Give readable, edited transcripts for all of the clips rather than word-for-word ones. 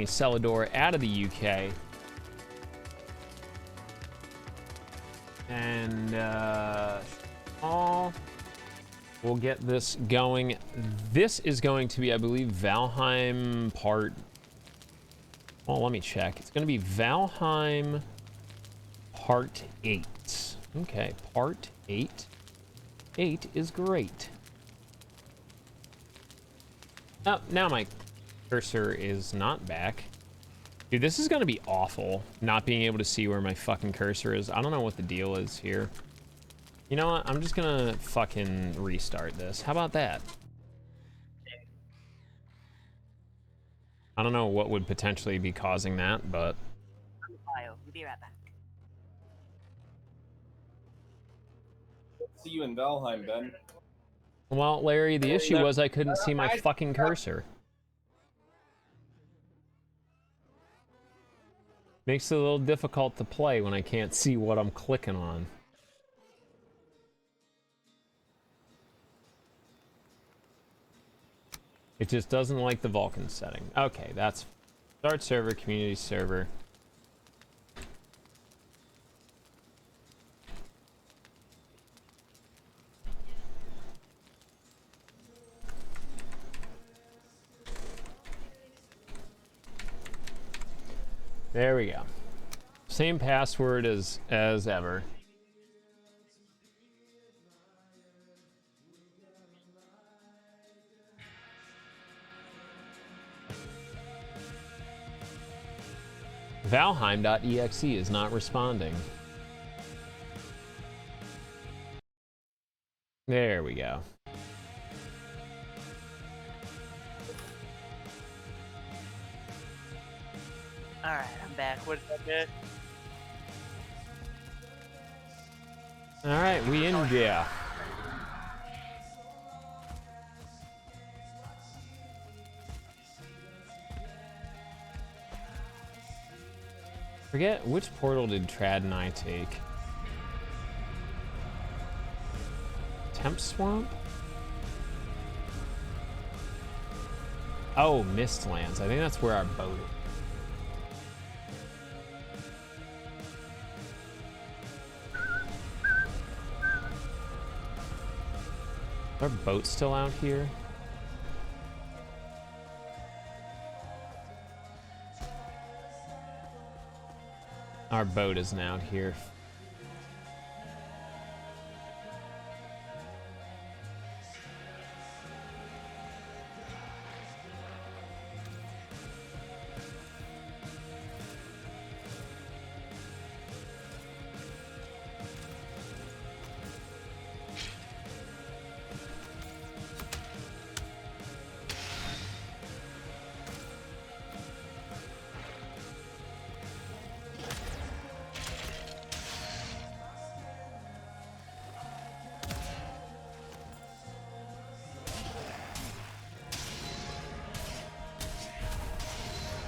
Celador out of the UK. And we'll get this going. This is going to be, I believe, Valheim part. Well, let me check. It's going to be Valheim part 8. Okay, part 8. 8 is great. Oh, now my cursor is not back. Dude, this is gonna be awful, not being able to see where my fucking cursor is. I don't know what the deal is here. You know what? I'm just gonna fucking restart this. How about that? I don't know what would potentially be causing that, but... We'll be right back. See you in Valheim, Ben. Well, Larry, the issue was I couldn't see my fucking cursor. Makes it a little difficult to play when I can't see what I'm clicking on. It just doesn't like the Vulkan setting. Okay, that's start server, community server. There we go. Same password as ever. Valheim.exe is not responding. There we go. Alright, I'm back. What did I get? Alright, we in there. Forget which portal did Trad and I take. Temp Swamp? Oh, Mistlands. I think that's where our boat is. Is our boat still out here? Our boat isn't out here.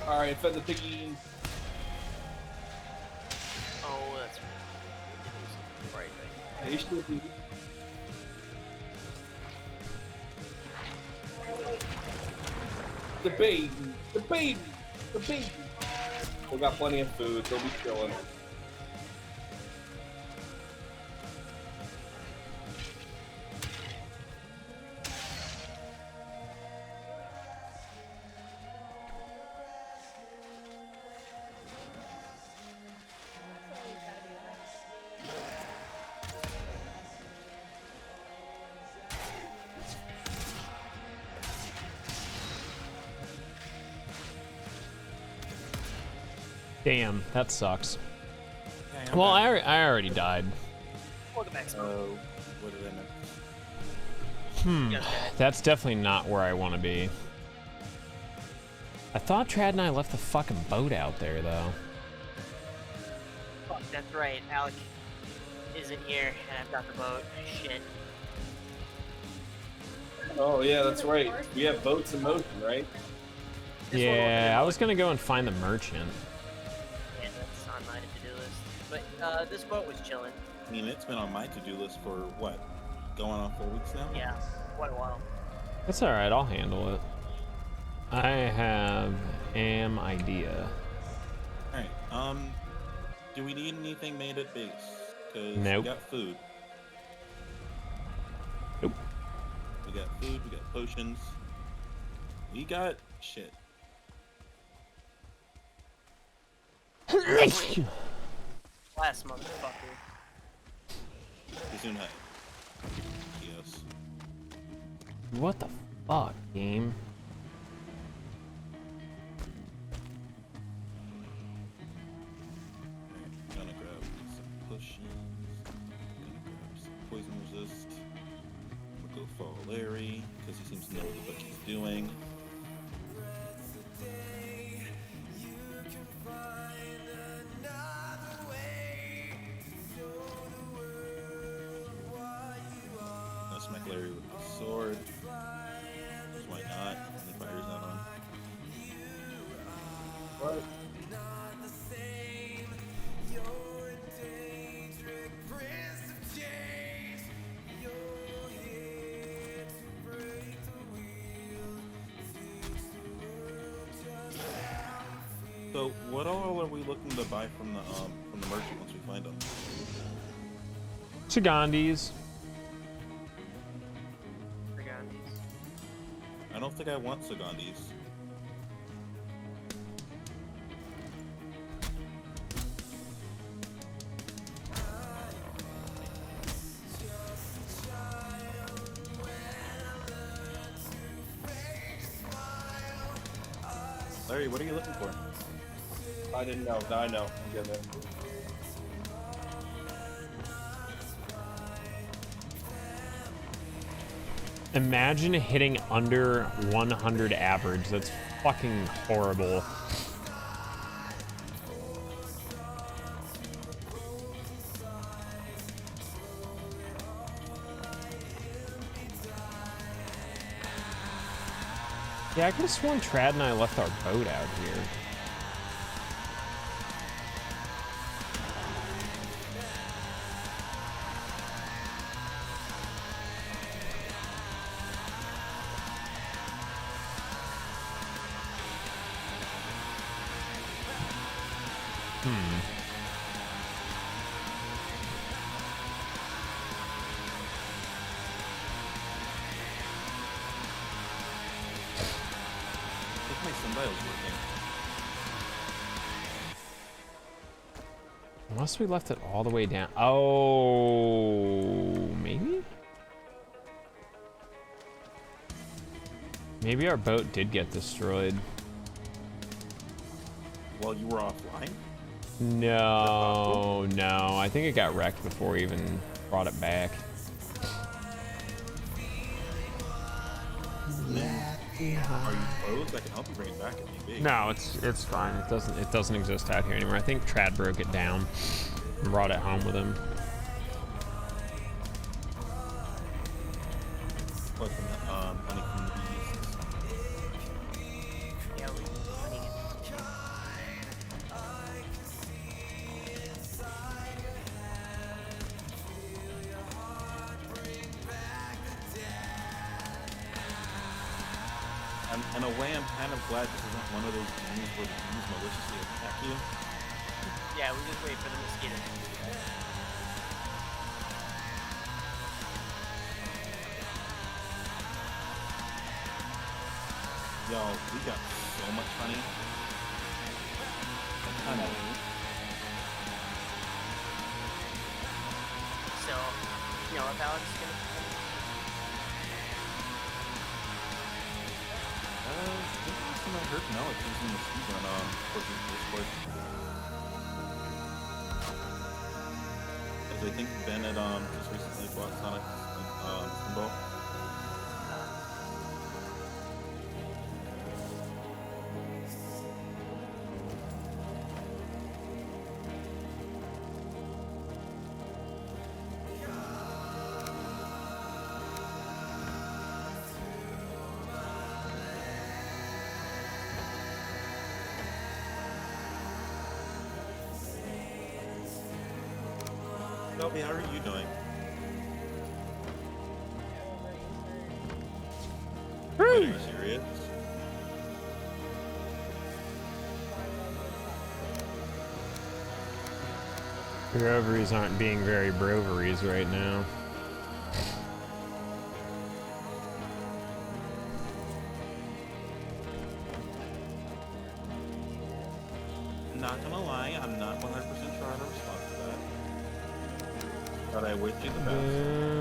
Alright, fed the piggy. Oh, that's right. Hey, Snoopy. The baby, the baby, the baby. We got plenty of food, they'll be chilling. Damn, that sucks. Well, I already died. Welcome back. Oh, what did I miss? That's definitely not where I want to be. I thought Trad and I left the fucking boat out there, though. Fuck, that's right. Alec isn't here, and I've got the boat. Shit. Oh yeah, that's right. We have boats in motion, right? Yeah, I was gonna go and find the merchant. Yeah, that's on my to-do list. But this boat was chilling. I mean, it's been on my to-do list for what? Going on 4 weeks now? Yeah, quite a while. That's alright, I'll handle it. I have damn idea. Alright, do we need anything made at base? Because Nope. we got food. Nope. We got food, we got potions. We got shit. Last motherfucker. Soon high. Yes. What the fuck, game? Gonna grab some potions. Gonna grab some poison resist. I'm gonna go follow Larry, because he seems to know what the fuck he's doing. I'll smack Larry with the sword. Because why not? When the fire's not on. What? So, what all are we looking to buy from the merchant once we find them? Sagandis. Brigandis. I don't think I want Sagandis. Larry, what are you looking for? I didn't know. Now I know. I'm getting it. Imagine hitting under 100 average. That's fucking horrible. Yeah, I could have sworn Trad and I left our boat out here. I think my sundial's working. Unless we left it all the way down. Oh, maybe? Maybe our boat did get destroyed. While you were offline? No, no. I think it got wrecked before we even brought it back. Are you closed? I can help you bring it back if need be. No, it's fine. It doesn't exist out here anymore. I think Trad broke it down and brought it home with him. What from the honey from the bees? Yeah, we need it. In a way, I'm kind of glad this isn't one of those games where the bees maliciously attack you. Yeah, we just wait for the mosquitoes to do that. Yo, we got so much honey. I know. So, you know, if Alex is gonna I heard now it's using the speed on Portuguese Discord. Because I think Bennett just recently bought Sonic Symbol. Shelby, how are you doing? Are you serious? Your ovaries aren't being very broveries right now. Not gonna lie, I'm not 100% sure how to respond to that. But I wish you the best.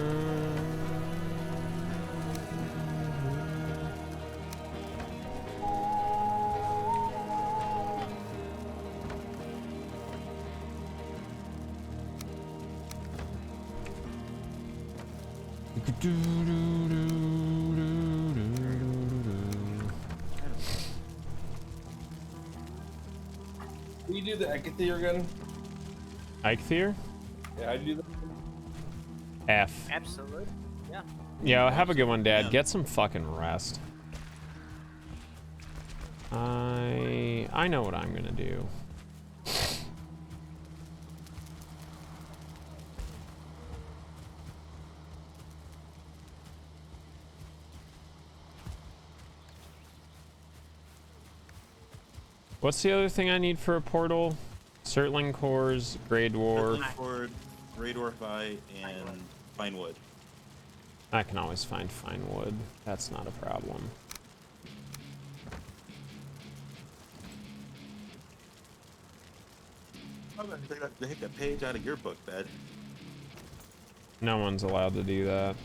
Will you do the Ecathere again? Eikthier? Yeah, I do that. F. Absolutely. Yeah. Yeah, have a good one, Dad. Yeah. Get some fucking rest. I know what I'm gonna do. What's the other thing I need for a portal? Surtling cores, Grey Dwarf. Ford, Grey Dwarf Eye, and Fine Wood. I can always find fine wood. That's not a problem. I'm gonna take a page out of your book, Dad. No one's allowed to do that.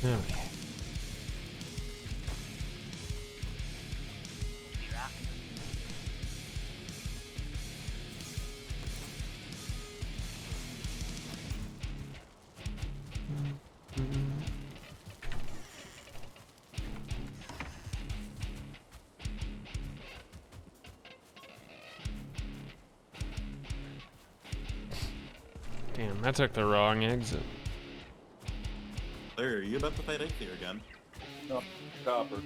Okay. Damn, that took the wrong exit. Larry, are you about to fight Ike again? No, copper.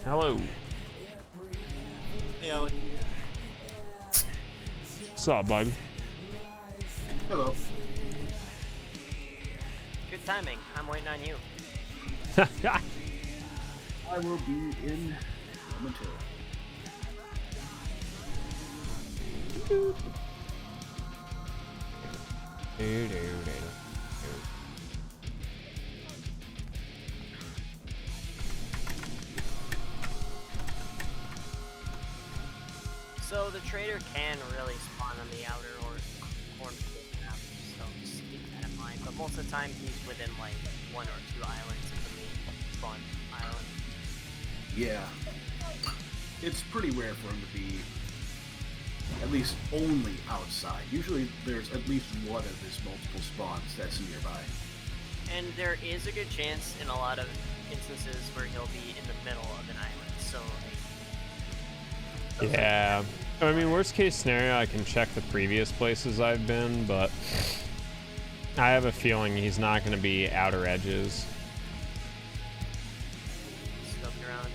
Hello. Hey, Alec. What's up, bud? Hello. Good timing. I'm waiting on you. I will be in momentarily. So the trader can really spawn on the outer or cornfield map, so just keep that in mind. But most of the time he's within like 1 or 2 islands of the main spawn island. Yeah. It's pretty rare for him to be at least only outside. Usually there's at least one of his multiple spawns that's nearby. And there is a good chance in a lot of instances where he'll be in the middle of an island, so like, Yeah. I mean, worst case scenario, I can check the previous places I've been, but I have a feeling he's not going to be outer edges. scope around.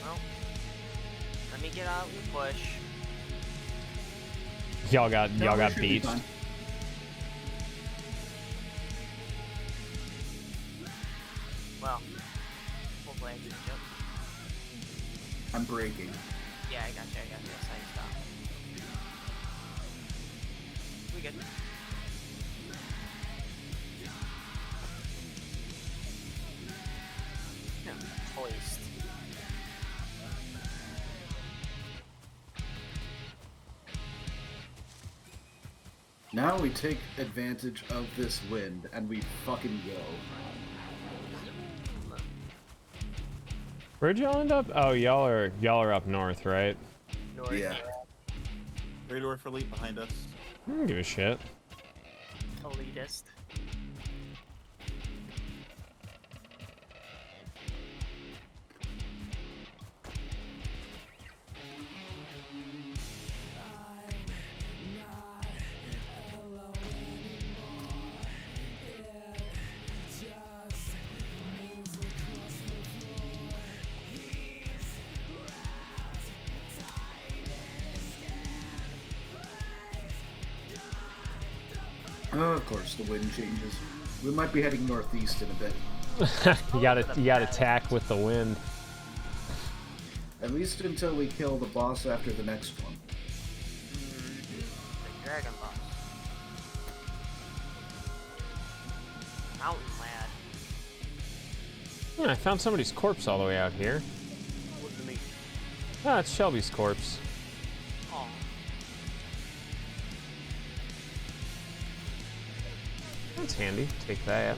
Well, let me get out and push. Y'all got No, we got should be beached. fine. Well, hopefully I can jump. I'm breaking. Yeah, I got you. Side stop. We good. Yeah, hoist. Now we take advantage of this wind and we fucking go. Where'd y'all end up? Oh, y'all are up north, right? North. Yeah. Grey Dwarf Elite behind us. I don't give a shit. Elitist. Oh, of course, the wind changes. We might be heading northeast in a bit. you gotta attack with the wind. At least until we kill the boss after the next one. The dragon boss. Mountain lad. I found somebody's corpse all the way out here. What do you mean? Ah, it's Shelby's corpse. Oh. That's handy. Take that.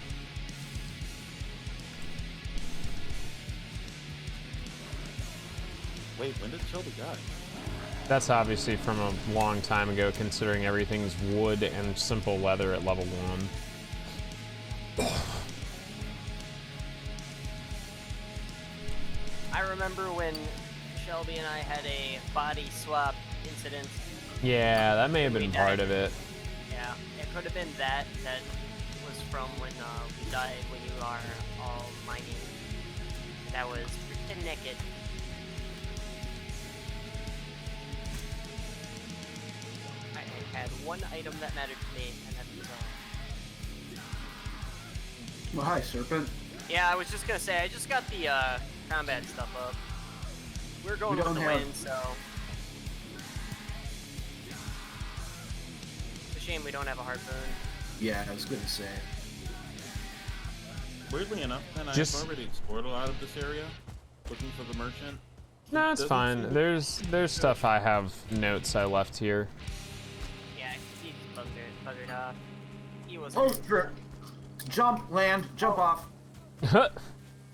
Wait, when did Shelby die? That's obviously from a long time ago, considering everything's wood and simple leather at level 1. I remember when Shelby and I had a body swap incident. Yeah, that may have been part of it. Yeah, it could have been that was from when we died when you are all mining. That was pretty naked. I had one item that mattered to me, and that was Well, hi, Serpent. Yeah, I was just gonna say, I just got the combat stuff up. We're going We with the don't have- wind, so... It's a shame we don't have a harpoon. Yeah, I was gonna say. Weirdly enough, then Just- I've already explored a lot of this area, looking for the merchant. No, it's Doesn't fine. seem- There's stuff I have notes I left here. Yeah, he just buggered off. He was Oh, frick. Jump, land, jump off.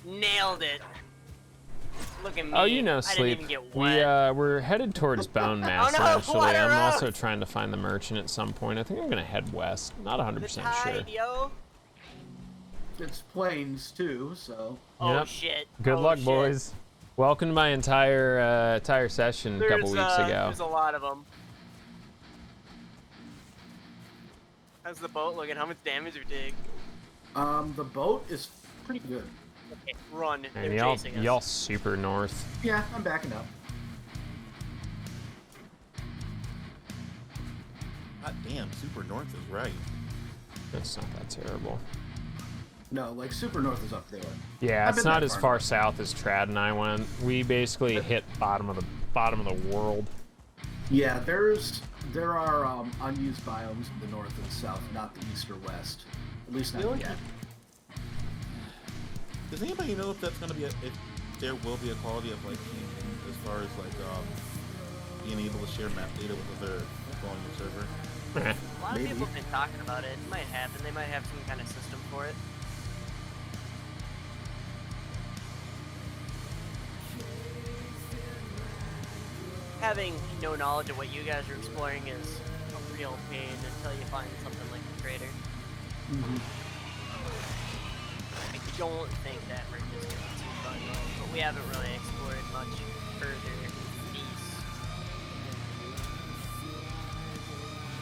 nailed it. Look at me. Oh, you know, I sleep. didn't even get wet. We're headed towards Bonemass Oh, no, eventually. water I'm up. also trying to find the merchant at some point. I think I'm gonna head west. Not 100% the sure. tide, yo. It's plains, too, so... Oh Yep. shit. Good Oh, luck, shit. boys. Welcome to my entire session a couple weeks ago. There's a lot of them. How's the boat looking? How much damage we take? The boat is pretty good. Okay, run. And They're chasing us. y'all super north. Yeah, I'm backing up. God damn, Super North is right. That's not that terrible. No, like, Super North is up there. Yeah, I've it's been not that as far far north. south as Trad and I went. We basically hit bottom of the world. Yeah, there are unused biomes in the north and south, not the east or west. At least not Really? yet. Does anybody know if that's gonna be if there will be a quality of life change as far as like being able to share map data with other people on your server? Eh. A lot of Maybe. people have been talking about it. It might happen. They might have some kind of system for it. Having no knowledge of what you guys are exploring is a real pain until you find something like the trader. Mm-hmm. I don't think that merge is going to be too fun though, but we haven't really explored much further east.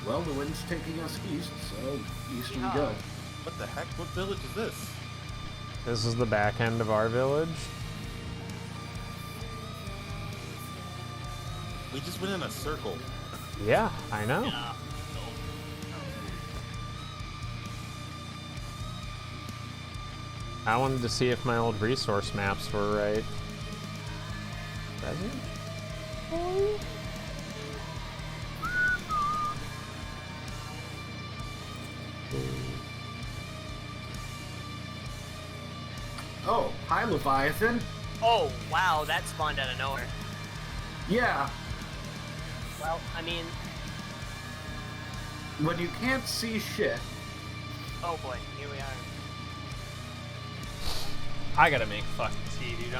Well, the wind's taking us east, so east we Yeehaw. go. What the heck? What village is this? This is the back end of our village. We just went in a circle. Yeah, I know. Yeah. I wanted to see if my old resource maps were right. Present? Oh, hi, Leviathan. Oh, wow, that spawned out of nowhere. Yeah, Well, I mean, when you can't see shit. oh boy, here we are. I gotta make fucking tea, dude.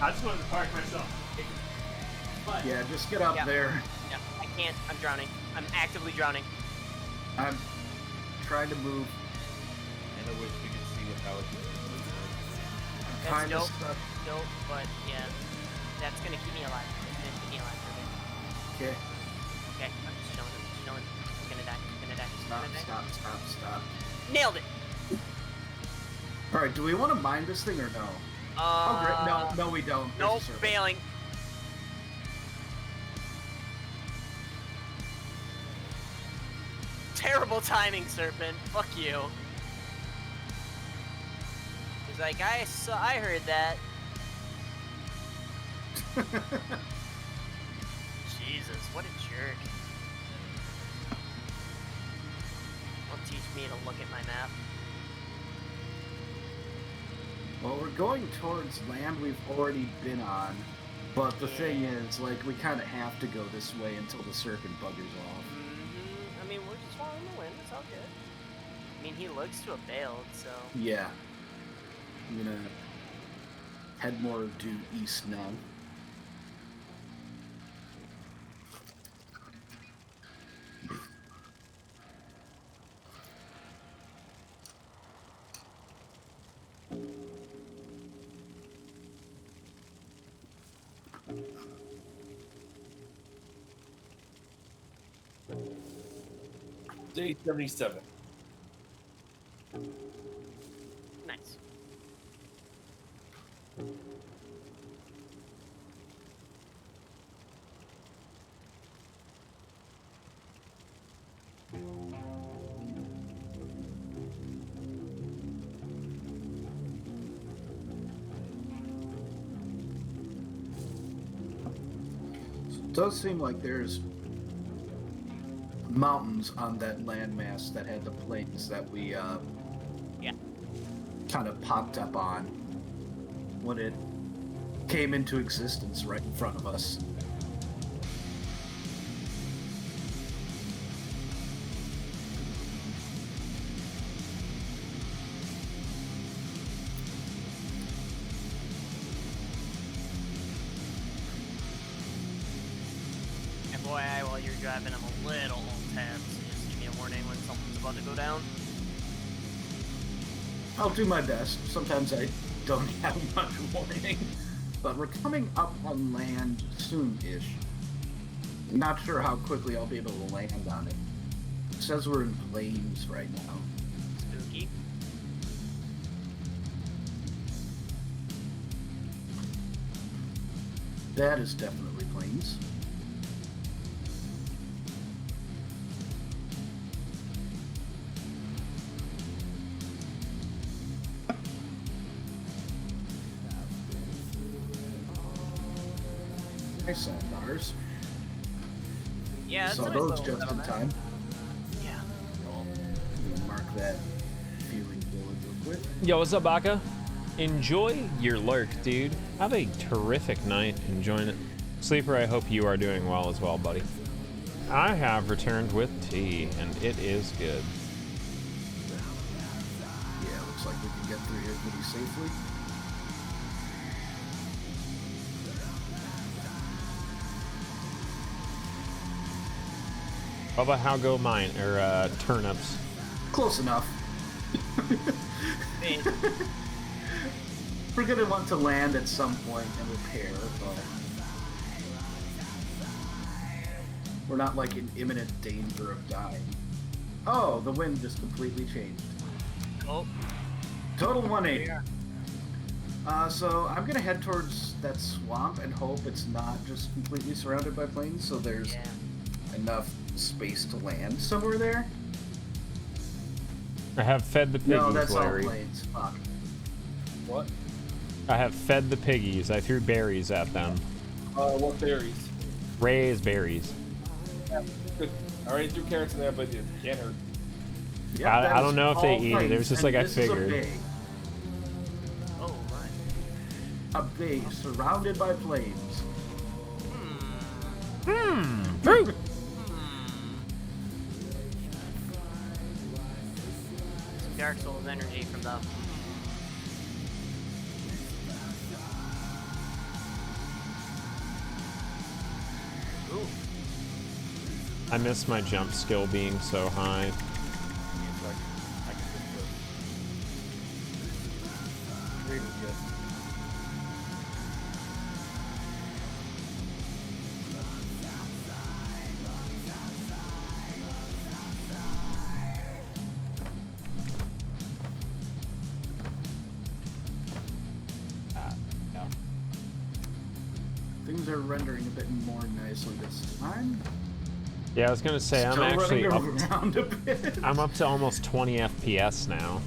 I just wanted to park myself. Yeah, just get up Yeah. there. Yeah, I can't. I'm drowning. I'm actively drowning. I'm trying to move. And I wish we could see what how it That's Kind of dope. stuck. Dope, but yeah, that's gonna keep me alive. It's gonna keep me alive for a bit. Okay, Okay, I'm just chilling. I'm just chilling. I'm gonna die. I'm gonna die. I'm stop, gonna die. stop. Nailed it. All right, do we want to mine this thing or no? Oh, great. No, we don't. There's a Nope, serpent. failing. terrible timing, Serpent. Fuck you. He's like, I heard that. Jesus, what a jerk. Don't teach me to look at my map. Well, we're going towards land we've already been on, but the thing is, like, we kind of have to go this way until the serpent buggers off. I mean, we're just following the wind. It's all good. I mean, he looks to have bailed, so... Yeah. I'm gonna head more due east now. Day 77. Nice. It does seem like there's mountains on that landmass that had the plains that we Yeah. kind of popped up on when it came into existence right in front of us. FYI, while you're driving, I'm a little tense. Just give me a warning when something's about to go down. I'll do my best. Sometimes I don't have much warning. But we're coming up on land soon-ish. Not sure how quickly I'll be able to land on it. It says we're in plains right now. Spooky. That is definitely plains. Nice sandbars. Yeah, it's Saw a nice those little just in settlement. time. Yeah. Mark that feeling bullet real quick. Yo, what's up, Baka? Enjoy your lurk, dude. Have a terrific night enjoying it. Sleeper, I hope you are doing well as well, buddy. I have returned with tea, and it is good. Yeah, looks like we can get through here pretty safely. How about how go mine, or turnips? Close enough. Hey, We're gonna want to land at some point and repair, but we're not like in imminent danger of dying. Oh, the wind just completely changed. oh, Total 180. So I'm gonna head towards that swamp and hope it's not just completely surrounded by plains, so there's yeah. enough space to land somewhere there. I have fed the piggies, No, that's Larry. all plains. Fuck. What? I have fed the piggies. I threw berries at them. What berries? Raspberries. Yeah, good. I already threw carrots in there, but it can't hurt. Yep, that I don't is know if they all eat it. It was plains, just and like I this is figured. A bay. Oh, my. A bay surrounded by plains. Fruit. Some Dark Souls energy from the... Ooh. I miss my jump skill being so high. Things are rendering a bit more nicely this time. Yeah, I was gonna say I'm Still actually running around a bit. I'm up to almost 20 FPS now.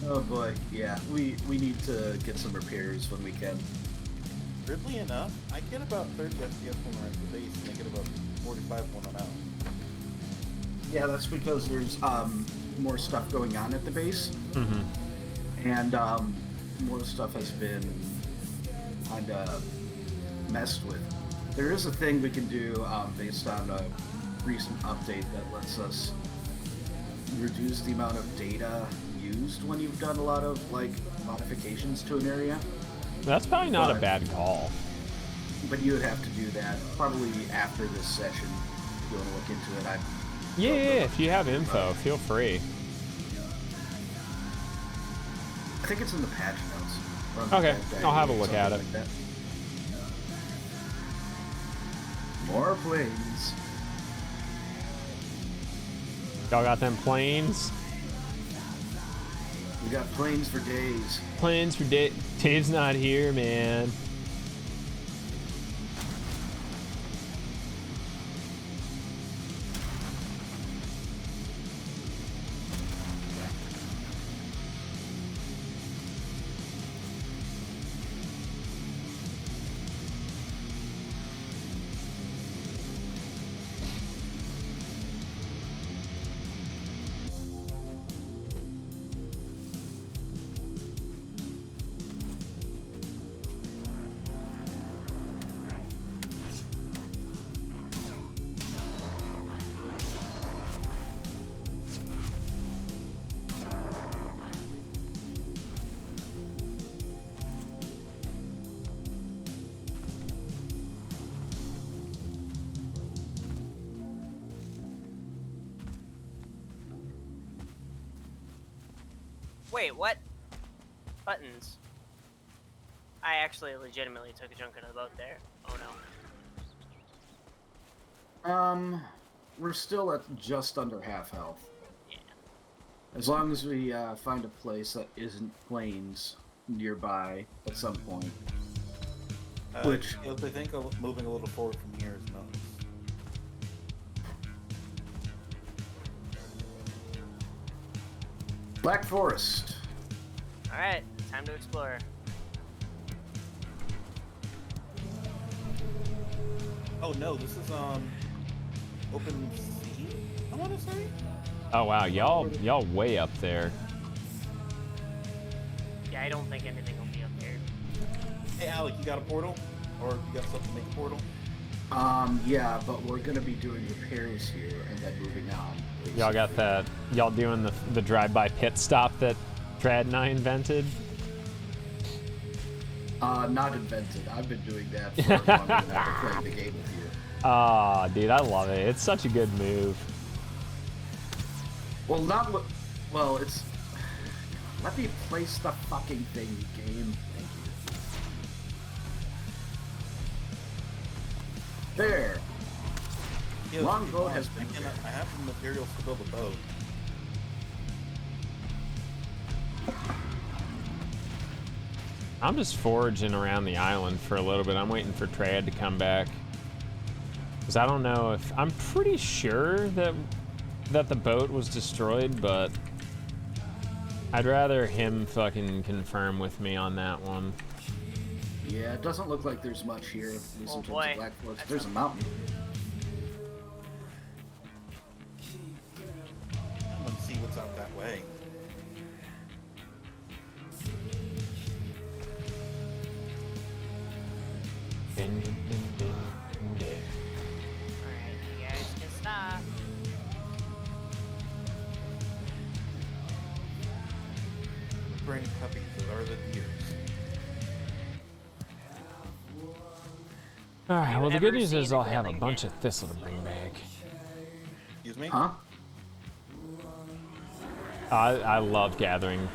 Oh boy, yeah. We need to get some repairs when we can. Weirdly enough, I get about 30 FPS when we're at the base, and I get about 45 when I'm out. Yeah, that's because there's more stuff going on at the base, and more stuff has been kind of messed with. There is a thing we can do based on a recent update that lets us reduce the amount of data used when you've done a lot of like modifications to an area. That's probably not a bad call. But you would have to do that probably after this session. If you want to look into it, Yeah, if you have info, feel free. I think it's in the patch notes. Or on the Okay, patch I'll have a guide, look at something it. like that. More planes. Y'all got them planes? We got planes for days. Planes for Dave's not here, man. Wait, what? Buttons. I actually legitimately took a chunk out of the boat there. Oh no. We're still at just under half health. Yeah. As long as we find a place that isn't planes nearby at some point. Which- I think moving a little forward from here is nuts. Black Forest. Alright, time to explore. Oh no, this is open sea, I want to say? Oh wow, y'all way up there. Yeah, I don't think anything will be up here. Hey Alec, you got a portal? Or you got something to make a portal? Yeah, but we're gonna be doing repairs here and then moving on. Y'all got that? Y'all doing the drive-by pit stop that Trad and I invented? Not invented. I've been doing that for longer than I've been playing the game with you. Ah, dude, I love it. It's such a good move. Well, well, it's... Let me place the fucking thing, game. Thank you. There. Yeah, Longboat has been I have the materials to build a boat. I'm just foraging around the island for a little bit. I'm waiting for Trad to come back. Because I don't know if... I'm pretty sure that the boat was destroyed, but... I'd rather him fucking confirm with me on that one. Yeah, it doesn't look like there's much here, at least in terms boy. of Black Forest. There's a mountain. Let's see what's out that way. Alright, you guys can stop. Bring puppies, those are the deers. Alright, well the ever good news seen is a I'll have a grilling bunch hen? of thistle to bring back. Excuse me? Huh? I love gathering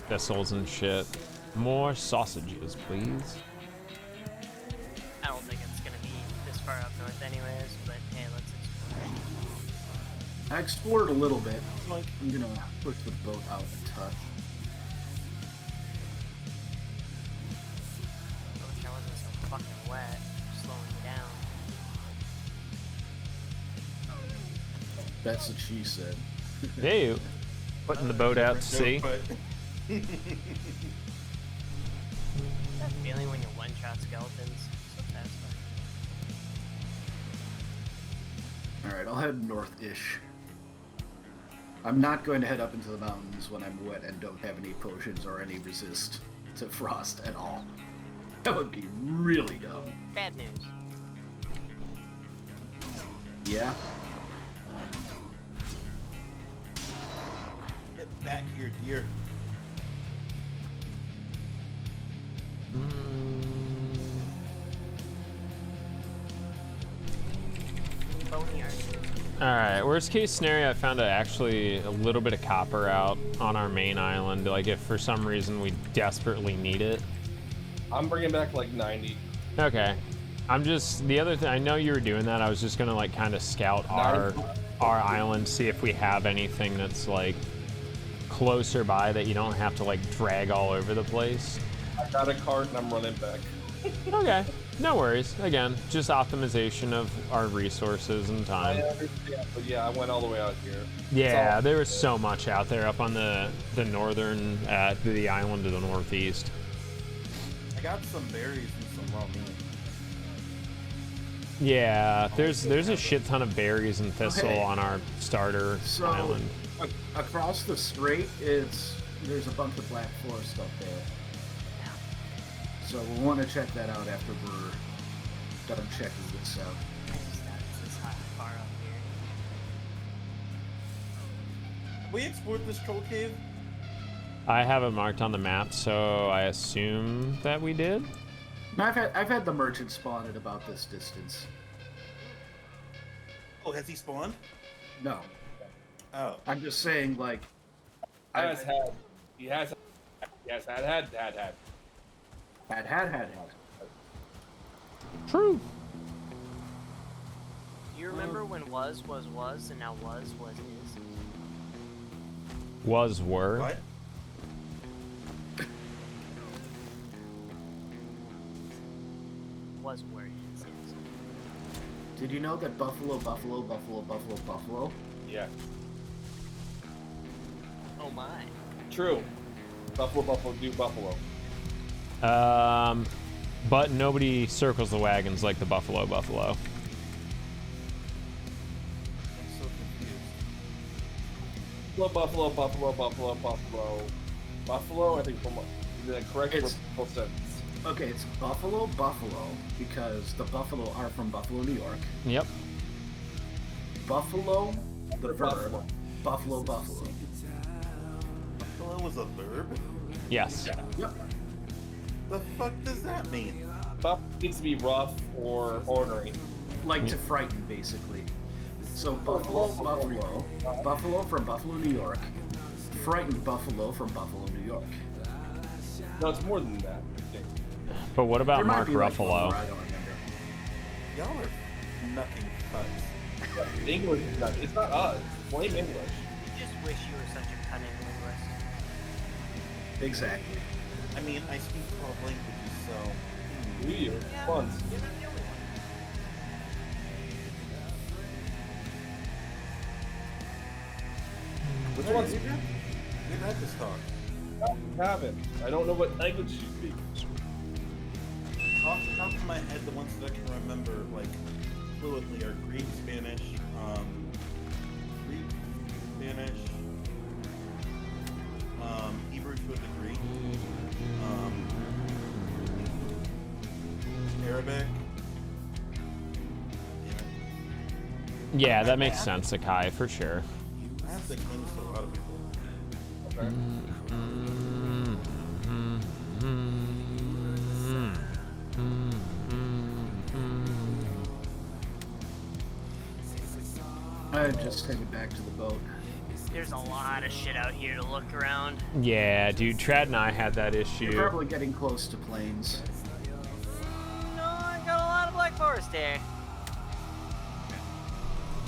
thistles and shit. More sausages, please. I don't think it's gonna be this far up north anyways, but hey, let's explore. I explored a little bit. Like, I'm gonna push the boat out a touch. I wish I wasn't so fucking wet, slowing me down. That's what she said. Hey, putting the boat out to sea. But That feeling when you one-shot skeletons. So satisfying. Alright, I'll head north-ish. I'm not going to head up into the mountains when I'm wet and don't have any potions or any resist to frost at all. That would be really dumb. Bad news. Yeah? get back here, dear. Boneyard. Alright, worst case scenario, I found actually a little bit of copper out on our main island. Like, if for some reason we desperately need it. I'm bringing back like 90. Okay. I'm just, the other thing, I know you were doing that. I was just gonna, like, kind of scout our island, see if we have anything that's, like, closer by that you don't have to, like, drag all over the place. I got a cart and I'm running back. Okay. No worries. Again, just optimization of our resources and I time. understand, but yeah, I went all the way out here. Yeah, there was so much out there up on the northern, the island to the northeast. I got some berries and some raw meat. Yeah, there's a shit ton of berries and thistle Okay. on our starter So, island. across the strait, there's a bunch of black forest up there. So we'll want to check that out after we're done checking this out. I just thought this is hot far up here. Have we explored this troll cave? I have it marked on the map, so I assume that we did. I've had the merchant spawn at about this distance. Oh, has he spawned? No, Oh. I'm just saying, like, He has had. had. True. Do you remember when was, and now was is? Were. What? Was where it is, yes. Did you know that buffalo? Yeah. Oh my. True. Buffalo, do buffalo. But nobody circles the wagons like the buffalo. I'm so confused. Buffalo, I think from the correct It's- sense. Okay, it's buffalo because the buffalo are from Buffalo, New York. Yep. Buffalo, the verb. Buffalo. Buffalo. Buffalo was a verb? Yes. Yep. The fuck does that mean? Buff needs to be rough or ornery. Like to frighten, basically. So buffalo from Buffalo, New York. Frightened buffalo from Buffalo, New York. No, it's more than that. But what about There might Mark be, like, Ruffalo? more, I don't remember. Y'all are nothing cuts. English is not. It's not us. Blame English. You just wish you were such a cunning linguist. Exactly. I mean, I speak 12 languages, so... We are fun. You're not the only one. Which one's We've had this talk. I haven't? I don't know what language you speak. Off the top of my head, the ones that I can remember, like, fluently are Greek, Spanish, Hebrew to a degree, Arabic. Yeah, that makes sense, Akai, for sure. I have thick links to a lot of people. Okay. I'm just headed back to the boat. There's a lot of shit out here to look around. Yeah, dude, Trad and I had that You're issue. probably getting close to plains. No, I got a lot of black forest here.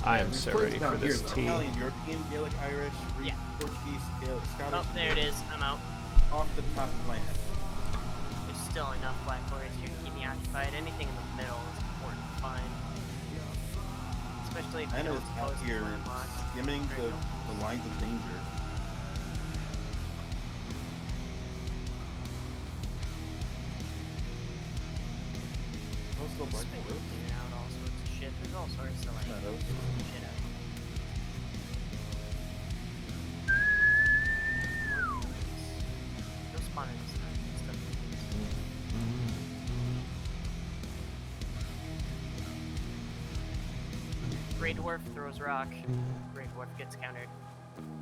I am there's so plains ready for down here, this though. tea. Italian, European, Gaelic, Irish, Greek, Yeah. Portuguese, Gaelic, Scottish. Oh, there it is. I'm out. Off the top of my head. There's still enough black forest here to keep me occupied. Anything in the middle is important to find. Especially if you And don't it's out post here landlocked. skimming the lines of danger. Also, Black Spinning Widow. in and out all sorts of shit. There's all sorts of like Shadows. shit out. No spawning this time. Stuff Grey Dwarf throws rock. Grey Dwarf gets countered.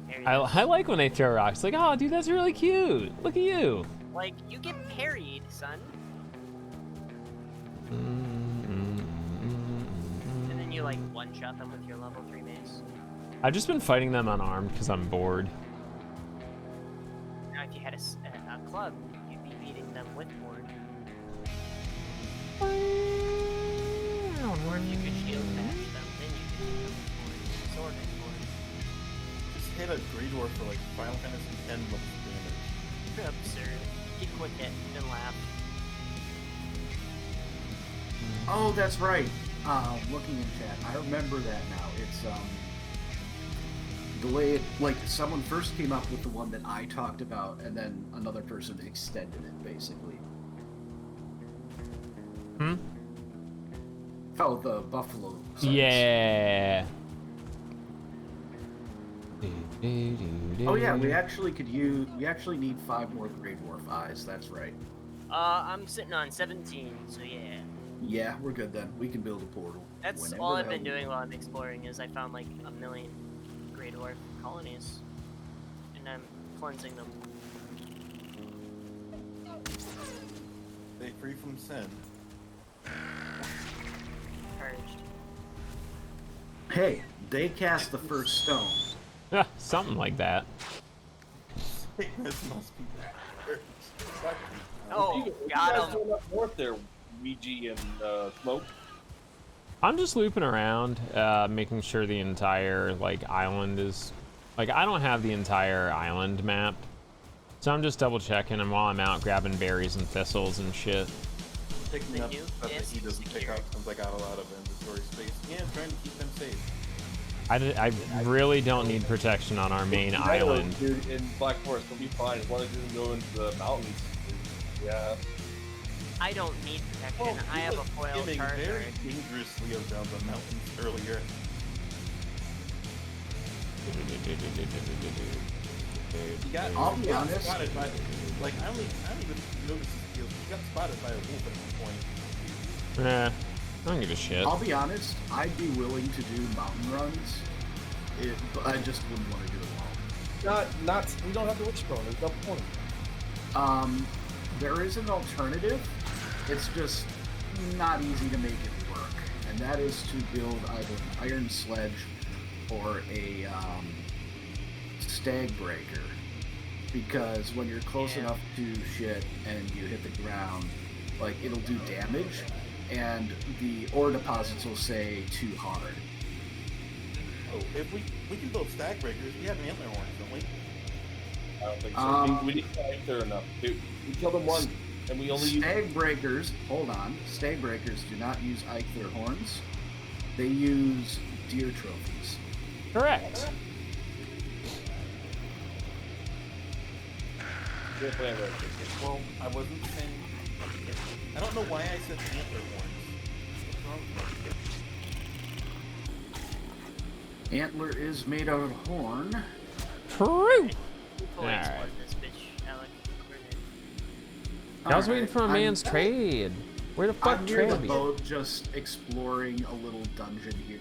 There he is. I like when they throw rocks. Like, oh, dude, that's really cute. Look at you. Like, you get parried, son. And then you, like, one-shot them with your level 3 mace. I've just been fighting them unarmed because I'm bored. Now, if you had a club, you'd be beating them with board. Or if you could shield bash them, then you could beat them with board. Sword and board. Just hit a Grey Dwarf for like Final Fantasy X looks damage. Absurd. Keep quick hit and laugh. Oh, that's right. Looking in chat, I remember that now. It's the way it, like, someone first came up with the one that I talked about, and then another person extended it, basically. Hmm? Oh, the buffalo. sites. Yeah. Oh yeah, we actually need 5 more Grey Dwarf eyes. That's right. I'm sitting on 17, so yeah. Yeah, we're good then. We can build a portal. That's whenever all the I've been hell we doing want. while I'm exploring is I found like 1 million Grey Dwarf colonies. And I'm cleansing them. Stay free from sin. Purged. Hey, they cast the first stone. Yeah, something like that. Sickness must be back. Oh, You got guys him. going up north there, Ouija and Smoke. I'm just looping around, making sure the entire like island is, like, I don't have the entire island mapped, so I'm just double checking, and while I'm out grabbing berries and thistles and shit. Picking The up new stuff that he is doesn't pick secure. up since I got a lot of inventory space. Yeah, I'm trying to keep them safe. I really don't need protection on our main island. Dude, in Black Forest, we'll be fine as long as it doesn't go into the mountains. Yeah. I don't need protection. I have a foil skimming charger. very dangerously around the mountains earlier. He got, I'll he be got honest. spotted by, like, I don't even notice his skills. He got spotted by a wolf at one point. I don't give a shit. I'll be honest, I'd be willing to do mountain runs, but I just wouldn't want to do it alone. We don't have the wishbone. There's no point. There is an alternative. It's just not easy to make it work, and that is to build either an iron sledge or a stag breaker. Because when you're close Yeah. enough to shit and you hit the ground, like, it'll do damage, and the ore deposits will say too hard. Oh, if we can build stag breakers, we have antler horns, don't we? I don't think so. Um, we didn't fight there enough. Dude, we killed them once, and we only used. Stag breakers, hold on. Stag breakers do not use Eichler horns. They use deer trophies. Correct. Well, I wasn't saying. I don't know why I said antler horns. What's wrong with me? Antler is made out of horn. True. You fully Alright. explored this bitch, Alec. We're good. I was waiting Alright, for a I'm- man's trade. Where the fuck I'm near the trade? boat, just exploring a little dungeon here.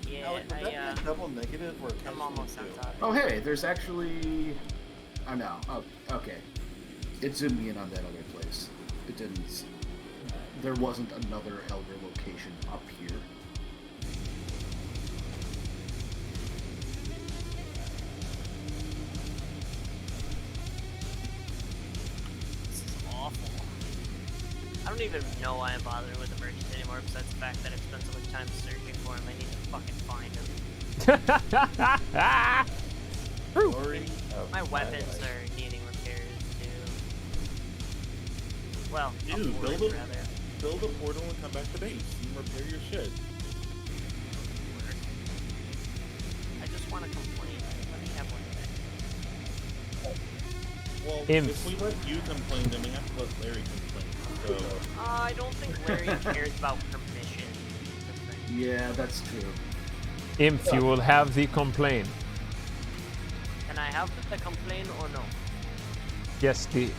Yeah, Alex, would that be a double negative or a I'm catch almost on 22? top. Oh hey, there's actually... Oh no, oh, okay. It zoomed me in on that other place. It didn't... There wasn't another Elder location up here. This is awful. I don't even know why I'm bothering with the merchant anymore, besides the fact that I've spent so much time searching for him. I need to fucking find him. True. Glory of My weapons life. are needing repairs too. Well, Dude, upgrades, build a rather. build a portal and come back to base and repair your shit. want to complain. Let me have one today. Well, Imp. if we let you complain, then we have to let Larry complain. So, I don't think Larry cares about permission. Yeah, that's true. Imp, you will have the complaint. Can I have the complaint or no? Yes, the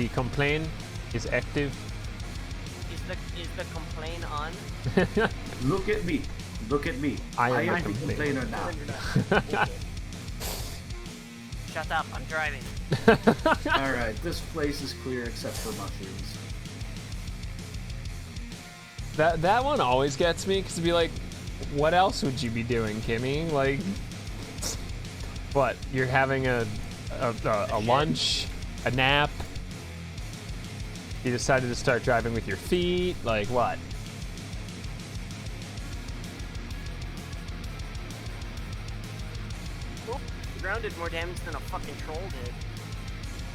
complaint is active. Is the complaint on? Look at me. Look at me. I am I the am the complainer. complainer now. Shut up, I'm driving. Alright, this place is clear except for mushrooms. That one always gets me, because it'd be like, what else would you be doing, Kimmy? Like, what? You're having a lunch, a nap. You decided to start driving with your feet. Like what? Oh, the ground did more damage than a fucking troll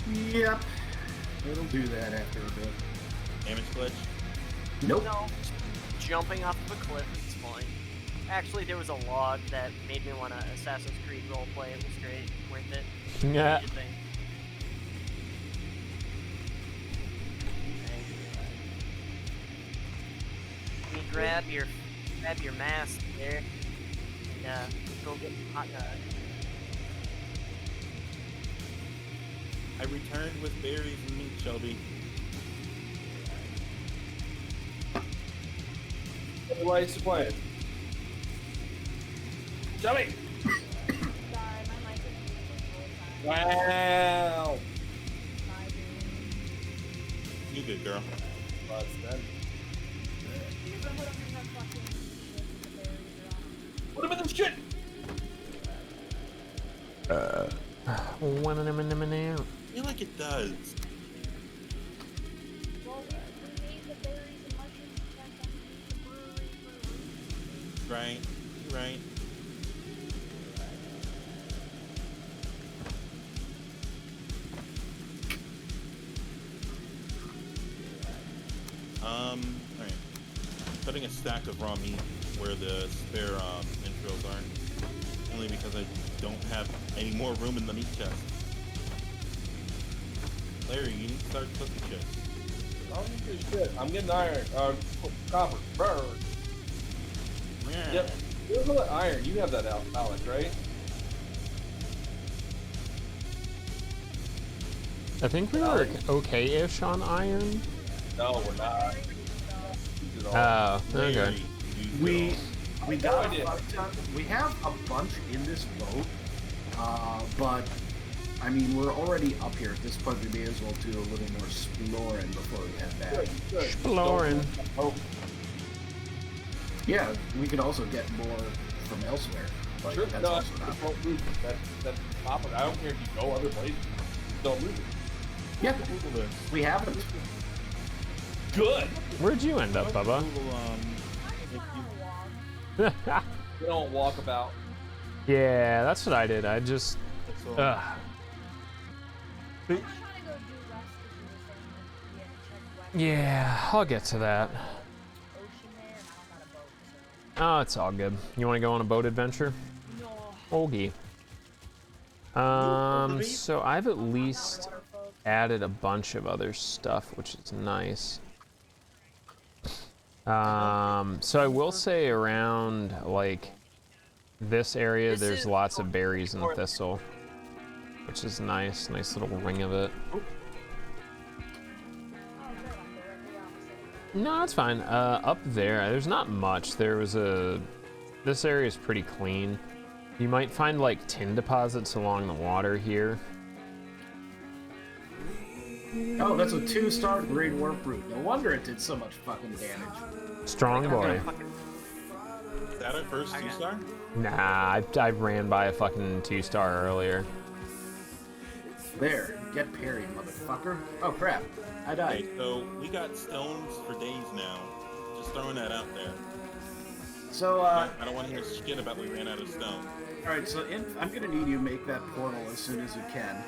did. Yep. It'll do that after a bit. damage glitch. Nope. No, jumping off of a cliff is fine. Actually, there was a log that made me want to Assassin's Creed roleplay. It was great, worth it. Yeah. Good thing. Let me grab your mask there, and go get hot dog. I returned with berries and meat, Shelby. What's the plan? Shelby! Sorry, my mic is muted the whole time. Wow! My bad. You good, girl. Well, that's done. Because I put up in that fucking shit with the berries are on. Put him in the shit! I feel like it does. Well, we made the berries and mushrooms and stuff at the brewery for a reason. Right. You're right. Alright. Putting a stack of raw meat where the spare entrails are. Only because I don't have any more room in the meat chest. Larry, you need to start cooking shit. I don't need this shit. I'm getting iron. Copper. Brr. Yeah. Yep. Where's all that iron? You have that, Alex, right? I think we were okay-ish on iron. No, we're not. Use it all. Oh, okay. Larry, you We go. got I did. a fuck ton. We have a bunch in this boat, but I mean we're already up here. At this point, we may as well do a little more exploring before we head back. Good, good. Exploring. Oh, Yeah, we could also get more from elsewhere. Like, sure. that's No, also an option. don't lose it. That's copper. I don't care if you go other places. Don't lose it. Yeah, Google this. we haven't. Good. Where'd you end up, Bubba? Google, if you, We don't walk about. Yeah, that's what I did. I just, that's all. ugh. I'm trying to go do rest because you were saying that we had to check weapons. Yeah, I'll get to that. Ocean there, and I don't got a boat, so. Oh, it's all good. You want to go on a boat adventure? No. Ogie. So I've at least added a bunch of other stuff, which is nice. So I will say around, like, this area, This there's is lots of berries and thistle, which is nice. Nice little ring of it. Oh, good, I'm directly opposite. No, it's fine. Up there, there's not much. This area is pretty clean. You might find, like, tin deposits along the water here. Oh, that's a 2-star grade warp root. No wonder it did so much fucking damage. Strong boy. Is that our first 2-star? Nah, I ran by a fucking 2-star earlier. There, get parried, motherfucker. Oh crap, I Okay, died. so we got stones for days now. Just throwing that out there. So, I don't want to hear shit about we ran out of stone. alright, so I'm gonna need you to make that portal as soon as you can.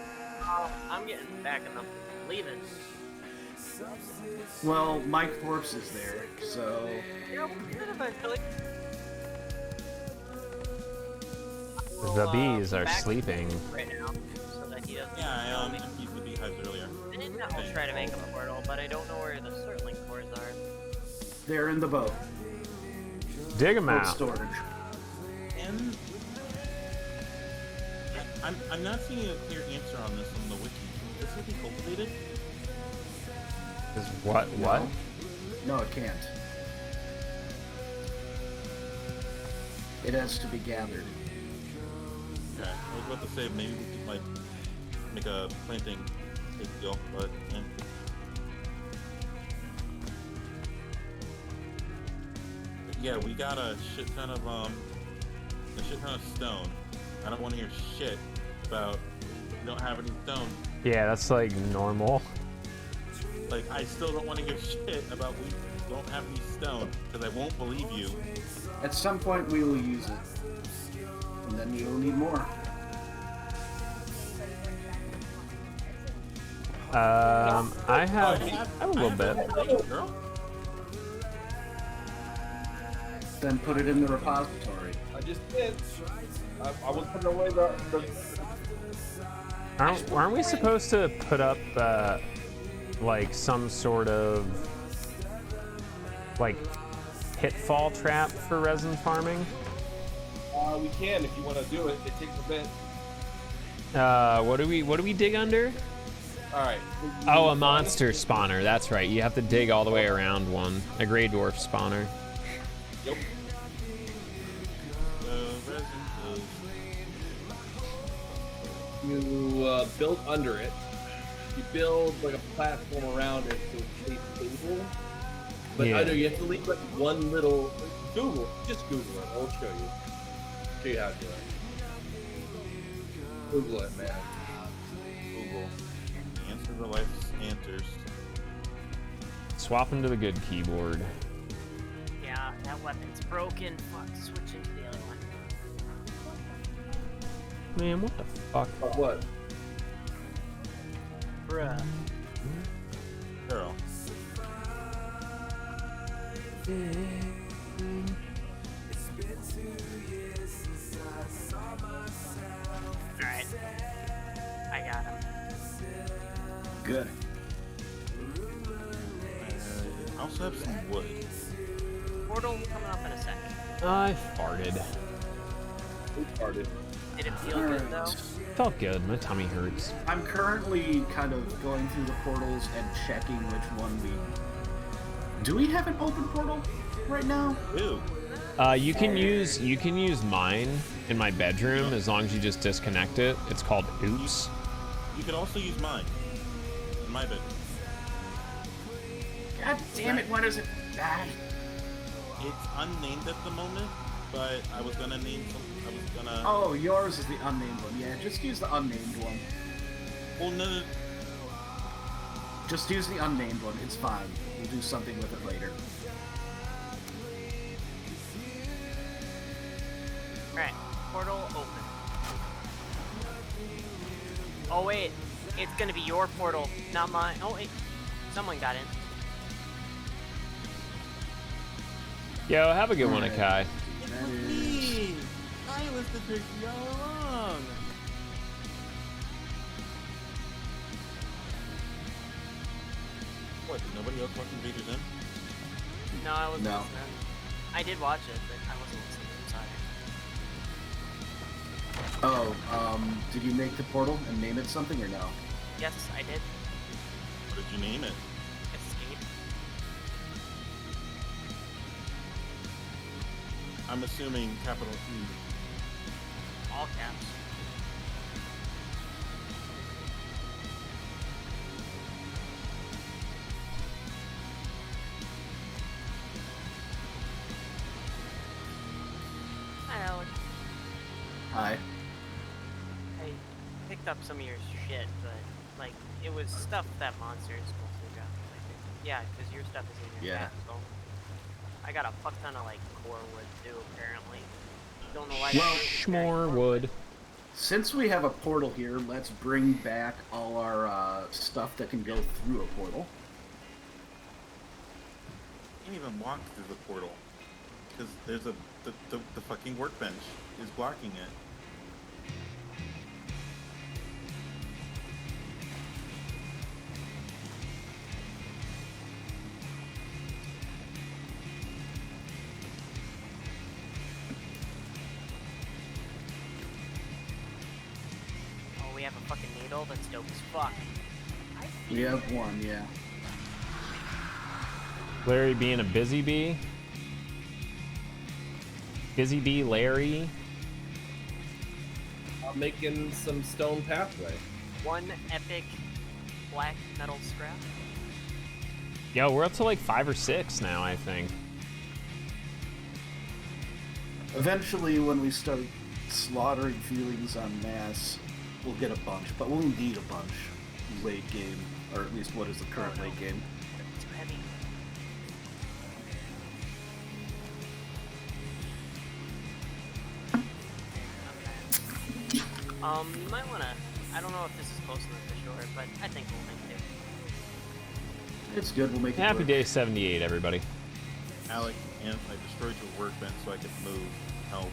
I'm getting back enough to leave it. Well, my corpse is there, so... Yep, eventually. The bees go are back sleeping. right now, so that he doesn't Yeah, kill I me. emptied the beehives earlier. And I'll try to make a portal, but I don't know where the circling cores are. They're in the boat. Dig them Boat out. storage. And I'm not seeing a clear answer on this on the wiki. Does this be cultivated? Is what? What? No, it can't. It has to be gathered. Okay, I was about to say maybe we could like make a planting big deal, but yeah, we got a shit ton of stone. I don't want to hear shit about we don't have any stone. Yeah, that's like normal. Like I still don't want to hear shit about we don't have any stone because I won't believe you. At some point, we will use it. And then we will need more. I have a little bit. Girl. Then put it in the repository. I just did. I was putting away the Aren't we supposed to put up like some sort of like pitfall trap for resin farming? we can if you want to do it. It takes a bit. What do we dig under? All right. Oh, a monster spawner. That's right. You have to dig all the way around one. A gray dwarf spawner. Yep. You build under it. You build like a platform around it so it stays stable. But Yeah. under you have to leave like one little. Just Google it. I'll show you. Show you how to do it. Google it, man. Google. Answer the life's answers. Swap into the good keyboard. Yeah, that weapon's broken. Fuck, switch into the other one. Man, what the fuck? Oh, what? Bruh. Girl. Alright. I got him. Good. I also have some wood. Portal coming up in a sec. I farted. Who started? Did it feel good though? Felt good. My tummy hurts. I'm currently kind of going through the portals and checking which one we... Do we have an open portal right now? Ew. You can use mine in my bedroom as long as you just disconnect it. It's called Oops. You could also use mine. In my bed. God damn it, what is it? Ah, It's unnamed at the moment, but I was gonna name some. I was gonna. oh, yours is the unnamed one. Yeah, just use the unnamed one. Well, no. Just use the unnamed one. It's fine. We'll do something with it later. Alright, portal open. Oh wait, it's gonna be your portal, not mine. Oh wait, someone got in. Yo, have a good one, Akai. That is... I was the tricky all along. What? Did nobody else watch Invaders In? No, I wasn't No. listening. I did watch it, but I wasn't listening. I'm sorry. Oh, did you make the portal and name it something or no? Yes, I did. What did you name it? Escape. I'm assuming capital E. All caps. Hi, Alex. Hi. I picked up some of your shit, but like it was stuff that monsters mostly got. I think. Yeah, because your stuff is in your Yeah. pack, so I got a fuck ton of like core wood too. Apparently, don't know why. Well, Schmore wood. Since we have a portal here, let's bring back all our stuff that can go through a portal. Can't even walk through the portal because there's the fucking workbench is blocking it. we have a fucking needle. That's dope as fuck. We have one, yeah. Larry being a busy bee. Busy bee Larry. I'm making some stone pathway. One epic black metal scrap. Yo, we're up to like 5 or 6 now, I think. Eventually, when we start slaughtering feelings en masse, we'll get a bunch, but we'll need a bunch late game, or at least what is the current late game. Too heavy. You might wanna. I don't know if this is close enough to shore, but I think we'll make it. It's good, we'll make it Happy work. day 78, everybody. Alec, and I destroyed your workbench so I could move. Help.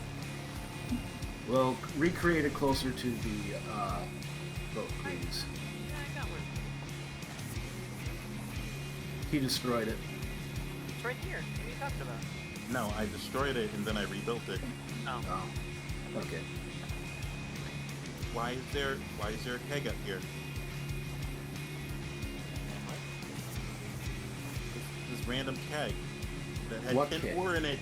Well, recreate it closer to the boat, please. Yeah, I got one. He destroyed it. It's right here. What are you talking about? No, I destroyed it and then I rebuilt it. Oh. Oh, okay. Why is there a keg up here? This random keg that had What tin keg? ore in it.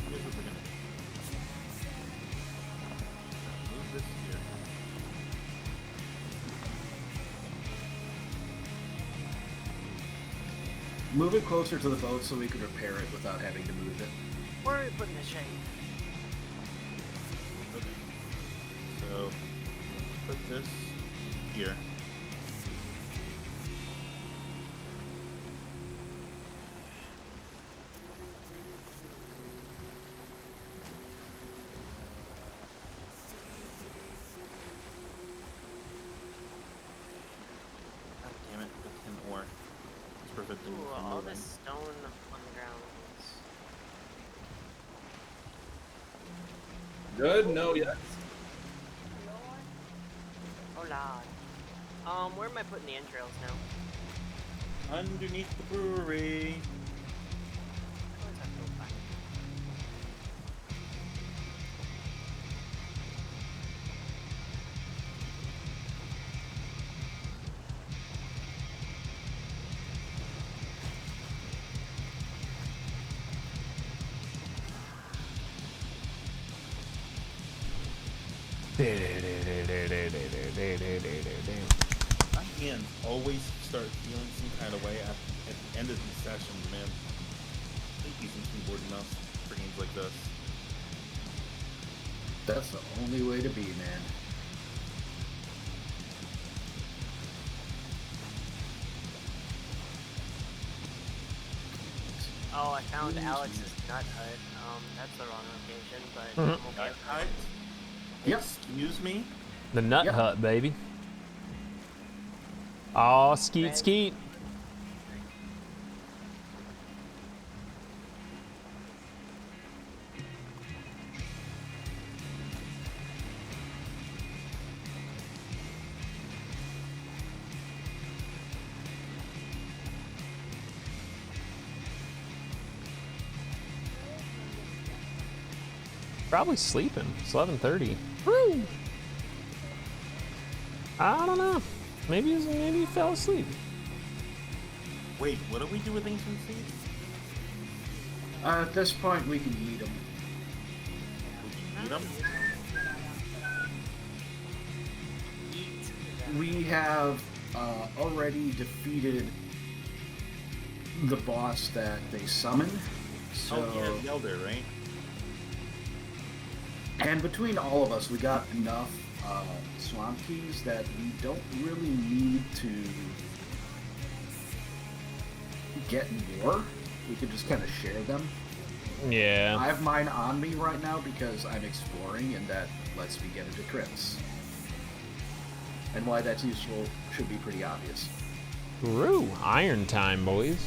Here's what we're gonna do. Move this here. Move it closer to the boat so we can repair it without having to move it. Where are we putting the shade? Okay. So put this here. God damn it, the tin ore. It's preventing me Ooh, from all moving. this stone on the ground. Good? No, yes. Oh lord. Where am I putting the entrails now? Underneath the brewery. I always have to go find it. My hands always start feeling some kind of way at the end of these sessions, man. I hate using keyboard and mouse for games like this. That's the only way to be, man. Oh, I found Alex's nut hut. That's the wrong location, but Mhm. I'm okay Nut with hut? Yep. Excuse me? The Nut Yep. Hut, baby. Aw, skeet, skeet. Probably sleeping. It's 11:30. Woo! I don't know. Maybe he fell asleep. Wait, what do we do with ancient seeds? At this point, we can eat them. We can eat them? eat. We have already defeated the boss that they summoned. So, Oh yeah, the Elder, right? and between all of us, we got enough swamp keys that we don't really need to get more. We could just kind of share them. Yeah. I have mine on me right now because I'm exploring, and that lets me get into crypts. And why that's useful should be pretty obvious. True. Iron time, boys.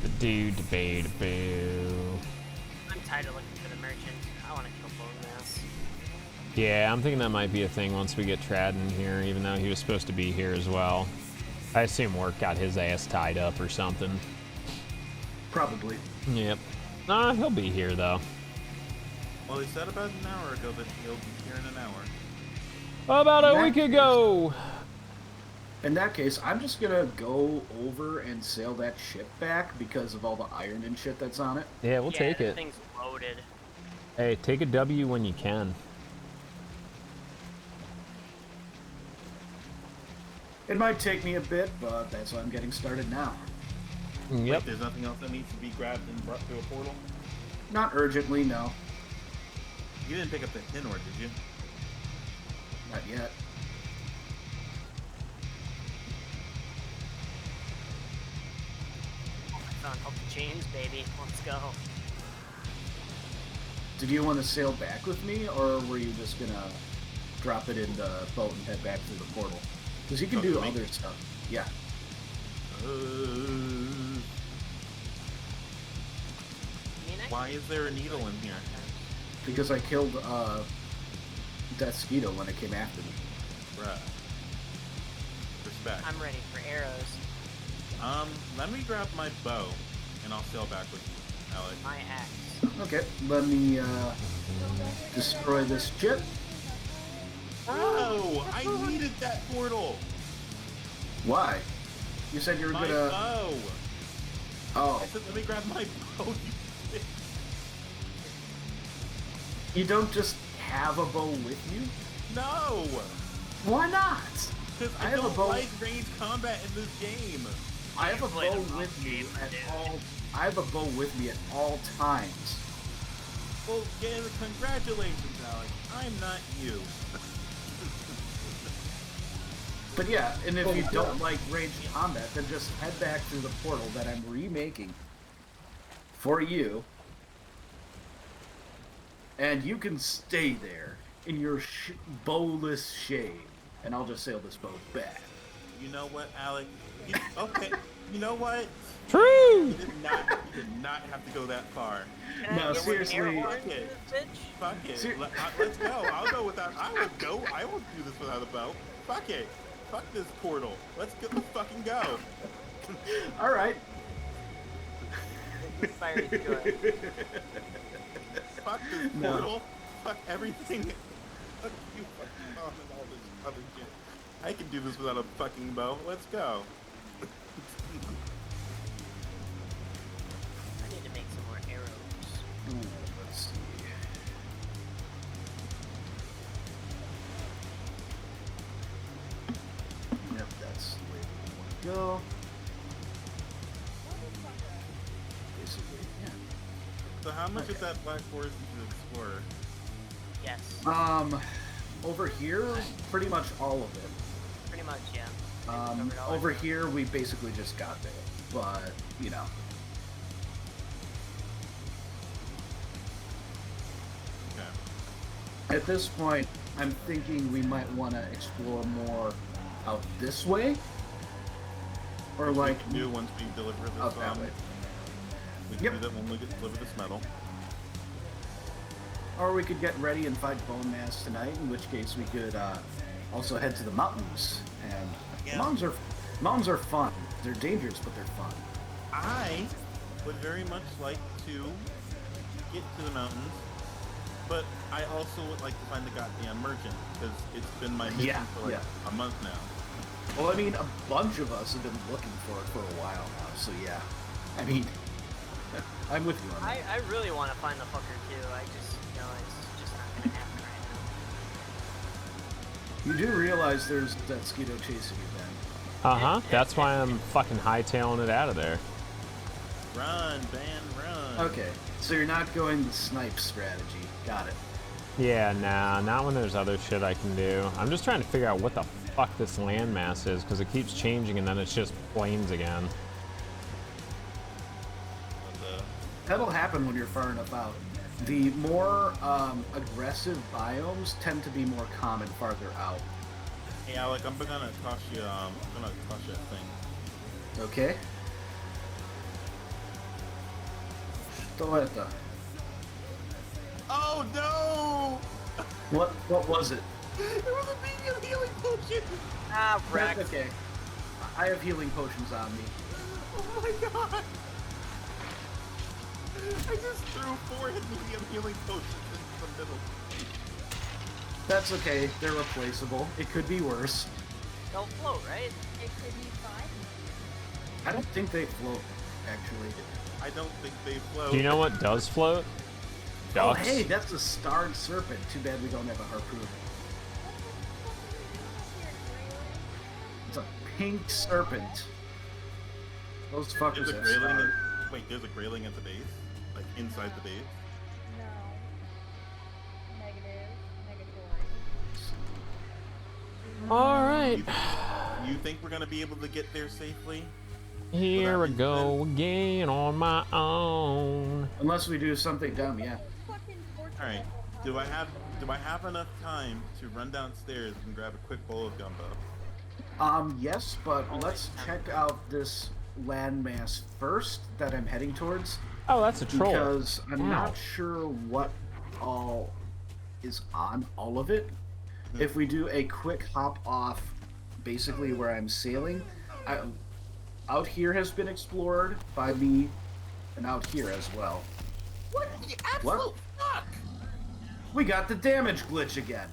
The dude debate boo. I'm tired of looking for the merchant. I want to kill Bonemass. Yeah, I'm thinking that might be a thing once we get Trad in here, even though he was supposed to be here as well. I assume work got his ass tied up or something. Probably. Yep. Nah, he'll be here though. Well, he said about an hour ago that he'll be here in an hour. About a In that week case- ago. In that case, I'm just gonna go over and sail that ship back because of all the iron and shit that's on it. Yeah, we'll Yeah, take that it. thing's loaded. Hey, take a W when you can. It might take me a bit, but that's why I'm getting started now. Yep. There's nothing else that needs to be grabbed and brought through a portal? Not urgently, no. You didn't pick up the tin ore, did you? Not yet. I found Hope the Chains, baby. Let's go. Did you want to sail back with me, or were you just gonna drop it in the boat and head back through the portal? Because you can Oh, do to me? other stuff. Yeah. I mean, I Why is there a needle in here? Because I killed Death Skeeto when it came after me. Bruh. Respect. I'm ready for arrows. Let me grab my bow, and I'll sail back with you, Alec. My axe. Okay, let me destroy this ship. Bro, I needed that portal! Why? You said you were My gonna. bow! Oh, I said, let me grab my bow. you don't just have a bow with you? No! Why not? Because I I have a don't bow. like ranged combat in this game. I have a played bow a rough with me game, at dude. all. I have a bow with me at all times. Well, yeah, congratulations, Alec. I'm not you. But yeah, and if you don't like ranged combat, then just head back through the portal that I'm remaking for you, and you can stay there in your bowless shade, and I'll just sail this boat back. You know what, Alec? Okay, you know what? True. You did not have to go that far. Can No, I get seriously. An airborne Fuck it. to this bitch? Fuck it. Ser- Let's go. I'll go without. I will go. I won't do this without a bow. Fuck it. Fuck this portal. Let's fucking go. All right. Fiery joy. Fuck this No. portal. Fuck everything. Fuck you, fucking bomb, and all this other shit. I can do this without a fucking bow. Let's go. I need to make some more arrows. Ooh, let's see. Yep, that's the way we want to go. Basically, yeah. So how much Okay. is that Black Forest to explore? Yes. Over here, pretty much all of it. Pretty much, yeah. Covered all Over of it. here, we basically just got there, but you know. Okay. At this point, I'm thinking we might want to explore more out this way, or like we can do once we deliver this. out that way, We can Yep. do that when we deliver this metal. or we could get ready and fight Bonemass tonight. In which case, we could also head to the mountains. And Yeah. mountains are fun. They're dangerous, but they're fun. I would very much like to get to the mountains, but I also would like to find the goddamn merchant because it's been my mission Yeah, for like yeah. a month now. Well, I mean, a bunch of us have been looking for it for a while now. So yeah, I mean, I'm with you on that. I really want to find the fucker too. I just, it's just not gonna happen right You do realize there's that Skeeto chasing you then. Uh-huh. That's why I'm fucking hightailing it out of there. Run, Van, run. Okay, so you're not going the snipe strategy. Got it. Yeah, nah, not when there's other shit I can do. I'm just trying to figure out what the fuck this landmass is, because it keeps changing and then it's just plains again. But, That'll happen when you're far enough out. The more aggressive biomes tend to be more common farther out. hey, Alec, I'm gonna toss you. I'm gonna toss you a thing. Okay? Stoleta. Oh no! What was it? It was a medium healing potion! Ah, That's wreck. okay. I have healing potions on me. Oh my god! I just threw 4 medium healing potions into the middle. That's okay. They're replaceable. It could be worse. They'll float, right? It could be fine. I don't think they float, actually. I don't think they float. Do you know what does float? Oh, Ducks. hey, that's a starred serpent. Too bad we don't have a harpoon. It's a pink serpent. Those There's fuckers a have grayling. starred. Wait, there's a grayling at the base? Like inside the base? No. Negative. Negatory. All right. You think we're gonna be able to get there safely? Here we Without go again on my own. Unless we do something dumb, yeah. Fucking fortune. Alright. Do I have enough time to run downstairs and grab a quick bowl of gumbo? Yes, but let's check out this landmass first that I'm heading towards. Oh, that's a troll. Because I'm Wow. not sure what all is on all of it. If we do a quick hop off, basically where I'm sailing, out here has been explored by me, and out here as well. What the absolute What? fuck? We got the damage glitch again.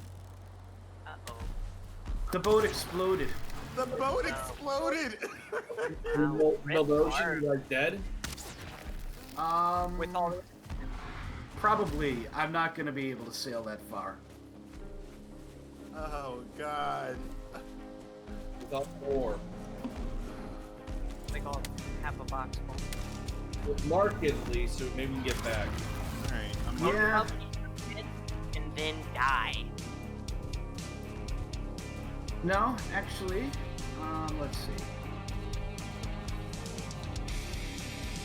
Uh-oh. The boat exploded. The boat exploded! Ocean, you are dead. With all Probably. I'm not gonna be able to sail that far. Oh god. Without ore. like all half a box full. With Mark at least, so maybe we can get back. Alright, I'm Yeah. And then die. No, actually, let's see.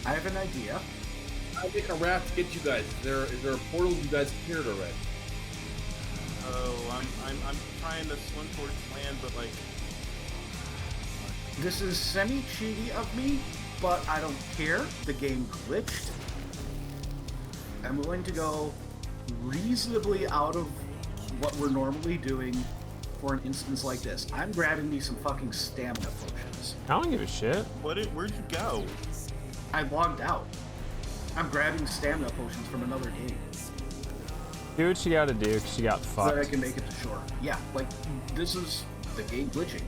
I have an idea. I'll make a raft to get you guys. Is there a portal you guys cleared already? Oh, I'm trying to swim towards land, but like This is semi-cheaty of me, but I don't care. The game glitched. I'm willing to go reasonably out of what we're normally doing for an instance like this. I'm grabbing me some fucking stamina potions. I don't give a shit. where'd you go? I logged out. I'm grabbing stamina potions from another game Do what you gotta do, cause you got so that I fucked. can make it to shore. Yeah, like, this is the game glitching.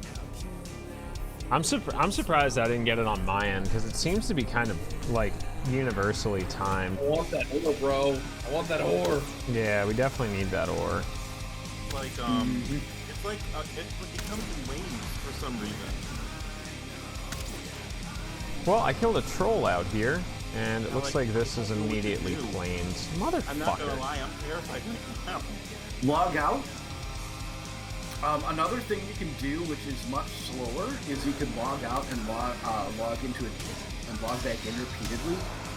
I'm surprised I didn't get it on my end, because it seems to be kind of, like, universally timed. I want that ore, bro. I want that ore. Yeah, we definitely need that ore. Like it's like it comes in waves for some reason. Well, I killed a troll out here, and it looks like like this is what you immediately do. plains. I'm not gonna Motherfucker. lie, I'm terrified right now. Log out. Another thing you can do, which is much slower, is you can log out and log into it and log back in repeatedly,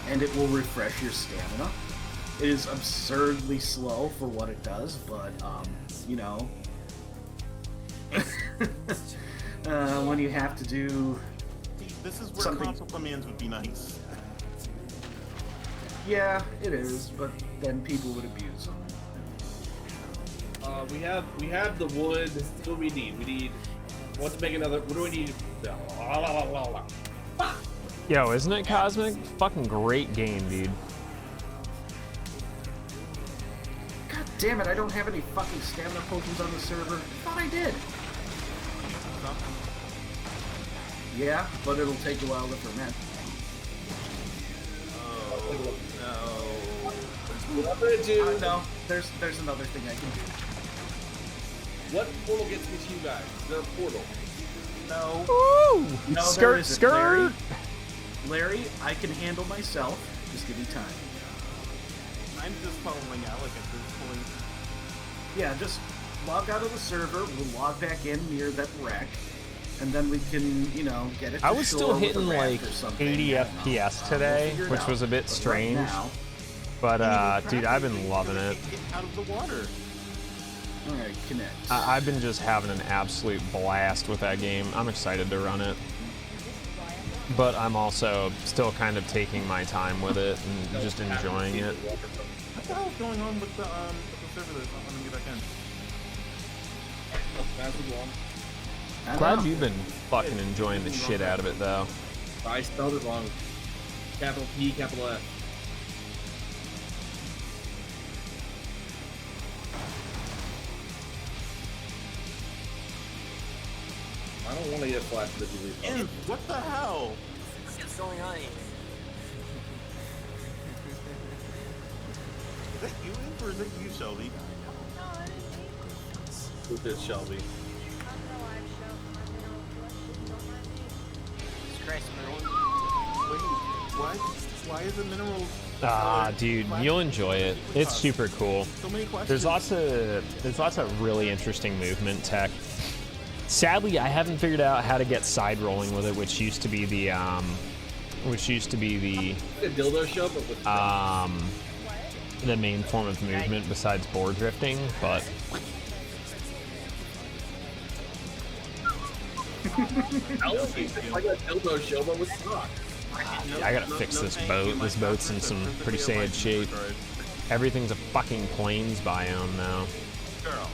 and it will refresh your stamina. It is absurdly slow for what it does, but you know, when you have to do, See, this is where Something- console commands would be nice. yeah, it is, but then people would abuse them. We have the wood. What do we need? We need. Want to make another? What do we need? Yo, isn't it Cosmic? Fucking great game, dude. God damn it! I don't have any fucking stamina potions on the server. I thought I did. Yeah, but it'll take a while to ferment. Oh What I'm gonna do? No, there's another thing I can do. What portal gets me to you guys? Is there a portal? no. Woo! No, there Skirt, isn't, skirt! Larry, I can handle myself. Just give me time. I'm just following Alec at this point. Yeah, just log out of the server. We'll log back in near that wreck, and then we can, you know, get it. I to was shore still with a hitting raft like or something. 80 I don't know. FPS We'll today, figure it which out. was a bit But right strange. now- But dude, I've been loving it. Get out of the water. All right, connect. I've been just having an absolute blast with that game. I'm excited to run it. But I'm also still kind of taking my time with it and just enjoying it. What the hell's going on with the server that's not letting me back in. Glad you've been fucking enjoying the shit out of it, though. I spelled it wrong. Capital P, capital F. I don't want to get flash the delete button. Imp, what the hell? What's going on here? Is that you, Imp, or is that you, Shelby? No, I didn't mean to. Who did Shelby? I don't know, I shoved my mineral questions on my knee. Jesus Christ, Maroon. Wait, what? Why is the mineral? Ah, dude, you'll enjoy it. It's super cool. So many questions. There's lots of really interesting movement tech. Sadly, I haven't figured out how to get side rolling with it, which used to be the A dildo show, but with the main form of movement besides board drifting, but like a dildo show, but with rock. I gotta fix this boat. This boat's in some pretty sad shape. Everything's a fucking plains biome now. Girl.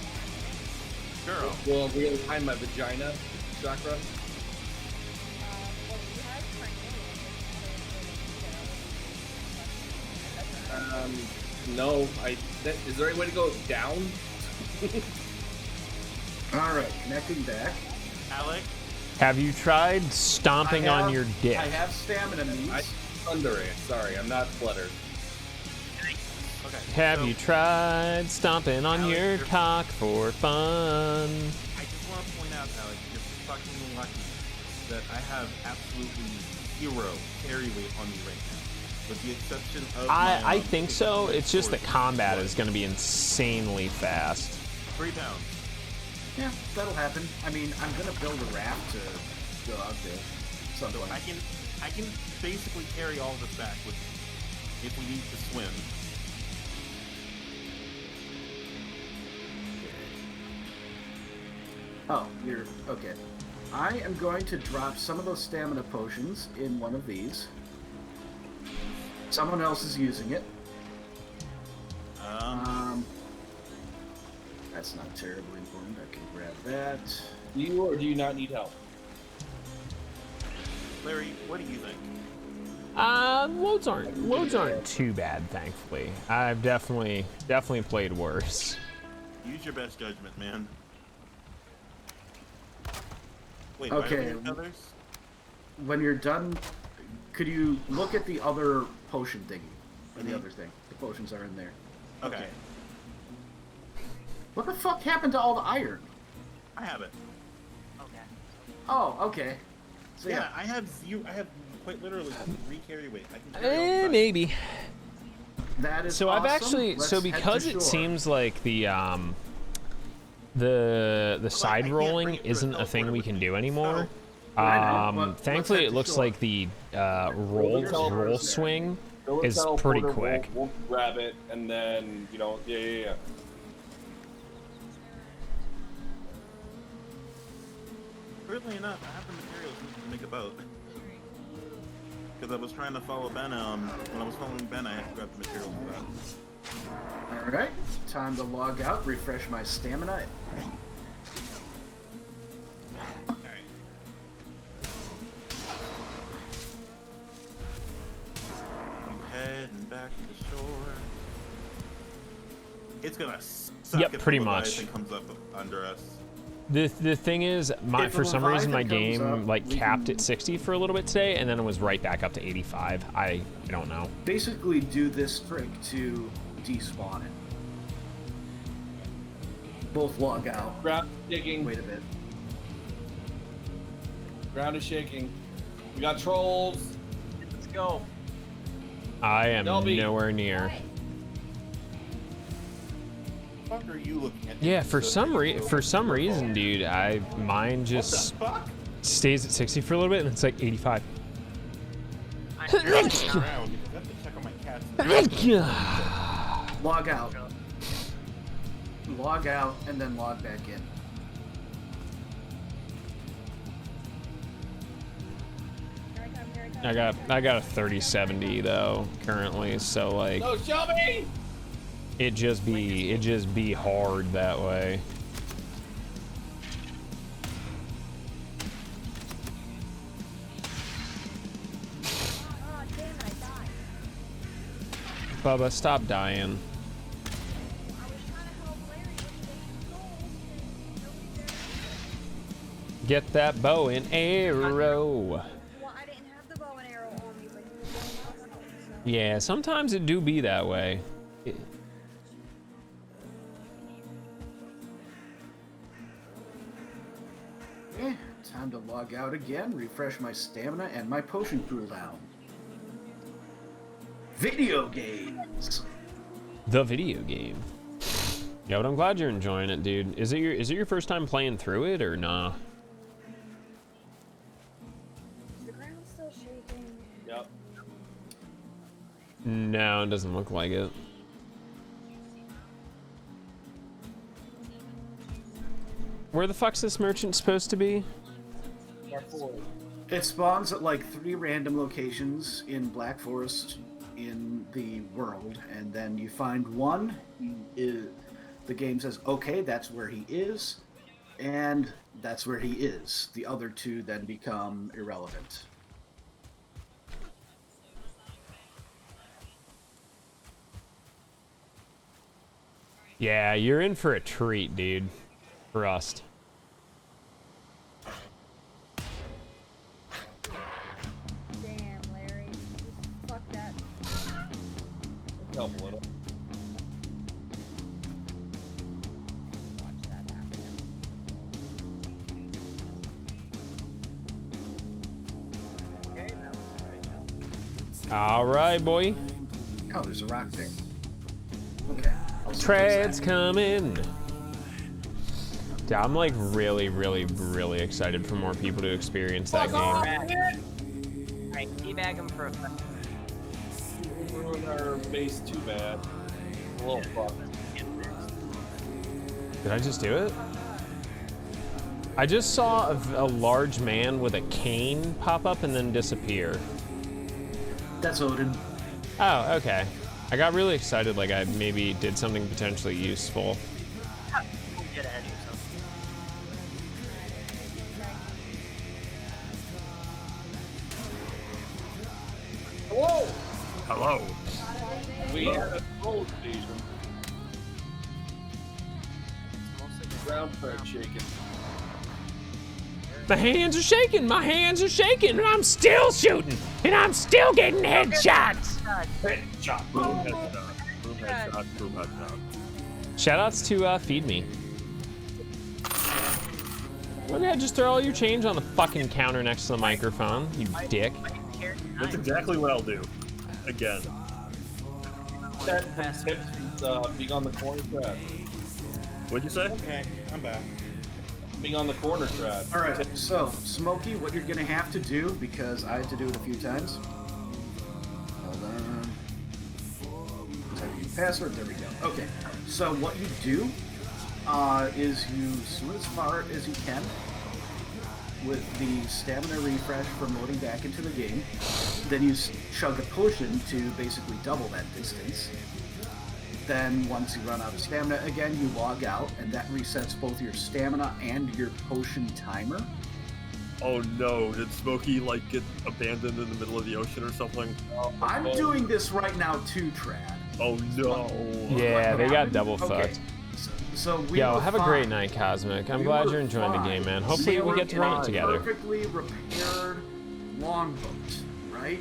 Well, we're behind my vagina chakra. No, is there any way to go down? Alright, connecting back. Alec, Have you tried stomping on your dick? I have stamina needs. Under it. Sorry, I'm not fluttered. okay. Have so you tried stomping on Alex, your you're- cock for fun? I just want to point out, Alec, you're fucking lucky that I have absolutely zero carry weight on me right now. With the exception of I think so. It's just the combat is going to be insanely fast. 3 pounds. Yeah, that'll happen. I mean, I'm gonna build a raft to go out there some So point. I can basically carry all this back with me if we need to swim. Oh, you're okay. I am going to drop some of those stamina potions in one of these. Someone else is using it. That's not terribly important. I can grab that. Do you or do you not need help? Larry, what do you think? Loads aren't too bad, thankfully. I've definitely played worse. Use your best judgment, man. Wait, why are Okay. we in others? When you're done, could you look at the other potion thingy? Or the Mhm. other thing? The potions are in there. Okay. What the fuck happened to all the iron? I have it. Okay. Oh, okay. So Yeah, yeah. I have quite literally 3 carry weight. I can carry all the time. Maybe. That is So awesome. I've actually Let's so head to because it shore. seems like the side can't rolling bring it to a isn't a thing we can do anymore. I know, but let's Thankfully, head it to looks shore. like the roll swing Go and is teleport pretty her, quick. We'll grab it, and then, yeah. Weirdly enough, I have the materials needed to make a boat. Because I was trying to follow Ben. When I was following Ben, I had to grab the materials for that. Alright, time to log out, refresh my stamina. Alright. I'm heading back to the shore. It's gonna suck Yep, if pretty the much. Leviathan comes up under us. The thing is, If for a some reason my Leviathan comes game up, like we capped can- at 60 for a little bit today, and then it was right back up to 85. I don't know. Basically do this trick to despawn it. Both log out. Ground shaking. Wait a bit. Ground is shaking. We got trolls. Let's go. I am Shelby. nowhere near. What the fuck are you looking at? Yeah, for some reason, dude, mine What just the fuck? stays at 60 for a little bit, and it's like 85. I'm Around, because I have to check on my cats. Log out. Log out and then log back in. I got a 3070 though currently, so like No, Shelby! it just be hard that way. Oh, damn it, I died. Bubba, stop dying. I was trying to help Larry with the goals, and nobody there. Get that bow and arrow. Well, I didn't have the bow and arrow on me, but he was going up, so. Yeah, sometimes it do be that way. Okay, time to log out again, refresh my stamina and my potion cooldown. Video games. The video game. Yeah, but I'm glad you're enjoying it, dude. Is it your first time playing through it or nah? Is the ground still shaking? Yep. No, it doesn't look like it. Where the fuck's this merchant supposed to be? It spawns at like 3 random locations in Black Forest in the world, and then you find one. The game says, okay, that's where he is, and that's where he is. The other 2 then become irrelevant. Yeah, you're in for a treat, dude. Rust. Damn, Larry. Fuck that. Help a little. Watch that happen. Okay, that was right. All right, boy. Oh, there's a rock there. Okay. I'll Tread's coming. Yeah, I'm like really excited for more people to experience that game. Alright, teabag him for a second. We ruined our base too bad. A little fucked. Did I just do it? I just saw a large man with a cane pop up and then disappear. That's Odin. Oh, okay. I got really excited, like I maybe did something potentially useful. Get ahead of yourself. Whoa! Hello. We had a troll station. Ground crack shaking. My hands are shaking, my hands are shaking, and I'm still shooting, and I'm still getting headshots. Headshot. Boom headshot. Boom headshot. Boom headshot. Shoutouts to Feed Me. Okay, just throw all your change on the fucking counter next to the microphone, you dick. That's exactly what I'll do. Again. That tips being on the corner trap. What'd you say? Okay, I'm back. Being on the corner trap. Alright, so, Smokey, what you're gonna have to do, because I had to do it a few times. Hold on. Type in password, there we go. Okay, so what you do is you swim as far as you can with the stamina refresh from loading back into the game. Then you chug a potion to basically double that distance. Then once you run out of stamina again, you log out, and that resets both your stamina and your potion timer. Oh no, did Smokey like get abandoned in the middle of the ocean or something? I'm doing this right now too, Trad. Oh no. Yeah, they got happened? double Okay. fucked. So we Yo, were have a fine. great night, Cosmic. I'm We glad were you're enjoying the fine. game, man. Hopefully we get to run it together. Perfectly repaired longboat, right?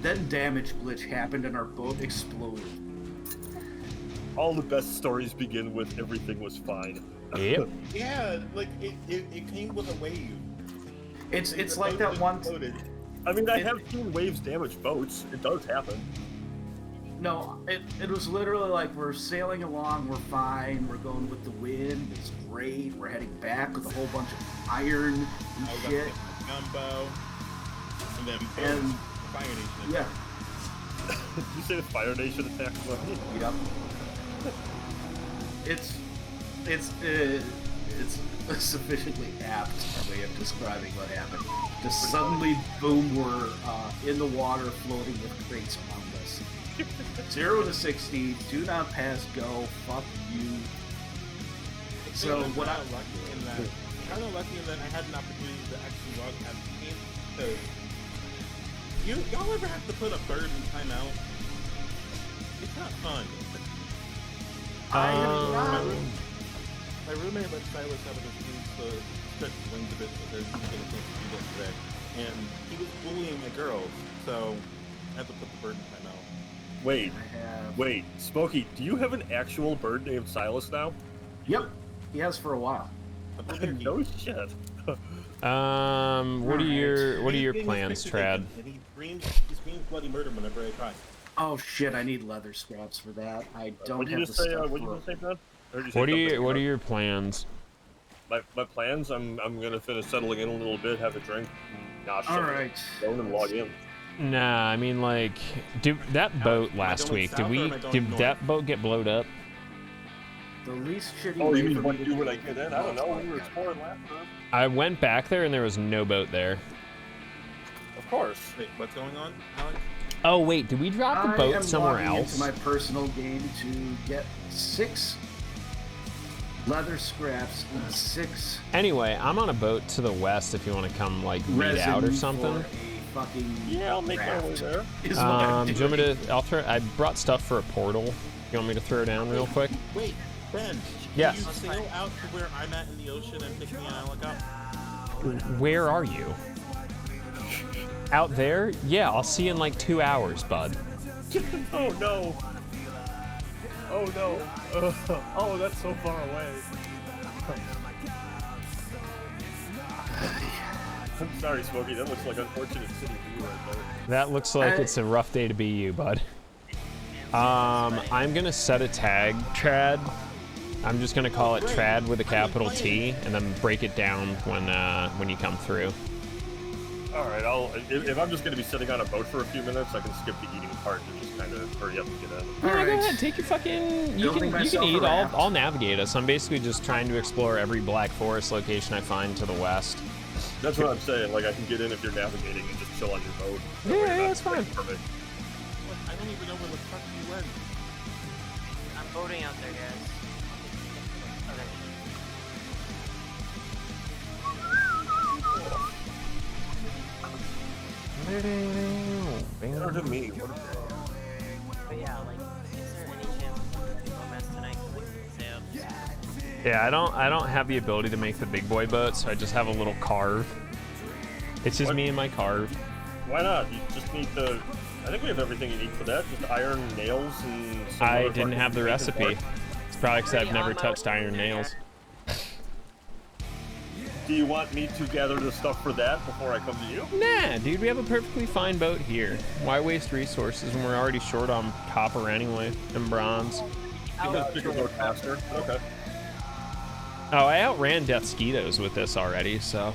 Then damage glitch happened and our boat exploded. All the best stories begin with everything was fine. Yep. Yeah, like it came with a wave. It's The like boat that just one. exploded. I mean, I have seen waves damage boats. It does happen. No, it was literally like we're sailing along, we're fine, we're going with the wind, it's great, we're heading back with a whole bunch of iron and I was shit. up with my gumbo, and then And- boom, Fire Nation. Yeah, Did you say the Fire Nation attacked me? yep. It's a sufficiently apt way of describing what happened. Just suddenly, boom, we're in the water floating with crates around us. 0 to 60, do not pass go, fuck you. So I'm what I... kind of lucky in that. Kind of lucky in that I had an opportunity to actually log out of the game. Because y'all ever have to put a bird in timeout? It's not fun. My roommate let Silas out of his cage to stretch his wings a bit so there's not getting a chance to do that today. And he was bullying the girls, so I had to put the bird in timeout. Wait, I have... wait, Smokey, do you have an actual bird named Silas now? Yep, he has for a while. No shit. What are your He's plans, getting Trad? and he screams bloody murder whenever I try. Oh shit, I need leather scraps for that. I don't What did have you the just say? stuff What did for you it. just say, Ben? Or did you say What something are else? your plans? My plans? I'm gonna finish settling in a little bit, have a drink. Nah, shut Alright. Go and log in. Nah, I mean like, that boat am I last going week, south or am I going did north? that boat get blowed up? The least shitty Oh, way you mean for what me to do when do I it get is in? I don't know. multiply We were that. exploring last time. I went back there and there was no boat there. Of course. Wait, what's going on, Alex? Oh wait, did we drop the I boat am somewhere logging else? into my personal game to get 6 leather scraps and 6 Anyway, I'm on a boat to the west if you want to come like meet resin out or for something. a fucking Yeah, I'll make my way raft, there. is what I'm Do you want me doing. to? I'll throw. I brought stuff for a portal. You want me to throw down real quick? Wait, Ben. Yes. Can you sail out to where I'm at in the ocean and pick me an alec up? Where are you? Out there? Yeah, I'll see you in like 2 hours, bud. Oh no. Oh no. Oh, that's so far away. I'm sorry, Smokey. That looks like unfortunate city for you right there. That looks like Hey. it's a rough day to be you, bud. I'm gonna set a tag, Trad. I'm just gonna call it Trad with a capital T, and then break it down when you come through. All right, if I'm just gonna be sitting on a boat for a few minutes, I can skip the eating part and just kind of hurry up and get in. Yeah, go Alright. ahead, take your fucking. You Building can you can myself a eat. raft. I'll navigate us. I'm basically just trying to explore every Black Forest location I find to the west. That's what I'm saying. Like I can get in if you're navigating and just chill on your boat. That way Yeah, you're yeah, not that's fine. waiting for me. I don't even know where the fuck you went. I'm boating out there, guys. Better than me. What But yeah, like, is there any chance we can Bonemass tonight? Like, Yeah, I don't have the ability to make the big boy boat, so I just have a little carve. It's just What? me and my carve. Why not? You just need to. I think we have everything you need for that. Just iron, nails, and. Some I other didn't fucking have the bacon recipe. part. It's probably because I've Already never on my touched way. iron nails. Do you want me to gather the stuff for that before I come to you? Nah, dude, we have a perfectly fine boat here. Why waste resources when we're already short on copper anyway and bronze? Because we can go faster. Okay. Oh, I outran Death Skeetos with this already, so.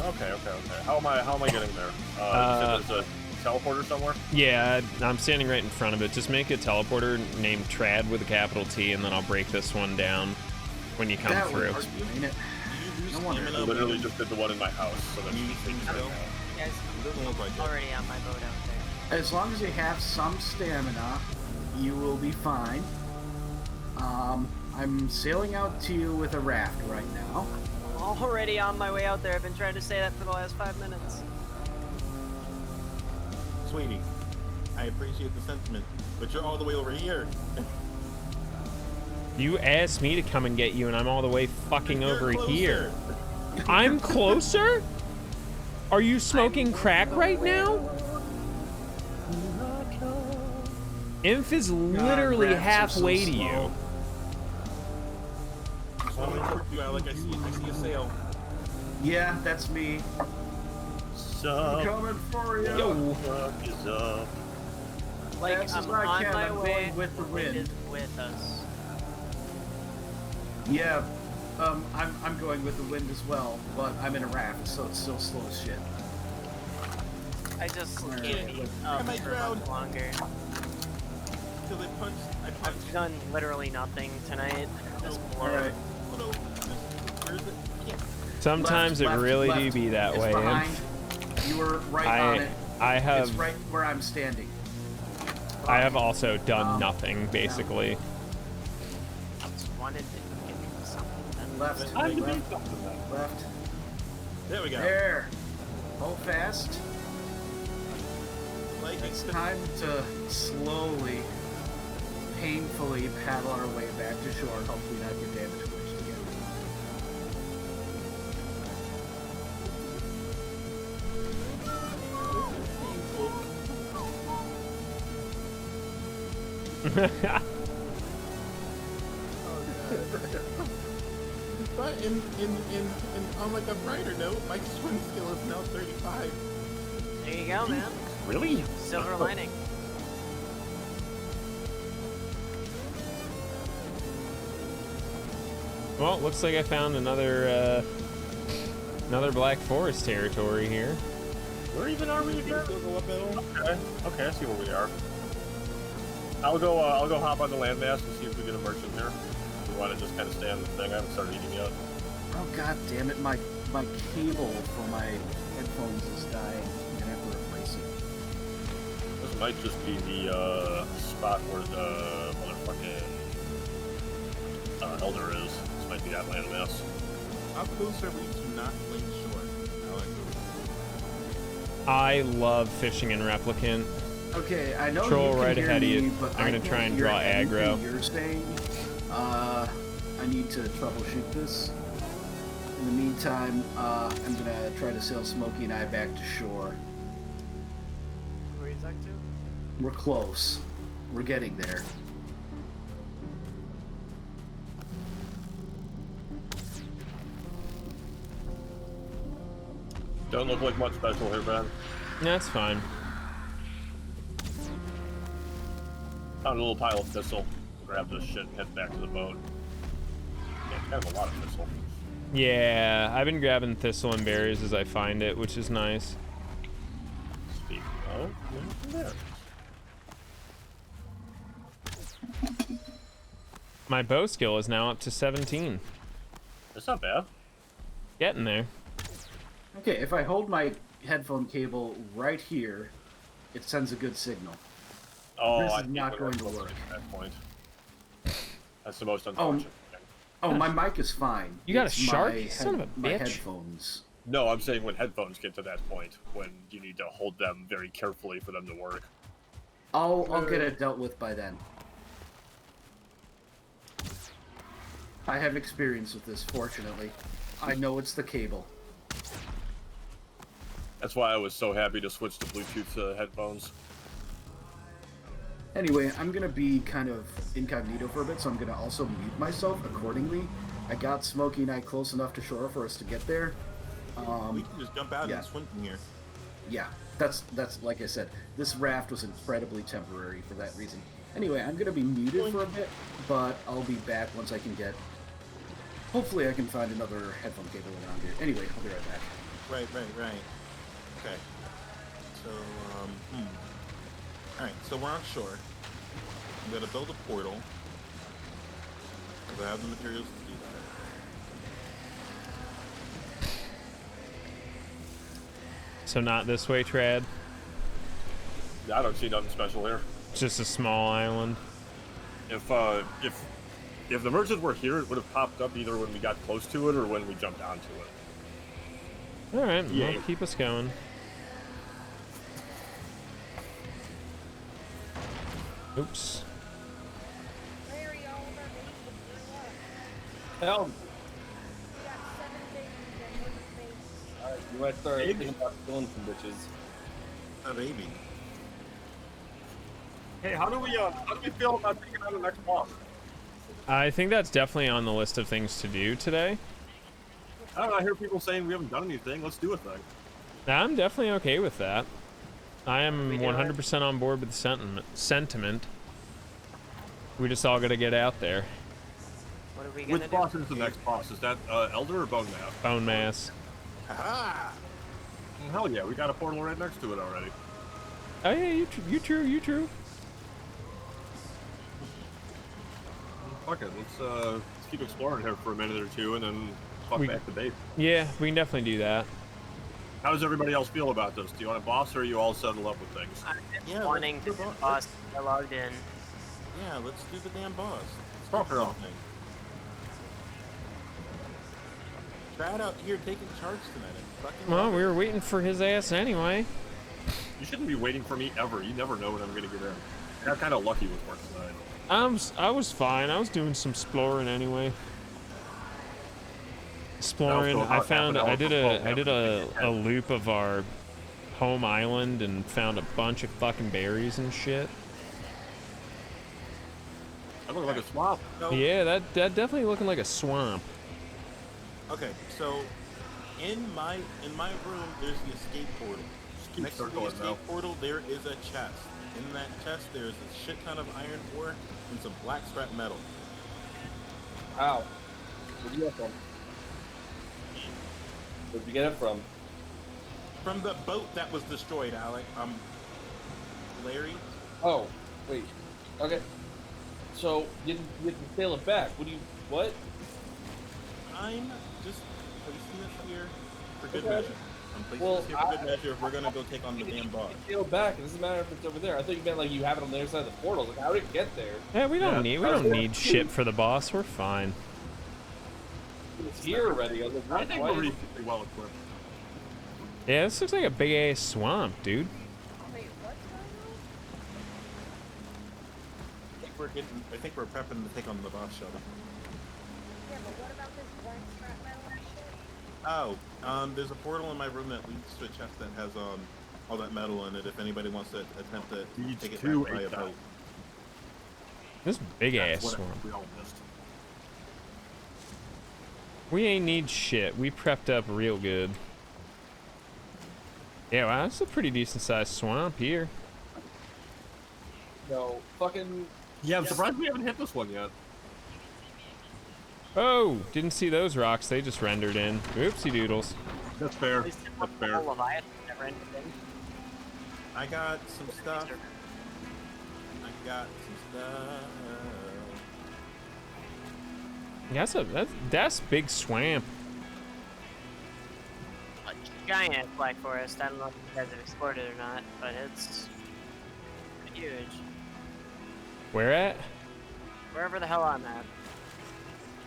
Okay. How am I getting there? You said there's a teleporter somewhere? Yeah, I'm standing right in front of it. Just make a teleporter named Trad with a capital T, and then I'll break this one down when you come That through. would ain't it? Do you lose No wonder. I stamina literally when just did the one in my house, so that's you just use right skill? now. guys, Doesn't look like it. already on my boat out there. As long as you have some stamina, you will be fine. I'm sailing out to you with a raft right now. Already on my way out there. I've been trying to say that for the last 5 minutes. Sweetie, I appreciate the sentiment, but you're all the way over here. You asked me to come and get you, and I'm all the way fucking You're over closer. here. I'm closer? Are you smoking crack right now? Inf is literally rafts are so halfway to slow. you. So I'm gonna work you out like I see a sail. Yeah, that's me. Sup? Coming for you. Yo. Fuck is up? Like, Fast as I'm I on can, my I'm way. going with the wind. is with us. Yeah, I'm going with the wind as well, but I'm in a raft, so it's still slow as shit. I just Alright, can't be look. up Am I for drowned? much longer. Till they punch. I punch. I've done literally nothing tonight. Just All blur. right. Oh no. Where is it? I can't. Sometimes Left, it really do left. be that It's way. behind. Inf. You were right on it. I have It's right where I'm standing. I have also done nothing basically. Just wanted to give you something. Then Left, I'm left, doing something then. left. There we go. There. Hold fast. Like It's time to slowly, painfully paddle our way back to shore. Hopefully not get damaged again. But on like a brighter note, my swim skill is now 35. there you go, man. Really? Silver lining. Well, looks like I found another Black Forest territory here. Where even are we again? Still go up at all? Okay, I see where we are. I'll go hop on the landmass and see if we get a merchant here. We want to just kind of stay on the thing. I haven't started eating yet. Oh god damn it, my cable for my headphones is dying. I'm gonna have to replace it. This might just be the spot where the motherfucking Elder is. This might be that landmass. How close are we to not playing short, Alex? I love fishing in Replicant. Okay, I know Troll you can right hear ahead of me, you. but I'm I gonna can't try and hear draw anything aggro. You're saying. I need to troubleshoot this. In the meantime, I'm gonna try to sail Smokey and I back to shore. Where you talking to? We're close. We're getting there. Don't look like much special here, Ben. That's fine. Found a little pile of thistle. Grab this shit and head back to the boat. Yeah, kind of a lot of thistle. Yeah, I've been grabbing thistle and berries as I find it, which is nice. Speaking of, there. My bow skill is now up to 17. It's not bad. Getting there. Okay, if I hold my headphone cable right here, it sends a good signal. Oh, This I is hate not when going that to goes work. at that point. That's the most unfortunate thing. Oh, my mic is fine. You got a It's shark? my You son of a my bitch. headphones. No, I'm saying when headphones get to that point, when you need to hold them very carefully for them to work. I'll get it dealt with by then. I have experience with this, fortunately. I know it's the cable. That's why I was so happy to switch to Bluetooth headphones. Anyway, I'm gonna be kind of incognito for a bit, so I'm gonna also mute myself accordingly. I got Smokey and I close enough to shore for us to get there. We can just jump out yeah. and swim from here. Yeah, that's like I said, this raft was incredibly temporary for that reason. Anyway, I'm gonna be muted for a bit, but I'll be back once I can get. Hopefully, I can find another headphone cable around here. Anyway, I'll be right back. Right. Okay. So, Alright, so we're on shore. I'm gonna build a portal. Because I have the materials to do that. So not this way, Trad. I don't see nothing special here. It's just a small island. If the merchant were here, it would have popped up either when we got close to it or when we jumped onto it. All right, Yeah. well, keep us going. Oops. Larry, all of our babies grew up. Hell, We got 7 babies and 1 baby. you might start thinking about killing some bitches. A baby. Hey, how do we feel about taking on the next boss? I think that's definitely on the list of things to do today. I don't know, I hear people saying we haven't done anything. Let's do a thing. I'm definitely okay with that. I am We do it. 100% on board with the sentiment. We just all got to get out there. What are we gonna Which do? boss is the next boss? Is that Elder or Bonemass? Bonemass. Aha! Hell yeah, we got a portal right next to it already. Oh yeah, you true. Fuck it, let's keep exploring here for a minute or two and then fuck We- back to base. Yeah, we can definitely do that. How does everybody else feel about this? Do you want a boss, or are you all settled up with things? I'm just Yeah, wanting let's to do do the the boss. boss. I logged in. Yeah, let's do the damn boss. Fuck her off. Try it out here taking charge tonight. I fucking Well, love we it. were waiting for his ass anyway. You shouldn't be waiting for me ever. You never know when I'm gonna get in. I got kind of lucky with work tonight. I was fine. I was doing some exploring anyway. Exploring. Also, I about found. half an I hour did before a we have to a loop of our home island and found a bunch of fucking berries and shit. I look like a swamp. So, Yeah, that definitely looking like a swamp. Okay, so in my room, there's the escape portal. keep Next to the circling escape now. portal, there is a chest. In that chest, there's a shit ton of iron ore and some black scrap metal. Ow. Where'd you get it from? Where'd you get it from? From the boat that was destroyed, Alec. Larry. Oh, wait. Okay. So you didn't sail it back. What? I'm just placing this here for good Okay. measure. I'm placing Well, this here for good measure if we're gonna go take on the damn boss. Sail it back. It doesn't matter if it's over there. I thought you meant like you have it on the other side of the portal. Like, how did it get there? Yeah, we Yeah, don't need shit for the boss. We're fine. It's here already. I was like, I think why we're is it- reasonably well equipped. Yeah, this looks like a big ass swamp, dude. Wait, what's going I think we're prepping to take on the boss shuttle. on? Yeah, but what about this black scrap metal and shit? Oh, there's a portal in my room that leads to a chest that has all that metal in it. If anybody wants to attempt to Leads take it to back by a a boat. This big ass That's what swamp. we all missed. We ain't need shit. We prepped up real good. Yeah, wow, it's a pretty decent sized swamp here. No, fucking. Yeah, I'm surprised we haven't hit this one yet. Oh, didn't see those rocks. They just rendered in. Oopsie doodles. That's fair. At least it's That's not fair. the whole Leviathan that rendered in. I got some stuff. I got some stuff. That's big swamp. A giant black forest. I don't know if you guys have explored it or not, but it's huge. Where at? Wherever the hell I'm at.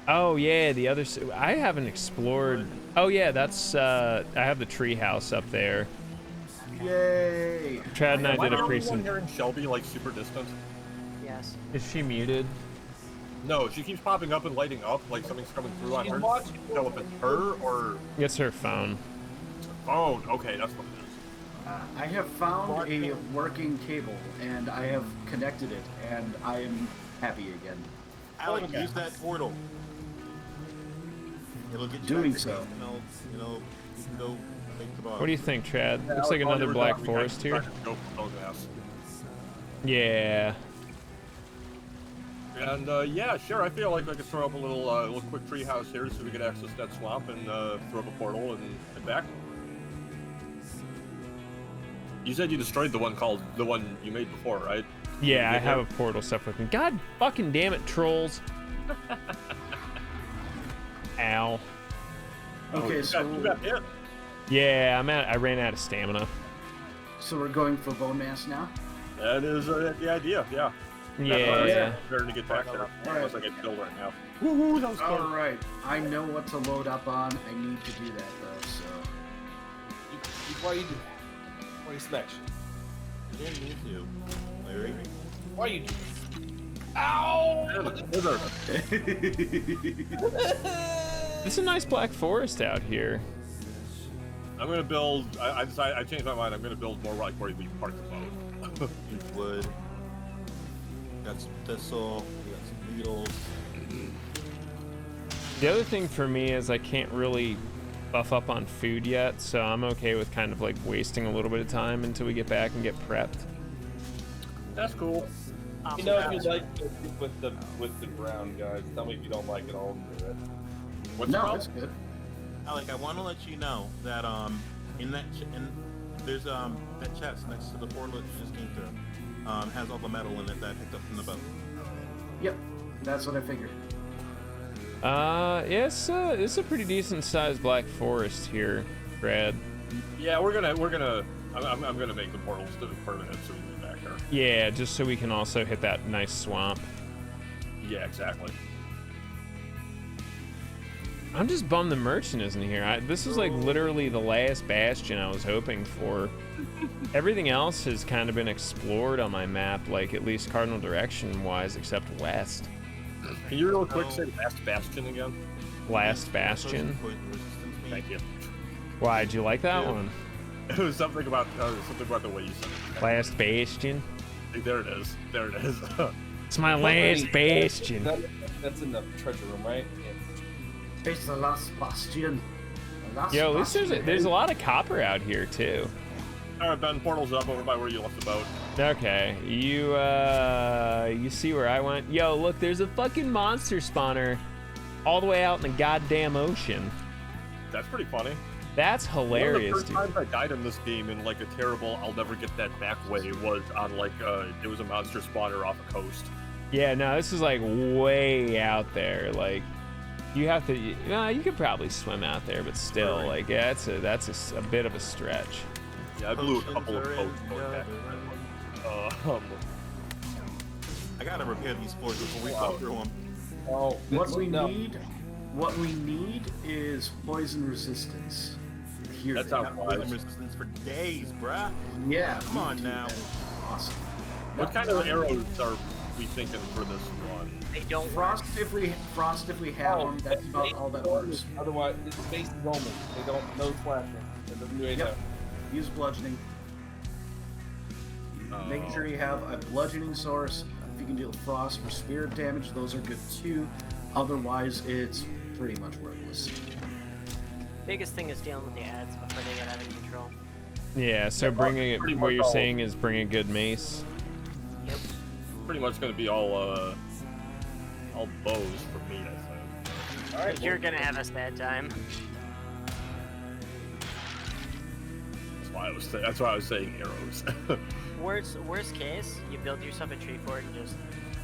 Oh yeah, the other. I haven't explored. Oh yeah, that's. I have the tree house up there. Yay! Trad and I Why did a are we pre-sim. hearing Shelby like super distant? Yes. Is she muted? No, she keeps popping up and lighting up like something's coming through on She's her. watching. So if it's her or It's her phone. phone, okay, that's what it is. I have found a working cable and I have connected it, and I am happy again. Alec, Okay. use that portal. It'll get you Doing back to so. base, and you can go take the boss. What do you think, Trad? Looks like Oh, another you were black talking- forest you here. guys go for Bonemass. Yeah. And yeah, sure. I feel like I could throw up a little quick tree house here so we could access that swamp and throw up a portal and head back. You said you destroyed the one you made before, right? Yeah, I Yeah. have a portal stuff with me. God fucking damn it, trolls. Ow. Okay, you got hit. Yeah, I ran out of stamina. so we're going for Bonemass now? That is the idea, yeah. Yeah. Better to get back there. Alright. Unless I get killed right now. Woohoo, that was close. Alright, I know what to load up on. I need to do that though, so. Why you do that? Why you smash? You didn't need to, Larry. Why you do Ow! It's a nice black forest out here. I'm gonna build. I changed my mind. I'm gonna build more like where we park the boat. You would. Got some thistle. We got some needles. The other thing for me is I can't really buff up on food yet, so I'm okay with kind of like wasting a little bit of time until we get back and get prepped. That's cool. You know if you like it with the ground, guys. Tell me if you don't like it. I'll do it. What's No, it it's good. Alec, I want to let you know that there's that chest next to the portal that you just came through. Has all the metal in it that I picked up from the boat. Yep, that's what I figured. Yeah, it's a pretty decent sized black forest here, Brad. Yeah, I'm gonna make the portals to permanent so we can get back there. Yeah, just so we can also hit that nice swamp. Yeah, exactly. I'm just bummed the merchant isn't here. This is like literally the last bastion I was hoping for. Everything else has kind of been explored on my map, like at least cardinal direction wise, except west. Can you real quick say last bastion again? Last bastion. Poison resistance meat. Thank you. Why, did you like that one? It was something about the way you said it. Last bastion. There it is. There it is. It's my last bastion. That's in the treasure room, right? It's the last bastion. The last Yo, at least bastion. there's a lot of copper out here too. All right, Ben, portal's up over by where you left the boat. Okay, you see where I went? Yo, look, there's a fucking monster spawner all the way out in the goddamn ocean. That's pretty funny. That's hilarious, One of the dude. first times I died in this game in like a terrible I'll never get that back way was on like it was a monster spawner off a coast. Yeah, no, this is like way out there. Like, you have to, you could probably swim out there, but still, Right. like, yeah, that's a bit of a stretch. Yeah, I blew a Potions couple of are in boats the going back. oven. I gotta repair these floors before we go through them. Oh, What we need is poison resistance. Here. That's they how have wise. Poison resistance for days, bruh. Yeah. Come on now. Awesome. What kind of arrows are we thinking for this one? They don't work. Frost if we have them, that's about all that works. Otherwise, it's based Roman. They don't no slashing. It doesn't do anything. Yep. Use bludgeoning. Making sure you have a bludgeoning source. If you can deal frost for spirit damage, those are good too. Otherwise, it's pretty much worthless. Biggest thing is dealing with the ads before they get out of control. Yeah, so bringing it, pretty what much you're all- saying is bring a good mace. Yep. Pretty much gonna be all bows for me, I think. All right, You're gonna have a sad time. That's why I was saying arrows. Worst case, you build yourself a tree fort and just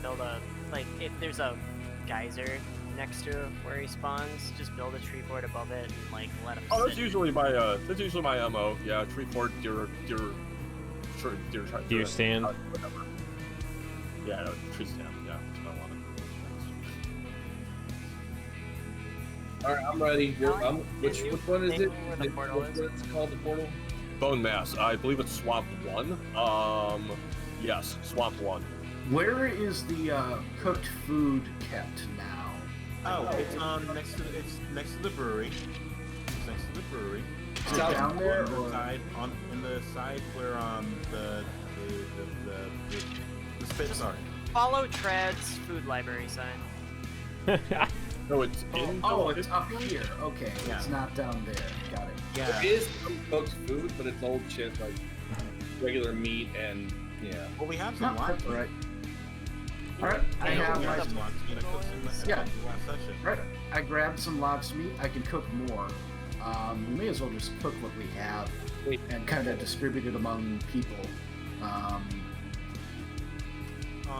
build a, like, if there's a geyser next to where he spawns, just build a tree fort above it and like let him Oh, that's sit. usually my MO. Yeah, tree fort, deer stand. Whatever. Yeah, no, tree stand. Yeah, that's what I wanted. All right, I'm ready. Which one is it? Where the portal Which is? one is called the portal? Bonemass. I believe it's Swamp 1. Yes, Swamp 1. Where is the cooked food kept now? Oh, it's next to the brewery. It's next to the brewery. Is it down there, On or- the side, in the side where the spits are. Follow Tread's food library sign. No, it's in. Oh, it's up here. Okay, Yeah. it's not down there. Got it. Yeah. There is some cooked food, but it's old shit like regular meat and yeah. Well, we have No, some that's lots. all right. All right, I Yeah, have We my. have some lots. You know, cooked in the Yeah. last session. Right, I grabbed some lox meat. I can cook more. We may as well just cook what we have Wait. and kind of distribute it among people. Oh,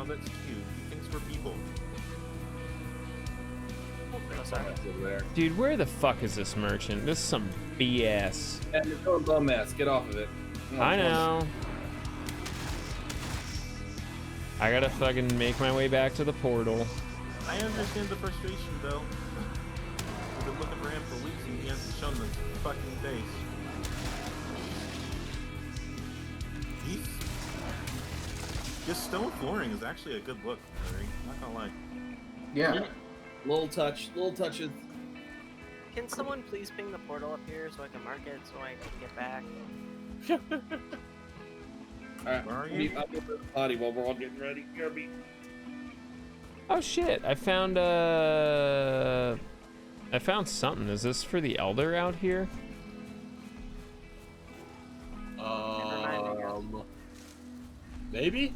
that's cute. He thinks we're people. Oh, sorry. That's over there. Dude, where the fuck is this merchant? This is some BS. And you're going Bonemass. Get off of it. Come on, I come on. know. I gotta fucking make my way back to the portal. I understand the frustration, though. We've been looking for him for weeks and he hasn't shown the fucking face. This stone flooring is actually a good look, Larry. Not gonna lie. Yeah. Little touches. Can someone please ping the portal up here so I can mark it so I can get back? Alright, Where are you? I'll go to the potty while we're all getting ready. Kirby. Oh shit, I found something. Is this for the elder out here? Maybe?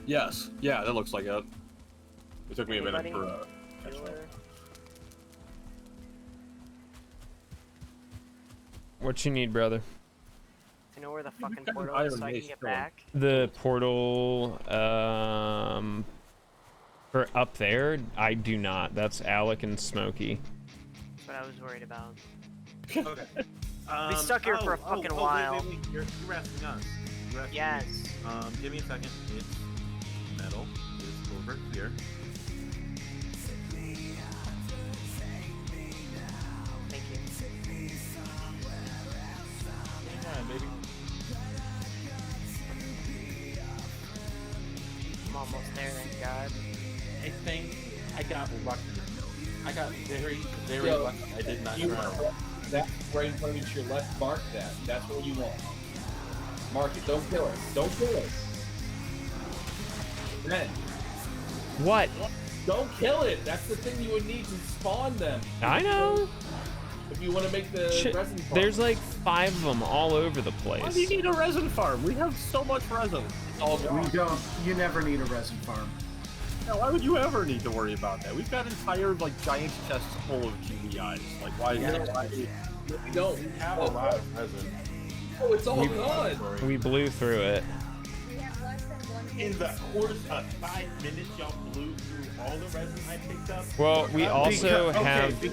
Yes. Yeah, that looks like it. It took me a minute Anybody? for catch up. Healer? What you need, brother? I know where the fucking got an portal is iron so I can mace get going. back. The portal, for up there, I do not. That's Alec and Smokey. That's what I was worried about. Okay. We stuck here for a fucking while. Wait. You're asking us. You're asking Yes. me. Give me a second. It's metal. It's over here. Thank you. Yeah, maybe. I'm almost there, thank God. I think I got lucky. I got very, very Yo, lucky. I did not You drown. That's right in front of you to your left. Mark that. That's what you want. Mark it. Don't kill it. Don't kill it. Ben, What? don't kill it. That's the thing you would need to spawn them. I know. If you want to make the Shit, resin farm. there's like 5 of them all over the Why place. do you need a resin farm? We have so much resin. It's all We gone. don't. You never need a resin farm. Now, why would you ever need to worry about that? We've got entire like giant chests full of GBIs. Like why? We don't. We have a lot of resin. Oh, it's all gone. We blew through it. We have less than 1 In the course of 5 minutes, y'all blew through all the resin I picked up. Well, we also have.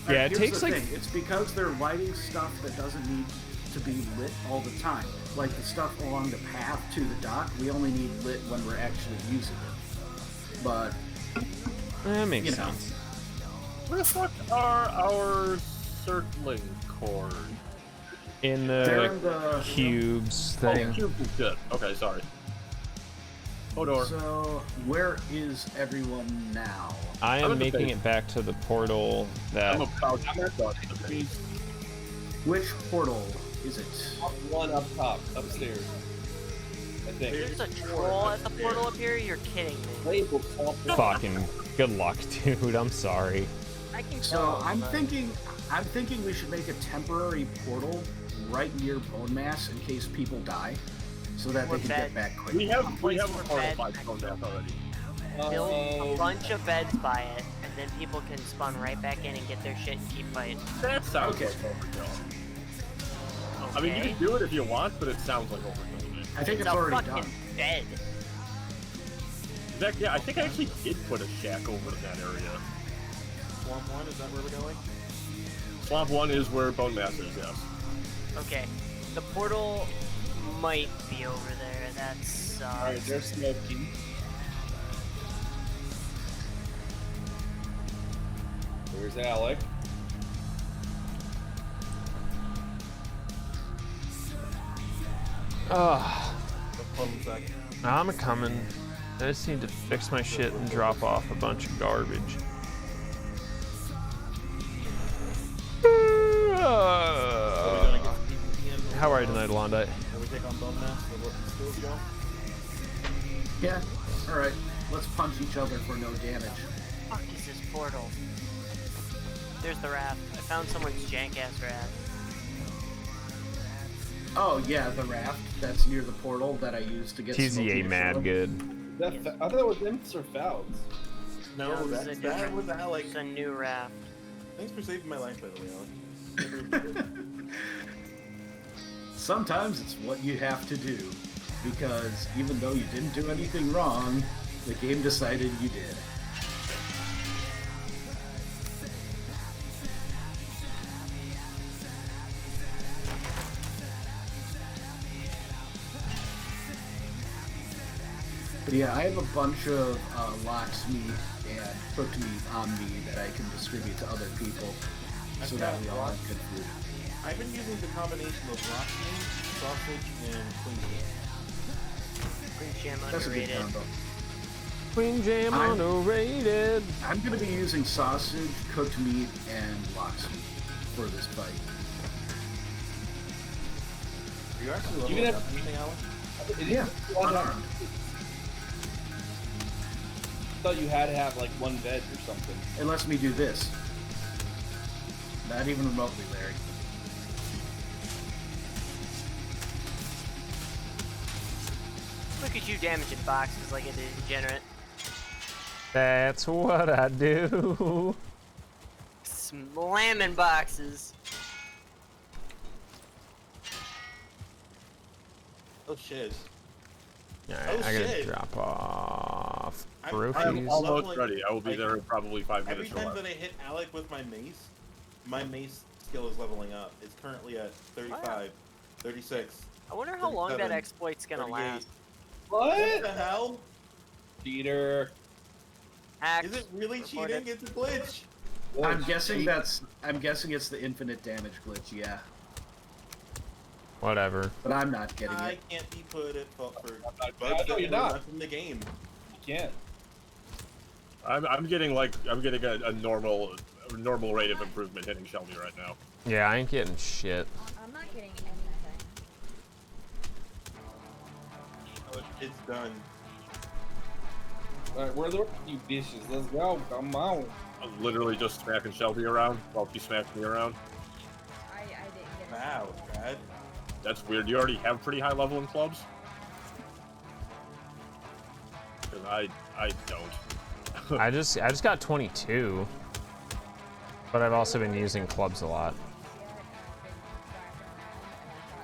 Yeah, it Here's takes the like. thing. It's because they're lighting stuff that doesn't need to be lit all the time. Like the stuff along the path to the dock, we only need lit when we're actually using it. But That makes you know. sense. Where the fuck are our circling cores? In they're the in the cubes Oh, thing. cube is good. Okay, sorry. Hodor. So where is everyone now? I I'm am at the making base. it back to the portal that. I'm about to start the base. Which portal is it? One up top, upstairs. I think. There's a troll at the portal up here? You're kidding me. Label top one. Fucking good luck, dude. I'm sorry. I can So tell. I'm thinking we should make a temporary portal right near Bonemass in case people die, so that Or they can bed. get back quick. We have Place a for portal bed. by phone death already. Build a Oh, bunch of beds by it, and then people can spawn right back in and get their shit and keep fighting. That sounds Okay. like overkill. Okay? I mean, you can do it if you want, but it sounds like overkill to me. I think It's it's a already fucking done. bed. In fact, yeah, I think I actually did put a shack over in that area. Swamp 1, is that where we're going? Swamp 1 is where Bonemass is, yes. Okay. The portal might be over there. That's alright, there's Smokey. There's Alec. I'm coming. I just need to fix my shit and drop off a bunch of garbage. How are you tonight, Alondite? Can we take on Bonemass and let the skills go? Yeah. All right. Let's punch each other for no damage. fuck is this portal? There's the raft. I found someone's jank ass raft. Oh yeah, the raft that's near the portal that I used to get. Smokey TZA to mad show. good. I thought it was imps or fouls. No, It was a that different- was Alec. It's a new raft. Thanks for saving my life, by the way, Alec. Sometimes it's what you have to do, because even though you didn't do anything wrong, the game decided you did. But yeah, I have a bunch of locksmith and cooked meat on me that I can distribute to other people, so that we all have good food. I've been using the combination of rock meat, sausage, and queen meat. Green jam That's a good underrated. combo. Queen Jam I'm- underrated. I'm going to be using sausage, cooked meat, and locksmith for this fight. Are you actually You leveling can up anything, Alec? Yeah, unarmed. I thought you had to have like one veg or something. It lets me do this. Not even remotely, Larry. Look at you damaging boxes like a degenerate. That's what I do. Slamming boxes. Oh shit. Alright, Oh, I gotta shit. drop off I'm I'm trophies. almost Leveling- ready. I will be like, there in probably 5 Every minutes or time less. that I hit Alec with my mace skill is leveling up. It's currently at 35, 36. I wonder how long that 37, exploit's gonna 38. last. What What? the hell? Cheater. Hacked, Is it really reported. cheating? It's a glitch. I'm guessing it's the infinite damage glitch, yeah. Whatever. But I'm not getting I it. can't be put at fault for I bugs know that you're were not. left in the game. You can't. I'm getting a normal rate of improvement hitting Shelby right now. Yeah, I ain't getting shit. I'm not getting anything. It's done. Alright, where are the rest of you bitches? Let's go. Come on. I'm literally just smacking Shelby around while she smacks me around. I didn't get it. Wow, Brad. That's weird. You already have pretty high level in clubs? Because I don't. I just got 22. But I've also been using clubs a lot.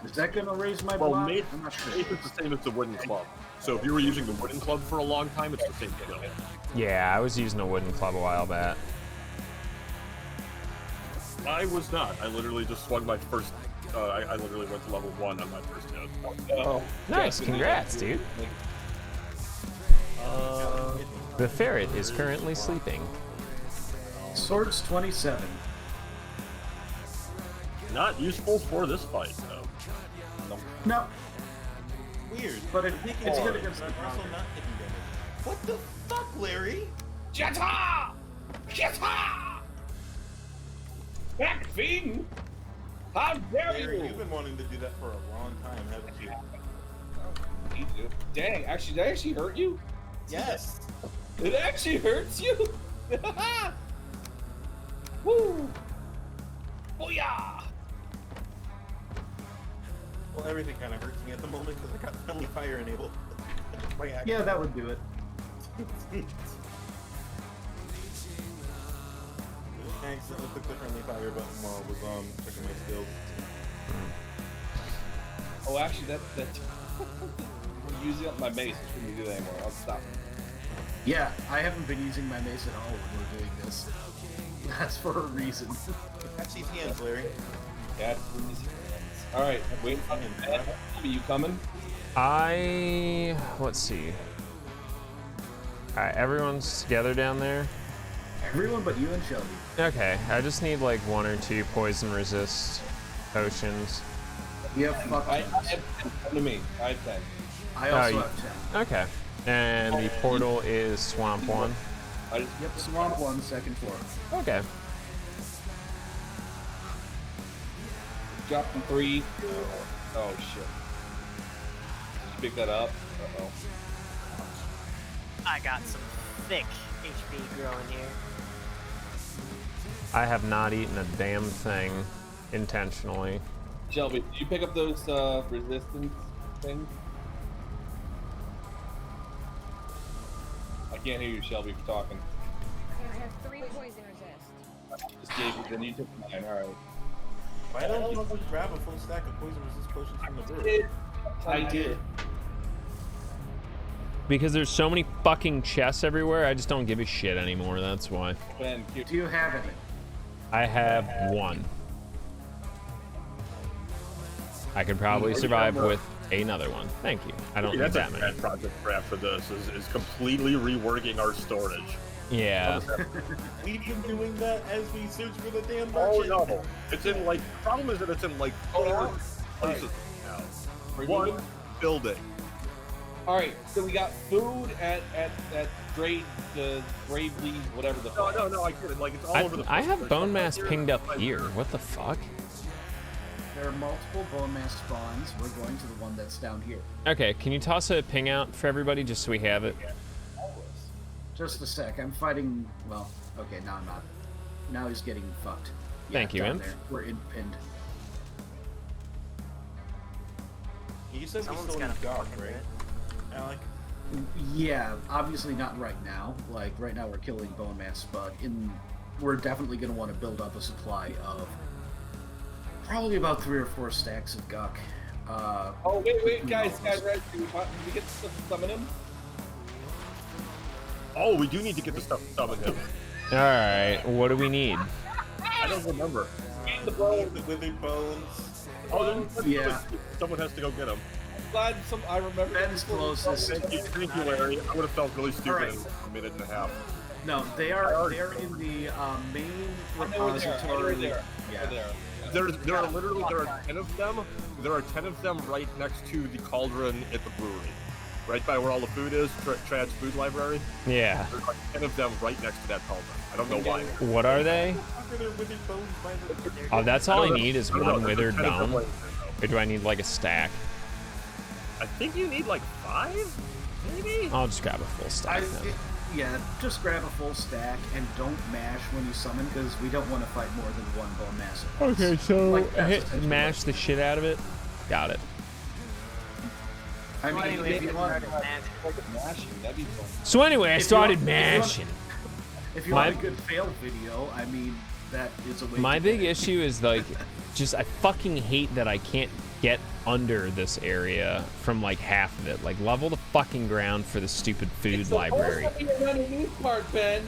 Is that gonna raise my Well, block? maybe I'm not sure. it's the same as the wooden club. So if you were using the wooden club for a long time, it's the same skill. Yeah, I was using a wooden club a while back. I was not. I literally just swung my first. I literally went to level 1 on my first hit. Oh, Nice, congrats, dude. The ferret is currently sleeping. Swords 27. Not useful for this fight, though. No, Weird. but I'm taking it's good damage, against but the I'm also counter. not taking damage. What the fuck, Larry? Jetta! Jetta! Back fiend! How dare Larry, you! you've been wanting to do that for a long time, haven't you? Dang, actually, did I actually hurt you? Yes. It actually hurts you? Woo! Booyah! Well, everything kind of hurts me at the moment because I got friendly fire enabled. By accident. Yeah, that would do it. I accidentally clicked the friendly fire button while I was checking my skills. Oh, actually, that I'm using up my mace. I shouldn't do that anymore. I'll stop. Yeah, I haven't been using my mace at all when we're doing this. That's for a reason. Catch these hands, Larry. Yeah. All right, wait. Are you coming? Let's see. Alright, everyone's together down there. Everyone but you and Shelby. Okay, I just need like 1 or 2 poison resist potions. You have fuck. I have 10. Come to me. I have 10. I also you- have 10. Okay. And the portal is Swamp 1. I just, Yep, Swamp 1, second floor. Okay. dropped from 3. Oh, shit. Did you pick that up? Uh-oh. I got some thick HP growing here. I have not eaten a damn thing intentionally. Shelby, did you pick up those resistance things? I can't hear you, Shelby, for talking. I have 3 poison resist. Just gave you, then you took mine, alright. Why don't you just grab a full stack of poison resist potions from the brewery? I did. Because there's so many fucking chests everywhere, I just don't give a shit anymore, that's why. Ben, here. Do you have any? I have 1. I could probably survive with another one. Thank you. I don't need That's that a many. bad project for after this, is completely reworking our storage. Yeah. We've been doing that as we search for the damn Oh merchant. no. It's in like, problem is that it's in like 4 places now. Are you One moving? building. Alright, so we got food at Bravely, whatever the fuck. No, I get it. Like, it's all over the I place. have There's bone stuff mass here, pinged up stuff here. What the fuck? There are multiple bone mass spawns. We're going to the one that's down here. Okay, can you toss a ping out for everybody just so we have it? Just a sec. I'm fighting. Well, okay, now I'm not. Now he's getting fucked. Thank you, down Imp. there. We're pinned. You said Someone's we still gotta need dogs, fucking right? do it. Alec? Yeah, obviously not right now. Like right now we're killing bone mass, but we're definitely going to want to build up a supply of probably about 3 or 4 stacks of guck. Oh, wait, guys, right? Did we get stuff to summon him? Oh, we do need to get the stuff to summon him. Alright, what do we need? I don't remember. Eat the bones. The withered bones. Oh, then Yeah. someone has to go get him. Glad I remember. Ben's closest. Thank you, Larry. I would have felt really stupid Alright. in a minute and a half. No, they are in the main repository. There. Yeah. There are literally 10 of them. There are 10 of them right next to the cauldron at the brewery, right by where all the food is. Trad's food library. Yeah. There's like 10 of them right next to that cauldron. I don't know why. What are they? Oh, that's all I need is I don't know. one withered There's 10 of them bone. right there, Or do I need like a stack? though. I think you need like 5, maybe. I'll just grab a full stack then. Yeah, just grab a full stack and don't mash when you summon because we don't want to fight more than one bone mass. at once. Okay, so Like, that's essentially mash the shit out of it. Got it. I mean, Anyway, if you want, Mashing, that'd be fun. So anyway, I If you started want- if you want- mashing. if you want a good fail video, I mean, that is a way. My to big get it. issue is like, just I fucking hate that I can't get under this area from like half of it. Like level the fucking ground for the stupid food library. It's supposed to be an underneath part, Ben.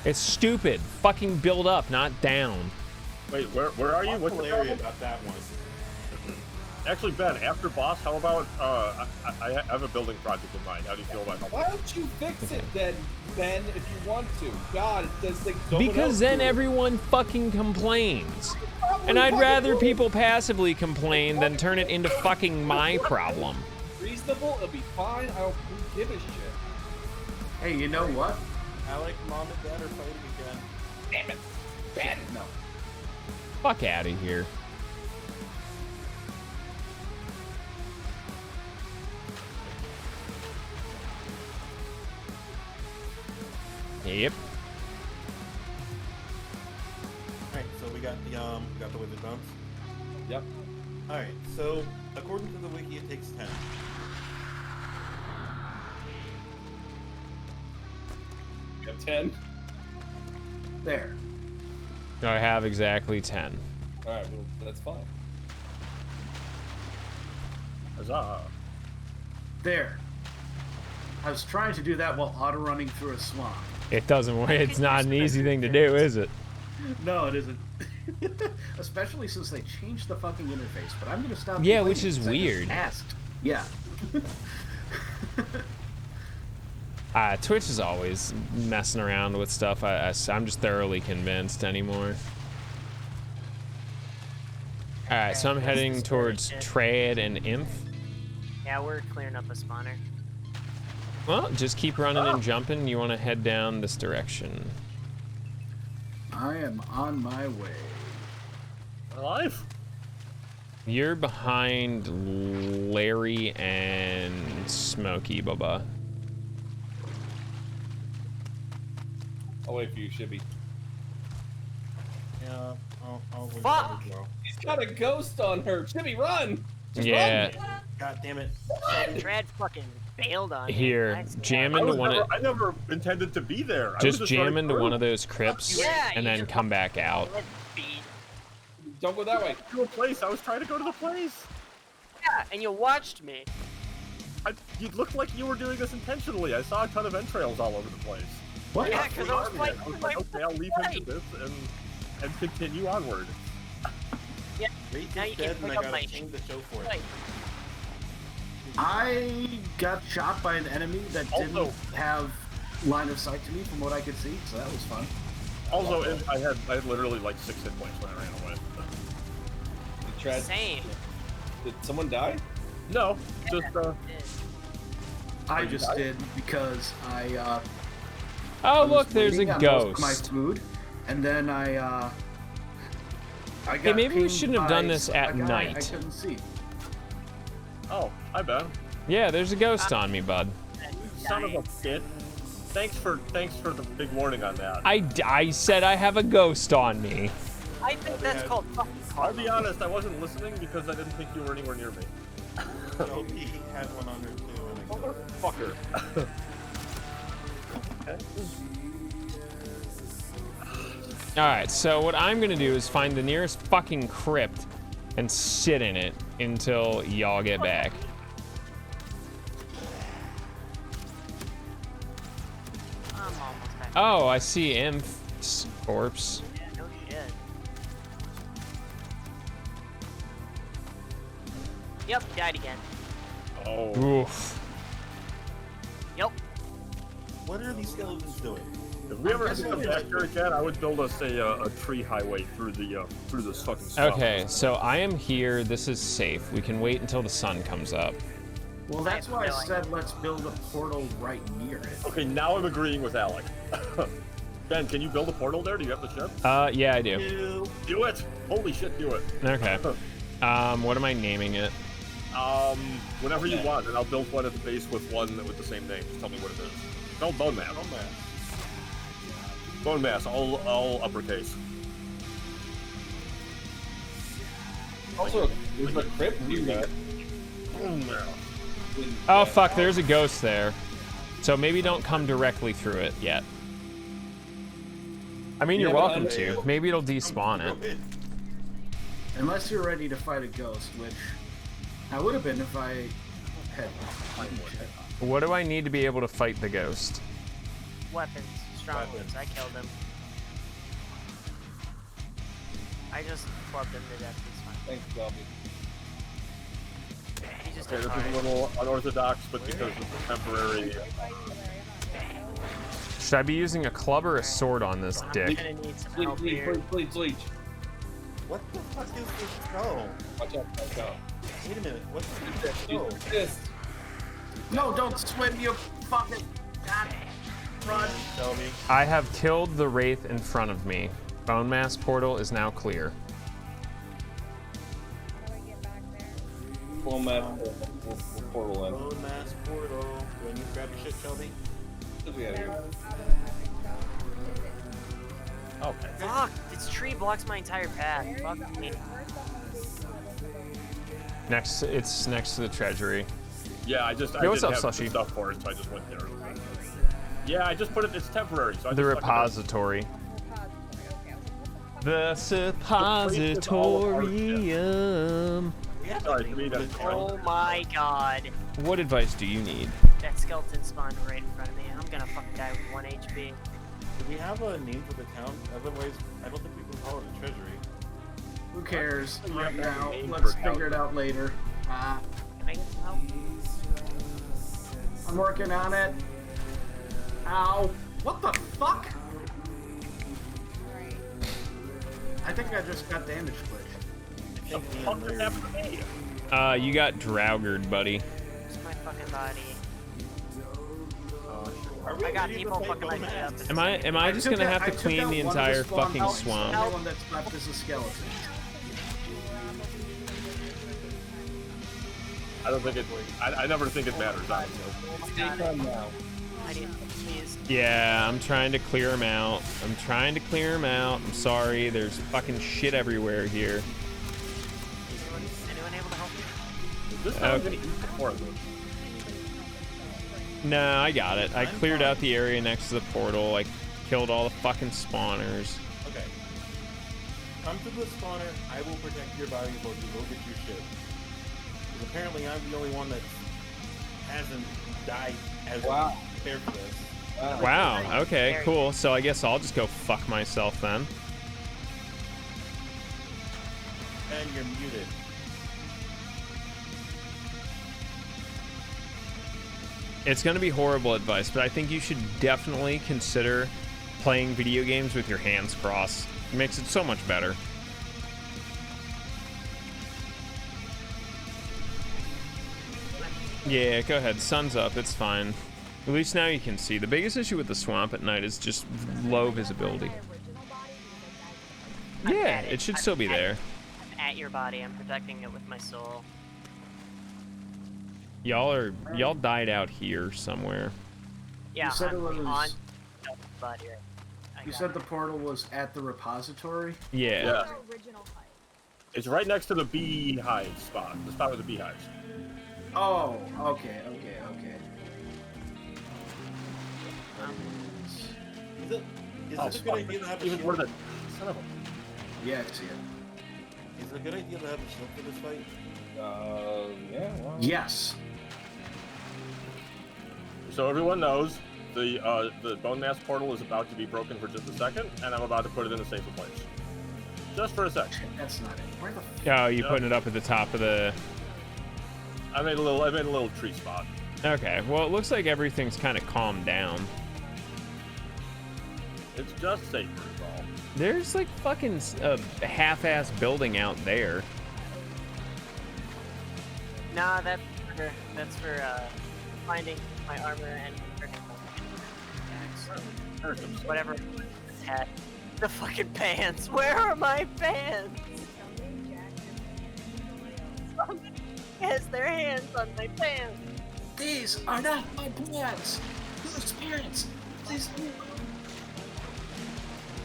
It's stupid. Fucking build up, not down. Wait, where are you? What's the Hilarious area? about that one. Actually, Ben, after boss, how about I have a building project in mind. How do you feel about helping? Why don't you fix it then, Ben, if you want to? God, it does like someone else Because then do it. everyone fucking complains. Probably And I'd fucking rather do it. people passively complain than turn it into fucking my problem. Reasonable, it'll be fine. I don't give a shit. Hey, you know what? Alec, Mom, and Dad are fighting again. Damn it, Ben. No. Fuck out of here. Yep. Alright, so we got the withered bones. Yep. Alright, so according to the wiki, it takes 10. You got 10. There. I have exactly 10. All right, well, that's fine. Huzzah. There. I was trying to do that while auto running through a swamp. It doesn't work. It's not an easy thing to do, is it? No, it isn't. Especially since they changed the fucking interface. But I'm gonna stop. Yeah, complaining which is 'cause I just weird. Asked. Yeah. Twitch is always messing around with stuff. I'm just thoroughly convinced anymore. All right, so I'm heading towards Trad and Imp. Yeah, we're clearing up a spawner. Well, just keep running and jumping. You want to head down this direction. I am on my way. Alive? You're behind Larry and Smokey, Bubba. I'll wait for you, Shibby. Yeah, I'll wait Fuck! as well. He's got a ghost on her. Shibby, run! Just Yeah, run. God damn it. Trad fucking bailed on me. here, Nice jam guy. into one of, I never intended to be there. I was just jam running into through. one of those crypts Yeah, and you then just come back out. Let's be. Don't go that way. To a place. I was trying to go to the place. Yeah, and you watched me. You looked like you were doing this intentionally. I saw a ton of entrails all over the place. What? Yeah, because I was fighting I was with like, my okay, I'll leave him to this and continue onward. Yeah, Reed now is you dead can and I pick up gotta my change the show for it. Like, I got shot by an enemy that didn't Also- have line of sight to me from what I could see, so that was fun. Also, I had literally like 6 hit points when I ran away. The Trad. same. Did someone die? No, just I just did because I Oh, was look, there's a waiting on most of my ghost. food, and then I got Hey, maybe we pinged shouldn't have by done this at a guy night. I couldn't see. oh, hi Ben. Yeah, there's a ghost on me, bud. Son of a bitch. Thanks for the big warning on that. I said I have a ghost on me. I think that's called fucking I'll be karma. honest, I wasn't listening because I didn't think you were anywhere near me. So he had one on her too. And I killed her. Fucker. Alright, so what I'm gonna do is find the nearest fucking crypt and sit in it until y'all get back. I'm almost back. Oh, I see Imp's corpse. Yeah, no shit. Yep, died again. Oh. Oof. Yep. What are these skeletons doing? If we ever had to come back here again, I would build us a tree highway through this fucking swamp. Okay, so I am here. This is safe. We can wait until the sun comes up. Well, that's why I said let's build a portal right near it. Okay, now I'm agreeing with Alec. Ben, can you build a portal there? Do you have the ship? Yeah, I do. Do it! Holy shit, do it. Okay. What am I naming it? Whatever you want, and I'll build one at the base with one with the same name. Just tell me what it is. No, Bonemass. Bonemass, all uppercase. Also, there's a crypt near that. Oh, fuck, there's a ghost there. So maybe don't come directly through it yet. I mean, you're welcome to. Maybe it'll despawn it. Unless you're ready to fight a ghost, which I would have been if I had. What do I need to be able to fight the ghost? Weapons. Strong ones. I killed him. I just clubbed him to death. He's fine. Thanks, Bobby. He just Okay, took this is a little unorthodox, but because it's temporary. Should I be using a club or a sword on this I'm dick? gonna need some Bleach, help bleach, here. bleach, bleach. What the fuck is this skull? Watch out, watch out. Wait a minute. What's this skull? This. No, don't swim, you fucking. God. Run. Tell me. I have killed the wraith in front of me. Bonemass portal is now clear. How do I get back there? Full map. Portal in. Bonemass portal. When you grab your shit, Shelby. Get out of here. Okay. Fuck! This tree blocks my entire path. Fuck me. It's next to the treasury. Yeah, I Yo, what's didn't up, have Slushy? the stuff for it, so I just went there. Yeah, I just put it. It's temporary. So I The just fucking- repository. The suppositorium. Sorry, to me that's Oh my god. What advice do you need? That skeleton spawned right in front of me. I'm gonna fucking die with 1 HP. Do we have a name for the town? Otherwise, I don't think we can call it a treasury. Who cares? Right Yeah, now, name let's for figure it out later. Can I get some help? I'm working on it. Ow. What the fuck? I think I just got damage glitch. I think me Fuck and did Larry- happen to me? You got Draugered, buddy. It's my fucking body. Are we I got ready to people fight fucking like Bonemass? up. Am I just gonna have to clean the entire fucking The swamp? only one that's left is a skeleton. I don't think it. I never think it matters. Honestly. Take on now. I need please. Yeah, I'm trying to clear them out. I'm sorry, there's fucking shit everywhere here. Anyone able to help me? Is this how I'm gonna eat the portal? No, I got it. I cleared out the area next to the portal. I killed all the fucking spawners. Okay. Come to the spawner. I will protect your body while you go get your shit. Because apparently I'm the only one that hasn't died as Wow. prepared for this. Wow, okay, Very- cool. So I guess I'll just go fuck myself then. And you're muted. It's gonna be horrible advice, but I think you should definitely consider playing video games with your hands crossed. It makes it so much better. Yeah, go ahead. Sun's up. It's fine. At least now you can see. The biggest issue with the swamp at night is just low visibility. Yeah, it should still be there. I'm at your body. I'm protecting it with my soul. Y'all died out here somewhere. Yeah, You said I'm it was- on the body. I You got said it. the portal was at the repository? Yeah. Yeah. The original height. It's right next to the beehive spot. The spot with the beehives. Oh, okay. Is it Oh, a good idea to have a even shield? more than son of a. Yeah, I see it. Is it a good idea to have a shield for this fight? Yeah. Well. Yes. So everyone knows the Bonemass portal is about to be broken for just a second, and I'm about to put it in a safer place. Just for a second. That's not it. Where the Oh, you putting it up at the top of the... I made a little tree spot. Okay, well, it looks like everything's kind of calmed down. It's just safer, is all. There's like fucking a half-ass building out there. Nah, that's for finding my armor and whatever. Hat. The fucking pants. Where are my pants? Somebody has their hands on my pants. These are not my pants. Whose pants? Please do.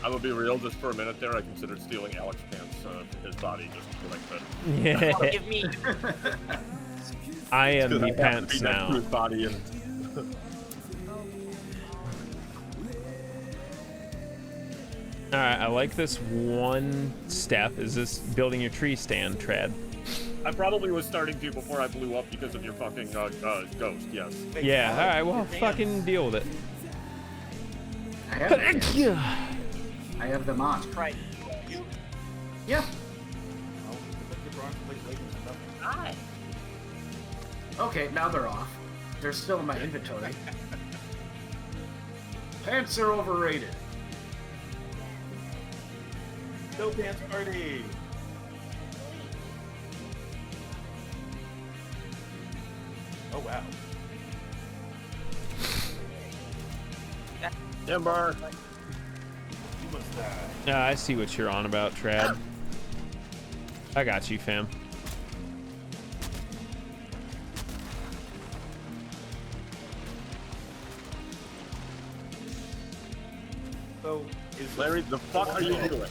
I will be real, just for a minute there, I considered stealing Alex's pants, his body, just so I could. Yeah. Give me. I am Because the I have to pants be next to now. his body and All right, I like this one step. Is this building your tree stand, Trad? I probably was starting to before I blew up because of your fucking ghost, yes. Yeah, all right, well, fucking deal with it. I have them on. Right. Yeah. Hi. Okay, now they're off. They're still in my inventory. Pants are overrated. No pants party. Oh wow. Timber. You must die. Yeah, I see what you're on about, Trad. I got you, fam. So is Larry, the fuck are you doing?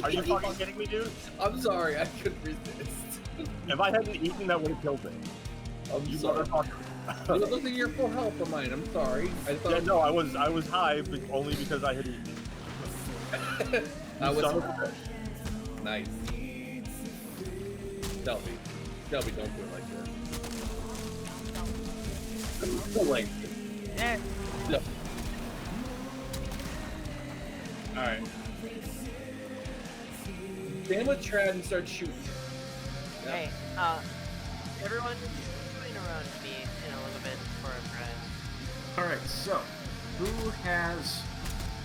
Are you fucking kidding me, dude? I'm sorry, I couldn't resist. If I hadn't eaten, that would have killed me. I'm You sorry. motherfucker. It was looking your full health of mine. I'm sorry. I thought Yeah, no, I was high, but only because I had eaten. I was Son of a bitch. nice. Shelby, don't do it like that. Like, Yeah. no. All right. Stand with Trad and start shooting. Yeah. Hey, everyone join around me in a little bit for a friend. Alright, so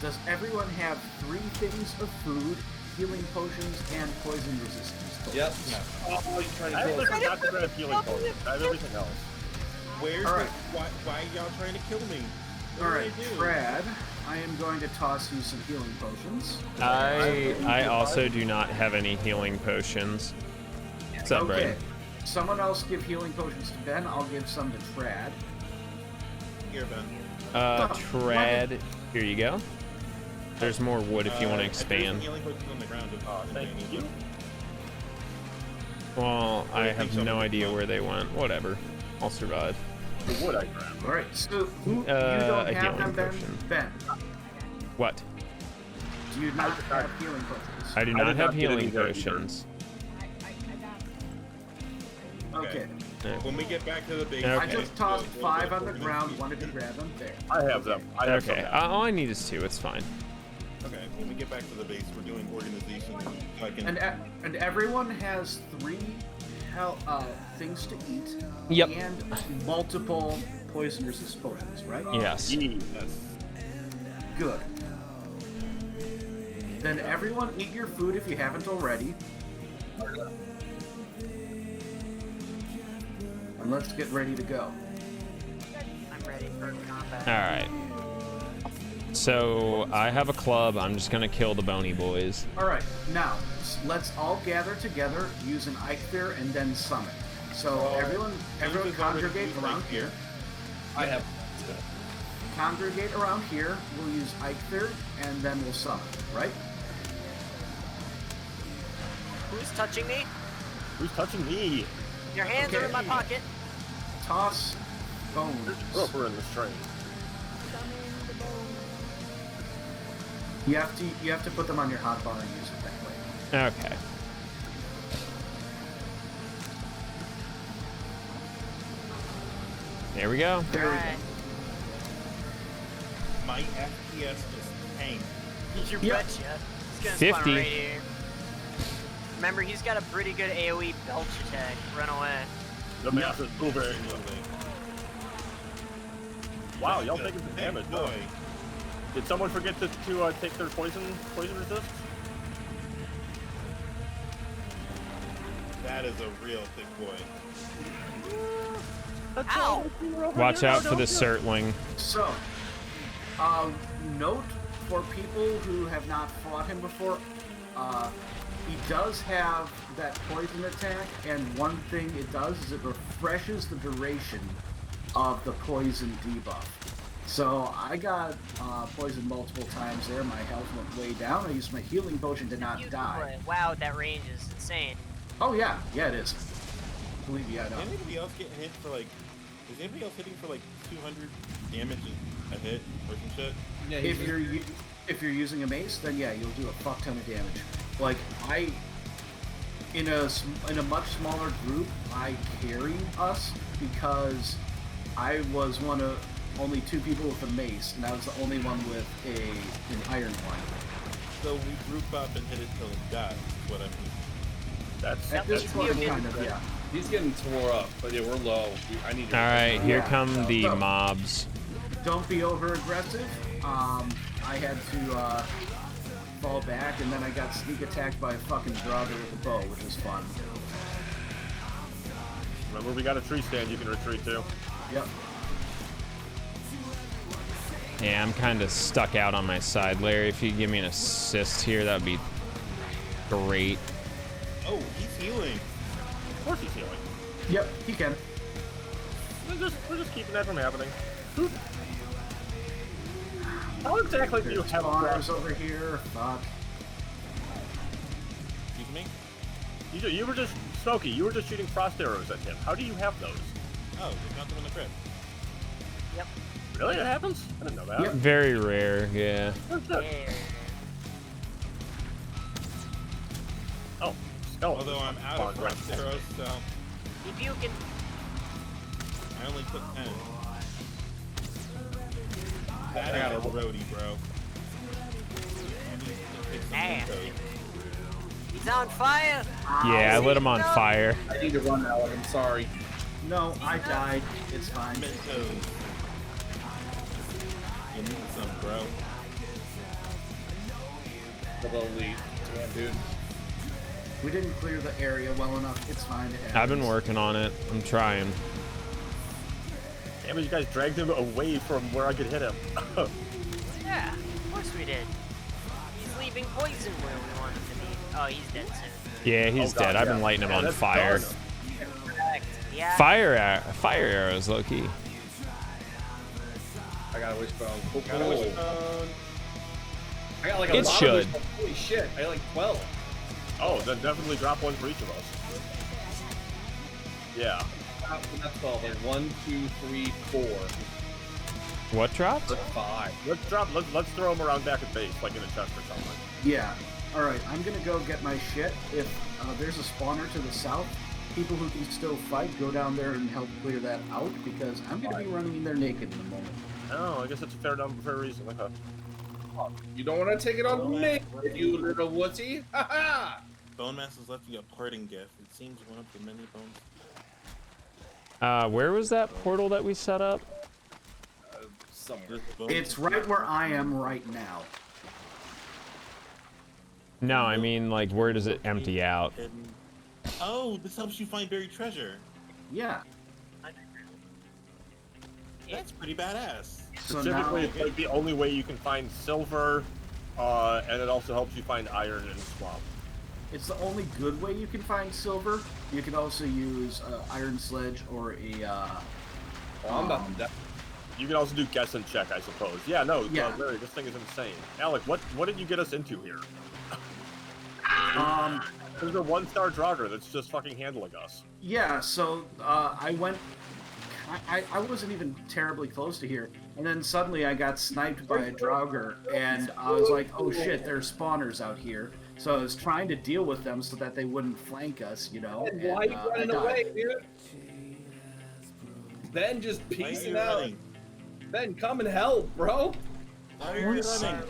does everyone have 3 things of food, healing potions, and poison resistance tokens? Yep. Oh, you're trying to I kill actually us. forgot to grab healing potions. I have everything else. where's All right. why are y'all trying to kill me? What Alright, did I do? Brad, I am going to toss you some healing potions. I also do not have any healing potions. What's up, Okay. Brian? Someone else give healing potions to Ben, I'll give some to Trad. Here, Ben. Trad, here you go. There's more wood if you want to There's expand. healing potions on the ground. Thank you. Well, I have no idea where they went. Whatever. I'll survive. The wood I grabbed. Alright, so who, you a don't have healing them, Ben? potion. Ben, What? do you not have healing potions? I do I not did have not get healing any there either. potions. Okay. When we get back to the base, Okay. I just tossed 5 on the ground, wanted to grab them there. I have them. I have Okay, some. all I need is 2. It's fine. Okay, when we get back to the base, we're doing organization. So I can. And everyone has 3 things to eat. Yep. And multiple poison resist potions, right? Yes. Yes. Good. Then everyone eat your food if you haven't already. And let's get ready to go. I'm ready for combat. All right. So I have a club. I'm just gonna kill the bony boys. Alright, now, let's all gather together, use an Eichbeer, and then summon. So everyone congregate around here. I have. Congregate around here, we'll use Eichbeer, and then we'll summon, right? Who's touching me? Who's touching me? Your hands are Okay. in my pocket. Toss bones. Roper in the train. You have to put them on your hotbar and use it that way. Okay. There we go. There we go. Alright. My FPS just tanked. You Yep. betcha. He's gonna 50. spawn right here. Remember, he's got a pretty good AoE belch attack. Run away. The mass is moving. Wow, y'all taking some damage. Huh? Boy. Did someone forget to take their poison resist? That is a real thick boy. Ow! Watch out for the Surtling. So, note for people who have not fought him before, he does have that poison attack, and one thing it does is it refreshes the duration of the poison debuff. So I got poisoned multiple times there. My health went way down. I used my healing potion to not die. Wow, that range is insane. Oh yeah, it is. Believe me, I know. Is anybody else getting hit for like? Is anybody else hitting for like 200 damage a hit or some shit? Yeah, If you're using a mace, then yeah, you'll do a fuck ton of damage. Like in a much smaller group, I carried us because I was one of only 2 people with a mace, and I was the only one with an iron one. So we group up and hit it till it dies. Is what I mean. At this That's point, good. kind of, yeah. He's getting tore up, but yeah, we're low. I need to. All right, here Yeah, come the so- mobs. Don't be over aggressive. I had to fall back, and then I got sneak attacked by a fucking Draugr with a bow, which was fun. Remember, we got a tree stand you can retreat to. Yep. Yeah, I'm kind of stuck out on my side, Larry. If you could give me an assist here, that would be great. Oh, he's healing. Of course he's healing. Yep, he can. We're just keeping that from happening. How exactly do you There's have spawners over here. Fuck. Excuse me. You were just Smokey. You were just shooting frost arrows at him. How do you have those? Oh, they got them in the crypt. Yep. Really? That happens? I didn't know that. Yep. Very rare, yeah. What's that? Yeah. Oh, skeleton. Although I'm out of frost arrows, so If you can. I only took 10. That is a roadie, bro. Ah. He's on fire! Yeah, I lit him on fire. I need to run, Alec. I'm sorry. No, I died. It's fine. Mentos. You need some, bro. The little lead. Damn, dude. We didn't clear the area well enough. It's fine. It I've been happens. working on it. I'm trying. Damn it, you guys dragged him away from where I could hit him. Yeah, of course we did. He's leaving poison where we want him to be. Oh, he's dead soon. Yeah, he's Oh, God, dead. I've been yeah. lighting him Yeah, on that's fire. done. Correct. Yeah. Fire arrows, low key. I got a wishbone. Got a wishbone. I got like a It lot should. of wishbones. Holy shit. I got like 12. Oh, then definitely drop one for each of us. Yeah. Not 12. Like 1, 2, 3, 4. What dropped? 5. Let's throw him around back at base, like in a chest or something. Yeah. All right. I'm gonna go get my shit. If there's a spawner to the south, people who can still fight, go down there and help clear that out because I'm gonna be running in there naked in a moment. Oh, I guess it's a fair reason. Okay. You don't want to take it on me, you little wussy. Ha ha! Bonemass has left you a parting gift. It seems one of the many bones. Where was that portal that we set up? Somewhere. It's right where I am right now. No, I mean, like, where does it empty out? Hidden. Oh, this helps you find buried treasure. Yeah. That's pretty badass. So Specifically, now, it's like the only way you can find silver, and it also helps you find iron in swamp. it's the only good way you can find silver. You can also use iron sledge or a. I'm about to die. You can also do guess and check, I suppose. Yeah, no, Yeah. Larry, this thing is insane. Alec, what did you get us into here? There's a 1-star Draugr that's just fucking handling us. Yeah. So I went. I wasn't even terribly close to here, and then suddenly I got sniped by a Draugr, and I was like, "Oh shit, there's spawners out here." So I was trying to deal with them so that they wouldn't flank us, you know. And why are you I running died. away, dude? Ben just Why are piecing you out. running? Ben, come and help, bro. Why are you running?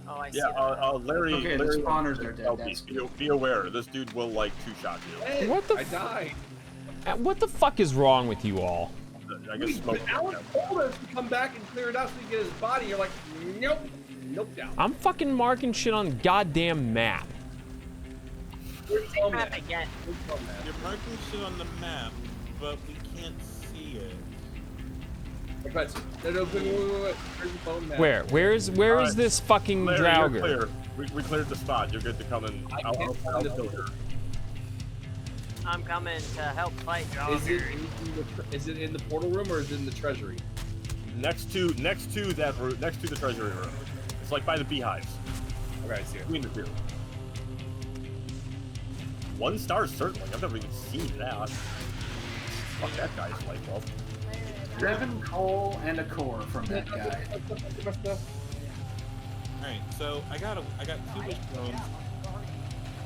Oh, I see. Yeah, Larry. Okay, the Larry, spawners are dead. oh, That's be aware. This dude will like 2-shot you. Ben, What the I died. What the fuck is wrong with you all? I guess smoke. Alan told us to come back and clear it out so we can get his body. You're like, nope, nope, down. I'm fucking marking shit on the goddamn map. Where's Same Bonemass? map again. Where's Bonemass? You're marking shit on the map, but we can't see it. Okay, no, wait. Where's the Bonemass? Where is Alright. this fucking Larry, you're Draugr? clear. We cleared the spot. You're good to come in. I can't find the filter. I'm coming to help fight Is it in the portal room or is it in the treasury? Next to that room, next to the treasury room. It's like by the beehives. Okay, I see it. Between the two. 1 star certainly. I've never even seen that. Fuck that guy's light bulb. 7 coal and a core from that guy. Alright, so I got 2 wishbones.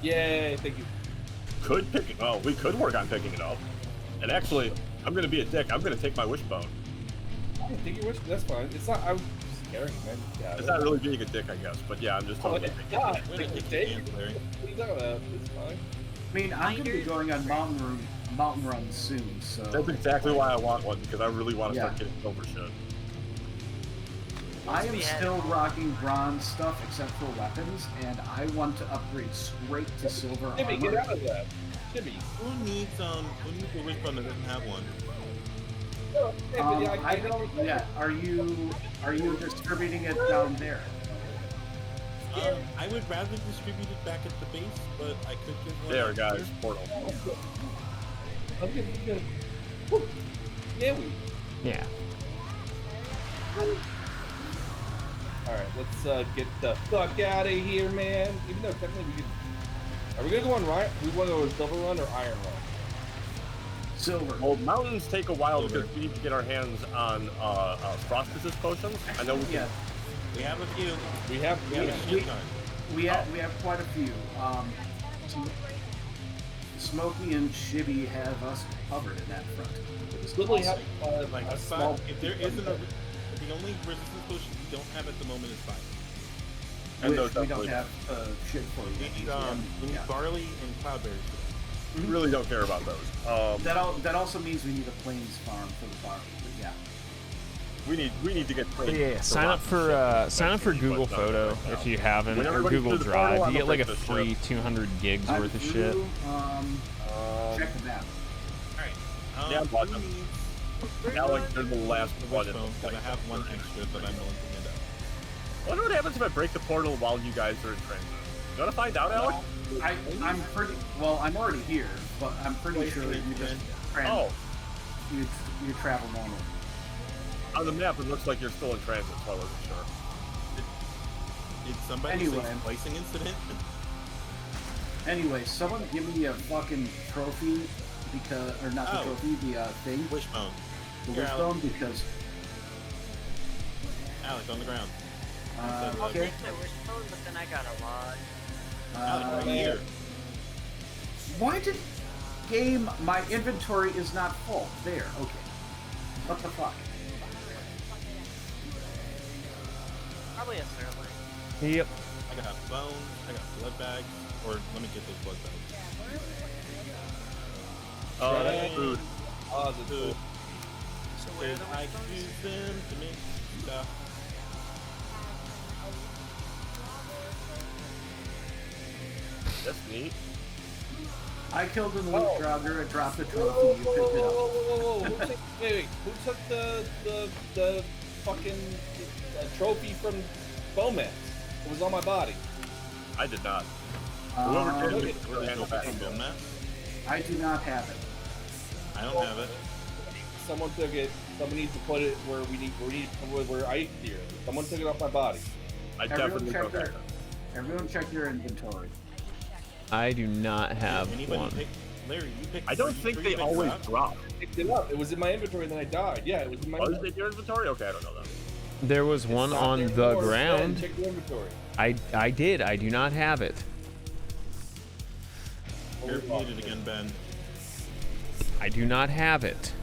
Yay, thank you. We could work on picking it up. And actually, I'm gonna be a dick. I'm gonna take my wishbone. I think you wish. That's fine. It's not. I'm scared, man. Yeah, It's not really being a dick, I guess. But yeah, I'm just Oh, totally. it's not. We're gonna take Take the it. chance, Larry. What are you talking about? It's fine. I mean, I'm going to be going on mountain run soon, so... That's exactly why I want one, because I really want to start Yeah. getting silver shit. I am still rocking bronze stuff except for weapons, and I want to upgrade straight to silver Jimmy, armor. get out of that. Jimmy. Who needs a wishbone that doesn't have one? I don't yet. Are you distributing it down there? I would rather distribute it back at the base, but I could give one. There, up guys, here. portal. I'm good. Woo. Yeah, we. Yeah. Alright, let's get the fuck out of here, man. Even though technically we could. Are we gonna go on right? We want to go with silver run or iron run? Silver. Well, mountains take a while because we need to get our hands on frost resist potions. I know we can. Yeah, We have a few. We have. We have a shit ton. we have quite a few. Smokey and Shibby have us covered in that front. Literally have Like a a small. if there isn't the only resistance potion we don't have at the moment is fire. And Which those we don't definitely- have shit for We yet. need Yeah. barley and cloudberries. We really don't care about those. That also means we need a plains farm for the farm. But yeah. We need to get. Yeah, sign up for Google Photo if you haven't, When or everybody Google through the portal, Drive. I'm You get like a gonna break this free shit. 200 gigs I'm worth of shit. through, check the map. Alright. Yeah, I'm watching. Who needs Now, like, they're the last the one. in the wishbone? Because I fight. have one extra that I'm willing to hand out. I wonder what happens if I break the portal while you guys are in transit. You want to find out, Alex? I'm pretty well. I'm already here, but I'm pretty sure you just Oh, you travel normally. on the map it looks like you're still in transit, so I wasn't sure. Did somebody Anyway. say splicing incident? Anyway, someone give me a fucking trophy because, or not the Oh. trophy, the thing, Wishbone. the Here, wishbone, because Alex, on the ground. I'll okay. take the wishbone, but then I got a lot. Alex, right Uh, here. why did game my inventory is not full? There, okay. What the fuck? Probably a Sterling. Yep. I got bones, I got blood bags, or let me get those blood bags. That's food. Oh, the Food. So where are the I can wishbones? use them to make stuff. That's neat. I killed an elite Draugr, I dropped the trophy, you picked it up. Whoa. Wait. Who took the fucking trophy from Bonemass? It was on my body. I did not. Uh, Whoever did it, Where really they go handled that. from Bonemass? I do not have it. I don't have it. Someone took it. Someone needs to put it where where I here. Someone took it off my body. I Everyone definitely check don't their, have it. everyone check your inventory. I do not have Anybody one. pick? Larry, you picked I don't three- think three they picks always up? drop. I picked it up. It was in my inventory, and then I died. Yeah, it was in my. Was it in your inventory? Okay, I don't know that. There was one Stop on there the more, ground. Check your inventory. I did. I do not have it. You're muted again, Ben. I do not have it.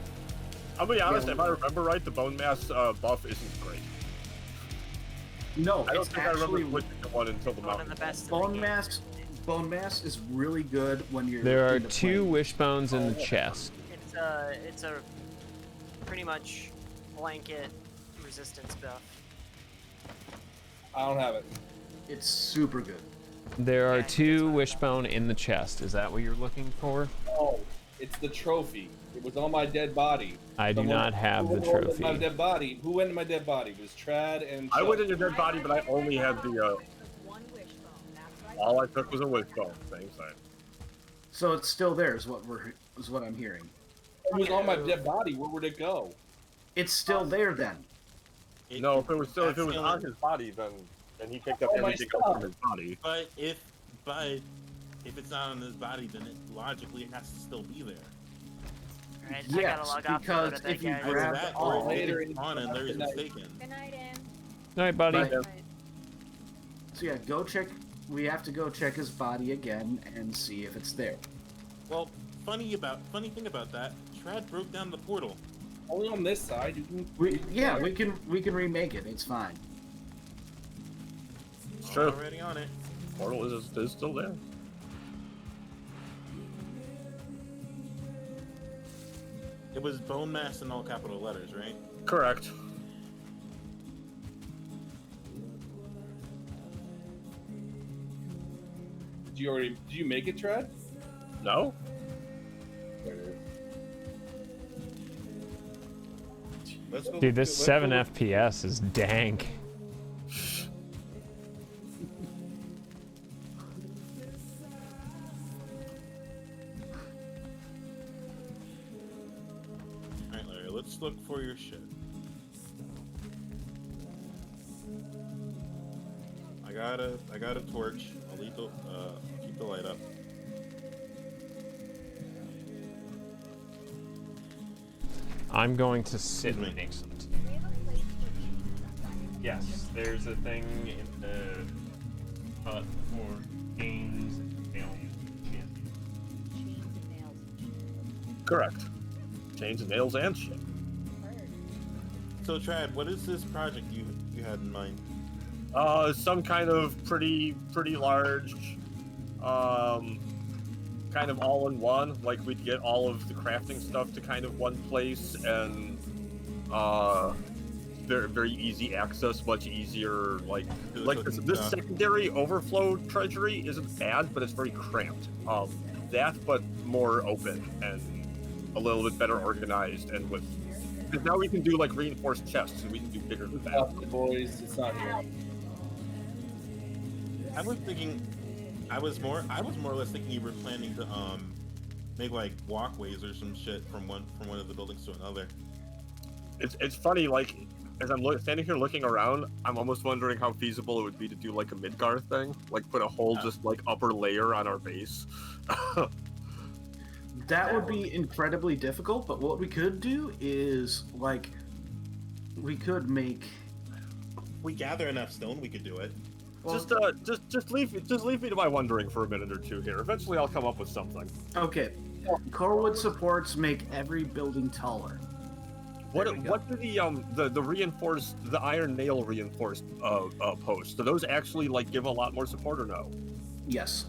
I'll be honest, if I remember right, the bone mass buff isn't great. No, I don't it's think I remember actually switching to one until the One of mountain. the best. in the bone game. mass. Bone mass is really good when you're. There are in the 2 plane. wishbones in the chest. It's it's a pretty much blanket resistance buff. I don't have it. It's super good. There are Yeah, 2 wishbone in the chest. Is that what you're looking for? Oh, it's the trophy. It was on my dead body. I do not have the Who went into my trophy. dead body? Who went in my dead body? It was Trad and. I went in Chuck. your dead body, but I only had the. I took one wishbone. That's what All I took was a wishbone. Same thing. So it's still there, is what I'm hearing. It was on my dead body. Where would it go? It's still there then. No, if it was that's on gonna- his body, then he picked up Oh, my everything else stuff. from his body. But if it's not on his body, then it logically has to still be there. Alright, I Yes, gotta log off. because to go to if you bed, guys. grab Either that, all or later it's on and Larry's mistaken. Good night, Em. All right, buddy. Right. Right. So yeah, go check. We have to go check his body again and see if it's there. Well, funny thing about that, Trad broke down the portal. Only on this side. You can. We can remake it. It's fine. It's true. Already on it. Portal is still there. It was Bonemass in all capital letters, right? Correct. Did you make it, Trad? No? There it is. Let's go. Dude, this let's 7 go- FPS is dank. Alright, Larry, let's look for your shit. I got a torch. I'll keep the light up. I'm going to sit Excuse and me. make some tea. Do we have a place for cheese? Yes, there's a thing in the hut for games and nails. Cheese and nails. Correct. Chains and nails and shit. Bird. So, Trad, what is this project you had in mind? Some kind of pretty large, kind of all in one. Like we'd get all of the crafting stuff to kind of one place, and very easy access, much easier. Like this secondary overflow treasury isn't bad, but it's very cramped. That, but more open and a little bit better organized, and with. Because now we can do like reinforced chests, and we can do bigger than that. Fuck the boys. It's not here. I was thinking, I was more or less thinking you were planning to make like walkways or some shit from one of the buildings to another. It's funny, like as I'm standing here looking around, I'm almost wondering how feasible it would be to do like a Midgar thing, like put a whole just like upper layer on our base. That would be incredibly difficult, but what we could do is like we could make If we gather enough stone, we could do it. well, Just leave me to my wondering for a minute or two here. Eventually, I'll come up with something. okay. Corewood supports make every building taller. What There we go. what do the reinforced the iron nail reinforced posts? Do those actually like give a lot more support or no? Yes.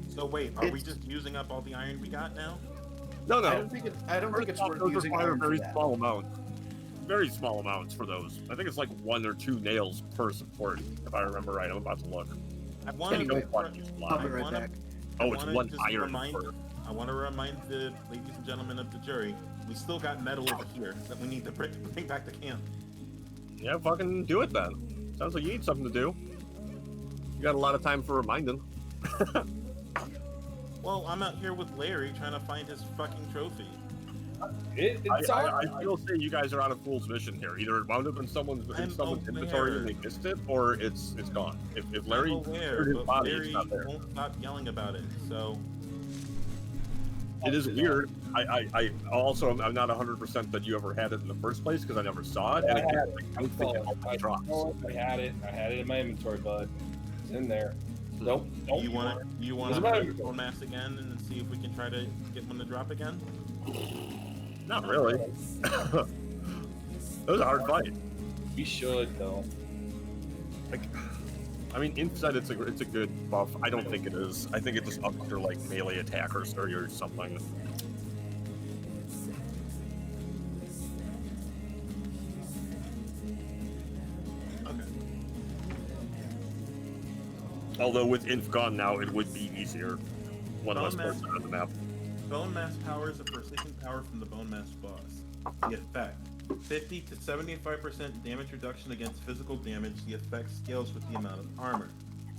So wait, are we It's- just using up all the iron we got now? No, I no. don't think it's worth Those using require iron for very that. small amount. Very small amounts for those. I think it's like 1 or 2 nails per support, if I remember right. I'm about to look. I want Anyway, Don't want to use a lot. I'll be right wanna- back. Oh, it's wanna 1 just iron remind- per. I want to remind the ladies and gentlemen of the jury, we still got metal over here that we need to bring back to camp. Yeah, fucking do it then. Sounds like you need something to do. You got a lot of time for reminding. Well, I'm out here with Larry trying to find his fucking trophy. It's I still say you guys are on a fool's mission here. Either it wound up in someone's I'm inventory and they aware. missed it, or it's gone. If Larry I'm aware, cleared his but body, Larry it's not there. won't stop yelling about it. So It is weird. I also I'm not 100% that you ever had it in the first place because I never saw it, and I had I don't think it I drops. I had it. I had it in my inventory, bud. It's in there. Don't. you want to Doesn't matter. bone mass again and see if we can try to get one to drop again? Not really. That was a hard fight. We should though. Like, I mean, inside it's a good buff. I don't think it is. I think it just ups your like melee attack or something. Although with Inf gone now, it would be easier. One less Bonemass. person on the map. Bonemass power is a persistent power from the Bonemass boss. The effect: 50 to 75% damage reduction against physical damage. The effect scales with the amount of armor.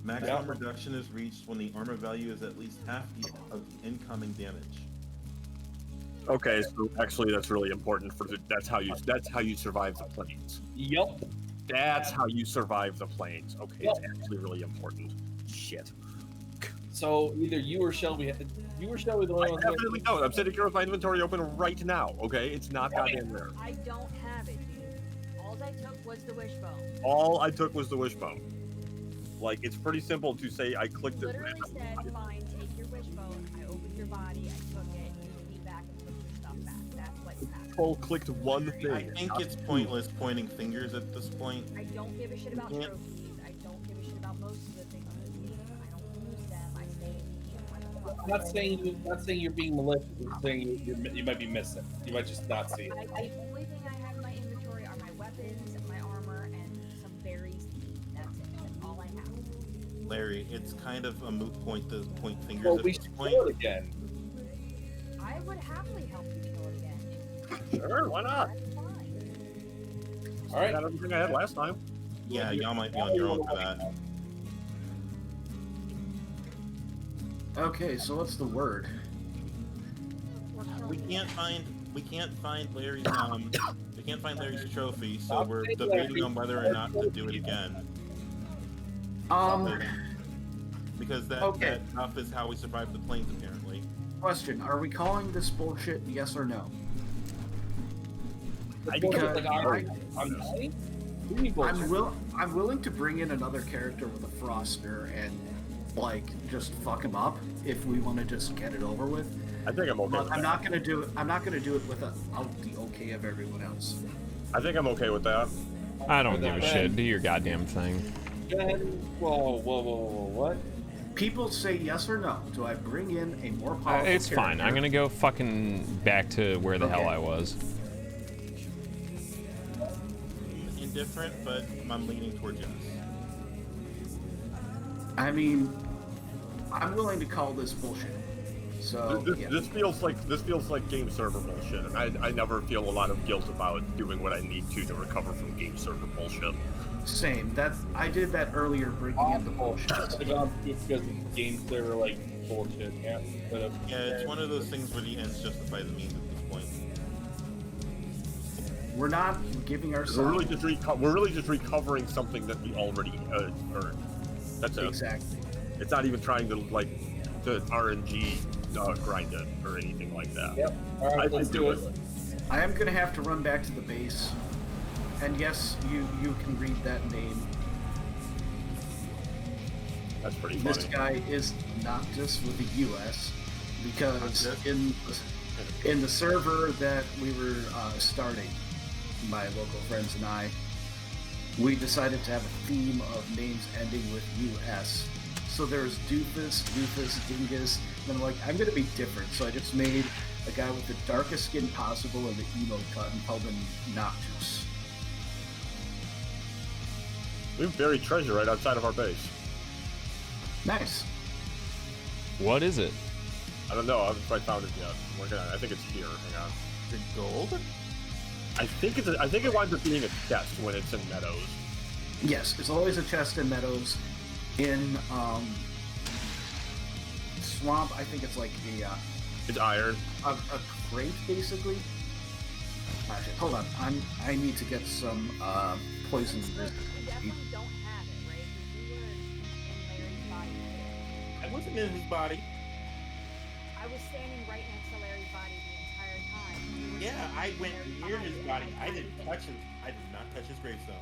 Maximum reduction is reached when the armor value is at least half of the incoming damage. Okay, so actually that's really important for that's how you survive the planes. Yep. That's how you survive the planes. Okay, it's actually really important. Shit. So either you or Shelby, the only I one. definitely don't. I'm sitting here with my inventory open right now. Okay, it's not goddamn there. I don't have it, dude. All I took was the wishbone. All I took was the wishbone. Like, it's pretty simple to say I clicked it. Literally said, fine, take your wishbone. I opened your body, I took it, you gave me back and put your stuff back. That's what happened. Control clicked one thing. I think it's pointless pointing fingers at this point. I don't give a shit about trophies. I don't give a shit about most of the things on the game. I don't use them. I stay I'm not saying you're being malicious. I'm saying you might be missing. You might just not see it. The only thing I have in my inventory are my weapons, my armor, and some berries. That's it. That's all I have. Larry, it's kind of a moot point to point fingers Well, at we this should point. do it again. I would happily help you kill it again. Sure, why not? That's fine. All right. Got everything I had last time. Yeah, y'all might be on your own for that. Okay, so what's the word? We can't find Larry's trophy, so we're debating on whether or not to do it again. Because that stuff is how we survive the plains, apparently. Question: are we calling this bullshit? Yes or no? Because I'm willing to bring in another character with a frost spear and like just fuck him up if we want to just get it over with. I think I'm okay But with I'm that. not gonna do it. I'm not gonna do it without the okay of everyone else. I think I'm okay with that. I don't give a shit. Do your goddamn thing. Whoa, what? People say yes or no. Do I bring in a more powerful It's fine. character? I'm gonna go fucking back to where the hell Okay. I was. Indifferent, but I'm leaning towards yes. I mean, I'm willing to call this bullshit. So This feels like game server bullshit, and I never feel a lot of guilt about doing what I need to recover from game server bullshit. Same. I did that earlier, bringing in the bullshit. Because the games they were like bullshit. Yeah. Yeah, it's one of those things where the ends justify the means at this point. We're not giving ourselves. We're really just recovering something that we already earned. That's it. Exactly. It's not even trying to to RNG grind it or anything like that. Yep. All right, let's do it. I am gonna have to run back to the base. And yes, you can read that name. That's pretty This funny. guy is not just with the U.S. because in the server that we were starting, my local friends and I, we decided to have a theme of names ending with U.S. So there's Doofus, Dingus, and I'm like, I'm gonna be different. So I just made a guy with the darkest skin possible and the emo cut and called him Noctus. We have buried treasure right outside of our base. Nice. What is it? I don't know. I haven't quite found it yet. I'm working on it. I think it's here. Hang on. The gold? I think it winds up being a chest when it's in meadows. Yes, it's always a chest in meadows. In swamp, I think it's like It's iron. a crate basically. Actually, hold on. I need to get some poison resistant. We definitely don't have it, right? We were in Larry's body. I wasn't in his body. I was standing right next to Larry's body the entire time. You were Yeah, standing I next to went Larry's near his body. I and didn't touch him. I did not touch his gravestone.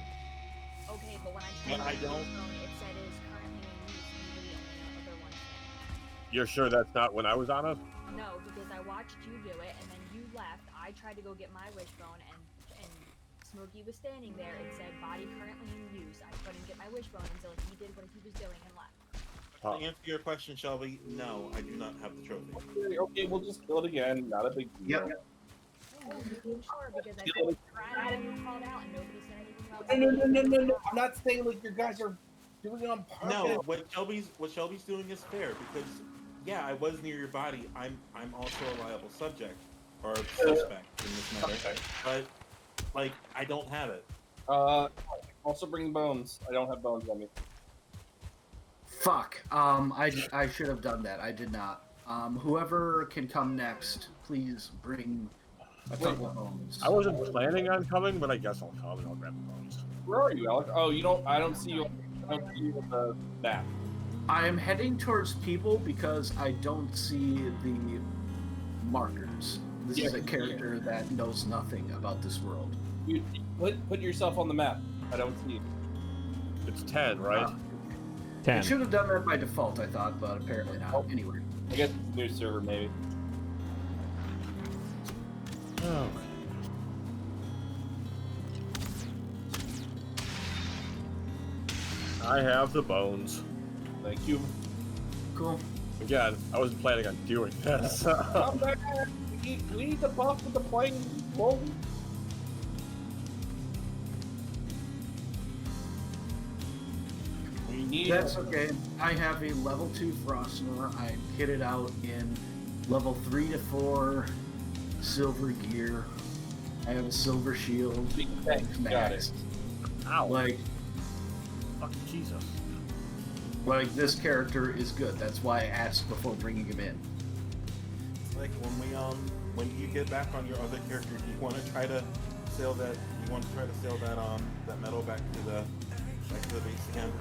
Okay, but when I But tried I to don't- it said it is currently in use. And you were the only other one standing. You're sure that's not when I was on it? No, because I watched you do it, and then you left. I tried to go get my wishbone, and Smokey was standing there and said, "Body currently in use." I couldn't get my wishbone until he did what he was doing and left. Huh. To answer your question, Shelby, no, I do not have the trophy. Okay, we'll just do it again. Not a big deal. Yep. Oh, I'm sure because I tried to get you called out, and nobody said anything about No. I'm not saying like your guys are doing it on purpose. No, what Shelby's doing is fair because yeah, I was near your body. I'm also a liable subject or suspect in this matter. But like I don't have it. Also bring bones. I don't have bones on me. Fuck. I should have done that. I did not. Whoever can come next, please bring a couple of bones. I wasn't planning on coming, but I guess I'll come and I'll grab the bones. Where are you, Alec? Oh, you don't. I don't see you. I don't see you on the map. I am heading towards people because I don't see the markers. This is a character that knows nothing about this world. You put yourself on the map. I don't see you. It's 10, right? 10. I should have done that by default, I thought, but apparently not. Oh. Anyway. I guess it's a new server, maybe. Oh. I have the bones. Thank you. Cool. Again, I wasn't planning on doing this. Come back. We need the buff with the plane. Whoa. We need. That's okay. I have a level 2 Frostnor. I kitted out in level 3 to 4 silver gear. I have a silver shield. Thanks. Got it. Ow. Like Jesus. this character is good. That's why I asked before bringing him in. Like when you get back on your other character, do you want to try to sail that? That metal back to the base again?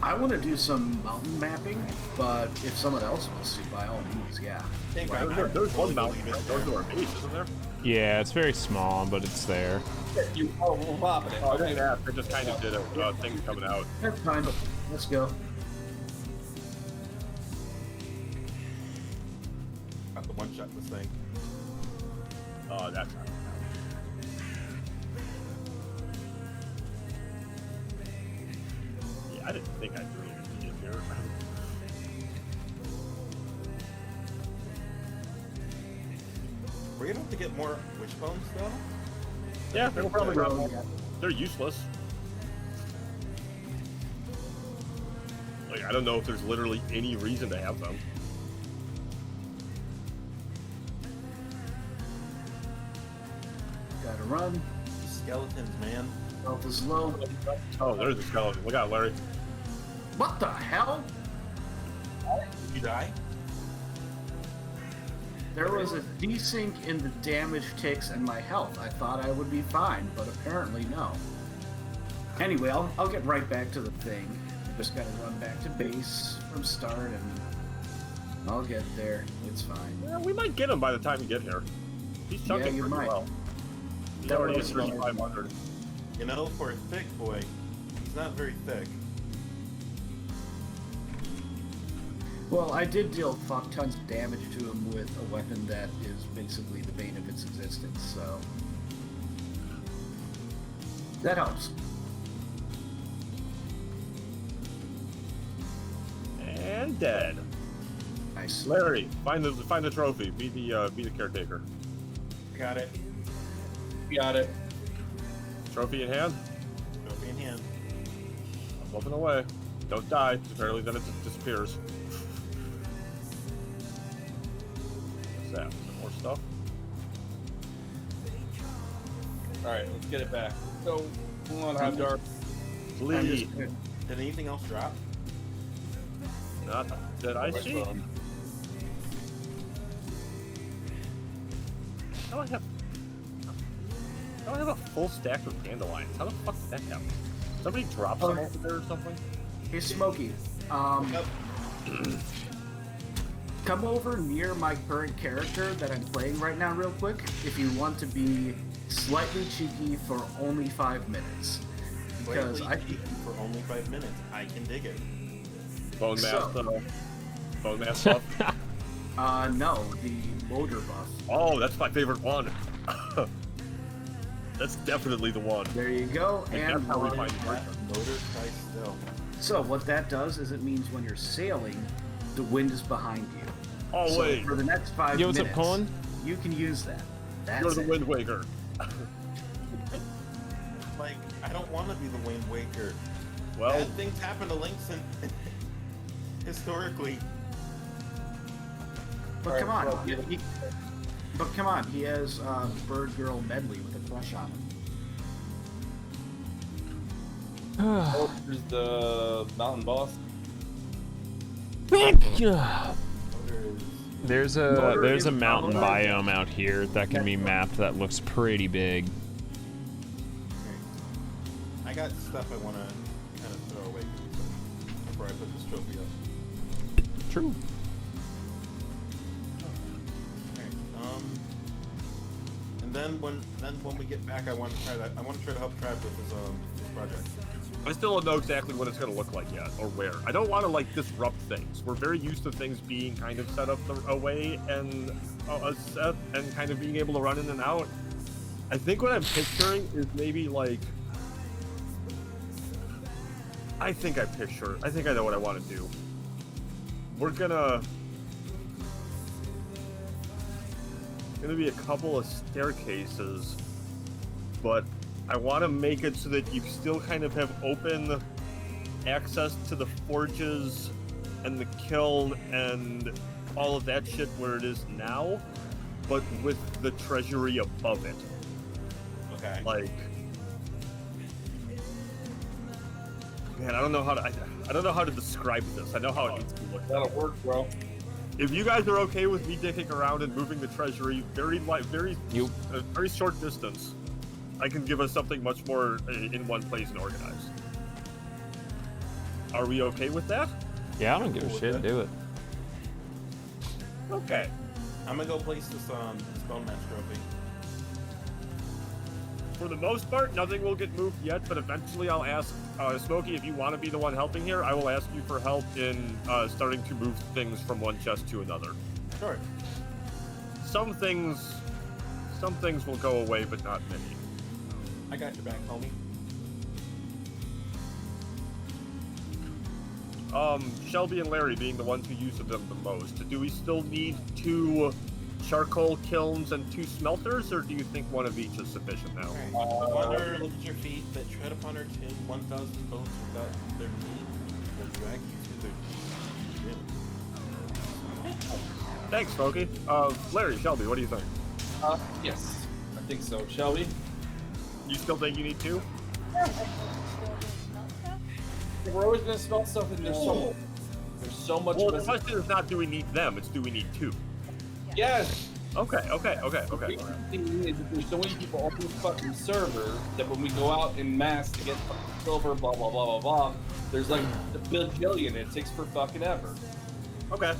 I want to do some mountain mapping, but if someone else wants to, by all means, yeah. There's one mountain that goes to our base, isn't there? Yeah, it's very small, but it's there. We're popping it. Oh, I didn't ask. I just kind of did a thing coming out. That's fine. Let's go. Got the one shot this thing. Oh, that's not. Yeah, I didn't think I'd really need to get here. We're gonna have to get more wishbones though. Yeah, they'll probably grab more. They're useless. Like, I don't know if there's literally any reason to have them. Gotta run. Skeletons, man. Health is low. Oh, there's a skeleton. Look out, Larry. What the hell? Did you die? There was a desync in the damage ticks and my health. I thought I would be fine, but apparently no. Anyway, I'll get right back to the thing. Just gotta run back to base from start and I'll get there. It's fine. Yeah, we might get him by the time you get here. He's chunking you pretty might. well. He's That already at was 3,500. You know, for a thick boy, he's not very thick. Well, I did deal fuck tons of damage to him with a weapon that is basically the bane of its existence, so that helps. And dead. Nice. Larry, find the trophy. Be the caretaker. Got it. Got it. Trophy in hand. Trophy in hand. I'm flipping away. Don't die. Apparently, then it disappears. What's that? Some more stuff. All right, let's get it back. So, come on, Hot Dark. Lee. Did anything else drop? Not that I see. How do I have a full stack of dandelions? How the fuck did that happen? Somebody dropped some over there or something? Hey, Smokey. Come over near my current character that I'm playing right now real quick if you want to be slightly cheeky for only 5 minutes. Because for only 5 minutes, I can dig it. Bonemass, Bonemass buff. No, the motor buff. Oh, that's my favorite one. That's definitely the one. There you go. Like, And that's how we find Motor twice still. so what that does is it means when you're sailing, the wind is behind you. Oh, So wait. for the next 5 Yo, what's minutes, up, Colin? you can use that. That's You're the it. Wind Waker. Like, I don't want to be the Wind Waker. Well, Bad things happen to Lynx and historically. But Alright, come on, well, but come on, he has Bird Girl Medley with a crush on him. Oh, there's the mountain boss. There's a mountain biome out here that can be mapped that looks pretty big. I got stuff I want to kind of throw away before I put this trophy up. True. Alright, and then when we get back, I want to try to help Trav with his project. I still don't know exactly what it's going to look like yet, or where. I don't want to, like, disrupt things. We're very used to things being kind of set up away and set and kind of being able to run in and out. I think what I'm picturing is maybe, like... I think I know what I want to do. We're gonna be a couple of staircases, but I want to make it so that you still kind of have open access to the forges and the kiln and all of that shit where it is now, but with the treasury above it. Okay. Like, man, I don't know how to describe this. I know how it needs to look. That'll work, bro. If you guys are okay with me dicking around and moving the treasury very short distance, I can give us something much more in one place and organized. Are we okay with that? Yeah, I don't give a shit. Do it. Okay. I'm gonna go place this Bonemass trophy. For the most part, nothing will get moved yet, but eventually I'll ask Smokey, if you want to be the one helping here, I will ask you for help in starting to move things from one chest to another. Sure. Some things will go away, but not many. I got your back, homie. Shelby and Larry being the ones who use them the most. Do we still need 2 charcoal kilns and 2 smelters, or do you think one of each is sufficient now? Alright. Wander, look at your feet, that tread upon her chin, 1,000 bones without their meat, will drag you to their chin. Thanks, Smokey. Larry, Shelby, what do you think? Yes, I think so. Shelby? You still think you need 2? We're always gonna smell stuff, and there's so much. Well, the question is not do we need them, it's do we need 2. Yes. Okay. The thing is, there's so many people on this fucking server that when we go out in mass to get fucking silver, blah blah blah blah blah, there's like a bajillion. It takes for fucking ever. Okay.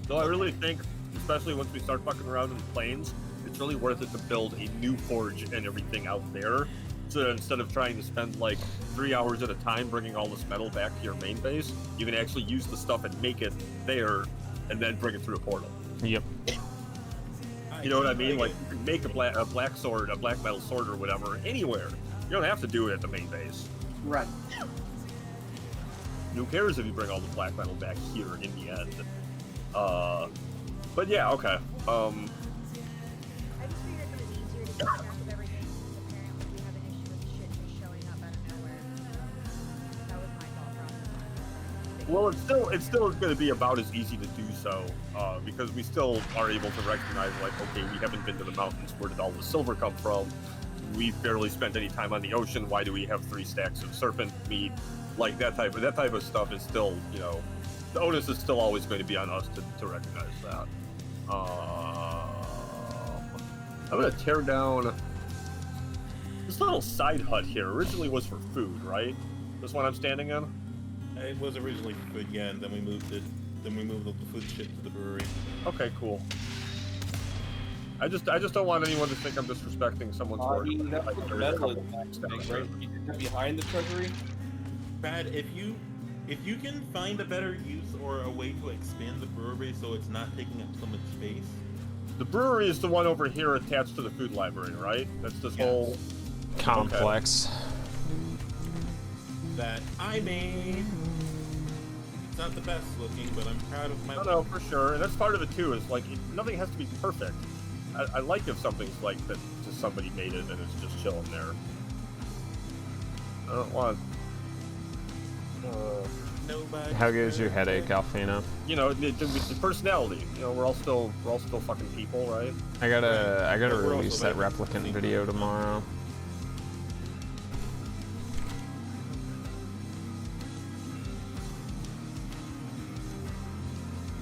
So I really think, especially once we start fucking around in the plains, it's really worth it to build a new forge and everything out there. So that instead of trying to spend like 3 hours at a time bringing all this metal back to your main base, you can actually use the stuff and make it there, and then bring it through a portal. Yep. You know what I mean? Like, you can make a black sword, a black metal sword or whatever, anywhere. You don't have to do it at the main base. Right. Who cares if you bring all the black metal back here in the end? But yeah, okay. I just figured it was easier to keep track of everything since apparently we have an issue with shit just showing up out of nowhere. That was my thought process. Well, it's still going to be about as easy to do so, because we still are able to recognize, like, okay, we haven't been to the mountains. Where did all the silver come from? We barely spent any time on the ocean. Why do we have 3 stacks of serpent meat? Like that type of stuff is still, you know, the onus is still always going to be on us to recognize that. I'm going to tear down this little side hut here. Originally was for food, right? This one I'm standing in. It was originally for food, yeah, and then we moved it. Then we moved the food shit to the brewery. Okay, cool. I just don't want anyone to think I'm disrespecting someone's work. I mean, that's what the metal is, right? You get behind the treasury. Brad, if you can find a better use or a way to expand the brewery so it's not taking up so much space. The brewery is the one over here attached to the food library, right? That's this whole complex. That I made. It's not the best looking, but I'm proud of my. No, for sure, and that's part of it too. Is like nothing has to be perfect. I like if something's like that, just somebody made it and it's just chilling there. I don't want. Nobody. How goes your headache, Alfina? You know, the personality. You know, we're all still fucking people, right? I gotta But we're release also that like- replicant video tomorrow.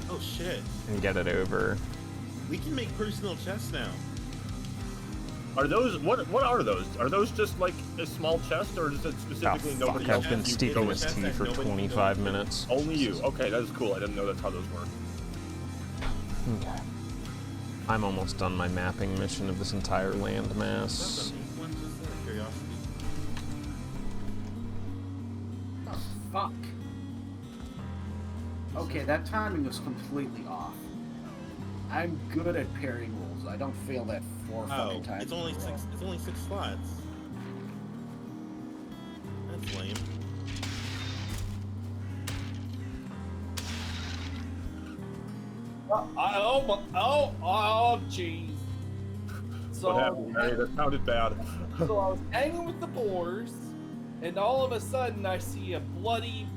Oh shit. And get it over. We can make personal chests now. Are those what are those? Are those just like a small chest, or is it Oh, specifically fuck, nobody I've else? been You steeping go this with tea that for nobody 25 knows. minutes. Only you. Okay, that is cool. I didn't know that's how those work. Okay. I'm almost done my mapping mission of this entire landmass. That's a neat one, just out of curiosity. The fuck? Okay, that timing was completely off. I'm good at parrying rolls. I don't fail that 4 Oh, fucking times. it's only in a row. six. It's only 6 slots. That's lame. Oh, jeez. So, What happened, Mary? That sounded bad. so I was hanging with the boars, and all of a sudden I see a bloody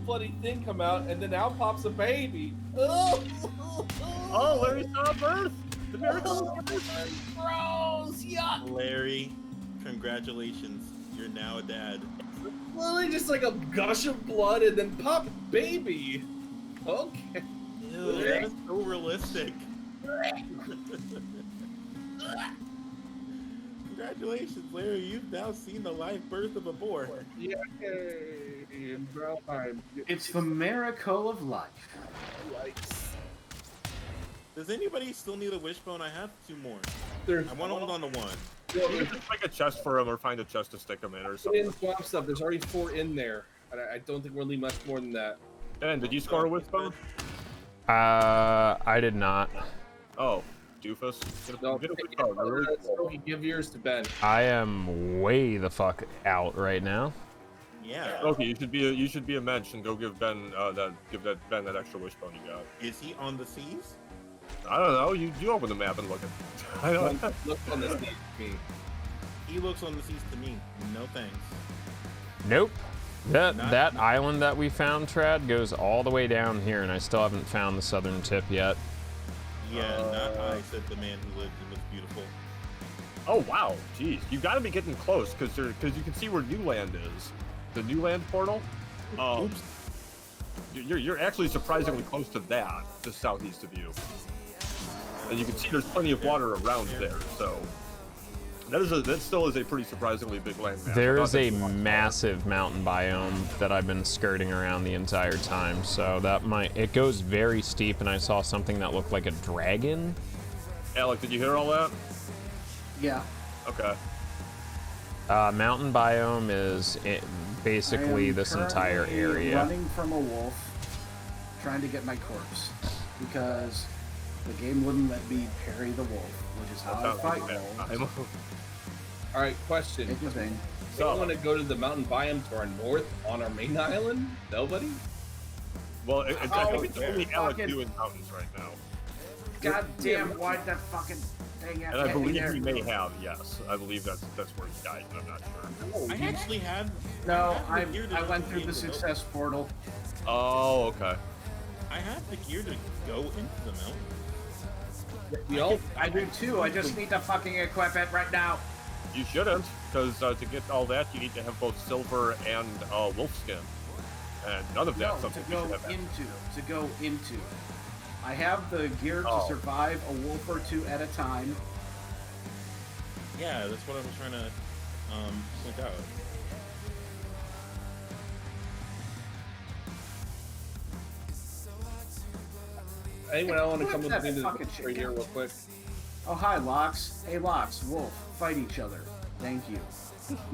thing come out, and then out pops a baby. Oh, Larry saw birth. The miracle of birth. Gross! Yuck! Larry, congratulations. You're now a dad. Literally just like a gush of blood, and then pop baby. Okay. Ew, that is so realistic. Congratulations, Larry. You've now seen the live birth of a boar. Yay! Bro, It's the miracle of life. Yikes. Does anybody still need a wishbone? I have 2 more. There's I want to hold on to 1. You can just make a chest for him, or find a chest to stick him in, or Put something. in swamp stuff. There's already 4 in there. I don't think we'll need much more than that. And did you score a wishbone? I did not. Oh, doofus. Get No, a wishbone. They're really cool. give yours to Ben. I am way the fuck out right now. Yeah. Okay, you should be a mensch and go give Ben Ben that extra wishbone you got. Is he on the seas? I don't know. You open the map and look at. I don't. Look on this neat me. He looks on the seas to me. No thanks. Nope. That Not- that island that we found, Trad, goes all the way down here, and I still haven't found the southern tip yet. Yeah, not I, said the man who lived and was beautiful. Oh wow, jeez, you got to be getting close because you can see where New Land is, the New Land portal. Oops. You're actually surprisingly close to that, just southeast of you, and you can see there's plenty of water around there. So that still is a pretty surprisingly big landmass. There I is thought a that was- massive mountain biome that I've been skirting around the entire time, so it goes very steep, and I saw something that looked like a dragon. Alec, did you hear all that? Yeah. Okay. Mountain biome is basically I am this entire currently area. running from a wolf, trying to get my corpse, because the game wouldn't let me parry the wolf, which is how I Sounds fight like a bad wolves. time. All right, question. Interesting. Do you want to go to the mountain biome to our north on our main island? Nobody? Well, I think it's Oh, only Alec fucking- doing mountains right now. God damn, why'd that fucking thing have And to I get me believe there? he may have, yes. I believe that's where he died, but I'm not sure. I actually had. No, I have the gear to I went through be the able to go. success portal. Oh, okay. I have the gear to go into the mountain. We all. I do too. I just need to fucking equip it right now. You shouldn't, because to get all that, you need to have both silver and wolf skin. And none of that's No, something to you go should have. into. I have the gear to Oh. survive a wolf or two at a time. Yeah, that's what I was trying to point out. Anyone else want to Flip come with that me to fucking the shit. right here real quick? Oh, hi, Lox. Hey, Lox, Wolf, fight each other. Thank you.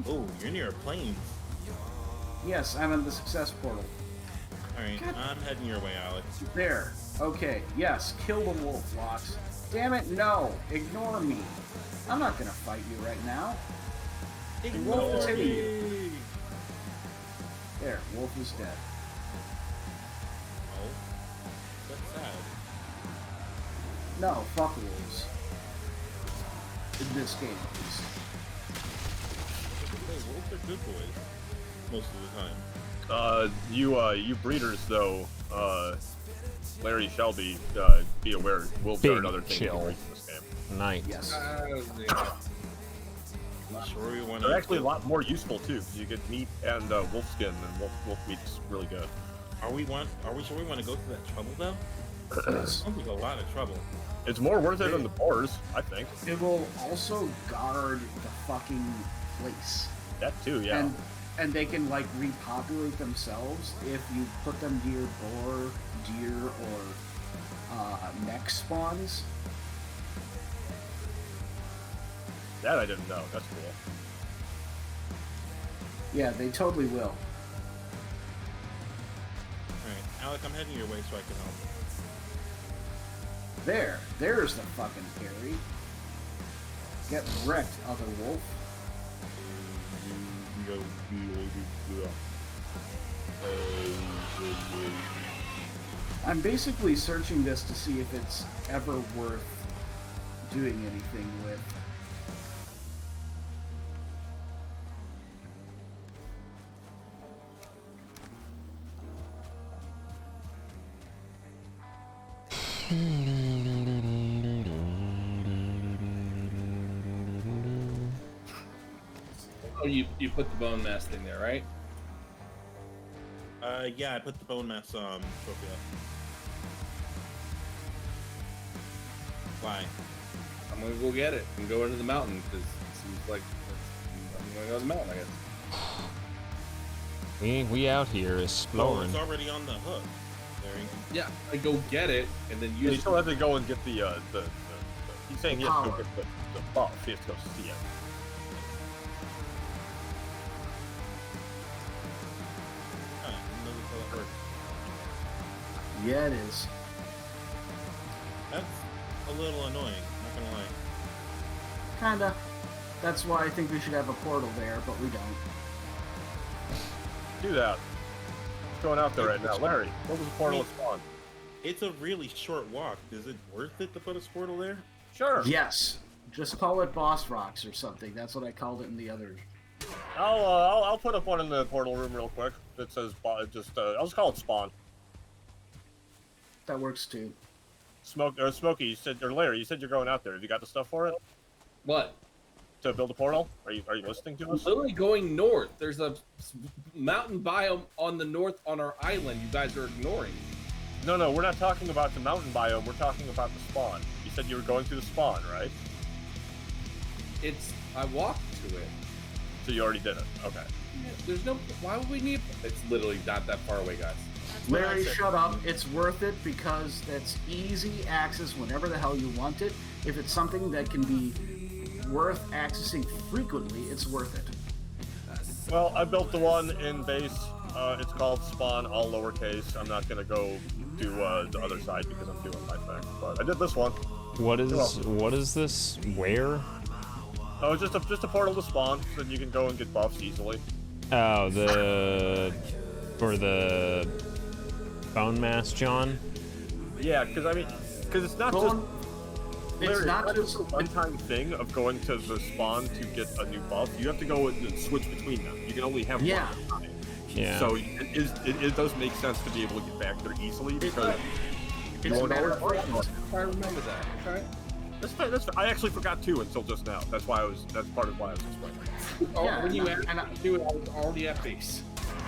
Oh, you're near a plane. Yes, I'm in the success portal. Alright, God. I'm heading your way, Alex. There. Okay, yes, kill the wolf, Lox. Damn it, no. Ignore me. I'm not gonna fight you right now. The wolf is hitting you. There, wolf is dead. Oh, that's sad. No, fuck wolves. In this game, at least. Hey, wolves are good boys. most of the time. You breeders though, Larry Shelby, be aware, will Big start other things chill. in this game. Night. Yes. Sure, we want They're actually a lot more useful too. You get meat and wolf skin, and wolf meat's really good. Are we sure we want to go through that trouble though? Sounds like a lot of trouble. It's more worth it than the boars, I think. It will also guard the fucking place. That too, yeah. And they can like repopulate themselves if you put them near boar, deer, or neck spawns. That I didn't know. That's cool. Yeah, they totally will. Alright, Alec, I'm heading your way so I can help. There's the fucking Harry. Get wrecked, other wolf. I'm basically searching this to see if it's ever worth doing anything with. Oh, you put the bone mass thing there, right? Yeah, I put the Bonemass trophy up. Why? I'm gonna go get it and go into the mountain because it seems like I'm gonna go to the mountain, I guess. We out here Oh, exploring. it's already on the hook. Larry. Yeah, I go get it and then You use still have to go and get the he's saying he has to go Power. get the buff. He has to go see it. Huh, I didn't know that's how that works. Yeah, it is. That's a little annoying, not gonna lie. Kinda. That's why I think we should have a portal there, but we don't. Do that. What's going out there right now, Larry? What was the portal at spawn? It's a really short walk. Is it worth it to put a portal there? Sure. Yes. Just call it boss rocks or something. That's what I called it in the other. I'll put up one in the portal room real quick. It says I'll just call it spawn. That works too. Smokey, you said, or Larry, you said you're going out there. Have you got the stuff for it what? to build a portal? Are you listening to I'm us? literally going north. There's a mountain biome on the north on our island. You guys are ignoring. No, we're not talking about the mountain biome. We're talking about the spawn. You said you were going to the spawn, right? I walked to it. So you already did it. Okay. There's no. Why would we need? It's literally not that far away, guys. Larry, shut up. It's worth it because that's easy access whenever the hell you want it. If it's something that can be worth accessing frequently, it's worth it. Well, I built the one in base. It's called spawn, all lowercase. I'm not gonna go do the other side because I'm doing my thing. But I did this one. What is this? Where? Oh, it's just a portal to spawn, so you can go and get buffs easily. Oh, for the Bonemass, John. Yeah, because it's not just. It's Larry, not it's just a one-time thing of going to the spawn to get a new buff. You have to go and switch between them. You can only have one at a time. Yeah. So it does make sense to be able to get back there easily because it's a matter of preference. I remember that. Okay. that's fine. I actually forgot too until just now. That's part of why I was explaining. Oh, Yeah, when you and asked me to do it, I was already at base.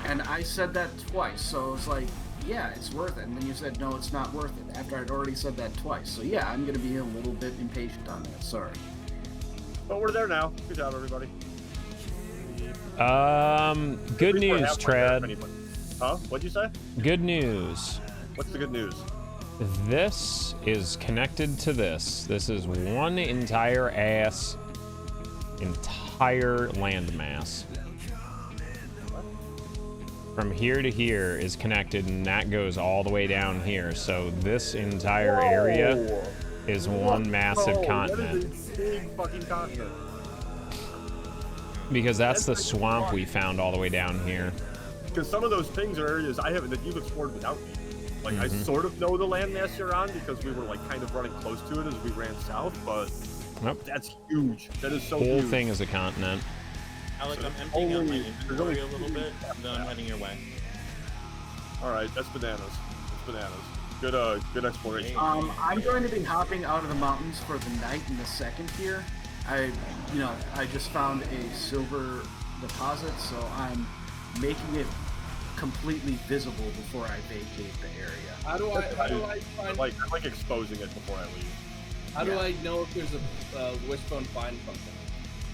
And I said that twice, so it's like, yeah, it's worth it. And then you said, no, it's not worth it, after I'd already said that twice. So yeah, I'm going to be a little bit impatient on that, sorry. But we're there now. Good job, everybody. Good We're news, halfway there, if Trad. anybody- Huh? What'd you say? Good news. What's the good news? This is connected to this. This is one entire landmass. From here to here is connected, and that goes all the way down here. So this entire area is one massive continent. That is a big fucking continent. Because that's the swamp we found all the way down here. Because some of those things are areas that you've explored without me. Like, I sort of know the landmass you're on because we were, like, kind of running close to it as we ran south, but Nope. that's huge. That is so Whole huge. thing is a continent. Alec, So I'm emptying out my there's inventory only a little bit, and then I'm heading your way. All right, that's bananas. That's bananas. Good exploration. I'm going to be hopping out of the mountains for the night in a second here. I just found a silver deposit, so I'm making it completely visible before I vacate the area. How do I find? I like exposing it before I leave. How do I know if there's a wishbone find function?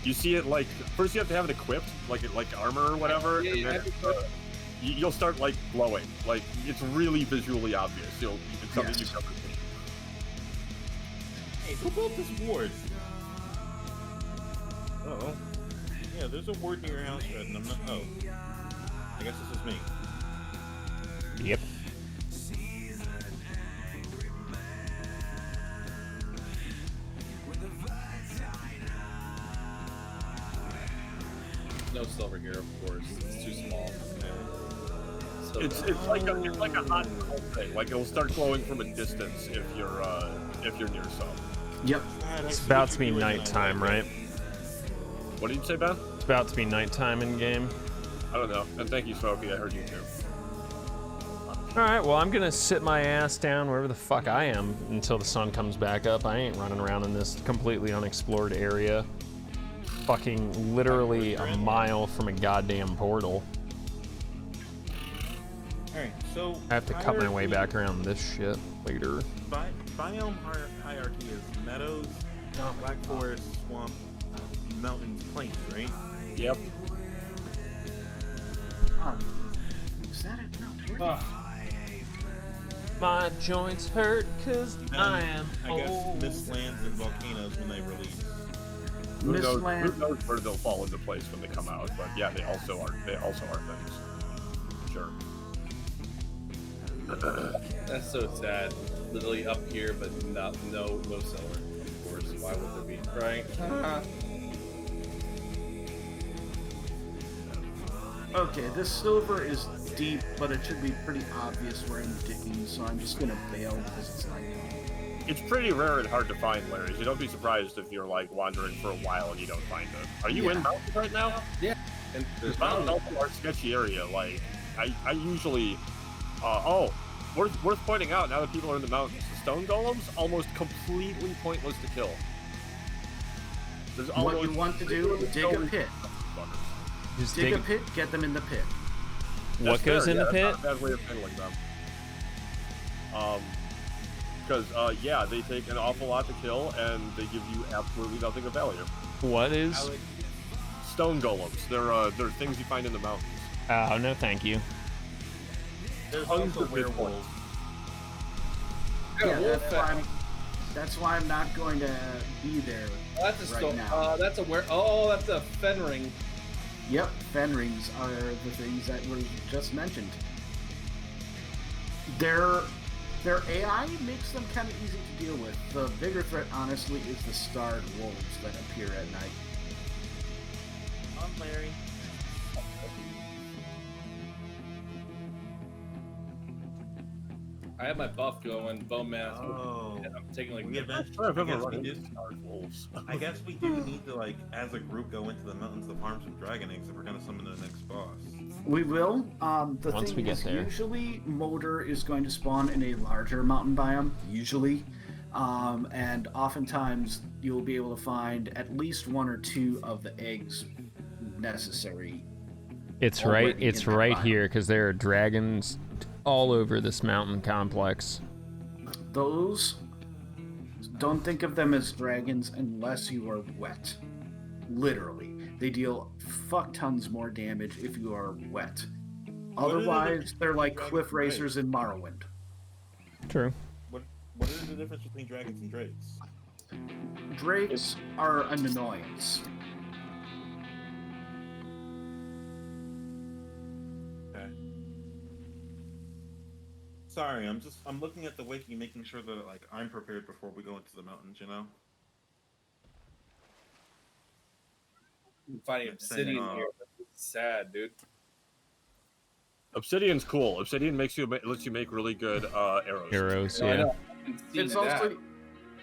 You see it like first you have to have it equipped, like armor or whatever, Yeah, and then you'll start like glowing. Like it's really visually obvious. It's something you've never seen. Hey, who built this ward? Oh. Yeah, there's a ward near your house, Red, and I'm not. Oh. I guess this is me. Yep. No silver here, of course. It's too small. So It's like a hot and cold thing. Like it'll start glowing from a distance if you're near some. Yep. It's about to be nighttime, right? What did you say, Ben? It's about to be nighttime in game. I don't know. And thank you, Smokey. I heard you too. All right, well, I'm gonna sit my ass down wherever the fuck I am until the sun comes back up. I ain't running around in this completely unexplored area. Fucking literally a mile from a goddamn portal. Alright, so. I have to cut my way back around this shit later. Biome hierarchy is meadows, black forest, swamp, mountains, plains, right? Yep. Is that it? No. My joints hurt cause Then, I am I guess old. mistlands and volcanoes when they release. Who knows Mistland. where they'll fall into place when they come out? But yeah, they also are things. Sure. that's so sad. Literally up here, but no silver. Of course, why would there be? Right? Okay, this silver is deep, but it should be pretty obvious where I'm digging, so I'm just gonna bail because it's nighttime. It's pretty rare and hard to find, Larry. So don't be surprised if you're like wandering for a while and you don't find it. Are you in mountains right now? Yeah. And there's Mountains also are a sketchy area. Like I usually, worth pointing out now that people are in the mountains, the stone golems almost completely pointless to kill. There's What you want to do, dig a pit. Just Dig a pit, get them in the pit. What goes in the pit? That's not a bad way of handling them. Because they take an awful lot to kill, and they give you absolutely nothing of value. What is? Stone golems. They're things you find in the mountains. Oh, no thank you. There's Tons also of good werewolves. Yeah, that's why I'm not going to be there that's a right stone. now. That's a that's a fen ring. Yep, fen rings are the things that were just mentioned. Their AI makes them kind of easy to deal with. The bigger threat, honestly, is the starred wolves that appear at night. I'm Larry. I have my buff going, Bonemass. Oh. And I'm taking like We eventually, I guess we do need to, like, as a group, go into the mountains to farm some dragon eggs if we're gonna summon the next boss. We will. The Once thing we get is, there. usually Motor is going to spawn in a larger mountain biome, usually. And oftentimes you'll be able to find at least one or two of the eggs necessary. It's already right. It's in that right biome. here because there are dragons all over this mountain complex. Those, don't think of them as dragons unless you are wet. Literally. They deal fuck tons more damage if you are wet. are the Otherwise, they're like dragons cliff and racers in Morrowind. True. What is the difference between dragons and drakes? Drakes are an annoyance. Okay. Sorry, I'm looking at the wiki, making sure that, like, I'm prepared before we go into the mountains, you know? I'm finding obsidian here. It's sad, dude. Obsidian's cool. Obsidian lets you make really good arrows. Arrows, No, I yeah. know. I've seen that.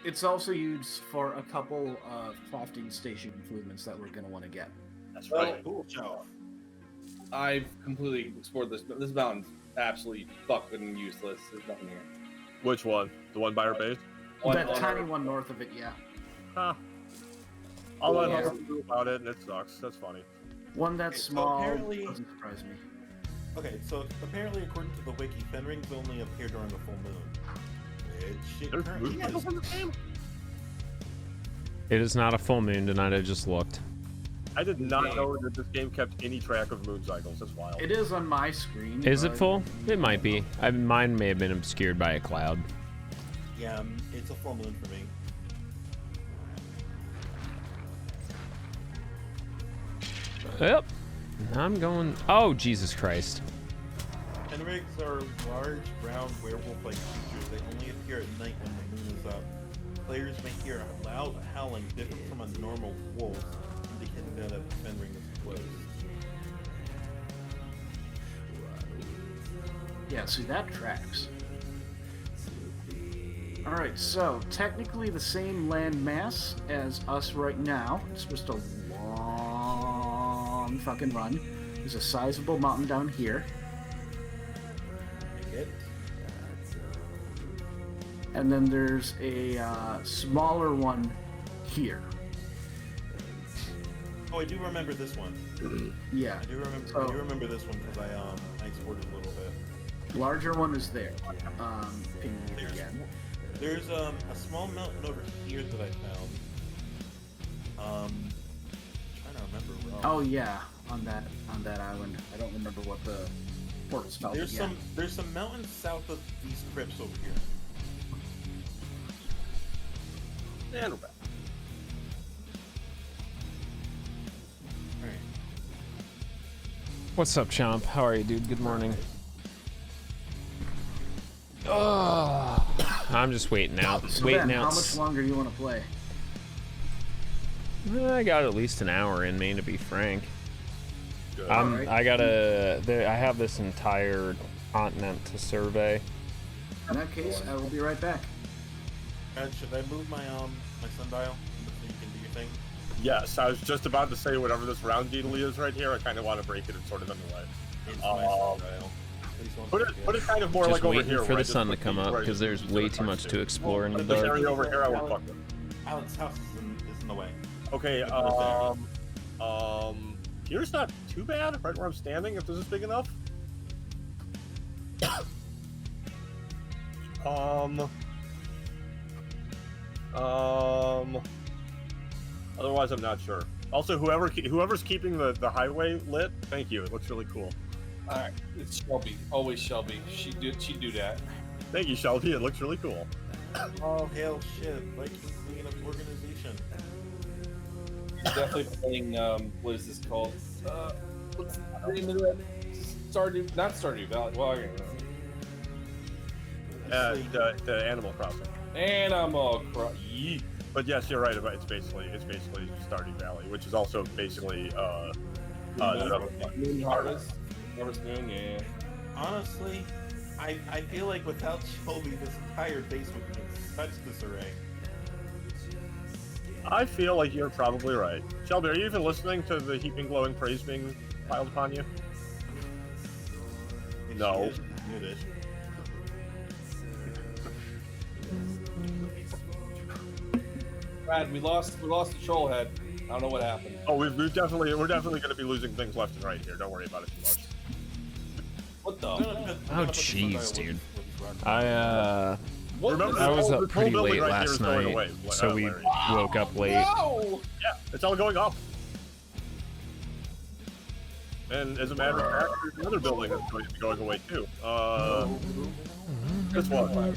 It's also used for a couple of crafting station improvements that we're gonna want to get. That's Well, right. Cool shelf. I've completely explored this. This mountain's absolutely fucking useless. There's nothing here. Which one? The one by our base? That on tiny our- one north of it, yeah. Huh. All I Yeah. know about it, and it sucks. That's funny. One that's So small apparently- doesn't surprise me. Okay, so apparently, according to the wiki, Fenrings only appear during the full moon. Which it There's currently moon cycles is. in the game? It is not a full moon tonight. I just looked. I did not know that this game kept any track of moon cycles. That's wild. It is on my screen. Is it but- full? It might be. Mine may have been obscured by a cloud. Yeah, it's a full moon for me. Yep. I'm going. Oh, Jesus Christ. Fenrigs are large, brown, werewolf-like creatures. They only appear at night when the moon is up. Players may hear a loud howling different from a normal wolf, indicating that a Fenring is close. Yeah, see, that tracks. Alright, so technically the same land mass as us right now. It's just a long fucking run. There's a sizable mountain down here. It? And then there's a smaller one here. Oh, I do remember this one. Yeah. I do remember. So- I do remember this one because I explored it a little bit. Larger one is there. Ping me again. There's a small mountain over here that I found. Trying to remember where. Oh yeah, on that island. I don't remember what the port spelled. There's yeah. some mountains south of these crypts over here. And we're back. Alright. What's up, Chomp? How are you, dude? Good morning. Oh, I'm just waiting out. So Waiting Ben, out. how much longer do you want to play? I got at least an hour in me, to be frank. Good. Alright. I have this entire continent to survey. In that case, I will be right back. Should I move my my sundial so you can do your thing? Yes, I was just about to say whatever this round deedly is right here. I kind of want to break it and sort of in the way. It's my sundial. Please don't Put forget. it kind of more Just like over waiting here. for where I the just sun to put come these- up where I because just there's put these way in too much parts to explore in the But this dark. area over here, I would fuck with. Alex's house is in the way. Okay, here's not too bad, right where I'm standing, if this is big enough. Otherwise, I'm not sure. Also, whoever's keeping the highway lit, thank you. It looks really cool. All right, it's Shelby. Always Shelby. She do that. Thank you, Shelby. It looks really cool. Oh hell shit! Viking Queen of Organization. She's definitely playing. What is this called? What's the name of that? Stardew? Not Stardew Valley. Well, I don't know. The Animal Crossing. Animal Crossing. Yeet. But yes, you're right. It's basically Stardew Valley, which is also basically Moon Harvest. Harvest Moon. Yeah. Honestly, I feel like without Shelby, this entire base would be in such disarray. I feel like you're probably right. Shelby, are you even listening to the heaping glowing praise being piled upon you? If No. she is, mute it. Brad, we lost the troll head. I don't know what happened. Oh, we're definitely going to be losing things left and right here. Don't worry about it too much. What the? Oh, jeez, dude. What I Remember, was the up whole pretty building late right here last is going night, away, so we Larry. woke up late. No! Yeah, it's all going up. And as a matter of fact, there's another building that's going to be going away too. This one.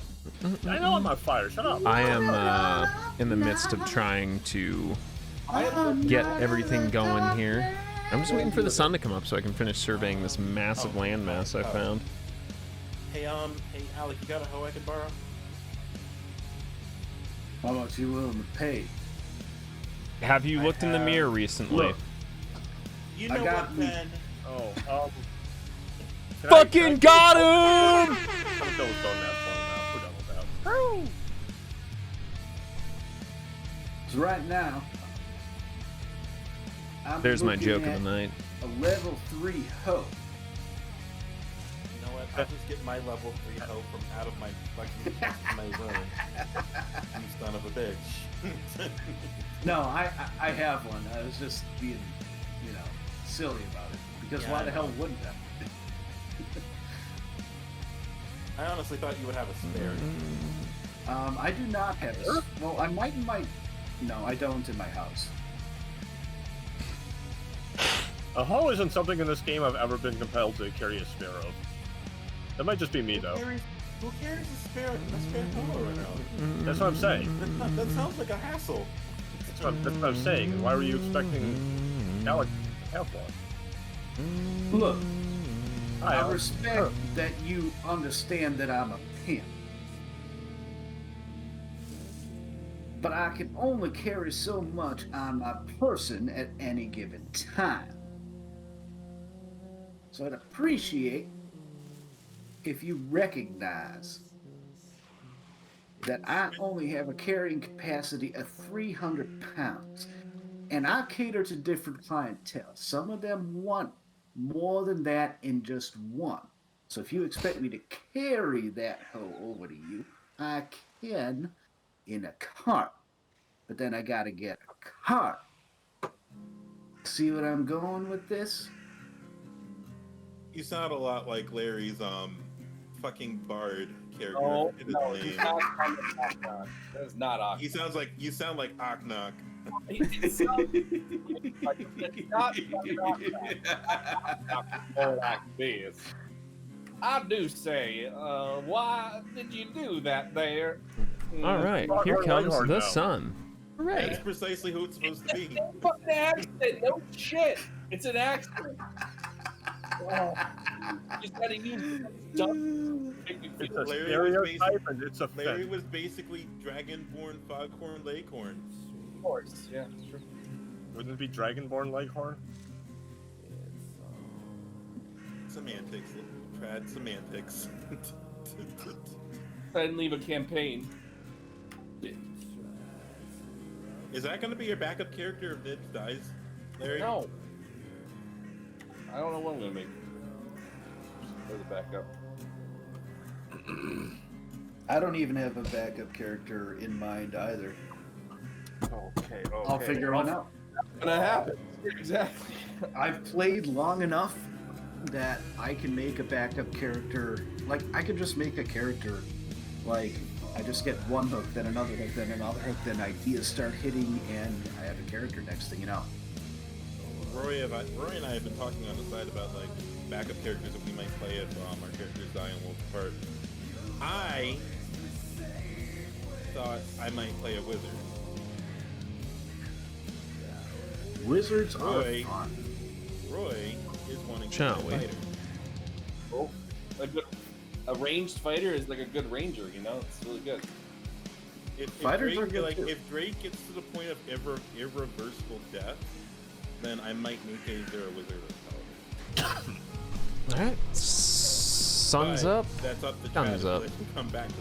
I know I'm on fire. Shut up. I am in the midst of trying to get everything going here. I'm just waiting for the sun to come up so I can finish surveying this massive landmass I found. Hey, Alec, you got a hoe I can borrow? How much you willing to pay? Have you looked in the mirror recently? Look. You I know got what, me. Ben? Oh, Fucking got him! I'm done with Bonemass now. We're done with that. So right now, I'm There's my looking joke of at the night. a level 3 hoe. You know what? I'll just get my level 3 hoe from out of my fucking chest in my room. You son of a bitch. No, I have one. I was just being, silly about it. Because Yeah, why I the know. hell wouldn't I? I honestly thought you would have a spare. I do not have a... Well, I might in my... No, I don't in my house. A hoe isn't something in this game I've ever been compelled to carry a spare of. That might just be me, though. Who carries a spare hoe right now? That's what I'm saying. That sounds like a hassle. That's what I'm saying. And why were you expecting Alec to have one? Look, Hi, I Alec. respect that you understand that I'm a pimp. But I can only carry so much on my person at any given time. So I'd appreciate if you recognize that I only have a carrying capacity of 300 pounds. And I cater to different clientele. Some of them want more than that in just one. So if you expect me to carry that hoe over to you, I can in a cart. But then I gotta get a cart. See what I'm going with this? You sound a lot like Larry's fucking bard character. No, in his no, name. he's not Aknok. That is not Aknok. You sound like Aknok. It sounds like it's not Aknok. I do say, why did you do that there? All right, Hard here comes hard the now. sun. Hooray! That's precisely who it's supposed to be. Fucking accent, no shit. It's an accent. Oh, you just gotta use dumb. It's a Larry was stereotype and it's a Larry thing. was basically Dragonborn, Foghorn, Leghorn. Of course, yeah, it's true. Wouldn't it be Dragonborn Leghorn? Semantics. Trad semantics. I didn't leave a campaign. Is that going to be your backup character if Nid dies, Larry? No. I don't know what I'm gonna make. There's a backup. I don't even have a backup character in mind either. Okay. I'll figure one out. Gonna happen. Exactly. I've played long enough that I can make a backup character. Like, I could just make a character. Like, I just get one hook, then another hook, then another hook, then ideas start hitting, and I have a character next thing you know. Roy and I have been talking on the side about like backup characters that we might play if our characters die and wolf apart. I thought I might play a wizard. Wizards Roy. are fun. Roy is wanting to Shall be a we? fighter. Oh, a ranged fighter is like a good ranger, you know? It's really good. If Fighters are Drake, good too. if Drake gets to the point of irreversible death, then I might make either a wizard or a paladin. All right, sun's But up. That's up to Thumbs Chad. up. Let him come back to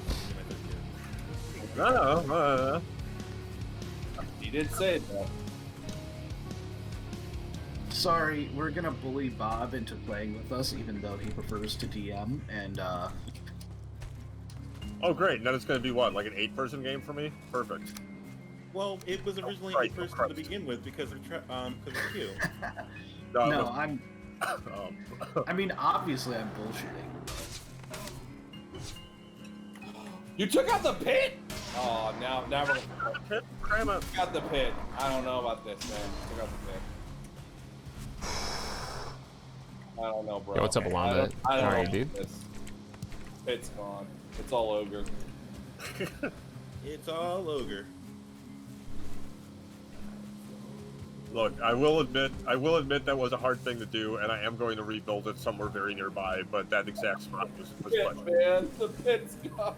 my third year. He did say that. Sorry, we're gonna bully Bob into playing with us, even though he prefers to DM, and Oh, great. Now it's going to be what? Like an 8-person game for me? Perfect. Well, it was originally Christ, a person Christ. to begin with because of you. no, I'm. Um, I mean, obviously, I'm bullshitting. You took out the pit? Oh, now we're cram it. took out the pit. I don't know about this, man. Took out the pit. I don't know, bro. Yo, what's up, Alonda? I don't How know are you, about dude? this. Pit's gone. It's all ogre. It's all ogre. Look, I will admit that was a hard thing to do, and I am going to rebuild it somewhere very nearby, but that exact spot was Pit, fun. man. The pit's gone.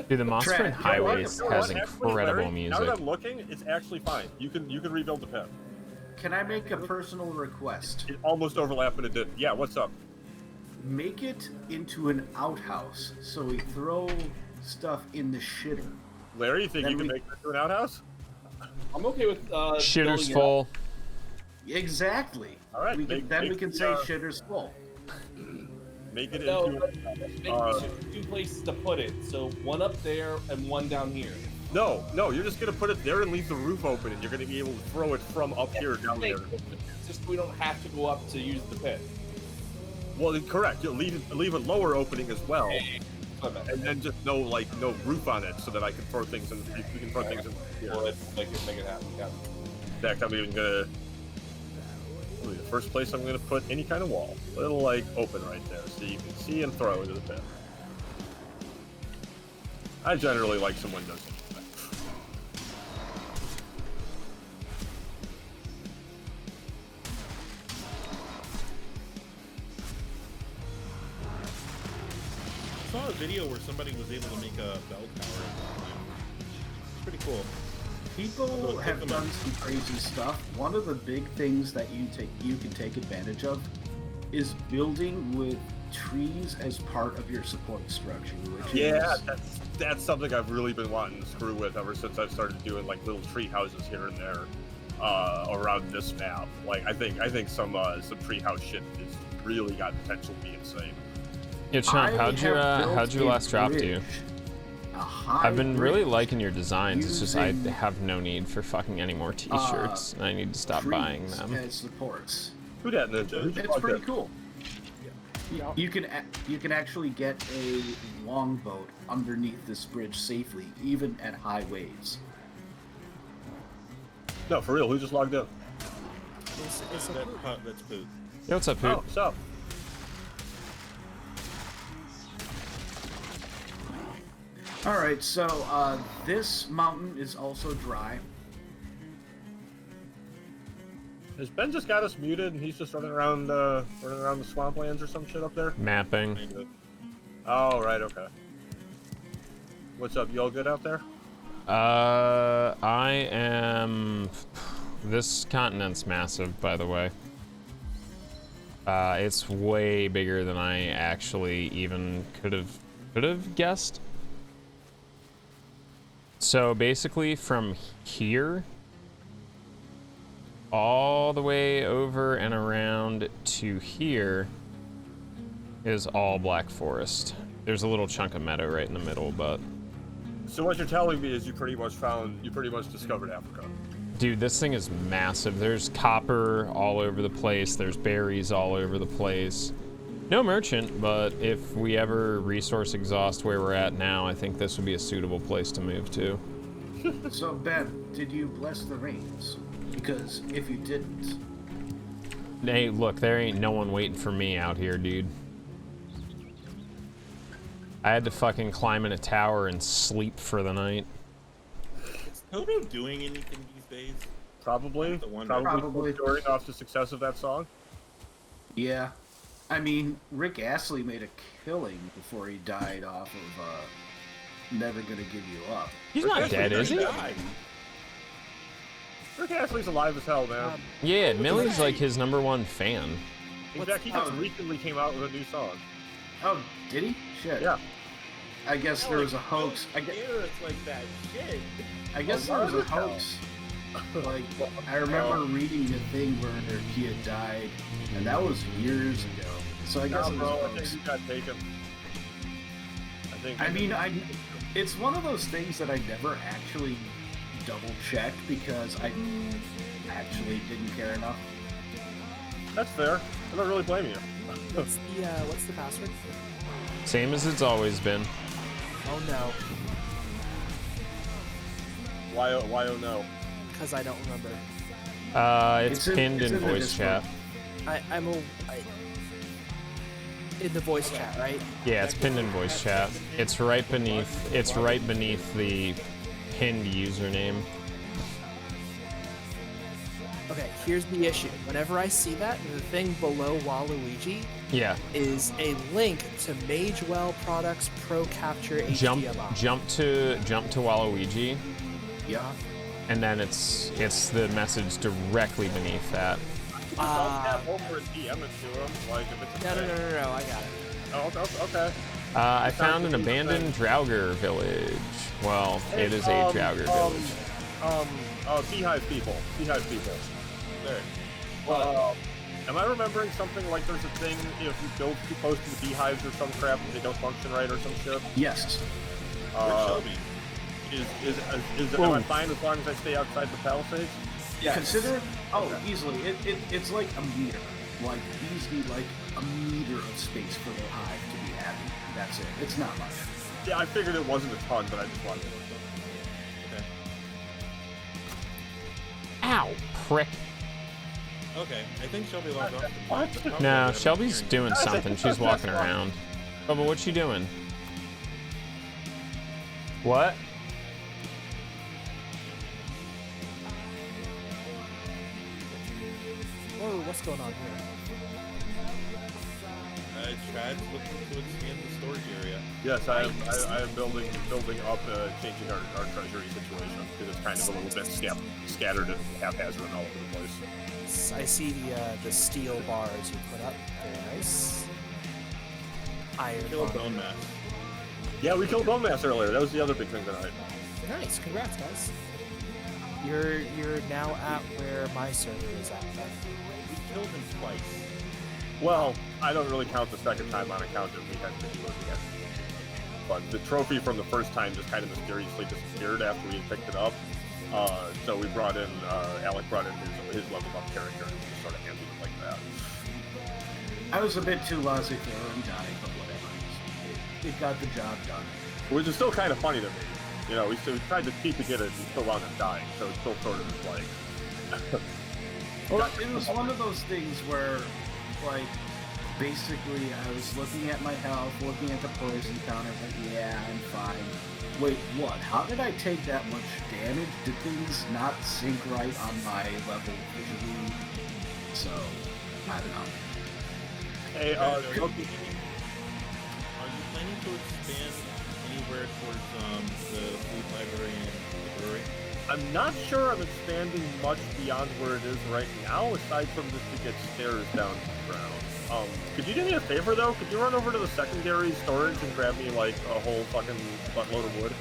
Dude, the Mossford Track. Highways You know what? has Actually, incredible Larry, music. Now that I'm looking, it's actually fine. You can rebuild the pit. Can I make a personal request? It almost overlapped, but it did. Yeah, what's up? Make it into an outhouse, so we throw stuff in the shitter. Larry, you think Then you can we- make it into an outhouse? I'm okay with Shitter's building it full. Exactly. All right, We can say shitter's full. Make it No, into. two places to put it. So one up there and one down here. No, you're just gonna put it there and leave the roof open, and you're gonna be able to throw it from up here down there. It's just we don't have to go up to use the pit. Well, correct. You'll leave a lower opening as well, And then just no roof on it, so that I can throw things in. We can throw things in here. Well, let's make it happen. Yeah. In fact, I'm even gonna. The first place I'm gonna put any kind of wall, little like open right there, so you can see and throw into the pit. I generally like some windows. I saw a video where somebody was able to make a bell tower. It's pretty cool. People have done some crazy stuff. One of the big things that you can take advantage of is building with trees as part of your support structure. That's something I've really been wanting to screw with ever since I've started doing like little tree houses here and there around this map. Like I think some tree house shit has really got potential to be insane. Yeah, Chomp, how'd your last drop do? I've been really liking your designs. It's just I have no need for fucking any more t-shirts, and I need to stop buying them. As supports. Who that ninja? It's pretty cool. You can actually get a longboat underneath this bridge safely, even at high waves. No, for real. Who just logged in? That's Poot. Yo, what's up, Poot? Oh, what's up? All right, so this mountain is also dry. Has Ben just got us muted and he's just running around the swamplands or some shit up there? Mapping. Oh, right, okay. What's up? You all good out there? I am. This continent's massive, by the way. It's way bigger than I actually even could have guessed. So basically, from here all the way over and around to here is all black forest. There's a little chunk of meadow right in the middle, but. So what you're telling me is you pretty much discovered Africa. Dude, this thing is massive. There's copper all over the place. There's berries all over the place. No merchant, but if we ever resource exhaust where we're at now, I think this would be a suitable place to move to. So, Ben, did you bless the rains? Because if you didn't... Hey, look, there ain't no one waiting for me out here, dude. I had to fucking climb in a tower and sleep for the night. Is Toto doing anything these days? Probably. Probably storing off the success of that song. Yeah. I mean, Rick Astley made a killing before he died off of Never Gonna Give You Up. He's not dead, is he? Rick Astley's alive as hell, man. Yeah, Millie's like his #1 fan. In fact, he just recently came out with a new song. Oh, did he? Shit. Yeah. I guess there was a hoax. It's like that shit. I guess there was a hoax. Like, I remember reading the thing where he had died, and that was years ago. So I guess it was a hoax. I think he got taken. It's one of those things that I never actually double-checked because I actually didn't care enough. That's fair. I don't really blame you. What's the password? Same as it's always been. Oh no. Why oh no? Because I don't remember. It's pinned in voice chat. In the voice chat, right? Yeah, it's pinned in voice chat. It's right beneath the pinned username. Okay, here's the issue. Whenever I see that, the thing below Waluigi is a link to Magewell Products Pro Capture HDMI. Jump to Waluigi. Yeah. And then it's the message directly beneath that. Over and DM it to him, like if it's no, I got it. Oh, okay. I found an abandoned Draugr village. Well, it is a Draugr village. Beehive people. There. Am I remembering something like there's a thing if you build too close to the beehives or some crap and they don't function right or some shit? Yes. Where's Shelby? Am I fine as long as I stay outside the palisades? Yeah. Consider easily. It's like a meter. Like easily like a meter of space for the hive to be happy. That's it. It's not much. Yeah, I figured it wasn't a ton, but I just wanted to. Okay. Ow, prick. Okay, I think Shelby logged off. What? No, Shelby's doing something. She's walking around. Oh, but what's she doing? What? Whoa, what's going on here? Chad's looking to expand the storage area. Yes, I am building up, changing our treasury situation because it's kind of a little bit scattered and haphazard and all over the place. I see the steel bars you put up. Very nice. Iron Killed bar. Bonemass. Yeah, we killed Bonemass earlier. That was the other big thing tonight. Nice, congrats, guys. You're now at where my server is at. We killed him twice. Well, I don't really count the second time on account of we had to do it again. But the trophy from the first time just kind of mysteriously disappeared after we had picked it up. So we brought in, Alec brought in his level up character and just sort of handled it like that. I was a bit too laissez-faire and dying, but whatever. It got the job done. Which is still kind of funny to me. You know, we tried to keep to get it and still wound up dying, so it's still sort of like... Well, it was one of those things where, like, basically I was looking at my health, looking at the poison counter, like, yeah, I'm fine. Wait, what? How did I take that much damage? Did things not sync right on my level visually? So, I don't know. Hey, Are you planning to expand anywhere towards the food library and the brewery? I'm not sure I'm expanding much beyond where it is right now, aside from just to get stairs down to the ground. Could you do me a favor, though? Could you run over to the secondary storage and grab me, like, a whole fucking buttload of wood?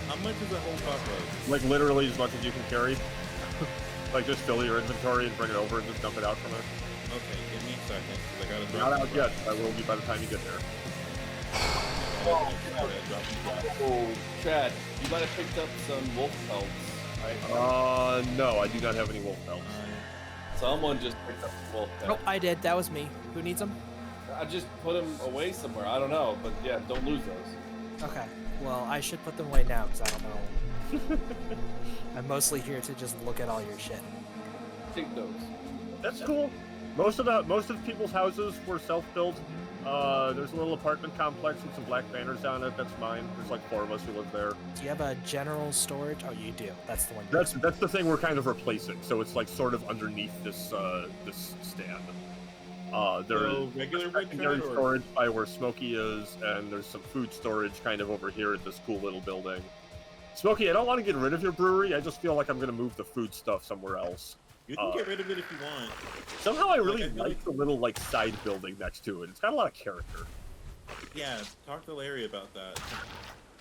How much is a whole buttload? Like, literally as much as you can carry. Like, just fill your inventory and bring it over and just dump it out from it. Okay, give me a second, because I gotta Not drop out yet. I will be by the time you get there. Oh, Chad, you might have picked up some wolf pelts, right? No, I do not have any wolf pelts. Someone just picked up some wolf pelts. Nope, I did. That was me. Who needs them? I just put them away somewhere. I don't know, but yeah, don't lose those. Okay. Well, I should put them away now because I don't know. I'm mostly here to just look at all your shit. Take those. That's cool. Most of people's houses were self-built. There's a little apartment complex with some black banners on it. That's mine. There's like 4 of us who live there. Do you have a general storage? Oh, you do. That's the one. That's the thing we're kind of replacing. So it's like sort of underneath this this stand. There's regular secondary storage by where Smokey is, and there's some food storage kind of over here at this cool little building. Smokey, I don't want to get rid of your brewery. I just feel like I'm going to move the food stuff somewhere else. You can get rid of it if you want. Somehow I really like the little like side building next to it. It's got a lot of character. Yeah, talk to Larry about that.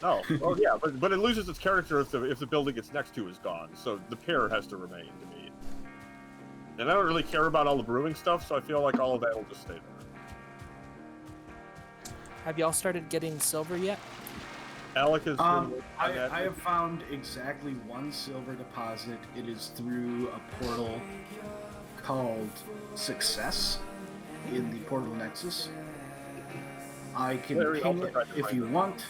Oh, well, yeah, but it loses its character if the building it's next to is gone. So the pair has to remain to me. And I don't really care about all the brewing stuff, so I feel like all of that will just stay there. Have y'all started getting silver yet? Alec has been I have found exactly 1 silver deposit. It is through a portal called Success in the Portal Nexus. I can ping it if you want.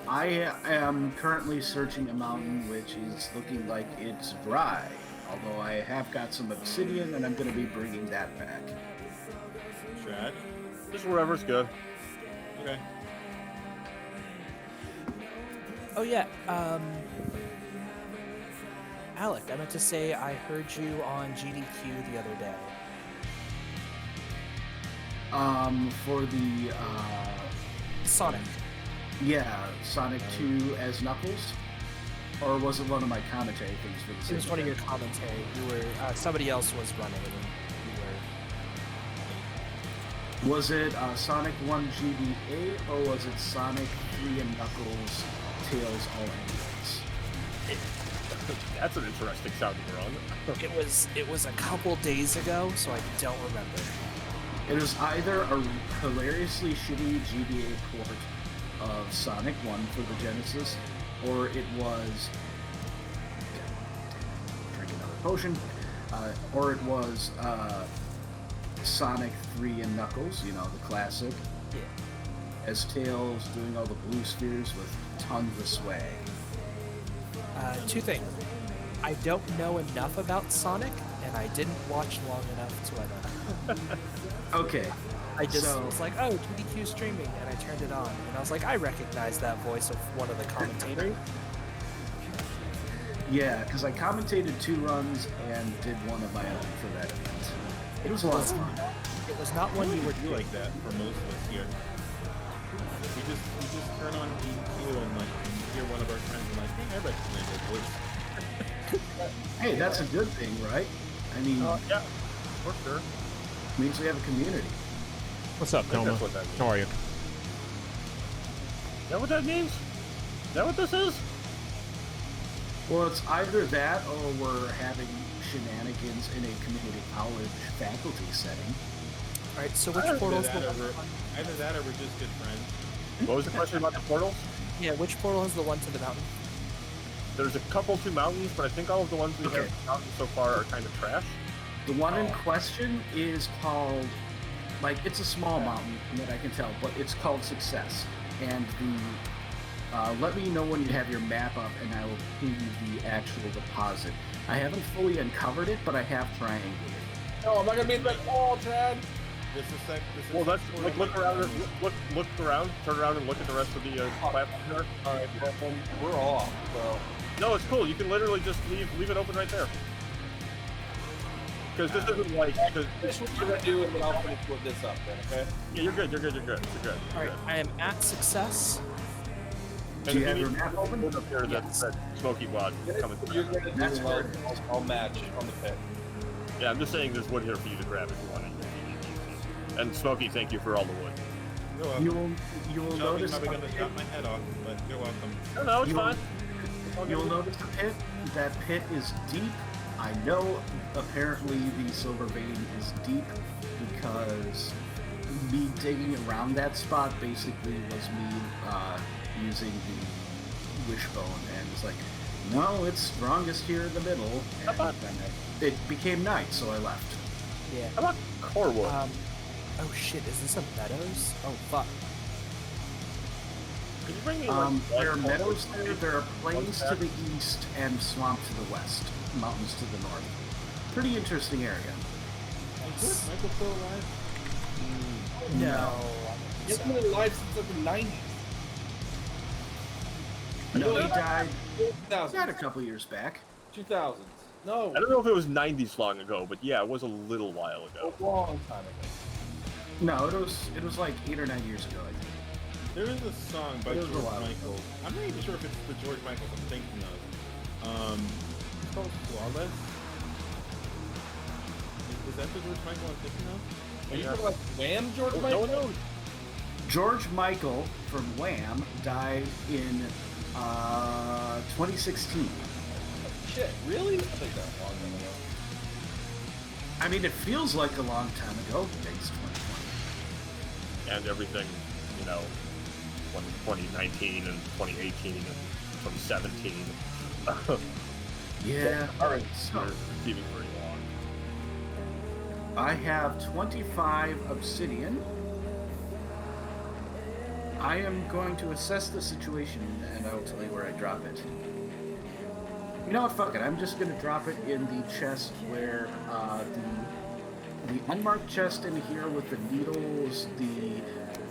I am currently searching a mountain which is looking like it's dry, although I have got some obsidian and I'm going to be bringing that back. Shad? Just wherever's good. Okay. Oh yeah, Alec, I meant to say I heard you on GDQ the other day. For the, Sonic. Yeah, Sonic 2 as Knuckles? Or was it one of my commentary things for the It was one of your commentary. You were, somebody else was running it, and you were... Was it Sonic 1 GBA, or was it Sonic 3 and Knuckles Tails All Ends? That's an interesting sounding run. It was a couple days ago, so I don't remember. It was either a hilariously shitty GBA port of Sonic 1 for the Genesis, or it was... Drink another potion. Or it was Sonic 3 and Knuckles, you know, the classic. Yeah. As Tails doing all the blue spheres with tons of swag. Two things. I don't know enough about Sonic, and I didn't watch long enough to I don't know. Okay. I just was like, oh, GDQ streaming, and I turned it on, and I was like, I recognize that voice of one of the commentators. Yeah, because I commentated 2 runs and did one of my own for that event. It was a lot of fun. It was not one you were do like that for most of us here. We just turn on DQ and like hear one of our friends and like, hey, I recognize your voice. Hey, that's a good thing, right? I mean, Yeah, for sure. means we have a community. What's up, I think Coma? that's what that means. How are you? Is that what that means? Is that what this is? Well, it's either that or we're having shenanigans in a community college faculty setting. Alright, so which Either portal's that, the or we're just good friends. What was the question about the portals? Yeah, which portal is the one to the mountain? There's a couple to mountains, but I think all of the ones we have to mountains so far are kind of trash. The one in question is called, like, it's a small mountain from what I can tell, but it's called Success. And let me know when you have your map up and I will give you the actual deposit. I haven't fully uncovered it, but I have triangulated. No, I'm not gonna be like, oh, Chad. Well, that's like look around, look around, turn around and look at the rest of the platform there. Alright, well, we're off, so. No, it's cool. You can literally just leave it open right there. Because this isn't like. Finish what you're gonna do, and then I'll finish with this up then, okay? Yeah, you're good. You're good. Alright, I am at Success. Do you have your map open? Up here, that smoky wad coming You're through. gonna do That's well, fair. I'll match on the pit. Yeah, I'm just saying there's wood here for you to grab if you want it. And Smokey, thank you for all the wood. You're welcome. You will Shelby's notice probably a gonna pit. chop my head off, but you're welcome. No, it's You will- fine. You'll notice the pit. That pit is deep. I know apparently the silver vein is deep because me digging around that spot basically was me using the wishbone, and it's like, no, it's strongest here in the middle. And then it became night, so I left. Yeah. How about Corewood? Oh shit, is this a Meadows? Oh fuck. Can you bring me There are meadows there are plains to the east and swamp to the west, mountains to the north. Pretty interesting area. Is Michael still alive? No. He hasn't been alive since like the 90s. No, he died 2000s. a couple years back. 2000s. No, I don't know if it was 90s long ago, but yeah, it was a little while ago. a long time ago. No, it was like 8 or 9 years ago, I think. There is a song by It was George a while. Michael. I'm not even sure if it's the George Michael I'm thinking of. It's called Flawless. Is that the George Michael I'm thinking of? Are you talking about Wham, George No, Michael? no. George Michael from Wham died in 2016. Shit, really? I think that was a long time ago. I mean, it feels like a long time ago. Thanks, 2020. And everything, 2019 and 2018 and 2017. Yeah. All right, So, you're receiving pretty long. I have 25 obsidian. I am going to assess the situation and I will tell you where I drop it. You know what? Fuck it. I'm just going to drop it in the chest where the unmarked chest in here with the needles,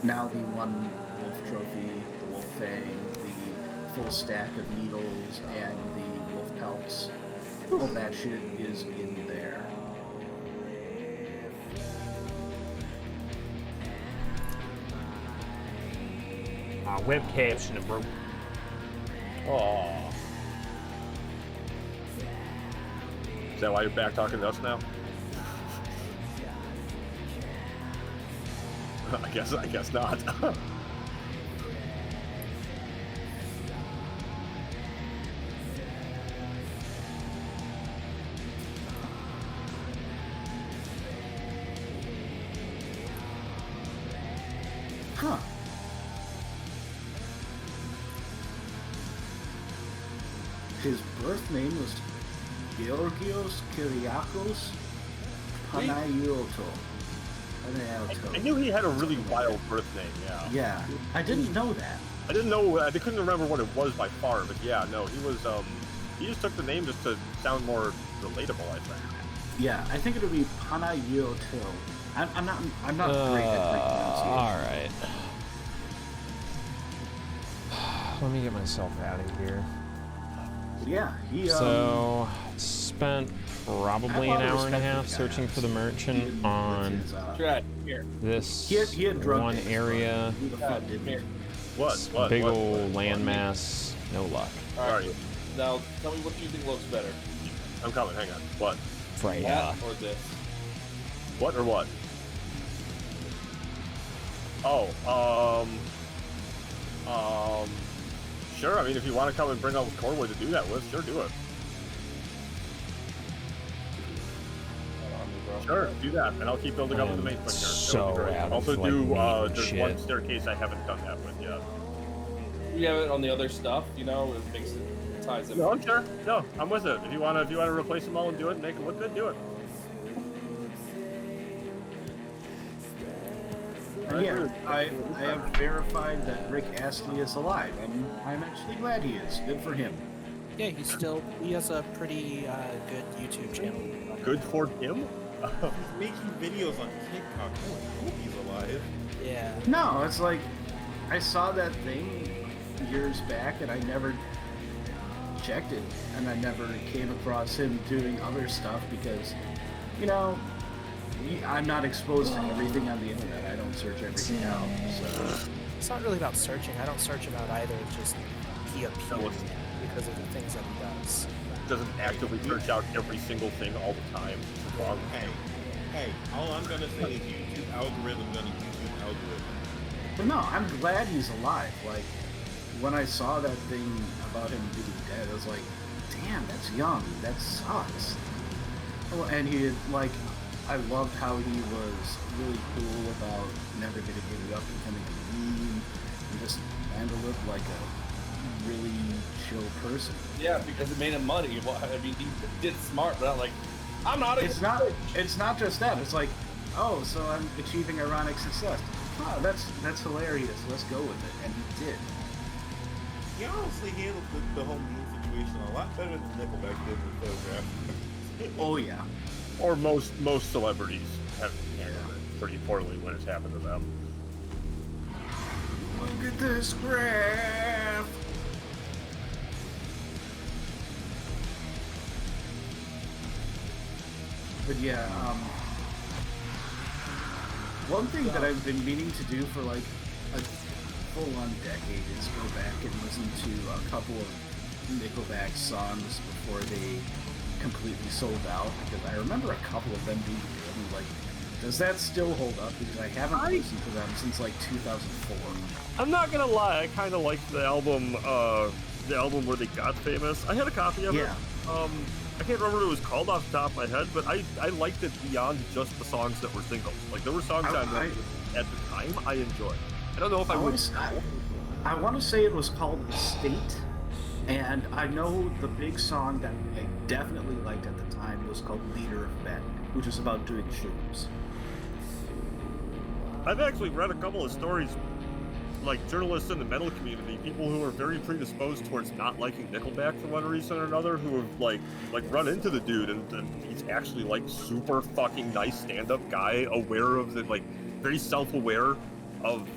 now the one wolf trophy, the wolf fang, the full stack of needles, and the wolf pelts. All that shit is in there. Web captioning, bro. Oh. Is that why you're back talking to us now? I guess not. Huh. His birth name was Georgios Kyriakos Panayotou. I knew he had a really wild birth name, yeah. Yeah, I didn't know that. I didn't know, I couldn't remember what it was by far, but yeah, no, he was, he just took the name just to sound more relatable, I think. Yeah, I think it would be Panayotou. I'm not great at pronunciation. Alright. Let me get myself out of here. Yeah, he, So, spent probably an hour and a half searching for the merchant on this he had drug one days, area. but who the fuck didn't he? What? Big old landmass. No luck. All Where are right. you? Now, tell me what you think looks better. I'm coming, hang on. What? Freya. That or this? What or what? Oh, sure, I mean, if you want to come and bring out Corwood to do that with, sure, do it. Sure, do that, and I'll keep building up with the main thing here. So out of, also like, do, weird there's shit. one staircase I haven't done that with yet. You have it on the other stuff, you know, it makes it ties it. No, I'm sure. No, I'm with it. If you wanna replace them all and do it, and make it look good, do it. Yeah, I have verified that Rick Astley is alive, and I'm actually glad he is. Good for him. Yeah, he has a pretty good YouTube channel. Good for him? He's making videos on TikTok. I hope he's alive. Yeah. No, it's like, I saw that thing years back, and I never checked it, and I never came across him doing other stuff because, you know, I'm not exposed to everything on the internet. I don't search everything out, so... It's not really about searching. I don't search about either. It's just he appeals because of the things that he does. Doesn't actively search out every single thing all the time. Wrong. Hey, all I'm gonna say is YouTube algorithm gonna YouTube algorithm. But no, I'm glad he's alive. Like, when I saw that thing about him being dead, I was like, damn, that's young. That sucks. Oh, and he had, like, I loved how he was really cool about never getting hit up, becoming a meme, and just kind of looked like a really chill person. Yeah, because it made him money. Well, I mean, he did smart, but I'm like, I'm not. It's not just that. It's like, oh, so I'm achieving ironic success. Oh, that's hilarious. Let's go with it, and he did. He honestly handled the whole meme situation a lot better than Nickelback did with Photograph. Oh yeah. Or most celebrities have handled it pretty poorly when it's happened to them. Look at this graph. But yeah, one thing that I've been meaning to do for like a full-on decade is go back and listen to a couple of Nickelback songs before they completely sold out, because I remember a couple of them being good, and like, does that still hold up? Because I haven't listened to them since like 2004. I'm not gonna lie, I kind of liked the album where they got famous. I had a copy of it. I can't remember what it was called off the top of my head, but I liked it beyond just the songs that were singles. Like, there were songs at the time I enjoyed. I don't know if I would. I want to say it was called State, and I know the big song that I definitely liked at the time was called Leader of Men, which is about doing shrooms. I've actually read a couple of stories, like journalists in the metal community, people who are very predisposed towards not liking Nickelback for one reason or another, who have like run into the dude, and he's actually like super fucking nice stand-up guy, aware of the, like, very self-aware of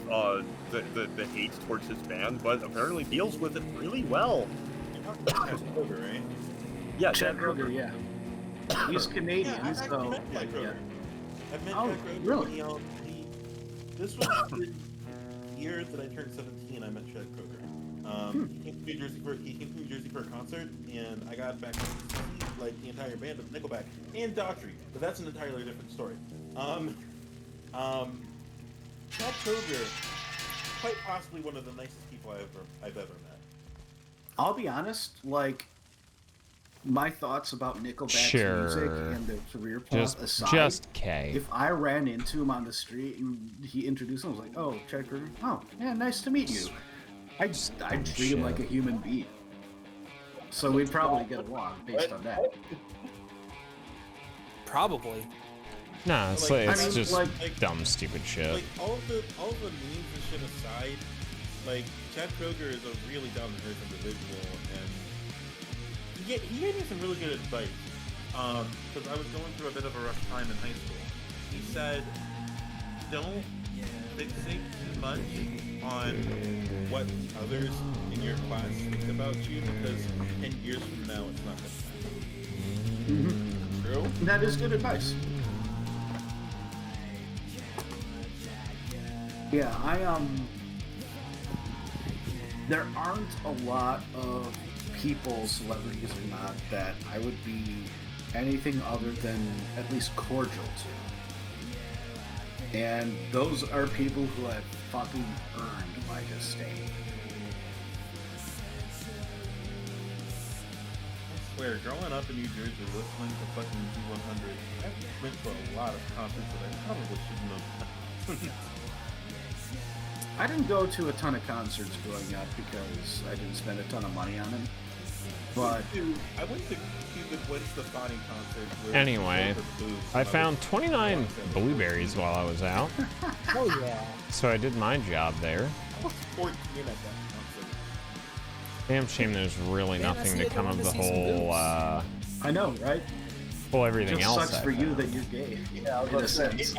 the hate towards his band, but apparently deals with it really well. Chad Kroger, right? Yeah, Chad Kroger, yeah. He's Canadian, I so met Chad Kroger. I've met Oh, Chad Kroger. really? This was the year that I turned 17. I met Chad Kroger. He came to New Jersey for a concert, and I got back to see like the entire band of Nickelback and Daughtry, but that's an entirely different story. Chad Kroger, quite possibly one of the nicest people I've ever met. I'll be honest, like, my thoughts about Nickelback's Sure. music and their career path aside, just K. if I ran into him on the street and he introduced him, I was like, "Oh, Chad Kroeger. Oh, yeah, nice to meet you." I'd treat him like a human being. So we'd probably get along based on that. Probably. Nah, it's, Like, like, I it's mean, just like- dumb, stupid shit. Like all the memes and shit aside, like Chad Kroeger is a really down to earth individual, and he gave me some really good advice. Because I was going through a bit of a rough time in high school. He said, "Don't fixate too much on what others in your class think about you, because 10 years from now, it's not going to matter." Mm-hmm. True. That is good advice. Yeah, there aren't a lot of people, celebrities or not, that I would be anything other than at least cordial to. And those are people who have fucking earned my disdain. I swear, growing up in New Jersey, listening to fucking G100, I went to a lot of concerts that I probably shouldn't have. I didn't go to a ton of concerts growing up because I didn't spend a ton of money on them. But I went to Cuban Gwen Stefani concert. where Anyway, they showed the booth, I and found was 29 fucked up. blueberries while I was out, Oh yeah. so I did my job there. I was 14 at that concert. Damn shame there's really Man, I nothing see to it come wanted of to the see some whole, boobs. I know, right? whole everything It just else. sucks I for you found. that you're gay. Yeah, I was in about a to say. sense.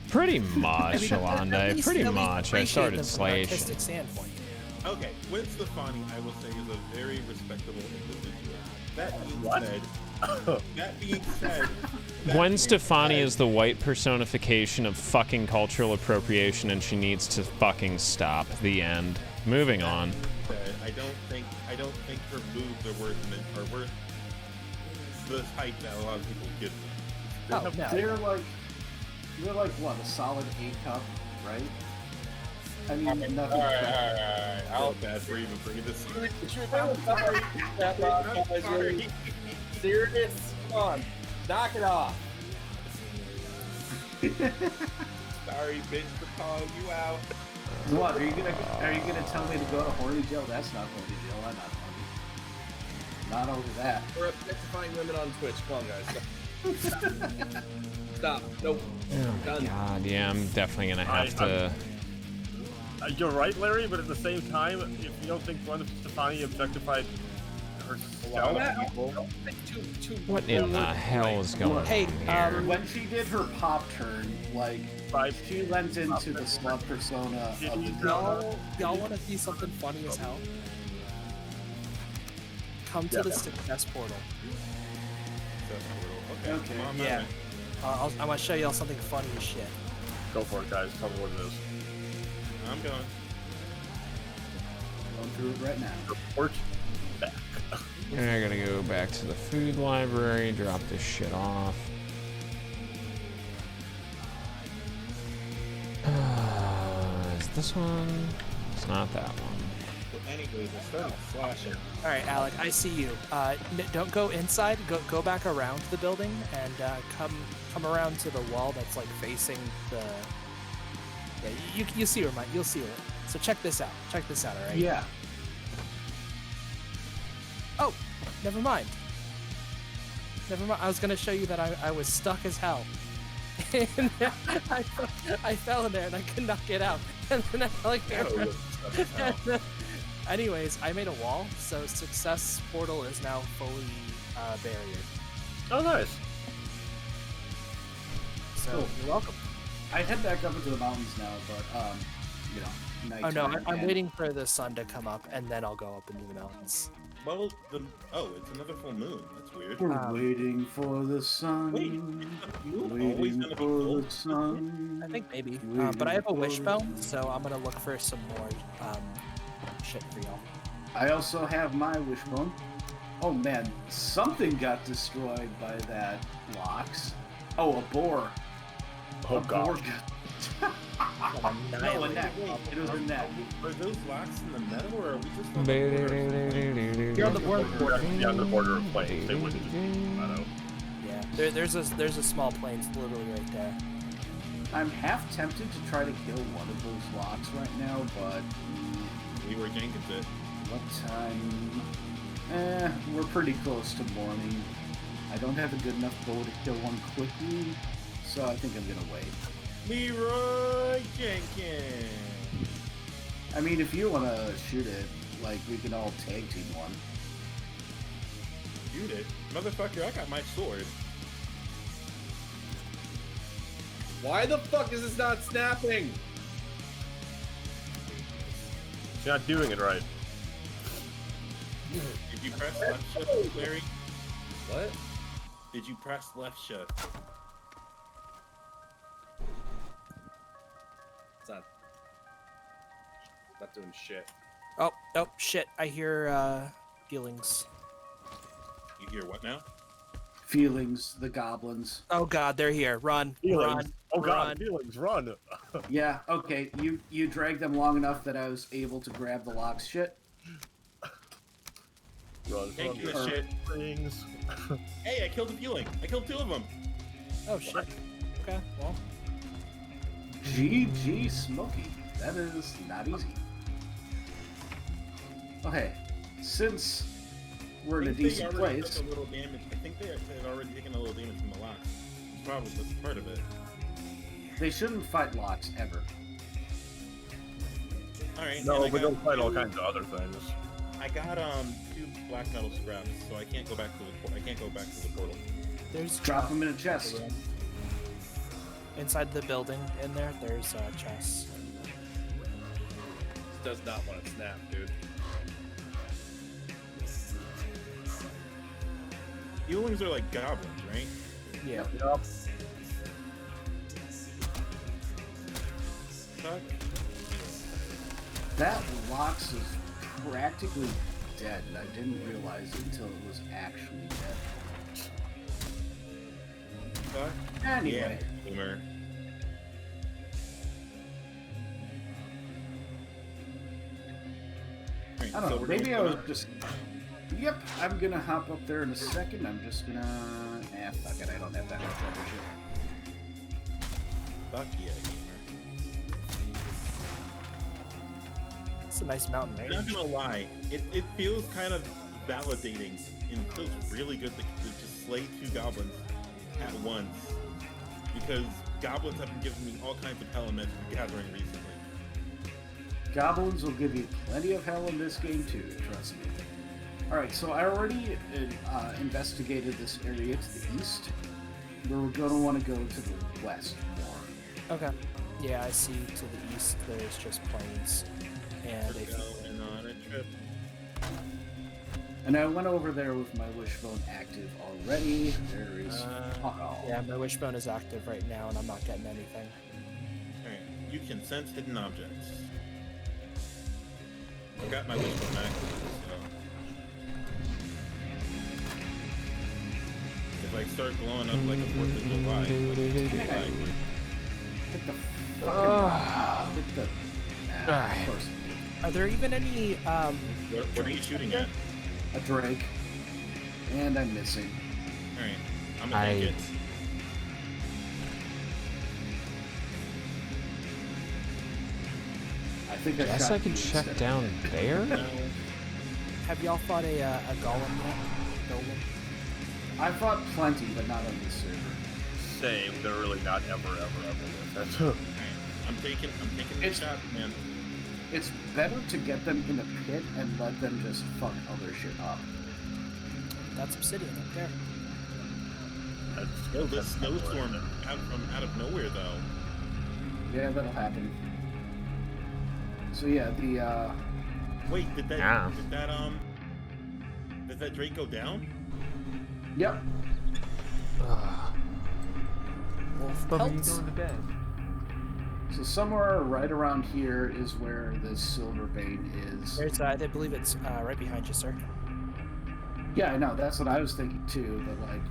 Pretty much, Alonde. At least Pretty appreciate much. I them started from an slashing. artistic standpoint. Okay, Gwen Stefani, I will say, is a very respectable individual. That being What? said, that being said, Gwen Stefani is the white personification of fucking cultural appropriation, and she needs to fucking stop. The end. Moving on. I don't think her boobs are worth the hype that a lot of people give them. Oh, no. They're like what, a solid A cup, right? I mean, nothing. I feel bad for even bringing this up. Serious? Come on, knock it off. Sorry, bitch, for calling you out. What are you gonna tell me to go to horny jail? That's not horny jail. I'm not horny. Not over that. We're objectifying women on Twitch. Come on, guys. Stop. Nope. Oh Done. God, yeah, I'm definitely gonna have to. You're right, Larry, but at the same time, if you don't think Gwen Stefani objectified herself, What in the hell is going Hey, on here? When she did her pop turn, like she lends into the slut persona of the Y'all want to see something funny as hell? Come to the success portal. Okay. Come on, Yeah. man. I want to show y'all something funny as shit. go for it, guys. Tell me what it is. I'm going. Going through it right now. Report back. And I gotta go back to the food library, drop this shit off. Is this one? It's not that one. But anyways, I started slashing. All right, Alec, I see you. Don't go inside. Go back around the building and come around to the wall that's like facing the. Yeah, you see where you'll see where. So check this out. Check this out. All right. Yeah. Oh, never mind. Never mind. I was gonna show you that I was stuck as hell. And I fell in there and I could not get out. And then I like. Anyways, I made a wall, so success portal is now fully barriered. Oh, nice. So Cool. you're welcome. I head back up into the mountains now, but you know, Oh no, nighttime I'm and- waiting for the sun to come up and then I'll go up into the mountains. Well, it's another full moon. That's weird. We're waiting for the sun. Wait, isn't the moon always Waiting gonna be for full? the sun. I think maybe. Waiting But I have a for wishbone, the- so I'm gonna look for some more shit for y'all. I also have my wishbone. Oh man, something got destroyed by that Lox. Oh, a boar. Oh, a boar God. No, a net. It was a net. Are those locks in the metal, or are we just on You're on the border. Yeah, on the border of planes. They wouldn't just meadow. Yeah, there's a small plains literally right there. I'm half tempted to try to kill one of those locks right now, but We were Jenkins it. what time? We're pretty close to morning. I don't have a good enough bow to kill one quickly, so I think I'm gonna wait. Leroy Jenkins. I mean, if you wanna shoot it, like, we can all tag team one. Shoot it, motherfucker! I got my sword. Why the fuck is this not snapping? She's not doing it right. Did you press left shift, Larry? What? Did you press left shift? It's not doing shit. Oh, shit. I hear feelings. You hear what now? Feelings, the goblins. Oh god, they're here. Run. Feelings. Run. Oh god, run. feelings, run. Yeah, okay, you dragged them long enough that I was able to grab the lock's shit. Run, Thank you, run, shit. Rings. Hey, I killed a feeling. I killed 2 of them. Oh shit. Okay, well. GG Smokey. That is not easy. Okay, since we're in a decent place. Took a little damage. I think they had already taken a little damage from the locks. It's probably that's part of it. They shouldn't fight locks ever. All right. No, and but I they'll got fight all kinds of other things. I got 2 black metal scraps, so I can't go back to the portal. There's Drop them in a chest. inside the building in there's chests. This does not want to snap, dude. Feelings are like goblins, right? Yeah. Yep. Fuck. That locks is practically dead, and I didn't realize it until it was actually dead. Fuck. Anyway. Yeah, boomer. Alright, I don't so know, we're maybe I gonna- was just... Yep, I'm gonna hop up there in a second. I'm just gonna... fuck it, I don't have that much other shit. Fuck yeah, gamer. It's a nice mountain I'm range. not gonna lie, it feels kind of validating and it feels really good to just slay 2 goblins at once. Because goblins have been giving me all kinds of hell in Magic the Gathering recently. Goblins will give you plenty of hell in this game too, trust me. Alright, so I already investigated this area to the east. We're gonna want to go to the west more. Okay. Yeah, I see to the east there's just plains. And We're a going on a trip. And I went over there with my wishbone active already. There is fuck all. yeah, my wishbone is active right now and I'm not getting anything. Alright, you can sense hidden objects. I've got my wishbone active, so... If I start blowing up like a 4th of July, Hit the fucking... hit the... of course. Are there even any what are you shooting at? A Drake. And I'm missing. Alright, I'm gonna take it. I think I Guess shot I can you check instead. down there. have y'all fought a golem yet? Golem? I fought plenty, but not on this server. Same. They're really not ever with that. Alright, I'm taking the It's- shot, man. It's better to get them in a pit and let them just fuck other shit up. That's obsidian up there. Yo, this snowstorm out of nowhere though. Yeah, that'll happen. So yeah, the Wait, did that Yeah. did that Drake go down? yep. Wolf Bubba, you pelts. going to bed? So somewhere right around here is where this silver vein is. There's, I believe it's right behind you, sir. Yeah, I know. That's what I was thinking too. But like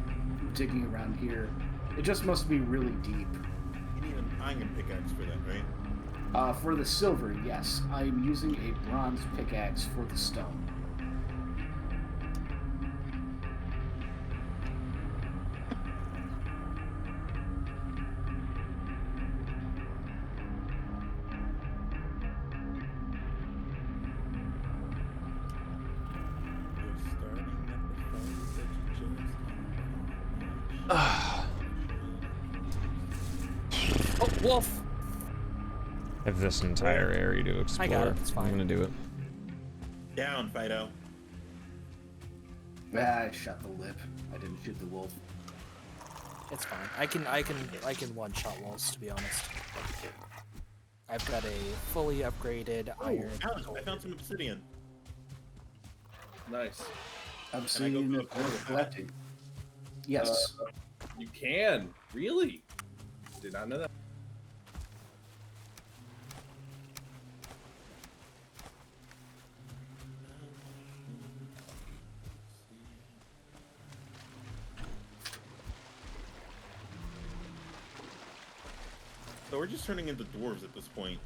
digging around here, it just must be really deep. You didn't even iron pickaxe for that, right? For the silver, yes. I'm using a bronze pickaxe for the stone. Oh, wolf! I have this entire area to explore. I got it, it's fine. I'm gonna do it. Down, Fido. I shot the lip. I didn't shoot the wolf. It's fine. I can one-shot wolves, to be honest. I've got a fully upgraded iron. Alex, I found some obsidian. Nice. I'm Can I go seeing for it the worth collecting. Yes. You can. Really? Did not know that. So we're just turning into dwarves at this point.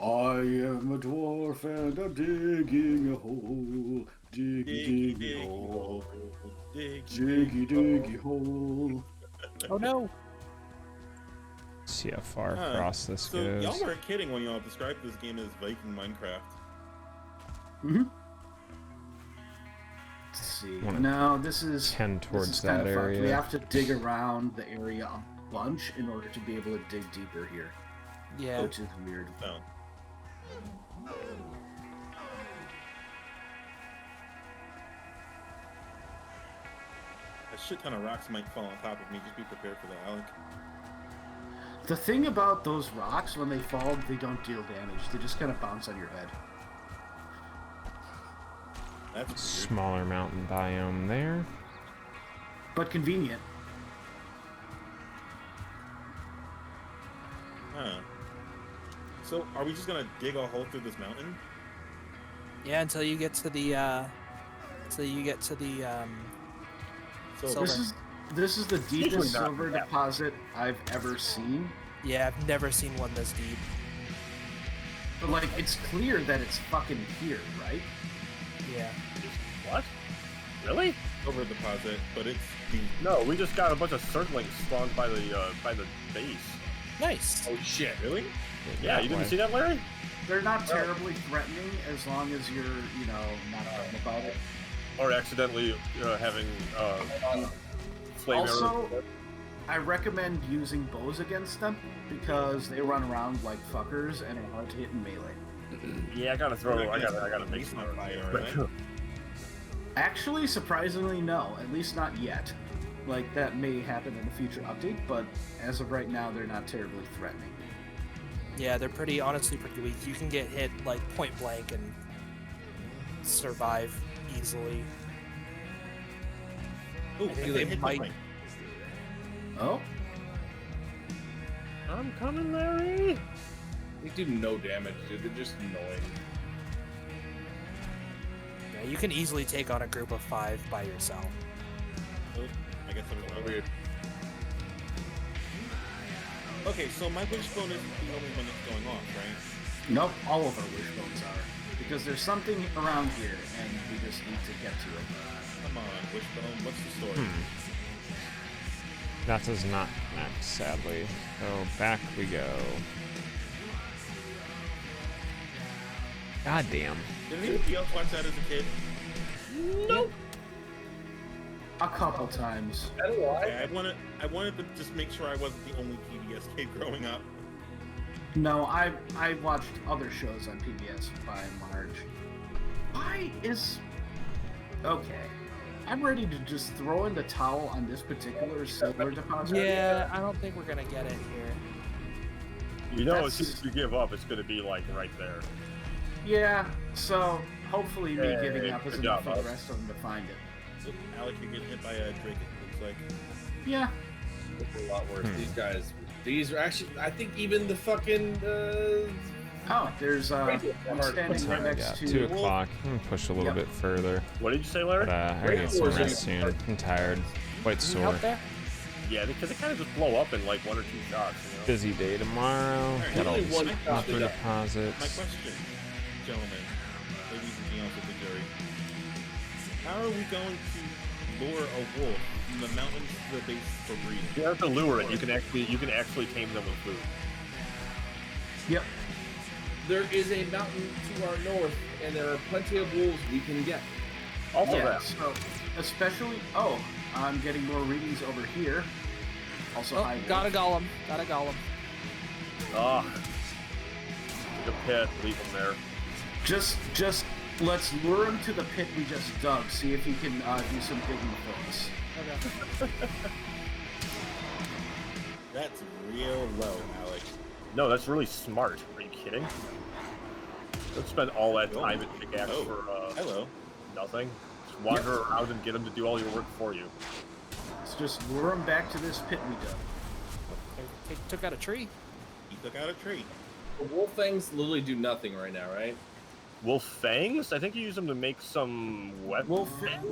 I am a dwarf and I'm digging a hole. Diggy, diggy hole. Diggy, diggy hole. Oh no! Let's see how far Huh. across this So goes. y'all weren't kidding when y'all described this game as Viking Minecraft. Mm-hmm. Let's see. Wanna No, this is tend this towards is that kinda fucked. area. We have to dig around the area a bunch in order to be able to dig deeper here, Yeah. which is weird. No. A shit ton of rocks might fall on top of me. Just be prepared for that, Alec. The thing about those rocks, when they fall, they don't deal damage. They just kind of bounce on your head. That's weird. Smaller mountain biome there. But convenient. Huh. So, are we just gonna dig a hole through this mountain? Yeah, until you get to the So, This is the Usually deepest not silver that. deposit I've ever seen. Yeah, I've never seen one this deep. But like, it's clear that it's fucking here, right? Yeah. What? Really? silver deposit, but it's deep. No, we just got a bunch of circlings spawned by the base. Nice. Oh shit! Really? Yeah, you didn't see that, Larry? They're not terribly threatening as long as you're, not dumb about it. Or accidentally having flame arrows. Also, I recommend using bows against them because they run around like fuckers and are hard to hit in melee. Yeah, I gotta make Base some on fire, But- right? Actually, surprisingly, no. At least not yet. Like, that may happen in a future update, but as of right now, they're not terribly threatening. Yeah, they're honestly pretty weak. You can get hit like point blank and survive easily. Ooh, I think I they hit might- something. Oh? I'm coming, Larry. They do no damage, dude. They're just annoying. Yeah, you can easily take on a group of 5 by yourself. Oh, I guess I was wrong. Weird. Okay, so my wishbone isn't the only one that's going off, right? Nope, all of our wishbones are. Because there's something around here, and we just need to get to it. Come on, wishbone, what's the story? That does not connect, sadly. So back we go. God damn. Did anybody else watch that as a kid? Nope. A couple times. I don't know why. Okay, I wanted to just make sure I wasn't the only PBS kid growing up. No, I watched other shows on PBS by and large. Why is... Okay. I'm ready to just throw in the towel on this particular silver deposit. Yeah, I don't think we're gonna get it here. You know, That's- as soon as you give up, it's gonna be like right there. Yeah, so hopefully me Hey, giving up is good enough job, for the Alex. rest of them to find it. So Alec, you're getting hit by a drake, it looks like. Yeah. It's a lot worse. These guys. These are actually. I think even the fucking. Oh, there's one What standing time right we next got? to 2 o'clock. I'm gonna push a little Yep. bit further. What did you say, Larry? But I gotta get some rest soon. I'm tired. Quite Need sore. help there? Yeah, because they kind of just blow up in like 1 or 2 shots. You know? Busy day tomorrow. Alright, Got all only these one shot booster it up. deposits. My question, gentlemen, ladies and gentlemen of the jury, how are we going to lure a wolf from the mountains to the base for breeding? You have to lure it. You can actually tame them with food. Yep. There is a mountain to our north, and there are plenty of wolves we can get. Also Yeah, that. so especially. Oh, I'm getting more readings over here. Also, Oh, high got a wolf. golem. Got a golem. Ah. The pit, leave them there. Just let's lure him to the pit we just dug. See if he can do some digging for us. Okay. That's real low, Alex. No, that's really smart. Are you kidding? Don't spend all that time at pickaxe Oh, for hello. nothing. Just wander around and get them to do all your work for you. Let's just lure him back to this pit we dug. Took out a tree. He took out a tree. The wolf fangs literally do nothing right now, right? Wolf fangs? I think you use them to make some weapons.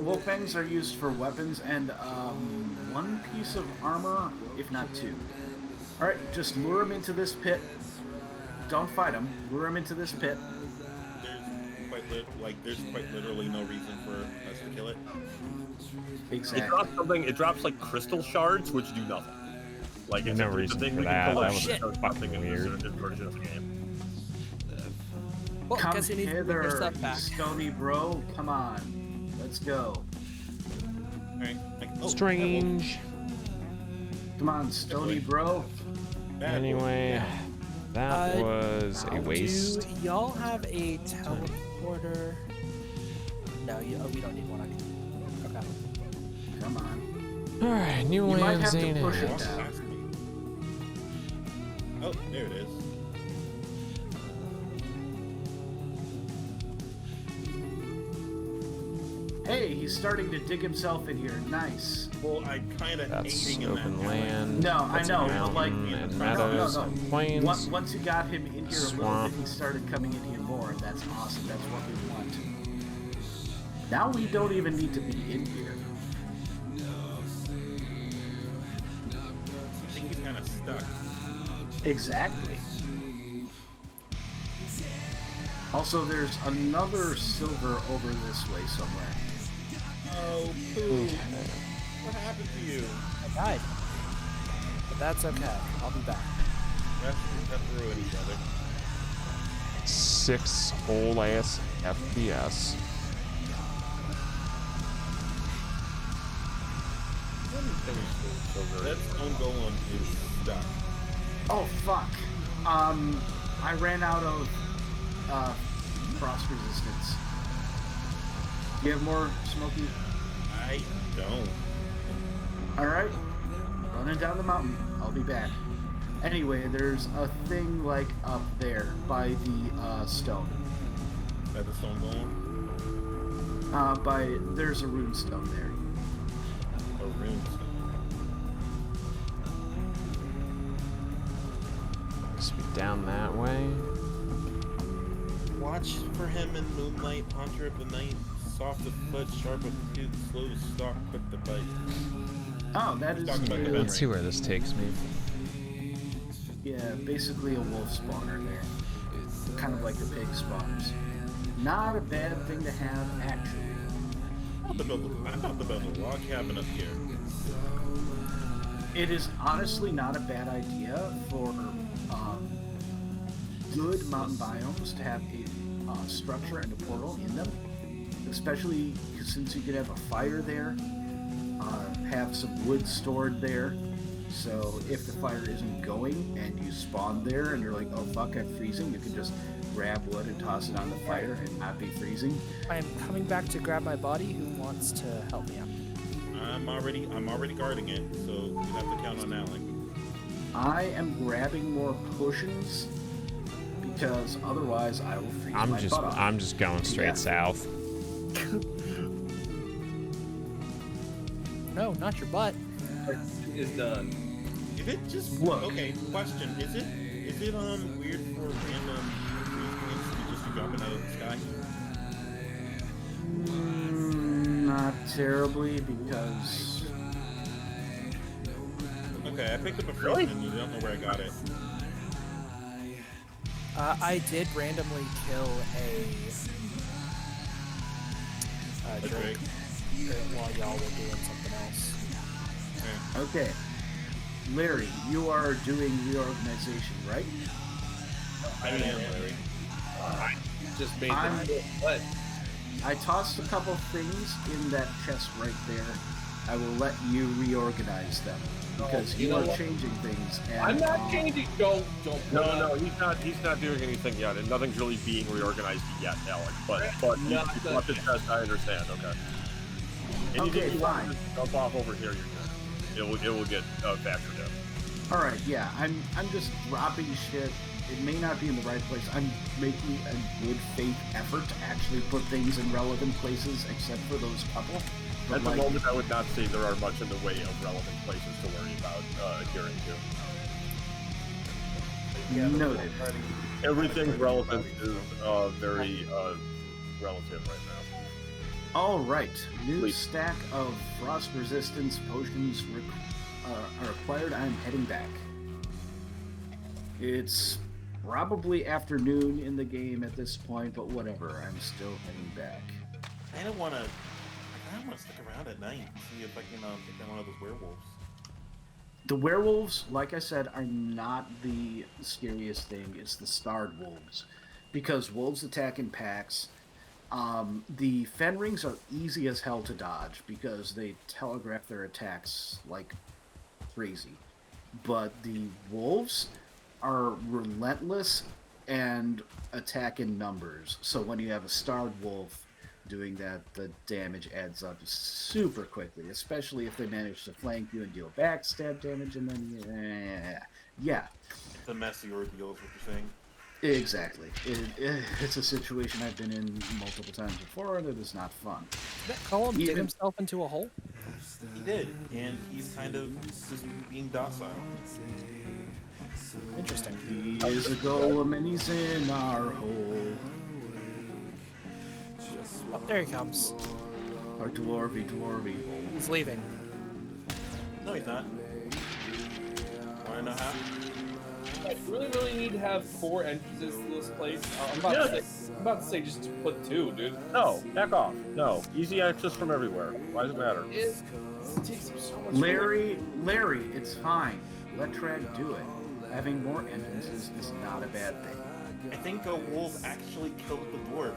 Wolf fangs are used for weapons and one piece of armor, if not 2. All right, just lure him into this pit. Don't fight him. Lure him into this pit. There's quite literally no reason for us to kill it. Exactly. It drops something. It drops like crystal shards, which do nothing. Like it's No a reason thing for we can that. collect That was and start fucking busting in weird. this version of the game. Well, Come guess you need to move your hither, stuff back. Stony bro. Come on. Let's go. Alright. Oh, Strange. Come on, Stony bro. Anyway, that was a waste. Do y'all have a teleporter? No, we don't need one. Okay. Come on. All right, new You might lands have to ain't push it. it down. Oh, there it is. Hey, he's starting to dig himself in here. Nice. Well, I'm kind of That's aiding in that. open now. land. No, I That's a know, but like, mountain and no, meadows no. and plains. Once you got him in here a little Swamp. bit, he started coming in here more, and that's awesome. That's what we want. Now we don't even need to be in here. I think he's kind of stuck. Exactly. Also, there's another silver over this way somewhere. Oh, poo. What happened to you? I died. But that's okay. I'll be back. That's ruined each other. 6 whole ass FPS. That stone golem is stuck. Oh fuck. I ran out of frost resistance. Do you have more, Smokey? I don't. Alright. Running down the mountain. I'll be back. Anyway, there's a thing like up there by the stone. By the stone golem? There's a rune stone there. A rune stone. Must be down that way. Watch for him in moonlight, poncher of the night, soft of foot, sharp of tooth, slow to stalk, quick to bite. Oh, that is Talking about good. the Let's see where this takes me. Yeah, basically a wolf spawner there. Kind of like the pig spawners. Not a bad thing to have, actually. I'm about to build a log cabin up here. It is honestly not a bad idea for good mountain biomes to have a structure and a portal in them. Especially since you could have a fire there, have some wood stored there. So if the fire isn't going and you spawn there and you're like, oh fuck, I'm freezing, you can just grab wood and toss it on the fire and not be freezing. I am coming back to grab my body. Who wants to help me out? I'm already guarding it, so you have to count on Alec. I am grabbing more potions because otherwise I will freeze my butt off. I'm just going straight Yeah. south. No, not your butt. Is done. Is it just Look. okay? Question: Is it weird for random trees to just be dropping out of the sky? Not terribly, because Okay, I picked up a free Really? menu. I don't know where I got it. I did randomly kill a drake while y'all were doing something else. Okay. Larry, you are doing reorganization, right? I am Larry. Just made I'm- them what? I tossed a couple things in that chest right there. I will let you reorganize them because you you know are what? changing things. And, I'm not changing. Don't. No, he's not doing anything yet, and nothing's really being reorganized yet, Alec. But you want the test, I understand. Okay. Anything Okay, you want fine. to dump off over here, you're good. It will get factored in. All right, yeah, I'm just dropping shit. It may not be in the right place. I'm making a good faith effort to actually put things in relevant places, except for those couple. But At the moment, I would not say there are much in the way of relevant places to worry about adhering to. Noted. Everything relevant is very relative right now. All right, new Please. stack of frost resistance potions are acquired. I'm heading back. It's probably afternoon in the game at this point, but whatever. I'm still heading back. I kind of want to stick around at night and see if I can take down one of those werewolves. The werewolves, like I said, are not the scariest thing. It's the starred wolves, because wolves attack in packs. The Fenrings are easy as hell to dodge because they telegraph their attacks like crazy. But the wolves are relentless and attack in numbers. So when you have a starred wolf doing that, the damage adds up super quickly, especially if they manage to flank you and deal backstab damage, and then yeah. The messy ordeal is what you're saying. Exactly. It's a situation I've been in multiple times before, and it is not fun. Did that Golem dig Even- himself into a hole? He did, and he's kind of just being docile. Interesting. He is a golem, and he's in our hole. Oh, there he comes. Our dwarvy hole. He's leaving. No, he's not. Wanna know how? I really need to have 4 entrances to this place. I'm about to say just put 2, dude. No, back off. No, easy access from everywhere. Why does it matter? It takes up so much Larry, it's fine. Let Trag do it. Having more entrances is not a bad thing. I think a wolf actually killed the dwarf.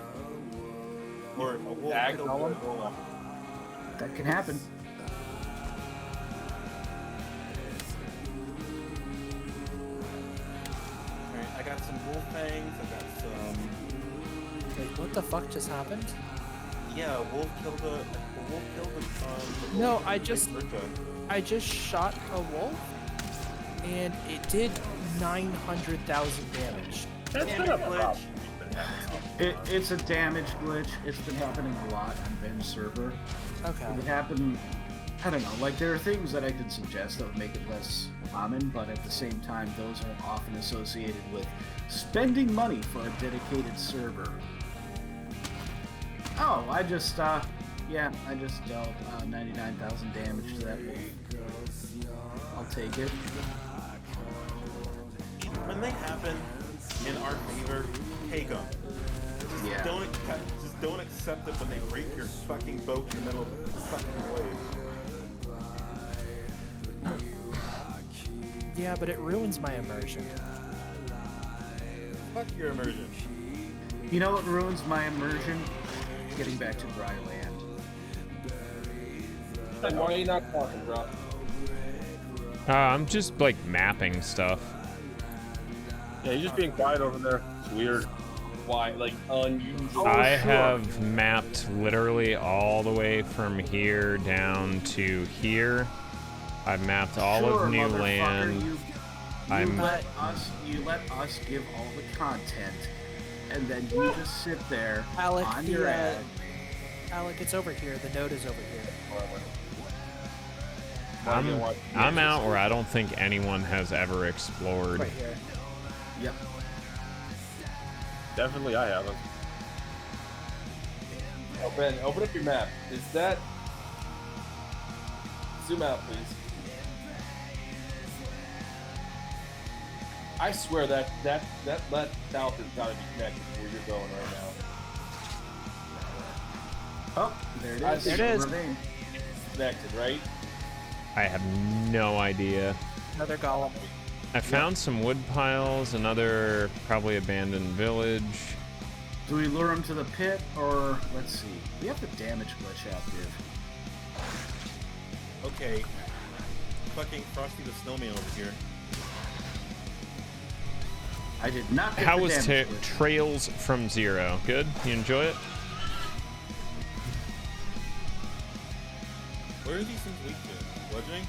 Or a wolf Dag killed golem? the golem. That can happen. Alright, I got some wolf fangs, I got some... Wait, what the fuck just happened? Yeah, a wolf killed the No, golem. I just shot a wolf, and it did 900,000 damage. That's Damage been a glitch. problem. It's a damage glitch. It's been happening a lot on Ben's server. Okay. It would happen, I don't know, like there are things that I could suggest that would make it less common, but at the same time, those are often associated with spending money for a dedicated server. Oh, I just dealt 99,000 damage to that wolf. I'll take it. When they happen in our favor, take them. Yeah. Just don't accept it when they break your fucking boat in the middle of the fucking waves. Yeah, but it ruins my immersion. Fuck your immersion. You know what ruins my immersion? Getting back to dry land. And why are you not talking, bro? I'm just like mapping stuff. Yeah, you're just being quiet over there. It's weird. Why? Like, unusual. I sure. have mapped literally all the way from here down to here. I've mapped all Sure, of new motherfucker, land. You let us give all the content, and then you just sit there Alec, on your ad. Alec, it's over here. The node is over here. I'm out where I don't think anyone has ever explored. Right here. Yep. Definitely, I haven't. Oh, Ben, open up your map. Is that... Zoom out, please. I swear that south has got to be connected to where you're going right now. Oh, there it I is. think There it is. Ravine. It's connected, right? I have no idea. Another golem. I found some wood piles, another probably abandoned village. Do we lure him to the pit, or let's see? We have the damage glitch out here. Okay. Fucking Frosty the Snowman over here. I did not get How the was damage glitch. Trails from Zero? Good? You enjoy it? Where are these things weak to? Bludgeoning?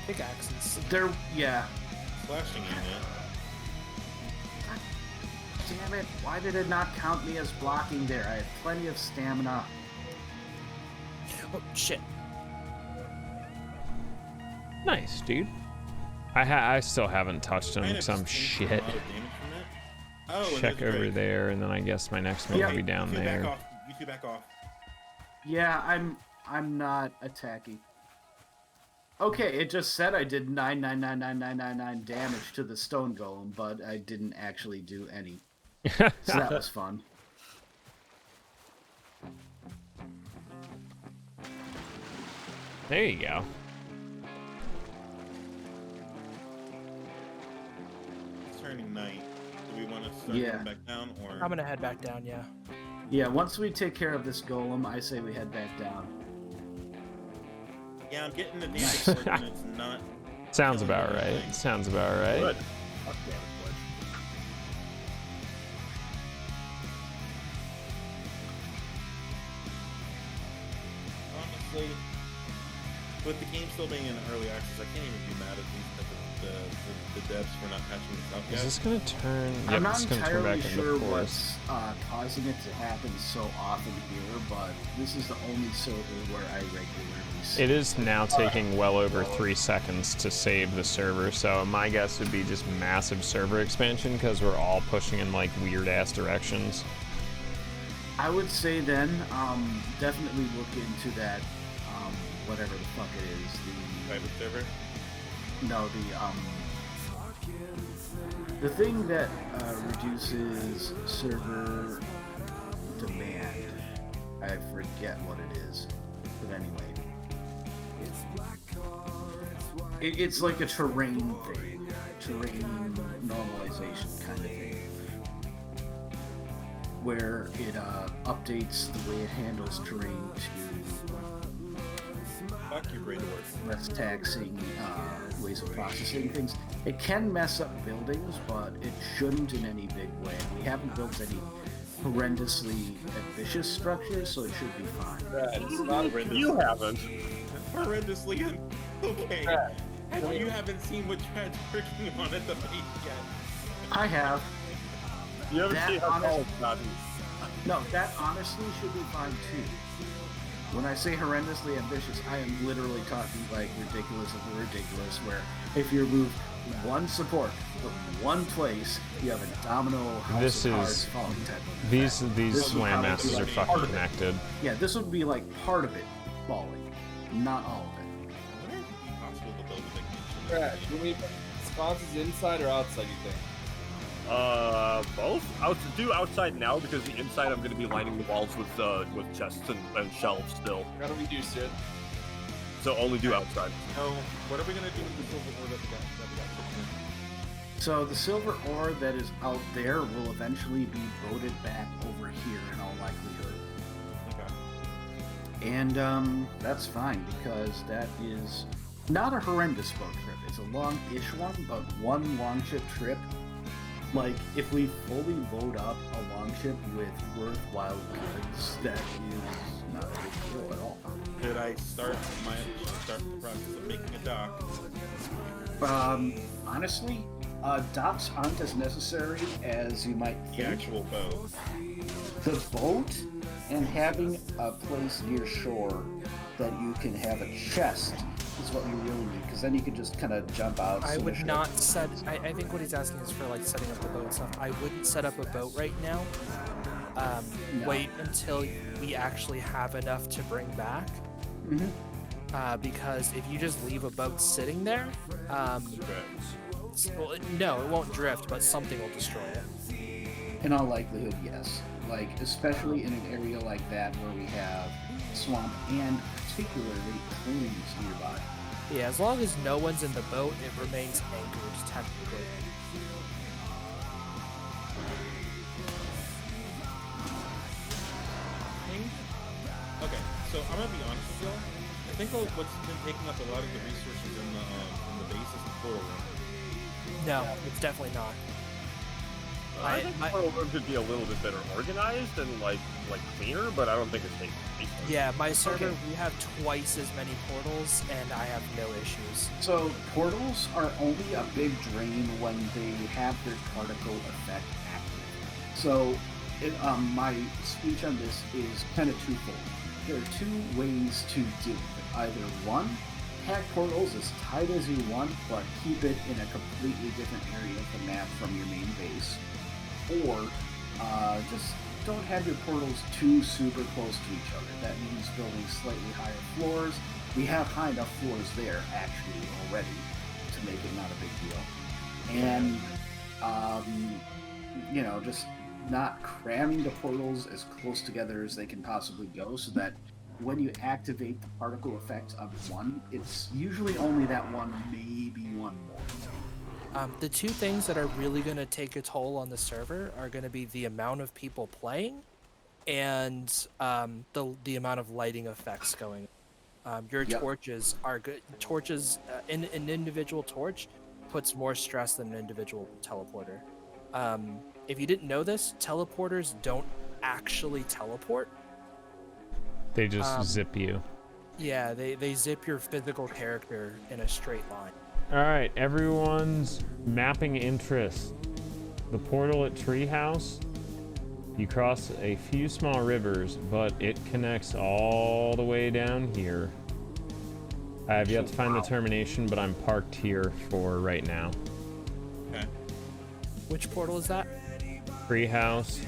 Pickaxes. There, yeah. Slashing in it. Damn it! Why did it not count me as blocking there? I had plenty of stamina. Oh, shit. Nice, dude. I still haven't touched him Might have because I'm just taken shit. a lot of damage from it. Oh, and Check there's a over break. there, and then I guess my next move Yeah, will be down You two back there. off. You two back off. Yeah, I'm not attacking. Okay, it just said I did 9999999 damage to the stone golem, but I didn't actually do any. So that was fun. There you go. It's turning night. Do we want to start Yeah. going back down, or I'm gonna head back down, yeah. Yeah, once we take care of this golem, I say we head back down. yeah, I'm getting the damage click and it's not. Sounds killing about anything. right. Sounds about right. Good. Fuck damage glitch. Honestly, with the game still being in early access, I can't even be mad at the devs for not patching this up Is yet. this gonna turn? I'm Yep, not it's gonna turn entirely back sure into what's forest. causing it to happen so often here, but this is the only server where I regularly see It is now taking well over 3 seconds to save the server, so my guess would be just massive server expansion because we're all pushing in like weird ass directions. I would say then, definitely look into that, whatever the fuck it is, Private server. the thing that reduces server demand. I forget what it is, but anyway. It's like a terrain thing, terrain normalization kind of thing, where it updates the way it handles terrain to Fuck your brain works. less taxing ways of processing things. It can mess up buildings, but it shouldn't in any big way. We haven't built any horrendously ambitious structures, so it should be fine. It's not a You haven't. Horrendously okay. And you haven't seen what Chad's working on at the base yet. I have. You haven't That seen how honest- tall it's gotten. No, that honestly should be fine too. When I say horrendously ambitious, I am literally talking like ridiculous of the ridiculous, where if you remove one support from one place, you have a domino house This of cards is- falling type of These effect. these This would land probably masses be are like fucking part of it. connected. Yeah, this would be like part of it falling, not all of it. I wonder if it'd be possible to build a big mansion. Brad, do we sconces inside or outside, you think? Both. Do outside now because the inside I'm going to be lining the walls with chests and shelves still. How do we do, Sid? So only do outside. So, what are we gonna do with the silver ore that we got put in? So the silver ore that is out there will eventually be voted back over here in all likelihood. Okay. And that's fine because that is not a horrendous boat trip. It's a long-ish one, but one long-ship trip, like if we fully load up a long-ship with worthwhile goods, that is not a big deal at all. Should I start the process of making a dock? Honestly, docks aren't as necessary as you might The think. actual boat. The boat and having a place near shore that you can have a chest is what you really need, because then you can just kind of jump out. I swim would ashore. not set. I think what he's asking is for like setting up the boat and stuff. I wouldn't set up a boat right now. No. Wait until we actually have enough to bring back. Mhm. Because if you just leave a boat sitting there, Well, no, it won't drift, but something will destroy it. In all likelihood, yes. Like, especially in an area like that where we have swamp and particularly trees nearby. Yeah, as long as no one's in the boat, it remains anchored, technically. Okay, so I'm gonna be honest with y'all. I think what's been taking up a lot of the resources in the base is the portal room. No, it's definitely not. I think portal room could be a little bit better organized and like cleaner, but I don't think it's taking place. Yeah, my server, we have twice as many portals, and I have no issues. So, portals are only a big drain when they have their particle effect active. So, my speech on this is kind of twofold. There are two ways to deal with it. Either one, pack portals as tight as you want, but keep it in a completely different area of the map from your main base. Or, just don't have your portals too super close to each other. That means building slightly higher floors. We have high enough floors there, actually, already, to make it not a big deal. And, just not cramming the portals as close together as they can possibly go, so that when you activate the particle effect of one, it's usually only that one, maybe one more. The two things that are really going to take a toll on the server are going to be the amount of people playing and the amount of lighting effects going. Your torches are good. Torches, an individual torch puts more stress than an individual teleporter. If you didn't know this, teleporters don't actually teleport. They just zip you. Yeah, they zip your physical character in a straight line. All right, everyone's mapping interest. The portal at Treehouse, you cross a few small rivers, but it connects all the way down here. I have yet to find the termination, but I'm parked here for right now. Okay. Which portal is that? Treehouse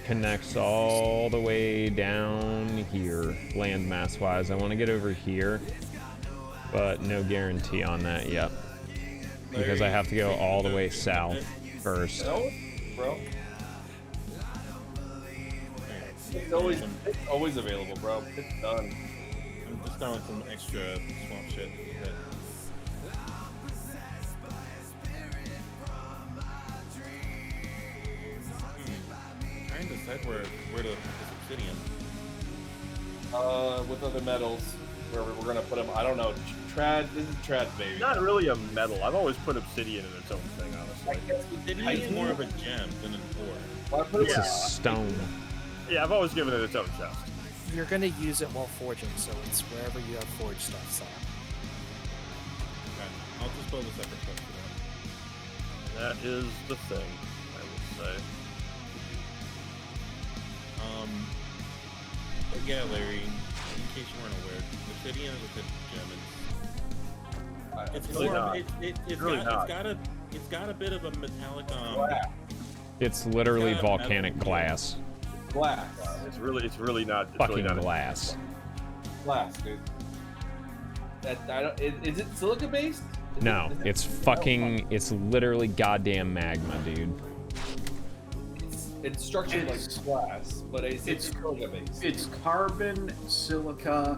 connects all the way down here, landmass wise. I want to get over here, but no guarantee on that yet, because I have to go all the way south first. Bro. It's always available, bro. It's done. I'm just throwing some extra swamp shit. Trying to decide where to put this obsidian. With other metals, where we're gonna put them. I don't know. Trad. This is Trad's baby. Not really a metal. I've always put obsidian in its own thing, honestly. Obsidian is more of a gem than an ore. Well, I put it It's a stone. Yeah, I've always given it its own chest. You're gonna use it while forging, so it's wherever you have forged stuff. So. Okay. I'll just build a separate chest for that. That is the thing, I would say. But yeah, Larry, in case you weren't aware, obsidian is a good gem. It's really more. not. It's really not. It's got a bit of a metallic. It's literally It's got a volcanic metal- glass. glass. It's really not. It's Fucking really not glass. Glass, dude. Is it silica based? No, it's fucking. It's literally goddamn magma, dude. It's structured like glass, but it's silica based. It's carbon, silica,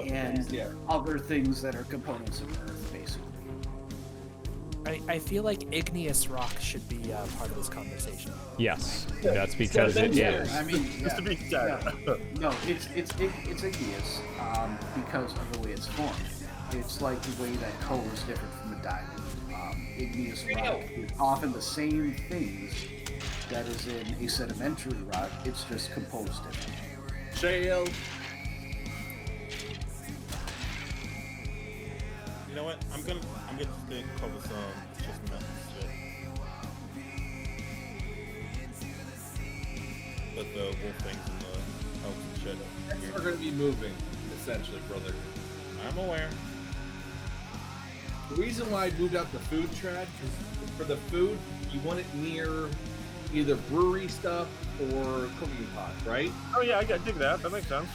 and yeah. other things that are components of Earth, basically. I feel like igneous rock should be part of this conversation. Yes, that's because it is. I mean, Just to be fair. No, it's igneous because of the way it's formed. It's like the way that coal is different from a diamond. Igneous rock is often the same things that is in a sedimentary rock. It's just composed differently. Shale. You know what? I'm gonna just call this just metal shit. But the wolf things and the elves and shit. We're going to be moving, essentially, brother. I'm aware. The reason why I moved out the food trad is for the food, you want it near either brewery stuff or cooking pot, right? Oh yeah, I dig that. That makes sense.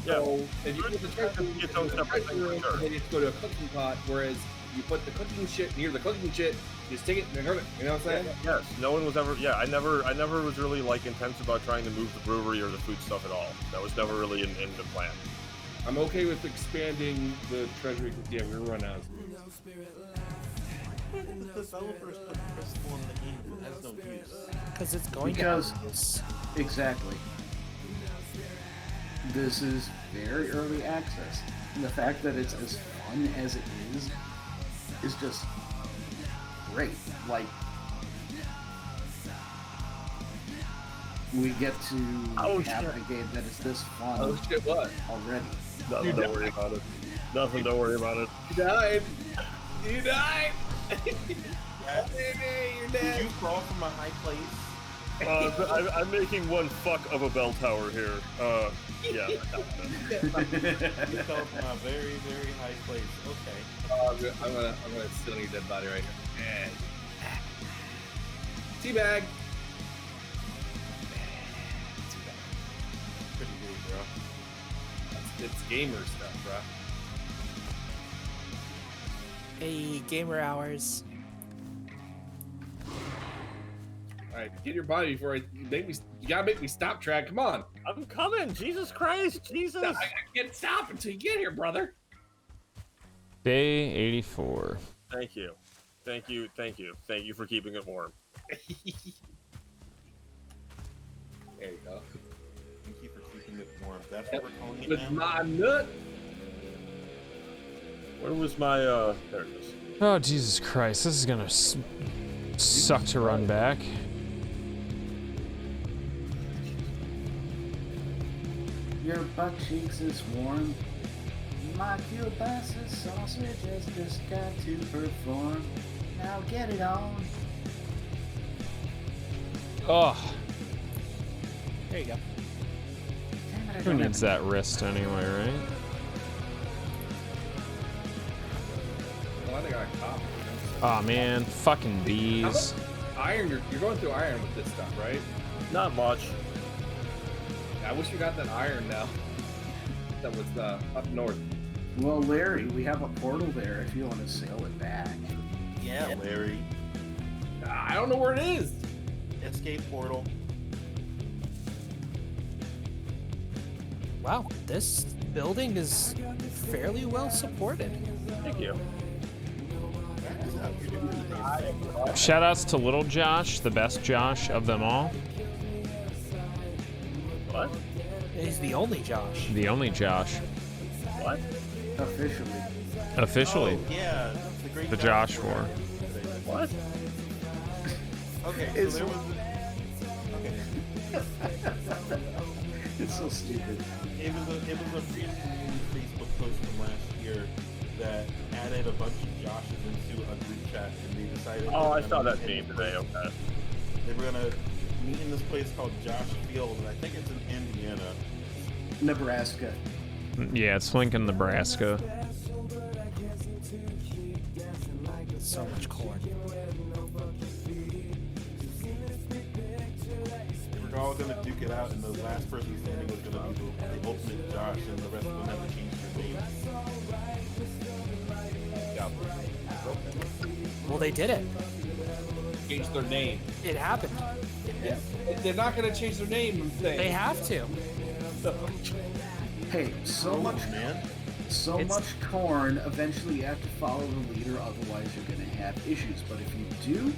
So if you put the treasure room, Its own separate thing for sure. then you have to go to a cooking pot. Whereas you put the cooking shit near the cooking shit, you just take it and cook it. You know what I'm saying? Yes, no one was ever. Yeah, I never was really like intense about trying to move the brewery or the food stuff at all. That was never really in the plan. I'm okay with expanding the treasury. Yeah, we're run out. The developers put Crystal in the game that has no use. Because it's going Because to use. exactly. This is very early access. And the fact that it's as fun as it is just great. Like, we get to have a game that is this fun Oh shit! What? already. Nothing, don't worry about it. Nothing, don't worry about it. You died. You died. You're Did you crawl from a high place? I'm making one fuck of a bell tower here. Yeah. You fell from a very, very high place. Okay. I'm gonna sit on your dead body right here. Teabag. Pretty good, bro. It's gamer stuff, bro. Hey, gamer hours. All right, get your body before you gotta make me stop track. Come on. I'm coming. Jesus Christ. Jesus. I can't stop until you get here, brother. Day 84. Thank you. Thank you. Thank you. Thank you for keeping it warm. There you go. Thank you for keeping it warm. That's what we're calling it With now. my nut. Where was my, there it is. Oh, Jesus Christ. This is going to suck to run back. Your butt cheeks is warm. My kielbasa sausage has just got to perform. Now get it on. Oh, There you go. Damn it, I who don't needs have- that wrist anyway, right? Well, I think I got a cop. Oh man, fucking How bees. much iron? You're going through iron with this stuff, right? Not much. I wish you got that iron now. That was up north. Well, Larry, we have a portal there if you want to sail it back. Yeah, Larry. I don't know where it is. Escape portal. Wow, this building is fairly well supported. Thank you. Shout outs to little Josh, the best Josh of them all. What? He's the only Josh. The only Josh. What? Officially. Officially. Oh, yeah, the great The Josh War. What? Okay, so It's- there was. Okay. It's so stupid. It was a free community Facebook post from last year that added a bunch of Joshes into a group chat, and they decided. Oh, they I were saw gonna that meet meme today. Okay. They were gonna meet in this place called Josh Field, and I think it's in Indiana. Nebraska. Yeah, it's Lincoln, Nebraska. So much corn. They were all gonna duke it out, and the last person standing was gonna be the ultimate Josh, and the rest of them had to change their name. Well, they did it. Change their name. It happened. They're not gonna change their name. I'm saying. They have to. Hey, so much man. So It's- much corn, eventually you have to follow the leader, otherwise you're going to have issues. But if you do,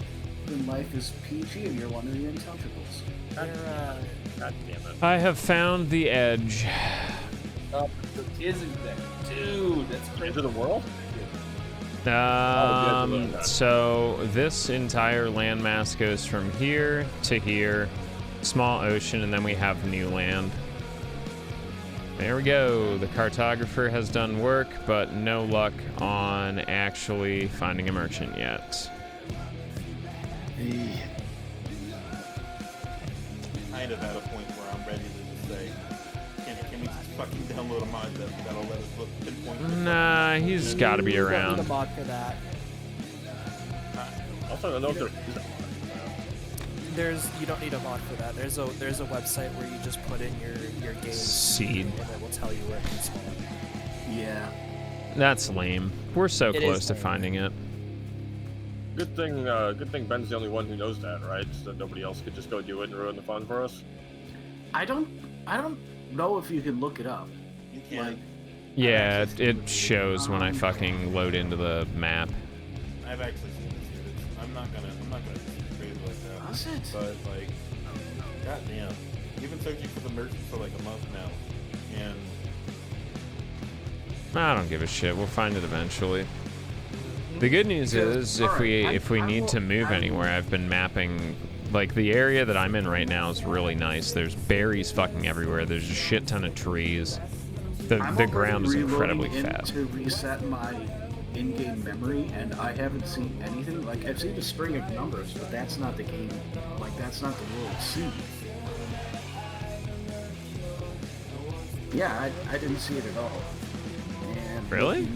then life is peachy and you're one of the untouchables. They're, God damn it. I have found the edge. Isn't that, dude? That's crazy. Into the world? So this entire landmass goes from here to here, small ocean, and then we have new land. There we go. The cartographer has done work, but no luck on actually finding a merchant yet. Kind of at a point where I'm ready to just say, can we just fucking download a mod that'll let us look pinpoint? Nah, he's got to be You don't need a around. mod for that. Also, I don't know if there is you don't need a mod for that. There's a website where you just put in your game Seed. and it will tell you where it can spawn. Yeah. That's lame. We're so It close is to lame. finding it. Good thing Ben's the only one who knows that, right? So that nobody else could just go do it and ruin the fun for us. I don't know if you can look it up. You can. Like, Yeah, it shows when I fucking load into the map. I've actually seen this here. I'm not gonna crazy like that. Does it? But like, goddamn, you've been searching for the merchant for like a month now, and I don't give a shit. We'll find it eventually. The good news is, if we need to move anywhere, I've been mapping. Like, the area that I'm in right now is really nice. There's berries fucking everywhere. There's a shit ton of trees. The ground is incredibly fat. To reset my in-game memory, and I haven't seen anything. Like, I've seen the string of numbers, but that's not the game. Like, that's not the World Sea. Yeah, I didn't see it at all. And Really?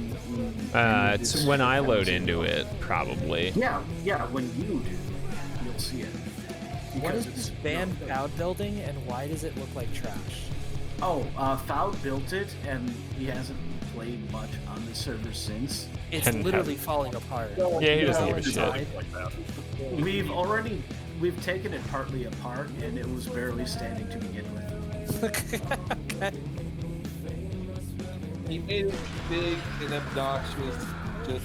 It's when I load into it, probably. Yeah, when you do, you'll see it. What is Because this it's- band Cloud building, and why does it look like trash? Oh, Foul built it, and he hasn't played much on the server since. It's And literally falling apart. Yeah, he doesn't give a shit. Inside. Like that. We've taken it partly apart, and it was barely standing to begin with. Okay. He made it big and obnoxious. Just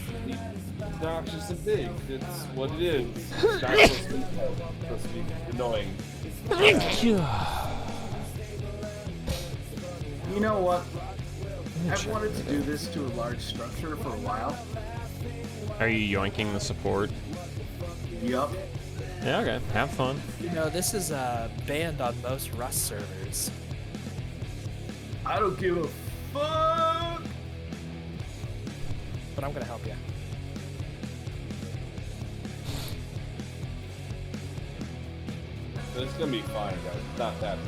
obnoxious and big. It's what it is. It's not supposed to be annoying. You know what? I've wanted to do this to a large structure for a while. Are you yoinking the support? Yup. Yeah, okay. Have fun. You know, this is banned on most Rust servers. I don't give a fuck. But I'm gonna help you. But it's gonna be fine, guys. It's not that big.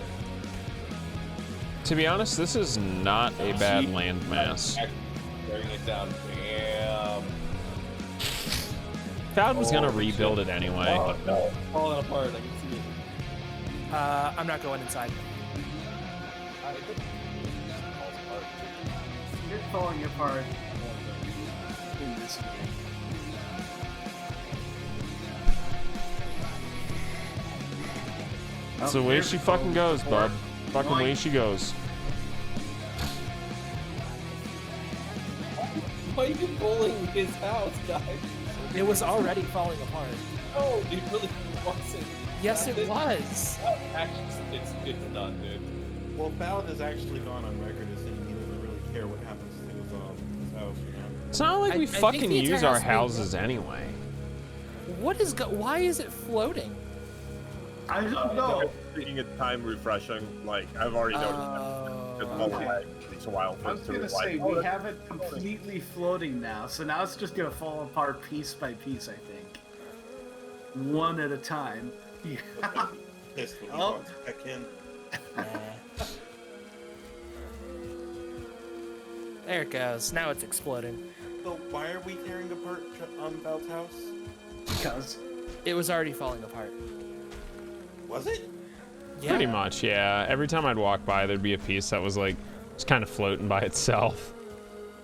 To be honest, this is not a bad landmass. Bring it down. Damn. Cloud was gonna rebuild it anyway. Oh no. Falling apart. I can see it. I'm not going inside. I think it falls apart. You're falling apart in this game. That's the way she fucking goes, bub. Fucking way she goes. Why are you bullying his house, guys? It was already falling apart. No, it really wasn't. Yes, it was. Actually, it's not, dude. well, Ballad has actually gone on record as saying he doesn't really care what happens to his house. You know. It's not like we I think fucking the entire use our house being- houses anyway. What is why is it floating? I don't know. Taking its time refreshing, like I've already noticed Oh, that. okay. It takes a while for I it was to gonna say, rewind. we have it completely floating now, so now it's just gonna fall apart piece by piece, I think. One at a time. Pissed when he Oh. walks back in. There it goes. Now it's exploding. So why are we tearing apart Ballad's house? Because It was already falling apart. Was it? Yeah. Pretty much, yeah. Every time I'd walk by, there'd be a piece that was like just kind of floating by itself,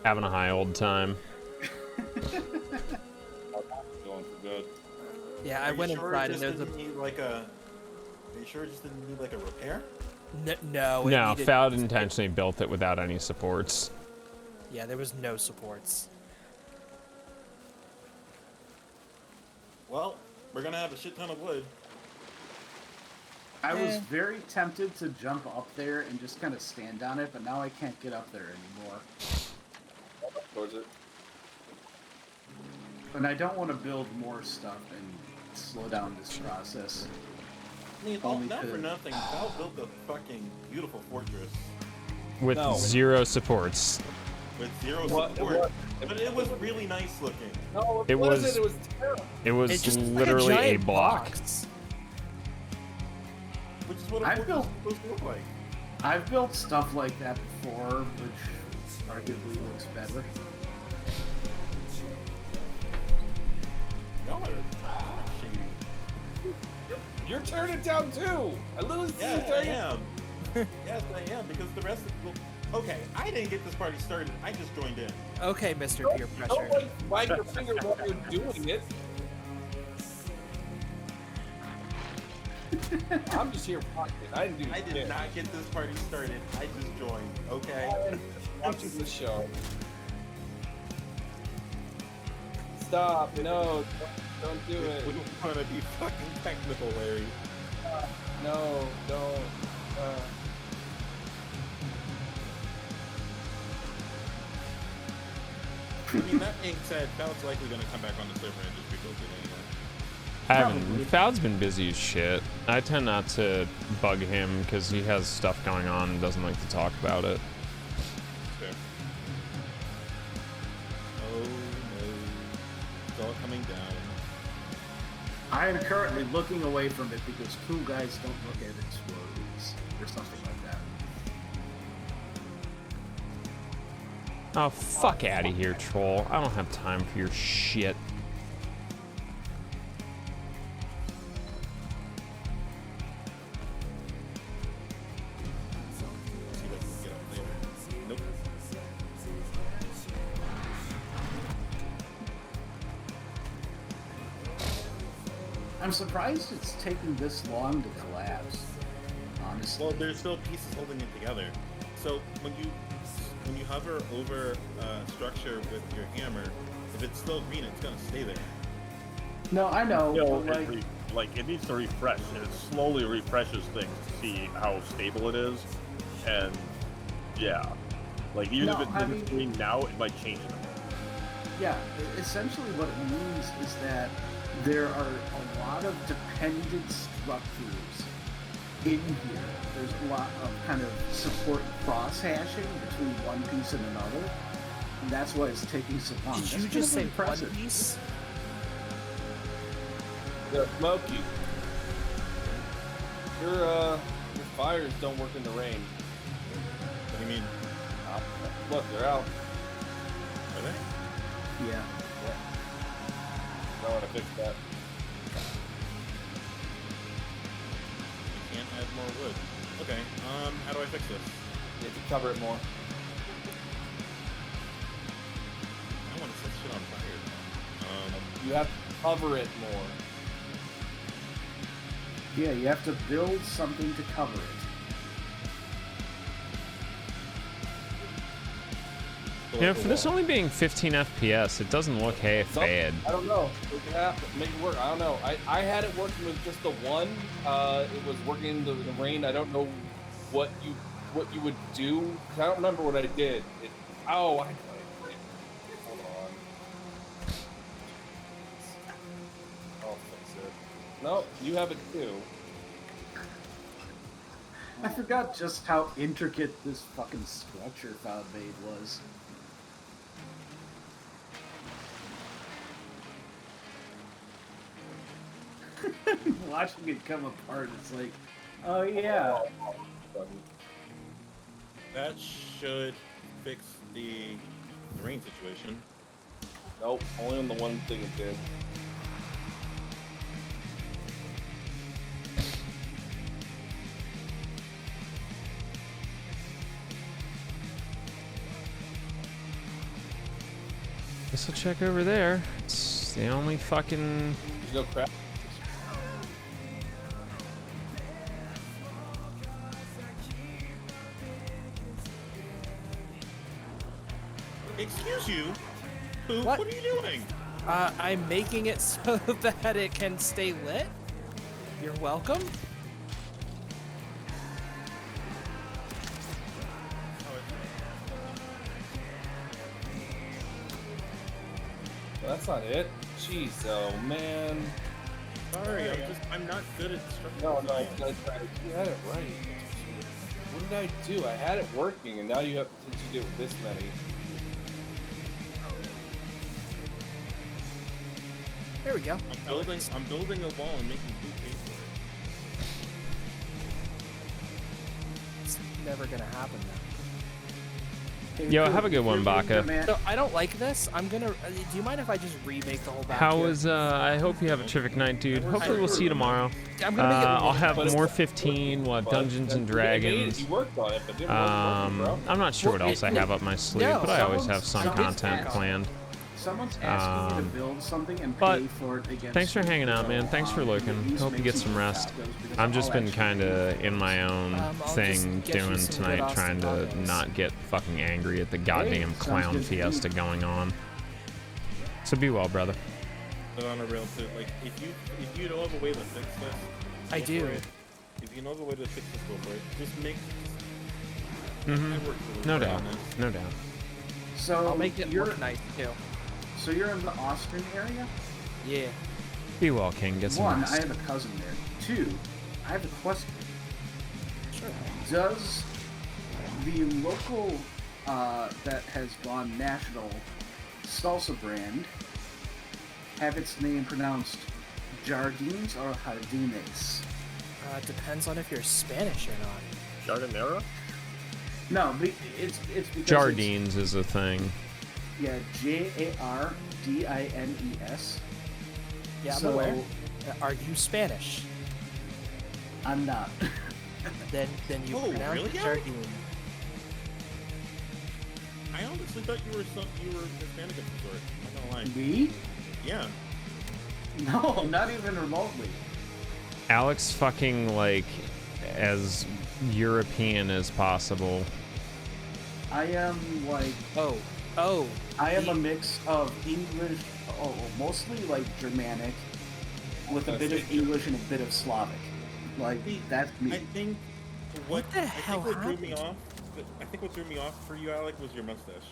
having a high old time. Going for good. Yeah, I Are you went sure inside it and just there's a didn't need like a. Are you sure it just didn't need like a repair? no. It No, needed- Foud intentionally built it without any supports. Yeah, there was no supports. Well, we're gonna have a shit ton of wood. I was very tempted to jump up there and just kind of stand on it, but now I can't get up there anymore. Towards it. And I don't want to build more stuff and slow down this process. I mean, Only not for to- nothing, Val built a fucking beautiful fortress With No. 0 supports. with zero What- support. what- But it was really nice looking. No, It was- wasn't. It was terrible. It was It's just literally like a, a giant block. box. Which is what a I fortress built- is supposed to look like. I've built stuff like that before, which arguably looks better. Y'all are shady. You're turning it down too. I literally see you Yes, I turning it. am. Yes, I am, because the rest of okay, I didn't get this party started. I just joined in. Okay, Mr. Peer Pressure. Don't like wag your finger while you're doing it. I'm just here watching. I didn't do I did shit. not get this party started. I just joined. Okay. I'm watching the show. Stop! No, don't do it. We don't want to be fucking technical, Larry. No, don't. I mean, that being said, Val's likely going to come back on the server and just rebuild it anyway. I haven't. Fowd's been busy as shit. I tend not to bug him because he has stuff going on and doesn't like to talk about it. Fair. Oh no. It's all coming down. I am currently looking away from it because cool guys don't look at explosions or something like that. Oh, fuck out of here, troll. I don't have time for your shit. See if I can get up later. Nope. I'm surprised it's taking this long to collapse, honestly. Well, there's still pieces holding it together. So when you hover over a structure with your hammer, if it's still green, it's gonna stay there. No, I know. No, but it needs to refresh, and it slowly refreshes things to see how stable it is. And yeah, like even No, if I it's mean- green now, it might change it. yeah, essentially what it means is that there are a lot of dependent structures in here. There's a lot of kind of support cross-hashing between one piece and another, and that's why it's taking so long. Did That's you kind just of say impressive. One Piece? Yeah, Smokey. Your fires don't work in the rain. What do you mean? Look, they're out. Are they? Yeah. I want to fix that. You can't add more wood. Okay. How do I fix this? You have to cover it more. I want to set shit on fire. You have to cover it more. Yeah, you have to build something to cover it. You know, for this only being 15 FPS, it doesn't look half bad. I don't know. We can have to make it work. I don't know. I had it working with just the one. It was working in the rain. I don't know what you would do. I don't remember what I did. Hold on. I'll fix it. No, you have it too. I forgot just how intricate this fucking structure Found made was. Watching it come apart, it's like, oh yeah. That should fix the rain situation. Nope, only on the one thing it did. Guess I'll check over there. It's the only fucking... There's no crap. Excuse you? Who? What? What are you doing? I'm making it so that it can stay lit. You're welcome. Well, that's not it. Jeez, oh man. Sorry, I'm not good at structure. No, design. you had it right. What did I do? I had it working, and now you have to do it with this many. There we go. I'm building a wall and making food pay for It's never gonna happen now. Yo, have a good one, Baka. So I don't like this. I'm gonna. Do you mind if I just remake the whole back How here? was, I hope you have a terrific night, dude. Hopefully we'll see you tomorrow. I'm gonna make it. I'll have more 15, we'll have Dungeons and Dragons. You worked on it, but didn't really work, bro. I'm not sure what else I have up my sleeve, no, but I always have some someone's content asked. planned. Someone's asking you to build something and but pay for it against. Thanks for hanging out, man. Thanks for looking. these Hope you get makes some you rest. tacos because I've just I'll been actually kind of in my own I'll thing just get you doing some tonight, good trying to Austin not get fucking angry at the goddamn sounds clown good to me. fiesta going on. So be well, brother. But on a real tip, like if you know of a way to fix this, I go do. for it. If you know of a way to fix this, go for it. Just make. Mhm. I worked really No hard doubt. on this. No doubt. So I'll make it you're look nice too. so you're in the Austin area. Yeah. Be well, King. Get some One, rest. I have a cousin there. Two, I have a question. Sure. Does the local that has gone national salsa brand have its name pronounced Jardines or Jardines? Depends on if you're Spanish or not. Jardinera? No, it's because Jardines is a thing. Yeah, Jardines. Yeah, I'm So- aware. Are you Spanish? I'm not. Then you Oh, pronounce really? Jardine. I honestly thought you were Hispanic of some sort. I'm not gonna lie. Me? Yeah. No, not even remotely. Alex fucking like as European as possible. I am like Oh. I am a mix of English, mostly like Germanic, with a bit of English and a bit of Slavic. Like that's me. I think What the hell what threw me happened? off. I think what threw me off for you, Alec, was your mustache.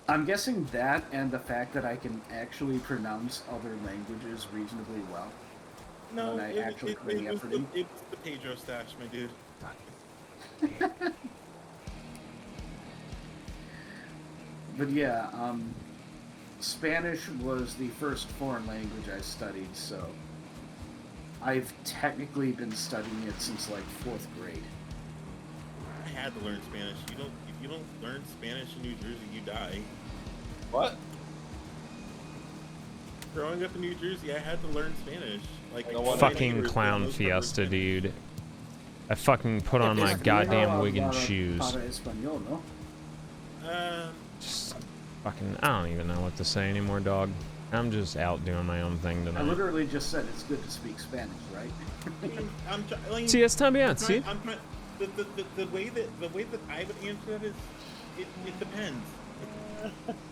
I'm guessing that and the fact that I can actually pronounce other languages reasonably well. No, When I actually put the was effort in. it's the Pedro stash, my dude. But yeah, Spanish was the first foreign language I studied, so I've technically been studying it since like 4th grade. I had to learn Spanish. If you don't learn Spanish in New Jersey, you die. What? Growing up in New Jersey, I had to learn Spanish. Like Fucking clown fiesta, dude. I fucking put on my goddamn wig and shoes. Para español, no? Just fucking, I don't even know what to say anymore, dog. I'm just out doing my own thing I tonight. literally just said it's good to speak Spanish, right? Sí, está bien, sí. The way that I would answer that is, it depends.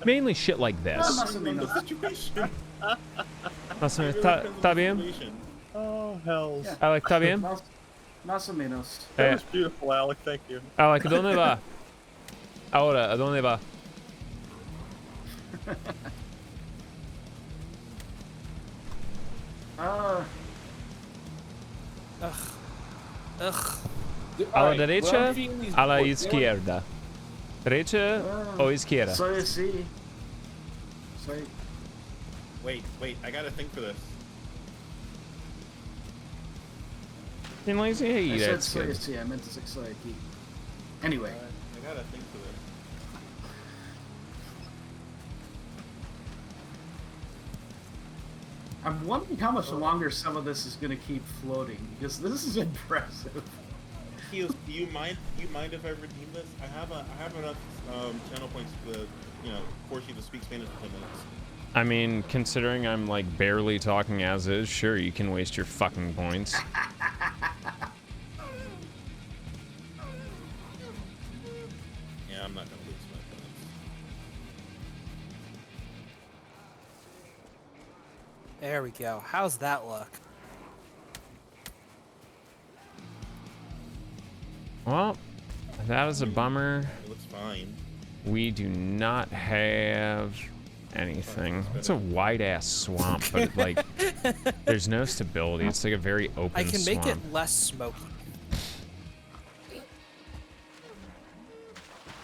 Mainly shit like No, this. más o menos. Situation. Más o menos, It really ¿Está depends on the bien? situation. Oh, hells. Yeah. Alec, ¿está bien? Más o menos. That was beautiful, Alec. Thank you. Alec, ¿dónde va? Ahora, ¿a dónde va? Ugh. A la Alright, derecha, well, I'm feeling these a la boys. izquierda. Derecha o izquierda. Soy así. Soy. Wait, I gotta think for this. In lazy, I hey, said that's soy good. así. I meant to say soy aquí. Anyway. I gotta think for this. I'm wondering how much longer some of this is going to keep floating, because this is impressive. Do you mind if I redeem this? I have enough channel points to force you to speak Spanish for 10 minutes. I mean, considering I'm like barely talking as is, sure, you can waste your fucking points. Yeah, I'm not gonna lose my points. There we go. How's that look? Well, that is a bummer. It looks fine. We do not have anything. It's a wide ass swamp, but like, there's no stability. It's like a very open I can swamp. make it less smoky.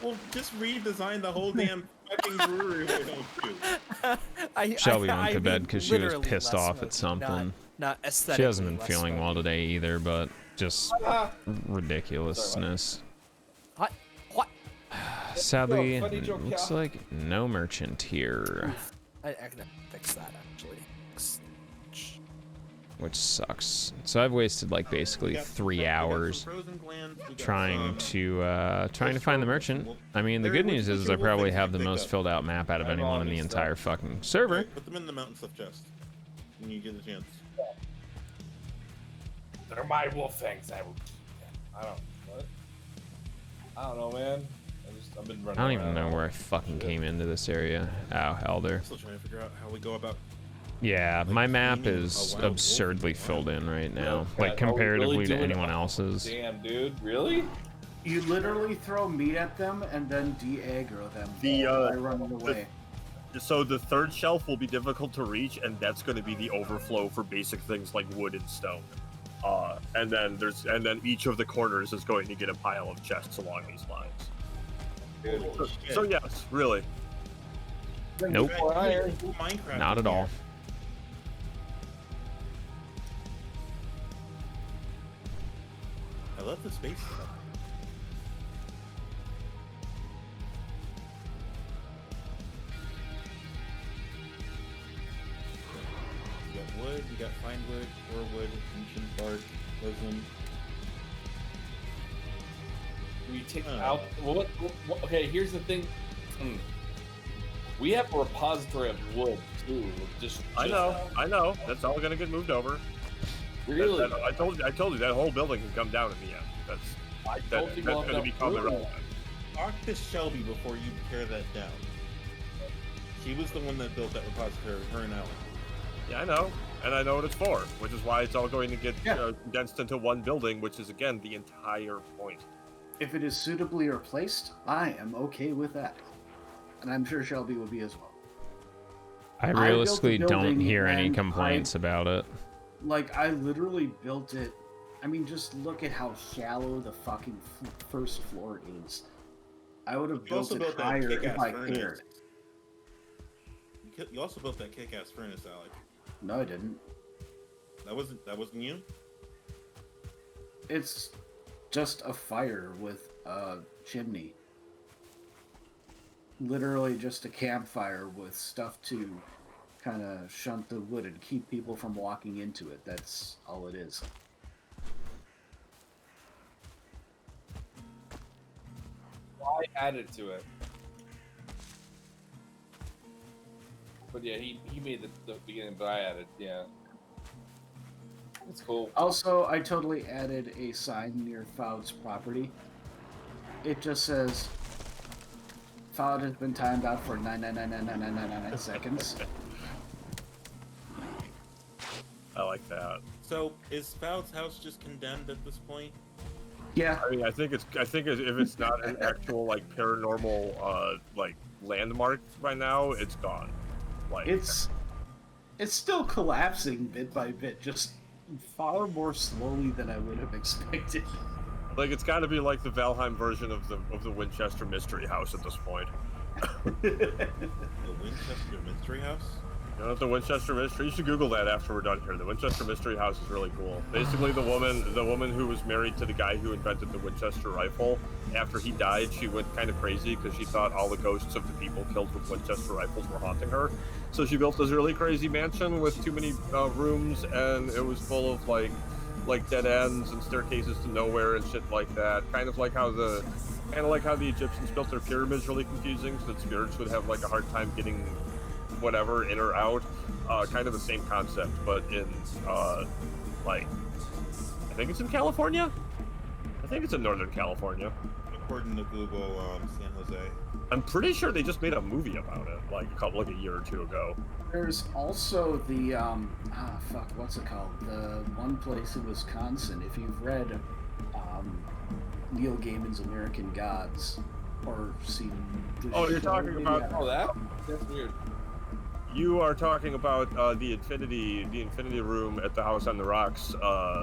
Well, just redesign the whole damn fucking brewery. Why don't you? Shelby went to bed mean because she was literally pissed less off at smoky, something. Not She aesthetically. hasn't been less feeling smoky. well today either, but just ridiculousness. What? What? Sadly, funny joke, looks yeah. like no merchant here, I can fix that actually. which sucks. So I've wasted like basically We got- 3 we got some hours frozen glands, we got trying some- to find the merchant. I mean, the Larry, good which- news which is I wolf probably things have you the picked most up? filled out map out of I have anyone all in the these entire stuff. fucking server. Alright, put them in the mountain stuff chest when you get a chance. They're my wolf fangs. I don't. What? I don't know, man. I've been running. I don't even around. know where I fucking came into this area. Ow, Elder. Still trying to figure out how we go about. Yeah, Like my map cleaning a is wild wolf absurdly is wild. filled in right now, God, like are we comparatively really to doing- anyone else's. Damn, dude, really? You literally throw meat at them and then de-aggro them The, by running away. So the third shelf will be difficult to reach, and that's going to be the overflow for basic things like wood and stone. And then each of the corners is going to get a pile of chests along these lines. So yes, really. Nope, Minecraft. not at all. I love the space stuff. We got wood, we got fine wood, core wood, ancient bark, resin. We take Oh. out. What? Okay, here's the thing. We have a repository of wood too. I know. That's all going to get moved over. Really? I told you that whole building can come down in the end. I That's don't think I'll going to have become room. irrelevant. Talk to Shelby before you tear that down. She was the one that built that repository, her and Alan. Yeah, I know, and I know what it's for, which is why it's all going to get Yeah. condensed into one building, which is again the entire point. If it is suitably replaced, I am okay with that. And I'm sure Shelby would be as well. I built the realistically don't building hear any and complaints about it. Like, I literally built it. I mean, just look at how shallow the fucking first floor is. I would have You built also it built that higher kick-ass if I furnace. cared. You also built that kick-ass furnace, Alec. No, I didn't. That wasn't you? It's just a fire with a chimney. Literally just a campfire with stuff to kind of shunt the wood and keep people from walking into it. That's all it is. I added to it. But yeah, he made the beginning, but I added, yeah. It's cool. Also, I totally added a sign near Foud's property. It just says, Foud has been timed out for 9999999 seconds. I like that. So, is Spout's house just condemned at this point? Yeah. I mean, I think if it's not an actual like paranormal like landmark by now, it's gone. Like It's still collapsing bit by bit, just far more slowly than I would have expected. like it's got to be like the Valheim version of the Winchester Mystery House at this point. The Winchester Mystery House? You know, the Winchester Mystery. You should Google that after we're done here. The Winchester Mystery House is really cool. Basically, the woman who was married to the guy who invented the Winchester rifle. After he died, she went kind of crazy because she thought all the ghosts of the people killed with Winchester rifles were haunting her. So she built this really crazy mansion with too many rooms, and it was full of like dead ends and staircases to nowhere and shit like that. Kind of like how the Egyptians built their pyramids really confusing, so that spirits would have like a hard time getting whatever in or out. Kind of the same concept, but in like I think it's in California. I think it's in Northern California. According to Google, San Jose. I'm pretty sure they just made a movie about it like a year or two ago. There's also the what's it called? The one place in Wisconsin. If you've read Neil Gaiman's American Gods or seen the Oh, you're show, talking about yeah. Oh, that's weird. You are talking about the Infinity Room at the House on the Rocks.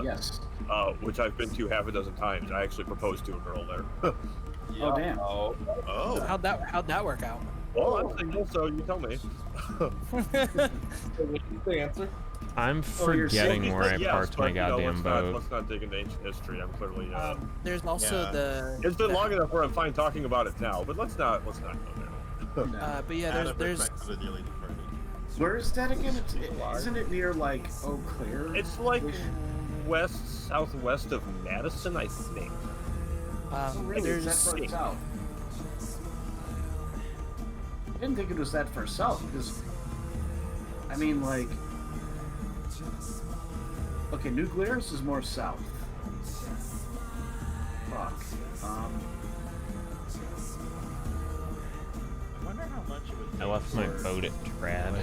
Yes. Which I've been to half a dozen times. I actually proposed to a girl there. Oh damn. Oh. Oh. How'd that work out? Well, I'm single, so you tell me. What's the answer? I'm Oh, you're forgetting saying where I Yes, parked my but, you know, goddamn boat. let's not dig into ancient history. I'm clearly. There's also Yeah. the. It's been the- long enough where I'm fine talking about it now, but let's not go there. But yeah, Out of there's respect for the dearly departed. Where is that again? Isn't it near like Eau Claire? It's like southwest of Madison, I think. Oh, really? Is that there's far south? I didn't think it was that far south because, I mean, like, okay, New Glarus is more south. Fuck. I wonder how much it would take I left my for, boat at Trad. like,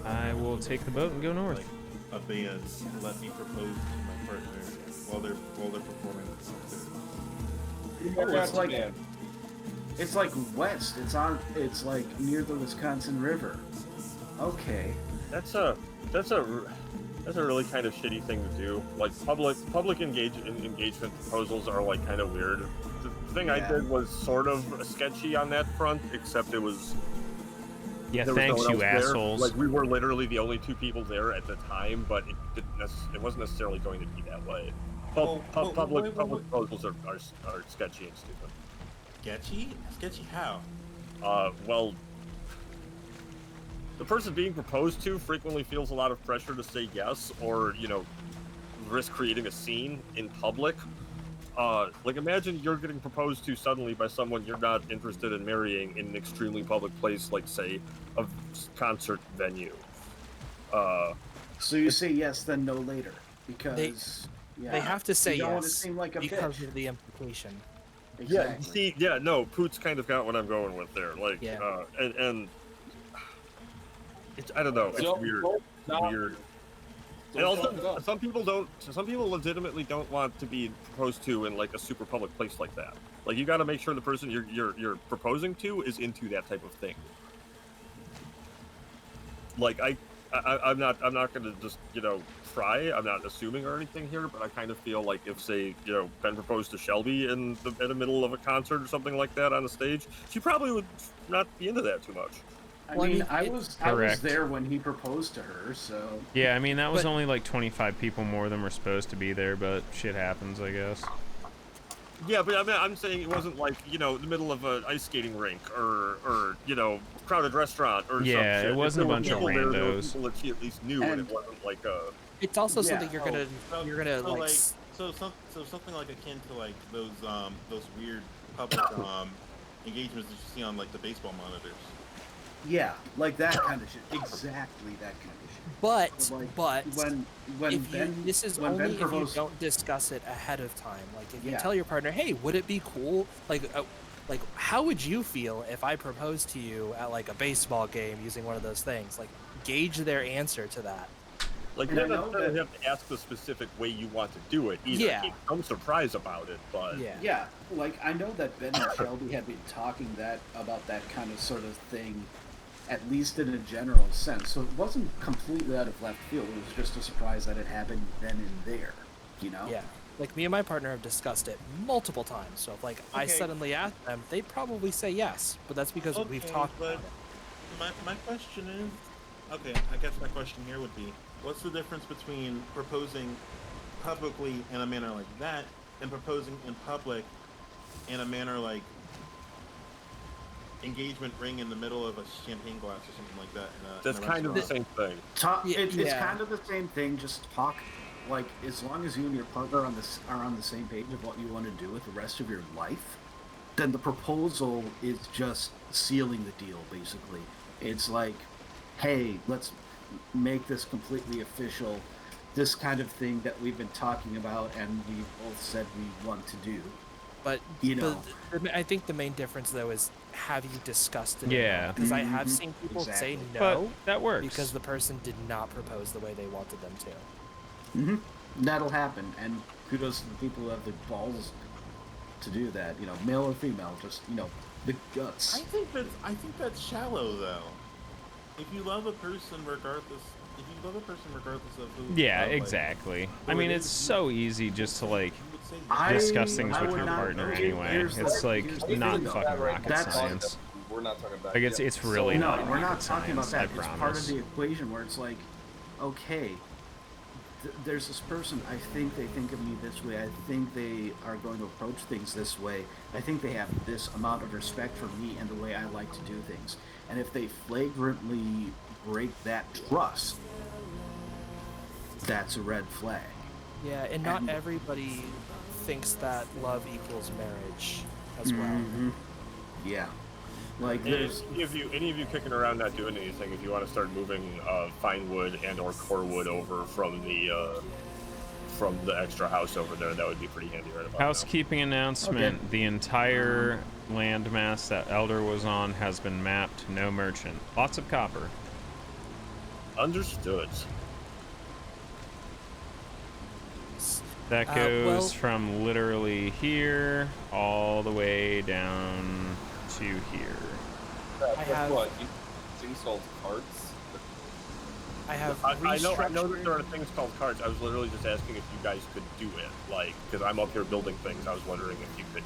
I will take the boat and go north. like a band let me propose to my partner while they're performing. Oh, it's like it's like west. It's like near the Wisconsin River. Okay. That's a really kind of shitty thing to do. Like public engagement proposals are like kind of weird. The thing I Yeah. did was sort of sketchy on that front, except it was Yeah, there was no thanks, one you else there. assholes. Like we were literally the only 2 people there at the time, but it wasn't necessarily going to be that way. Public proposals are sketchy and stupid. Sketchy? Sketchy how? Well, the person being proposed to frequently feels a lot of pressure to say yes, or, you know, risk creating a scene in public. Like, imagine you're getting proposed to suddenly by someone you're not interested in marrying in an extremely public place, like, say, a concert venue. So you say yes, then no later, because they have to say you don't want to yes seem like a because bitch. of the implication. Exactly. No, Poots kind of got what I'm going with there. Like, Yeah. And it's, I don't know, it's weird. Weird. And also, some people legitimately don't want to be proposed to in like a super public place like that. Like, you got to make sure the person you're proposing to is into that type of thing. Like, I'm not gonna just, you know, try. I'm not assuming or anything here, but I kind of feel like if, say, you know, Ben proposed to Shelby in the middle of a concert or something like that on the stage, she probably would not be into that too much. I Well, I mean, mean, I was Correct. there when he proposed to her, so Yeah, I mean, that was But- only like 25 people more than were supposed to be there, but shit happens, I guess. Yeah, but I mean, I'm saying it wasn't like, you know, the middle of an ice skating rink or you know, crowded restaurant or Yeah, some shit. it wasn't If a there bunch were of people there, there were randos. people that she at least knew, and it wasn't like a. It's also Yeah. something you're gonna So like. like so something like akin to like those weird public engagements that you see on like the baseball monitors. yeah, like that kind of shit. Exactly that kind of shit. But Like, when if Ben, you, this is when only Ben if you proposed, don't discuss it ahead of time. Like if you Yeah. tell your partner, "Hey, would it be cool? Like how would you feel if I proposed to you at like a baseball game using one of those things?" Like gauge their answer to that. Like, And you I don't know necessarily that- have to ask the specific way you want to do it either. Yeah. Keep some surprise about it, but yeah, like I know that Ben and Shelby had been talking about that kind of sort of thing, at least in a general sense. So it wasn't completely out of left field. It was just a surprise that it happened then and there. You know? Yeah. Like me and my partner have discussed it multiple times. So if like I Okay. suddenly ask them, they'd probably say yes. But that's because we've Okay, talked but about it. my question is, okay, I guess my question here would be, what's the difference between proposing publicly in a manner like that and proposing in public in a manner like engagement ring in the middle of a champagne glass or something like that? that's kind of the same thing. Yeah, It's yeah. kind of the same thing. Just talk, like as long as you and your partner are on the same page of what you want to do with the rest of your life, then the proposal is just sealing the deal. Basically, it's like, hey, let's make this completely official. This kind of thing that we've been talking about and we both said we want to do. But You know. I think the main difference though is have you discussed it? Yeah. Because I have Mhm. seen people say Exactly. But no that works. because the person did not propose the way they wanted them to. That'll happen, and kudos to the people who have the balls to do that. You know, male or female, just the guts. I think that's shallow though. If you love a person regardless, of who. Yeah, like, exactly. who I mean, it it's is, so easy just to like you would say discuss things I with would your not- partner here- anyway. here's It's the- like here's the not thing, though. fucking rocket That's- science. We're not talking about Like it's really no, not we're not rocket talking about science. that. I It's part of promise. the equation where it's like, okay, there's this person. I think they think of me this way. I think they are going to approach things this way. I think they have this amount of respect for me and the way I like to do things. And if they flagrantly break that trust, that's a red flag. Yeah, and not And- everybody thinks that love equals marriage as well. Mhm. Yeah. Like there's Any of you kicking around not doing anything, if you want to start moving fine wood and or core wood over from the extra house over there, that would be pretty handy right about now. Housekeeping announcement: Okay. the entire landmass that Elder was on has been mapped. No merchant. Lots of copper. Understood. That well- goes from literally here all the way down to here. I have- what? You installed carts? I have I know that restructured- there are things called carts. I was literally just asking if you guys could do it, like, because I'm up here building things. I was wondering if you could,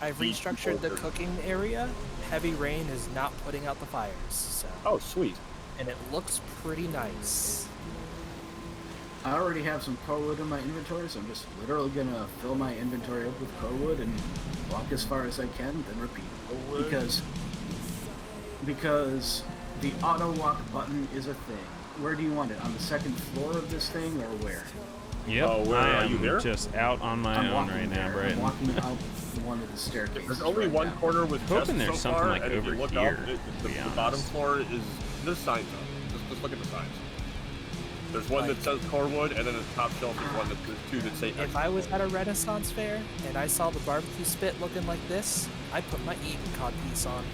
I've Feed restructured the people. cooking area. Heavy rain is not putting out the fires, so Oh, sweet. and it looks pretty nice. I already have some core wood in my inventory, so I'm just literally gonna fill my inventory up with core wood and walk as far as I can, then repeat. Because the auto walk button is a thing. Where do you want it? On the second floor of this thing, or where? Yep. Oh, where I are am you there? just out on my I'm own walking right now, there. I'm Brighton. walking out one of the staircases. There's only right one now. corner with Hoping chests there's so something far, like and if you over look here, up, to be the bottom honest. floor is there's signs up. Just look at the signs. There's one that says core wood, and then the top shelf is one that there's two that say. If I was at a Renaissance fair and I saw the barbecue spit looking like this, I'd put my eating codpiece on.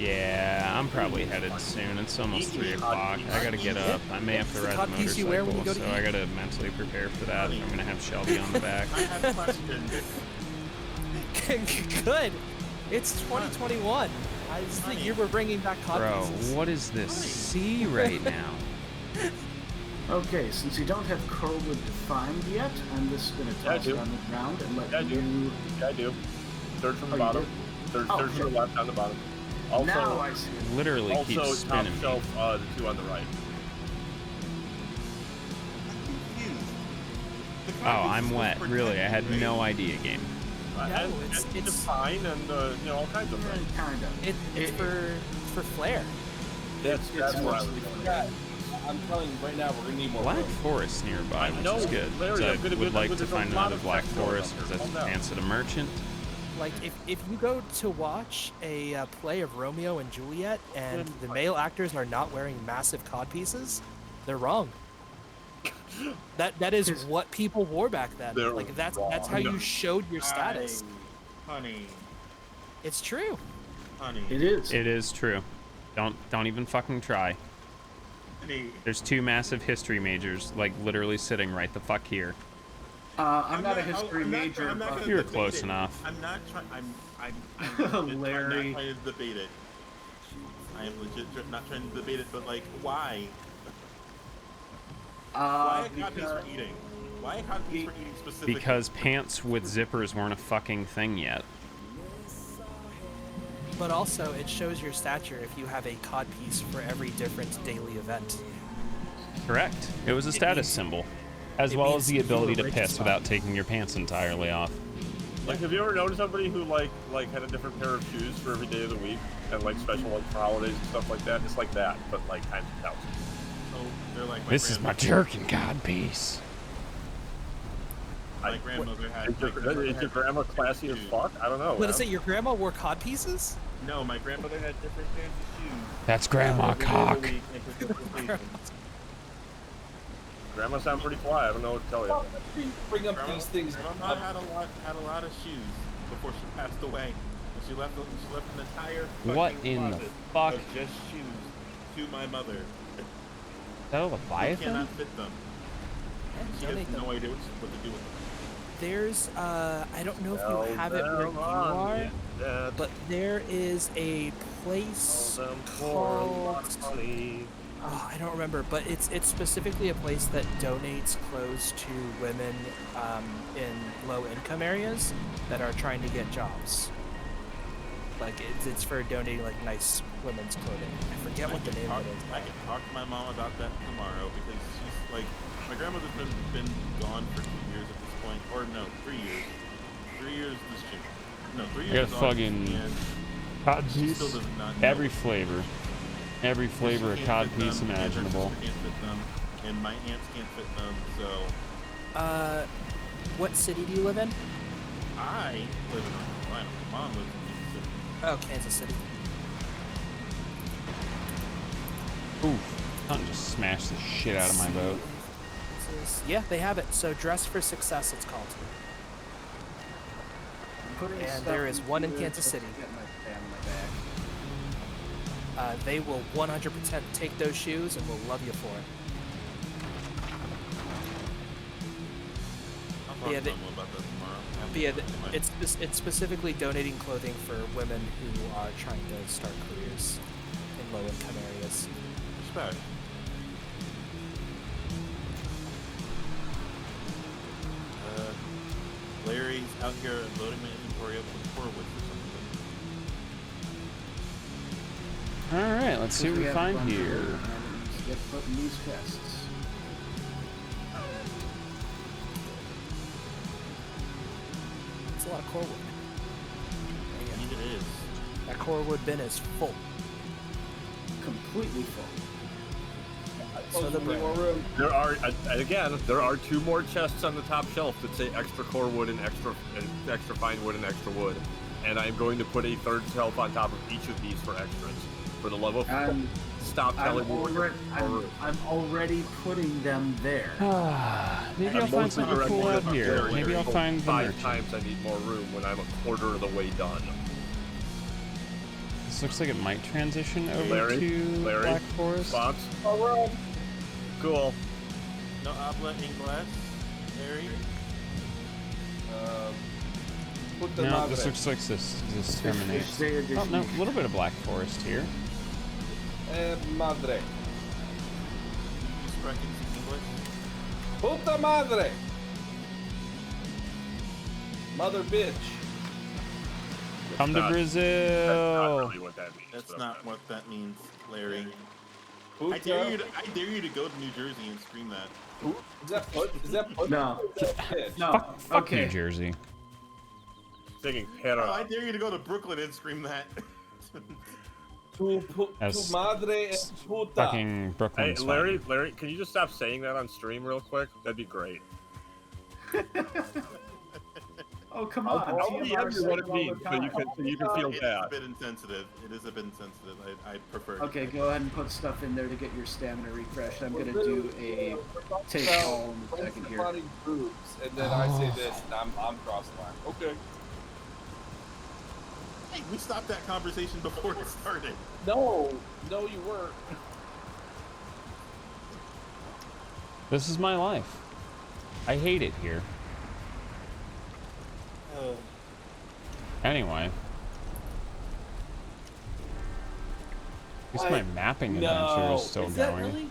Yeah, I'm probably headed soon. It's almost 3 o'clock. I gotta get up. I may have to The ride the codpiece you wear when you motorcycle, go to so I eat. gotta mentally prepare for that. I'm gonna have Shelby on the back. I have a question. Good. It's 2021. I just think you were bringing back Bro, codpieces. what is this sea right now? Okay, since you don't have core wood defined yet, I'm just gonna Yeah, I toss do. it on the ground and let Yeah, I do. you. Yeah, I do. Third from the Oh, you bottom. do? Third Oh, to the okay. left on the bottom. Also, Now I see it. Literally keeps also top spinning me. shelf, the two on the right. Oh, I'm wet. Really, I had no idea, game. No, And it's fine and all kinds of things. Kind of. it's for flair. That's where I was mostly going. Yeah, I'm telling you right now, we're gonna need more Black room. Forest nearby, I which know, is good. Larry, So I I'm gonna would get- like to there's a find lot another of Black text going on Forest here. because that's Calm down. fancy to merchant. Like if you go to watch a play of Romeo and Juliet and the male actors are not wearing massive codpieces, they're wrong. That is what people wore back then. They're Like that's wrong. how you showed your status. Honey, It's true. honey, It is. It is true. Don't even fucking try. honey. There's 2 massive history majors, like literally sitting right the fuck here. I'm not a history major, I'm not but gonna You're debate close it. enough. I'm not trying. I'm Larry. not trying to debate it. I am legit not trying to debate it, but like, why? Why a codpiece because for eating? Why a codpiece for eating specifically? Because pants with zippers weren't a fucking thing yet. But also it shows your stature if you have a codpiece for every different daily event. Correct. It was a status symbol, as it well means as the you were ability to rich piss as fuck. without taking your pants entirely off. Like, have you ever noticed somebody who like had a different pair of shoes for every day of the week, and like special like for holidays and stuff like that? It's like that, but like times 1,000. So they're like, This is my jerkin codpiece. My grandmother had. Is your grandma classy as fuck? I don't know. What is man. it? Your grandma wore codpieces? No, my grandmother had different pairs of shoes. That's grandma every day of the cock. week and for different occasions. Grandma sound pretty fly. I don't know what to tell you. Bring up these things. Grandma had a lot of shoes before she passed away. And she left an entire What fucking in the closet fuck? of just shoes to my mother. Is that a She Leviathan? cannot fit them. She has Donate them. no idea what to do with them. there's I don't know if you have it where you are, but there is a place called. Oh, I don't remember, but it's specifically a place that donates clothes to women in low-income areas that are trying to get jobs. Like it's for donating like nice women's clothing. I forget what the name of it is. I can talk to my mom about that tomorrow because she's like, my grandmother's been gone for 2 years at this point, or no, 3 years. 3 years this June. No, 3 years. I got fucking cod piece. Still does not know. Every flavor of cod piece imaginable. Can't fit them, and my aunts can't fit them. So, what city do you live in? I live in North Carolina. My mom lives in Kansas City. Oh, Kansas City. Ooh, something just smashed the shit out of my boat. Yeah, they have it. So Dress for Success, it's called. And there is one in Kansas City. They will 100% take those shoes and will love you for it. I'll talk to them about that tomorrow. Yeah, it's specifically donating clothing for women who are trying to start careers in low-income areas. Respect. Larry's out here loading my inventory up with core wood for something. All right, let's see what we find here. Get put in these chests. It's a lot of core wood. Indeed it is. That core wood bin is full. Completely full. So the brain. There are again. There are 2 more chests on the top shelf that say extra core wood and extra fine wood and extra wood, and I'm going to put a 3rd shelf on top of each of these for extras. For the love of stop telling me. I'm already putting them there. Maybe I'll find something cool out here. Maybe I'll find 5 times I need more room when I'm a quarter of the way done. This looks like it might transition over to Black Forest. Spots. All cool. No habla inglés, Larry. No, this looks like this terminates. Oh no, a little bit of Black Forest here. Madre. Speaking English. Puta madre. Mother bitch. Come to Brazil. That's not really what that means. That's not what that means, Larry. Puta. I dare you to go to New Jersey and scream that. Is that put? Is that put? No. No. Fuck New Jersey. Thinking, Oh, I dare you to go to Brooklyn and scream that. Tu madre es puta. Fucking Brooklyn. Hey, Larry, can you just stop saying that on stream real quick? That'd be great. Oh, come on. I'll DM you what it means so you can feel It's bad. a bit insensitive. It is a bit insensitive. I prefer it. Okay, go ahead and put stuff in there to get your stamina refreshed. I'm gonna do a take call in a second here. Groups, and then I say this, and I'm cross-line. Okay. Hey, we stopped that conversation before it started. No, you weren't. This is my life. I hate it here. Anyway. At least my mapping adventure is still going. Really?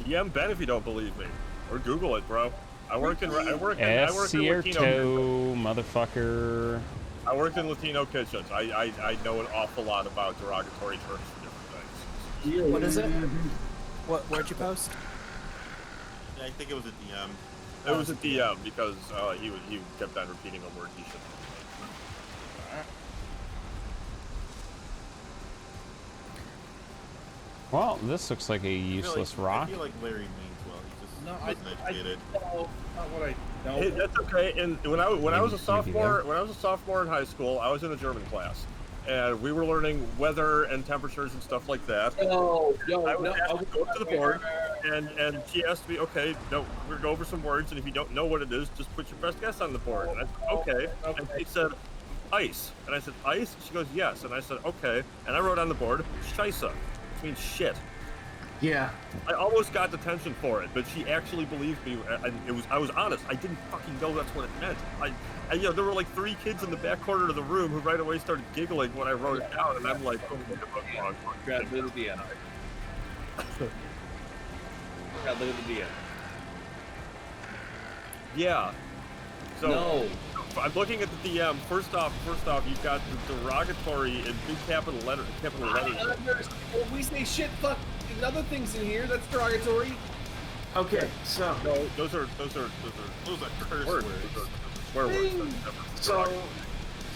DM Ben if you don't believe me, or Google it, bro. I work in Latino. Motherfucker. I worked in Latino kitchens. I know an awful lot about derogatory terms for different things. What is it? Where'd you post? Yeah, I think it was a DM. It was a DM because he kept on repeating a word he shouldn't. Well, this looks like a useless rock. I feel like Larry means well. He just wasn't educated. No, not what I know. Hey, that's okay. And when I was a sophomore in high school, I was in a German class, and we were learning weather and temperatures and stuff like that. I would have to go up to the board, and she asked me, okay, no, we're gonna go over some words, and if you don't know what it is, just put your best guess on the board. And I said, okay. And she said, ice. And I said, ice? She goes, yes. And I said, okay. And I wrote on the board, scheisse, which means shit. Yeah. I almost got detention for it, but she actually believed me, and I was honest. I didn't fucking know that's what it meant. You know, there were like 3 kids in the back corner of the room who right away started giggling when I wrote it down, and I'm like, oh, wrong. Grab little DM. Grab little DM. Yeah. So No. I'm looking at the DM. First off, you've got the derogatory in big capital letters. When we say shit, fuck, other things in here, that's derogatory. Okay, so No, those are Those are curse words. words. Those are swear words.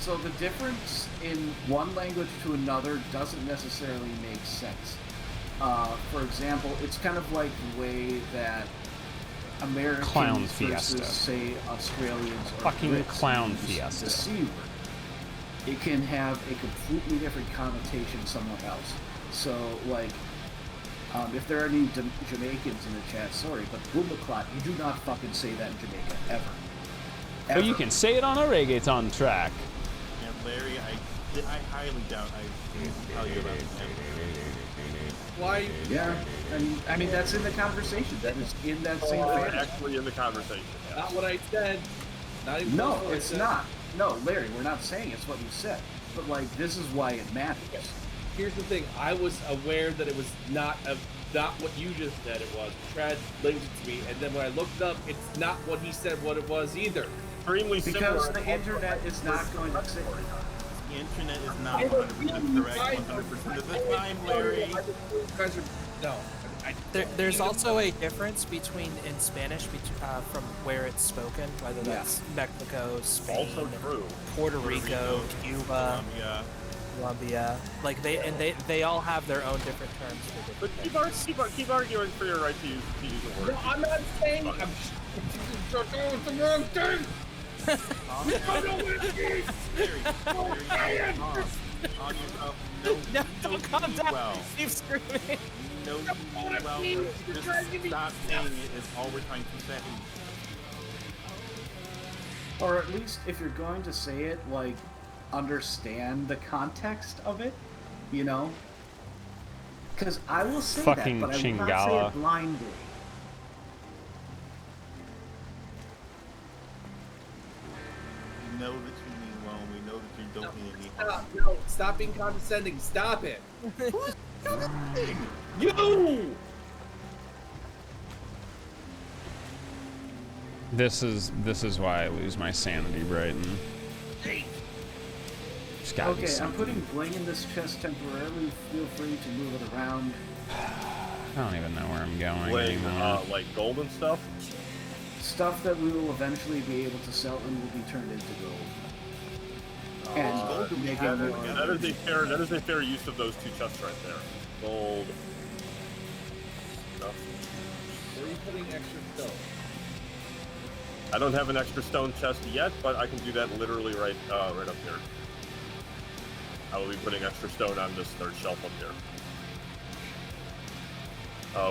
so the difference in one language to another doesn't necessarily make sense. For example, it's kind of like the way that Americans Clown versus, fiesta. say, Australians or Fucking Brits clown use fiesta. the C word. It can have a completely different connotation somewhere else. So, like, if there are any Jamaicans in the chat, sorry, but boomaclot, you do not fucking say that in Jamaica, ever. But you can say it on a reggaeton track. And Larry, I highly doubt I can tell you about this. Why? Yeah, and I mean, that's in the conversation. That is in that same It's fantasy. actually in the conversation. Yeah. Not what I said. Not even No, close to what I it's said. not. No, Larry, we're not saying it's what you said. But, like, this is why it matters. Here's the thing. I was aware that it was not what you just said it was. Trad linked it to me, and then when I looked up, it's not what he said what it was either. Extremely Because similar. the internet is not going to say... The internet is not 100% correct 100% of the time, Larry. You guys are no. There's also a difference between in Spanish from where it's spoken, whether Yeah. that's Mexico, Spain, Also true. Puerto Rico, Cuba, Colombia. Like they all have their own different terms for But different things. keep arguing for your right to use a word. No, I'm not saying. I'm with the wrong thing. I know what it is. Larry, on yourself. No, Don't calm down. Well. Keep screaming. No, well, just stop saying it is all we're trying to say. Or at least, if you're going to say it, like, understand the context of it, you know? Because I will say Fucking that, but I will not say Chingala. it blindly. We know that you mean well, and we know that you don't mean any harm. Stop being condescending. Stop it. You. This is why I lose my sanity, Brighton. Just gotta be Okay, I'm something. putting bling in this chest temporarily. Feel free to move it around. I don't even know where I'm going Like, anymore. like gold and stuff. Stuff that we will eventually be able to sell and will be turned into gold. And make it more... That is a fair use of those 2 chests right there. Gold. Stuff. Where are you putting extra stone? I don't have an extra stone chest yet, but I can do that literally right up here. I will be putting extra stone on this 3rd shelf up here.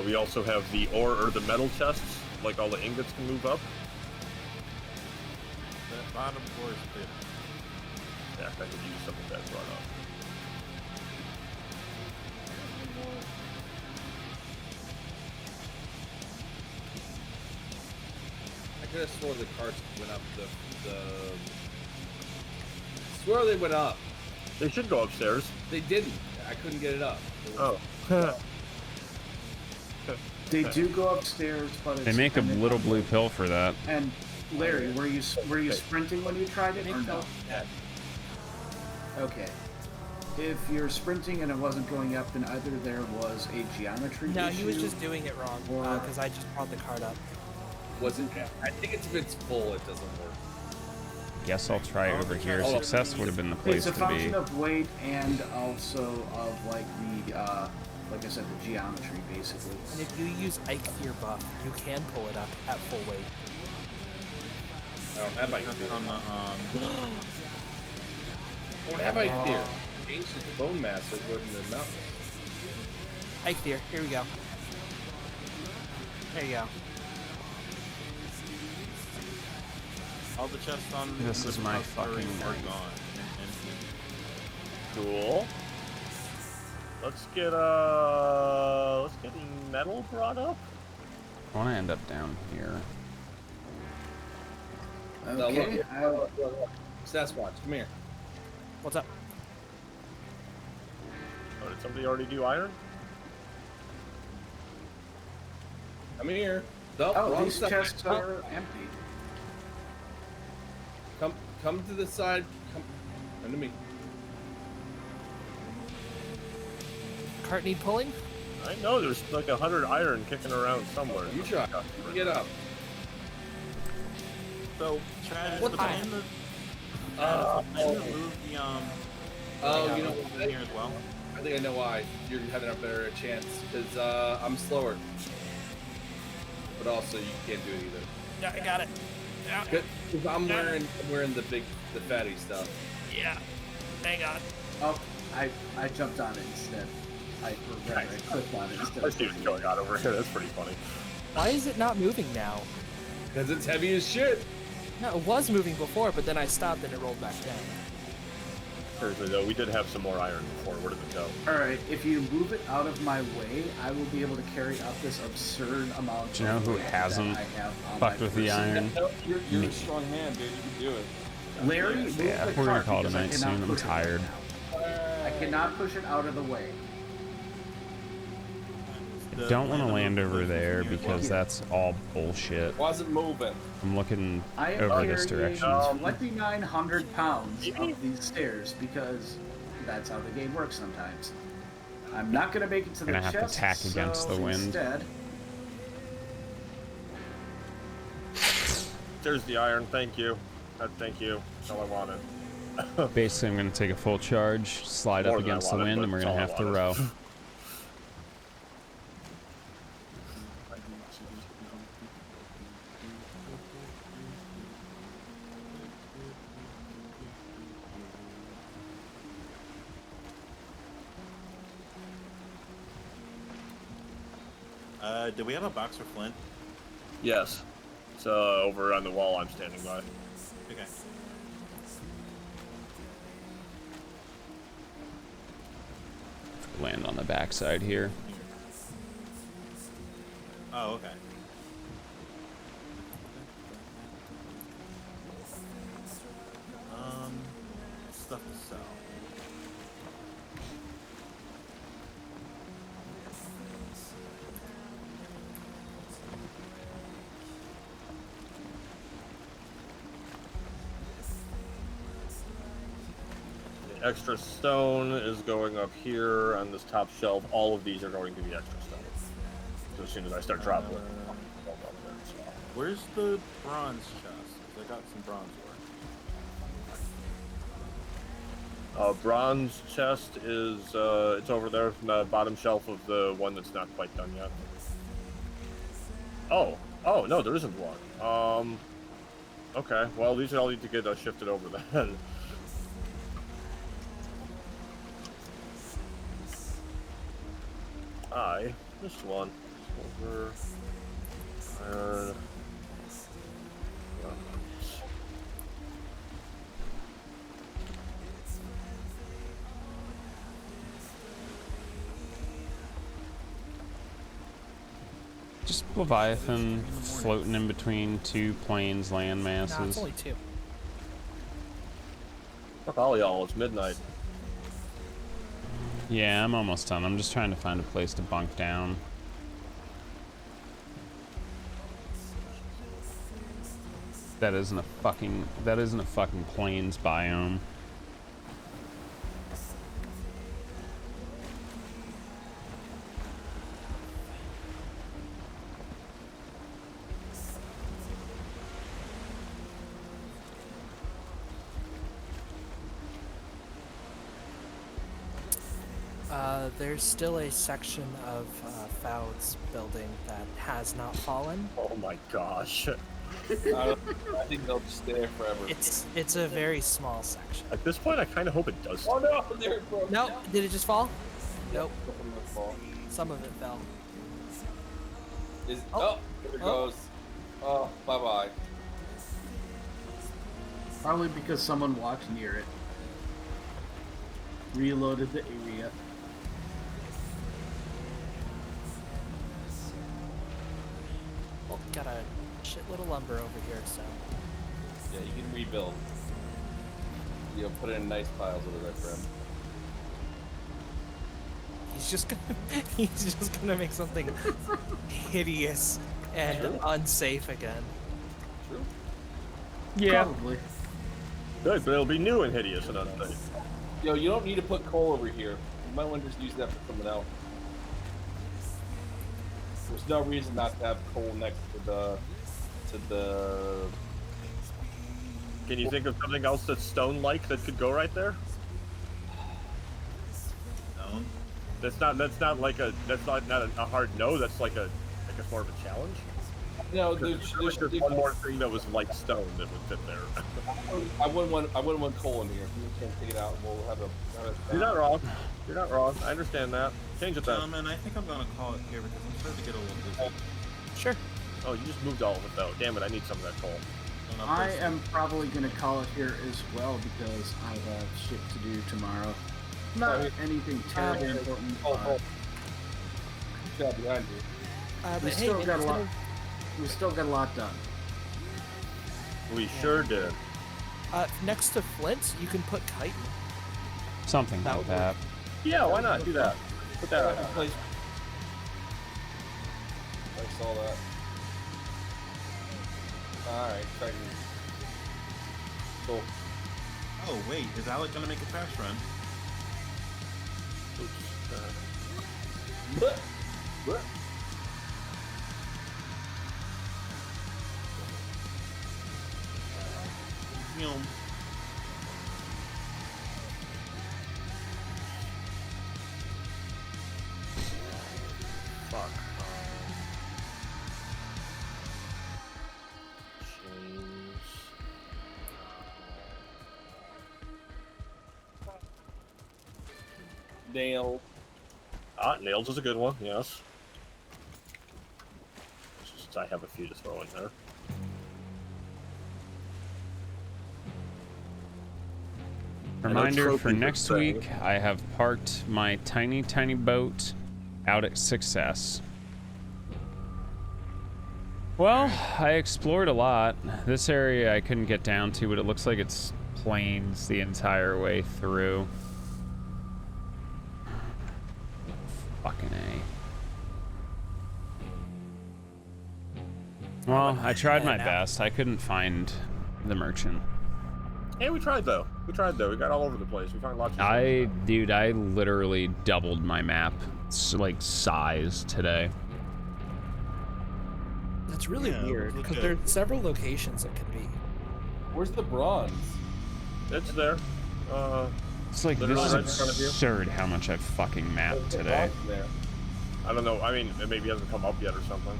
We also have the ore or the metal chests, like all the ingots can move up. That bottom floor is clear. Yeah, I could use some of that brought up. I could have swore the carts went up. Swear they went up. They should go upstairs. They didn't. I couldn't get it up. Oh. They do go upstairs, but it's They make a dependent little on- blue pill for that. And Larry, were you sprinting when you tried it or no? Yeah. Okay. If you're sprinting and it wasn't going up, then either there was a geometry No, issue. he was just doing it wrong Or- because I just brought the card up. Wasn't. I think it's if it's full, it doesn't work. Guess I'll try over here. Oh. Success would have been the place It's a to be. function of weight and also of like the like I said, the geometry basically. And if you use Ike Fear buff, you can pull it up at full weight. I don't have my fear. On the, I don't have my fear. Ancient bone mass is good in the mountain. Ike Fear, here we go. There you go. all the chests on This the is my repository fucking are night. gone. And Cool. Let's get metal brought up? I want to end up down here. Okay. Look. Sasquatch, come here. What's up? Oh, did somebody already do iron? Come here. Nope, Oh, wrong these side. chests are empty. Come to the side. Come to me. Cart need pulling? I know there's like 100 iron kicking around somewhere. You try. Get up. So, Travis, What the time? plan to move the Oh, you know in what? here as well. I think I know why you're having a better chance because I'm slower, but also you can't do it either. Yeah, I got it. Yeah. Because I'm wearing the fatty stuff. Yeah. Hang on. Oh, I jumped on it instead. I clicked on it instead. Let's see what's going on over here. That's pretty funny. Why is it not moving now? Because it's heavy as shit. No, it was moving before, but then I stopped and it rolled back down. Seriously though, we did have some more iron before. Where did it go? Alright, if you move it out of my way, I will be able to carry up this absurd amount Do you know of who weight that hasn't I have on fucked my with the person. iron? You're a strong hand, dude. You can do it. Larry, move Yeah, the we're gonna cart call it a because I night cannot soon. I'm push it right tired. now. I cannot push it out of the way. I don't want to land over there because that's all bullshit. Wasn't moving. I'm looking I am over this carrying direction. 2,900 pounds up these stairs because that's how the game works sometimes. I'm not going to make it to the Gonna have to chest, tack against so the wind. Instead, There's the iron. Thank you. Thank you. That's all I wanted. Basically, I'm going to take a full charge, slide More up than I against the wanted, wind, but and we're it's going to all I have to row. wanted. Do we have a box for Flint? Yes. It's over on the wall I'm standing by. Okay. Land on the backside here. Oh, okay. Stuff to sell. The extra stone is going up here on this top shelf. All of these are going to be extra stone. So as soon as I start dropping it, I'll up there as well. Where's the bronze chest? 'Cause I got some bronze ore. Bronze chest is it's over there from the bottom shelf of the one that's not quite done yet. Oh no, there isn't one. Okay, well these all need to get shifted over then. I missed one. Silver, iron. Just Leviathan floating in between two plains land No, it's masses. only two. Fuck all y'all, it's midnight. Yeah, I'm almost done. I'm just trying to find a place to bunk down. That isn't a fucking plains biome. There's still a section of Fowd's building that has not fallen. Oh my gosh. I think they'll just stay there forever. It's a very small section. At this point, I kind of hope it does. Oh no, there it broke. No, did it just fall? Nope. Something must fall. Some of it fell. There Oh. it Oh. goes. Oh, bye bye. probably because someone walked near it. Reloaded the area. got a shitload of lumber over here, so. Yeah, you can rebuild. You'll put it in nice piles over there for him. He's just gonna make something hideous and unsafe again. True. Yeah. Probably. Good, but it'll be new and hideous and unsafe. Yo, you don't need to put coal over here. You might want to just use that for something else. There's no reason not to have coal next to the. Can you think of something else that's stone-like that could go right there? Stone? That's not like a hard no. That's like a more of a challenge. No, There's one more thing that was like stone that would fit there. I wouldn't want coal in here. You can't take it out, and we'll have a. You're not wrong. You're not wrong. I understand that. Change it then. Gentlemen, I think I'm gonna call it here because I'm starting to get a little busy. Sure. Oh, you just moved all of it though. Damn it! I need some of that coal. I am probably going to call it here as well because I have shit to do tomorrow. Not anything terribly important. Good job behind you. But We hey, still got a instead lot. of- We still got a lot done. We sure did. next to Flint, you can put chitin. Something That like would work. that. Yeah, why not do that? Put that I on. saw that. Alright, second. Cool. Oh wait, is Alec gonna make a fast run? Blech. Blech. You know, Fuck. Change. Nail. Nails is a good one. Yes. It's just I have a few to throw in there. Reminder for trophies are next saying- week, I have parked my tiny, tiny boat out at Success. Well, I explored a lot. This area I couldn't get down to, but it looks like it's plains the entire way through. Fucking A. Well, I tried my best. I couldn't find the merchant. Hey, we tried though. We got all over the place. We found lots of Dude, I literally doubled my map, like, size today. That's really Yeah, weird look because good. there's several locations it could be. Where's the bronze? It's there. It's like, this Literally is right in front of you. absurd how much I've fucking mapped today. There. I don't know. I mean, it maybe hasn't come up yet or something.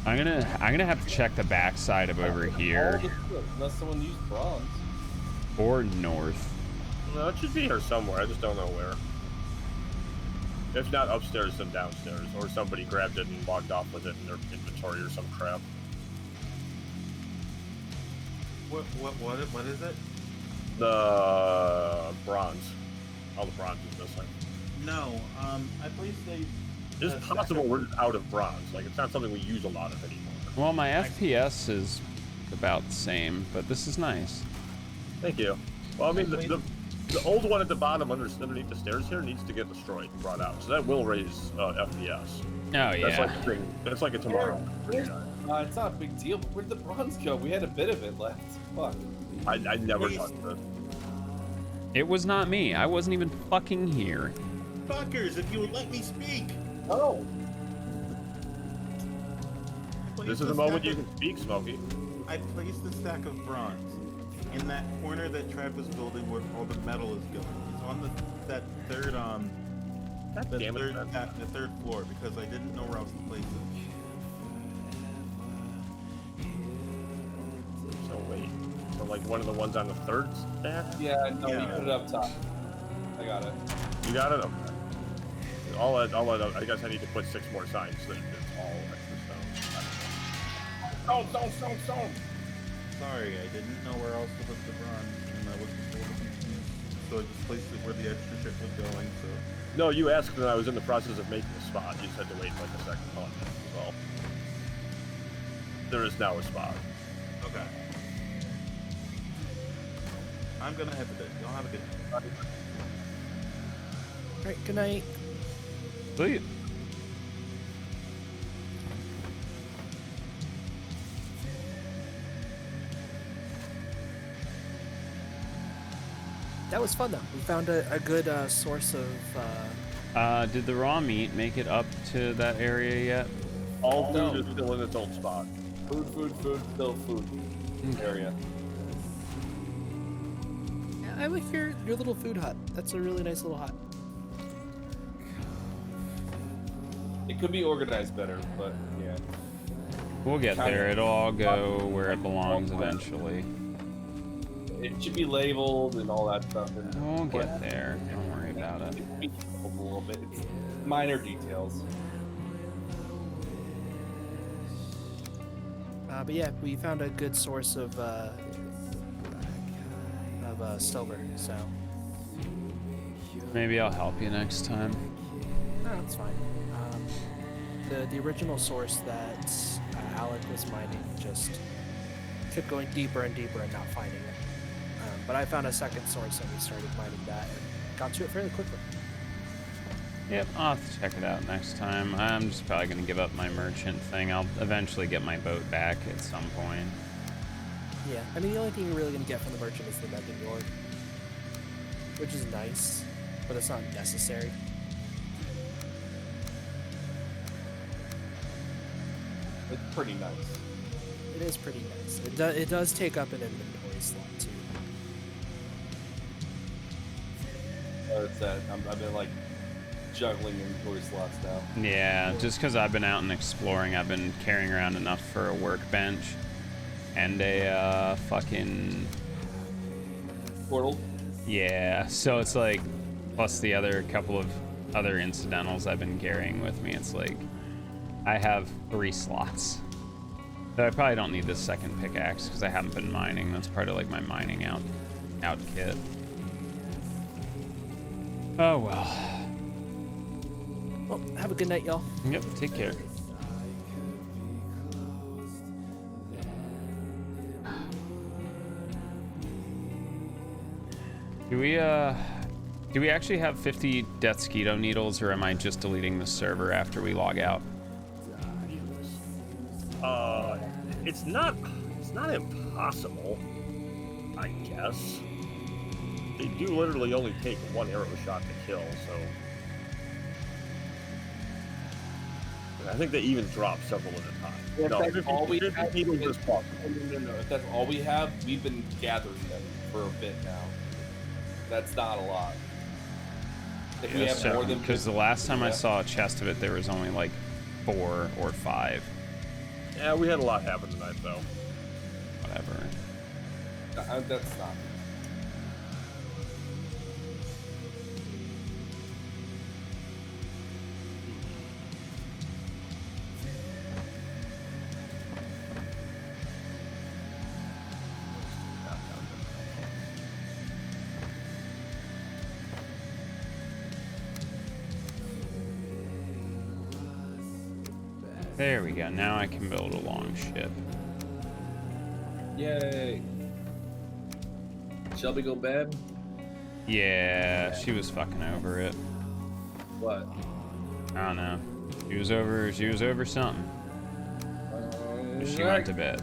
I'm gonna have to check the backside of over here All the- Unless someone used bronze. or north. No, it should be here somewhere. I just don't know where. If not upstairs, then downstairs, or somebody grabbed it and logged off with it in their inventory or some crap. What is it? The bronze. All the bronze is missing. No, I placed a. It's possible we're just out of bronze. Like, it's not something we use a lot of anymore. Well, my FPS is about the same, but this is nice. Thank you. Well, I mean, the old one at the bottom underneath the stairs here needs to get destroyed and brought out. So that will raise FPS. Oh, That's yeah. like a thing. That's like a tomorrow. It's not a big deal, but where'd the bronze go? We had a bit of it left. Fuck. I never touched it. It was not me. I wasn't even fucking here. Fuckers, if you would let me speak. Oh. This is the moment you can speak, Smokey. I placed a stack of bronze in that corner that Trav was building where all the metal is going. It's on that third the third floor because I didn't know where else to place it. So wait. So like one of the ones on the third stack? Yeah, no, Yeah. you put it up top. I got it. You got it? Okay. I guess I need to put 6 more signs so that it's all extra stone. Stone. Sorry, I didn't know where else to put the bronze, and I wasn't able to confused. So I just placed it where the extra shit was going. So No, you asked when I was in the process of making the spot. You just had to wait like a second on it as well. there is now a spot. Okay. I'm gonna head to bed. Y'all have a good night. All right, good night. Sleep. That was fun though. We found a good source of. Did the raw meat make it up to that area yet? All food is still in its old spot. Food, still food area. I like your little food hut. That's a really nice little hut. It could be organized better, but yeah. We'll get there. It'll all go where it belongs eventually. It should be labeled and all that stuff. And We'll get there. Don't worry about it. It be a little bit. It's minor details. But yeah, we found a good source of silver. So Maybe I'll help you next time. no, that's fine. The original source that Alec was mining just kept going deeper and deeper and not finding it. But I found a second source and we started mining that and got to it fairly quickly. Yep, I'll have to check it out next time. I'm just probably going to give up my merchant thing. I'll eventually get my boat back at some point. Yeah, I mean the only thing you're really going to get from the merchant is the mending yard, which is nice, but it's not necessary. It's pretty nice. It is pretty nice. It does take up an inventory slot too. It's that I've been like juggling inventory slots now. Yeah, just because I've been out and exploring, I've been carrying around enough for a workbench and a fucking Portal. Yeah, so it's like plus the other couple of other incidentals I've been carrying with me. It's like I have 3 slots. So I probably don't need this second pickaxe because I haven't been mining. That's part of like my mining out kit. Oh well. Well, have a good night, y'all. Yep, take care. Do we actually have 50 Deathsquito needles, or am I just deleting the server after we log out? It's not impossible, I guess. They do literally only take 1 arrow shot to kill, so I think they even drop several at a time. If No, that's 50 all we 50 have, needles is possible. No. If that's all we have, we've been gathering them for a bit now. That's not a lot. If we have more than because the last time I yeah. saw a chest of it, there was only like 4 or 5. Yeah, we had a lot happen tonight, though. Whatever. That's not. There we go. Now I can build a long ship. Yay. Shelby go bad? Yeah, she was fucking over it. What? I don't know. She was over something. She went to bed.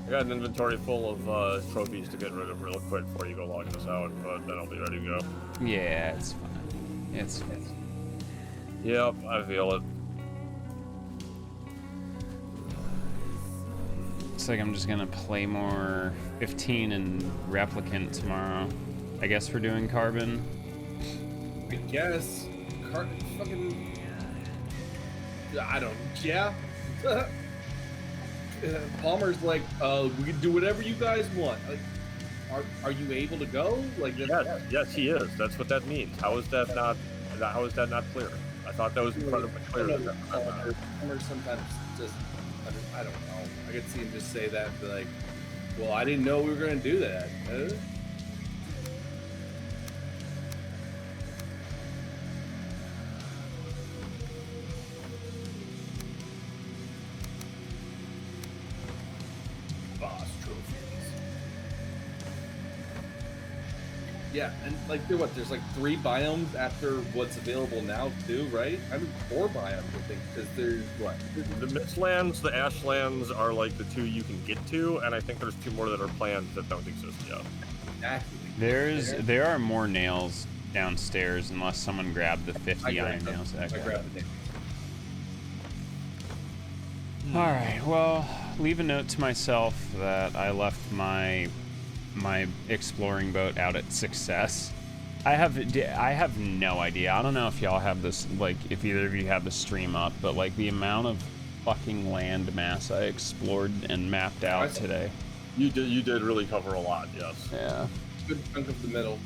I got an inventory full of trophies to get rid of real quick before you go logging this out, but then I'll be ready to go. Yeah, it's fine. It's fine. Yep, I feel it. Looks like I'm just gonna play more 15 and Replicant tomorrow. I guess we're doing carbon. I guess. Fucking. I don't. Yeah. Palmer's like, we can do whatever you guys want. Like, are you able to go? Like, Yes, he is. That's what that means. How is that not clear? I thought that was incredibly clear. Palmer sometimes just, I don't know. I could see him just say that, and be like, well, I didn't know we were going to do that. Yeah, and like there's like 3 biomes after what's available now too, right? I mean 4 biomes, I think, because there's what? The Mistlands, the Ashlands are like the 2 you can get to, and I think there's 2 more that are planned that don't exist yet. Exactly. There are more nails downstairs unless someone grabbed the 50 iron nails. I grabbed the nails. All right. Well, leave a note to myself that I left my exploring boat out at Success. I have no idea. I don't know if y'all have this, like, if either of you have the stream up, but like the amount of fucking land mass I explored and mapped out today. You did really cover a lot, yes. Yeah. Good chunk of the middle.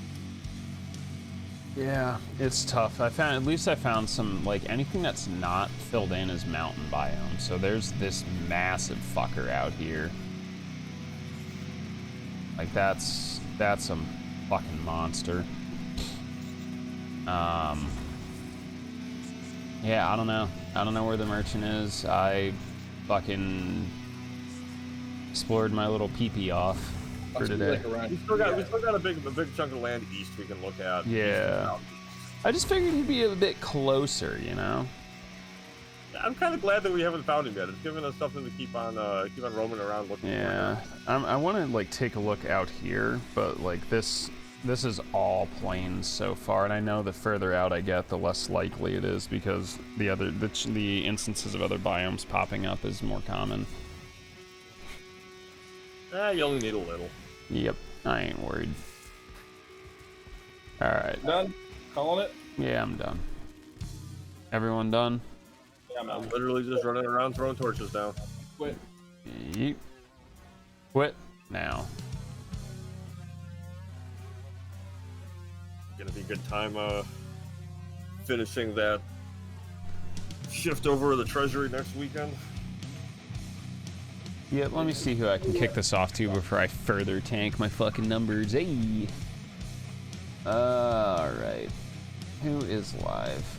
Yeah, it's tough. I found some, like, anything that's not filled in is mountain biome. So there's this massive fucker out here. Like, that's a fucking monster. Yeah, I don't know. I don't know where the merchant is. I fucking explored my little pee-pee off for today. We still got a big chunk of land east we can look at. Yeah. I just figured he'd be a bit closer, you know? I'm kind of glad that we haven't found him yet. It's given us something to keep on roaming around looking for. Yeah. I want to, like, take a look out here, but, like, this is all plains so far, and I know the further out I get, the less likely it is, because the instances of other biomes popping up is more common. You only need a little. Yep, I ain't worried. Alright. Done? Calling it? Yeah, I'm done. Everyone done? Yeah, I'm literally just running around throwing torches down. Quit. Yeep. Quit now. Gonna be a good time finishing that shift over to the treasury next weekend. Yeah, let me see who I can kick this off to before I further tank my fucking numbers. Hey. Alright. Who is live?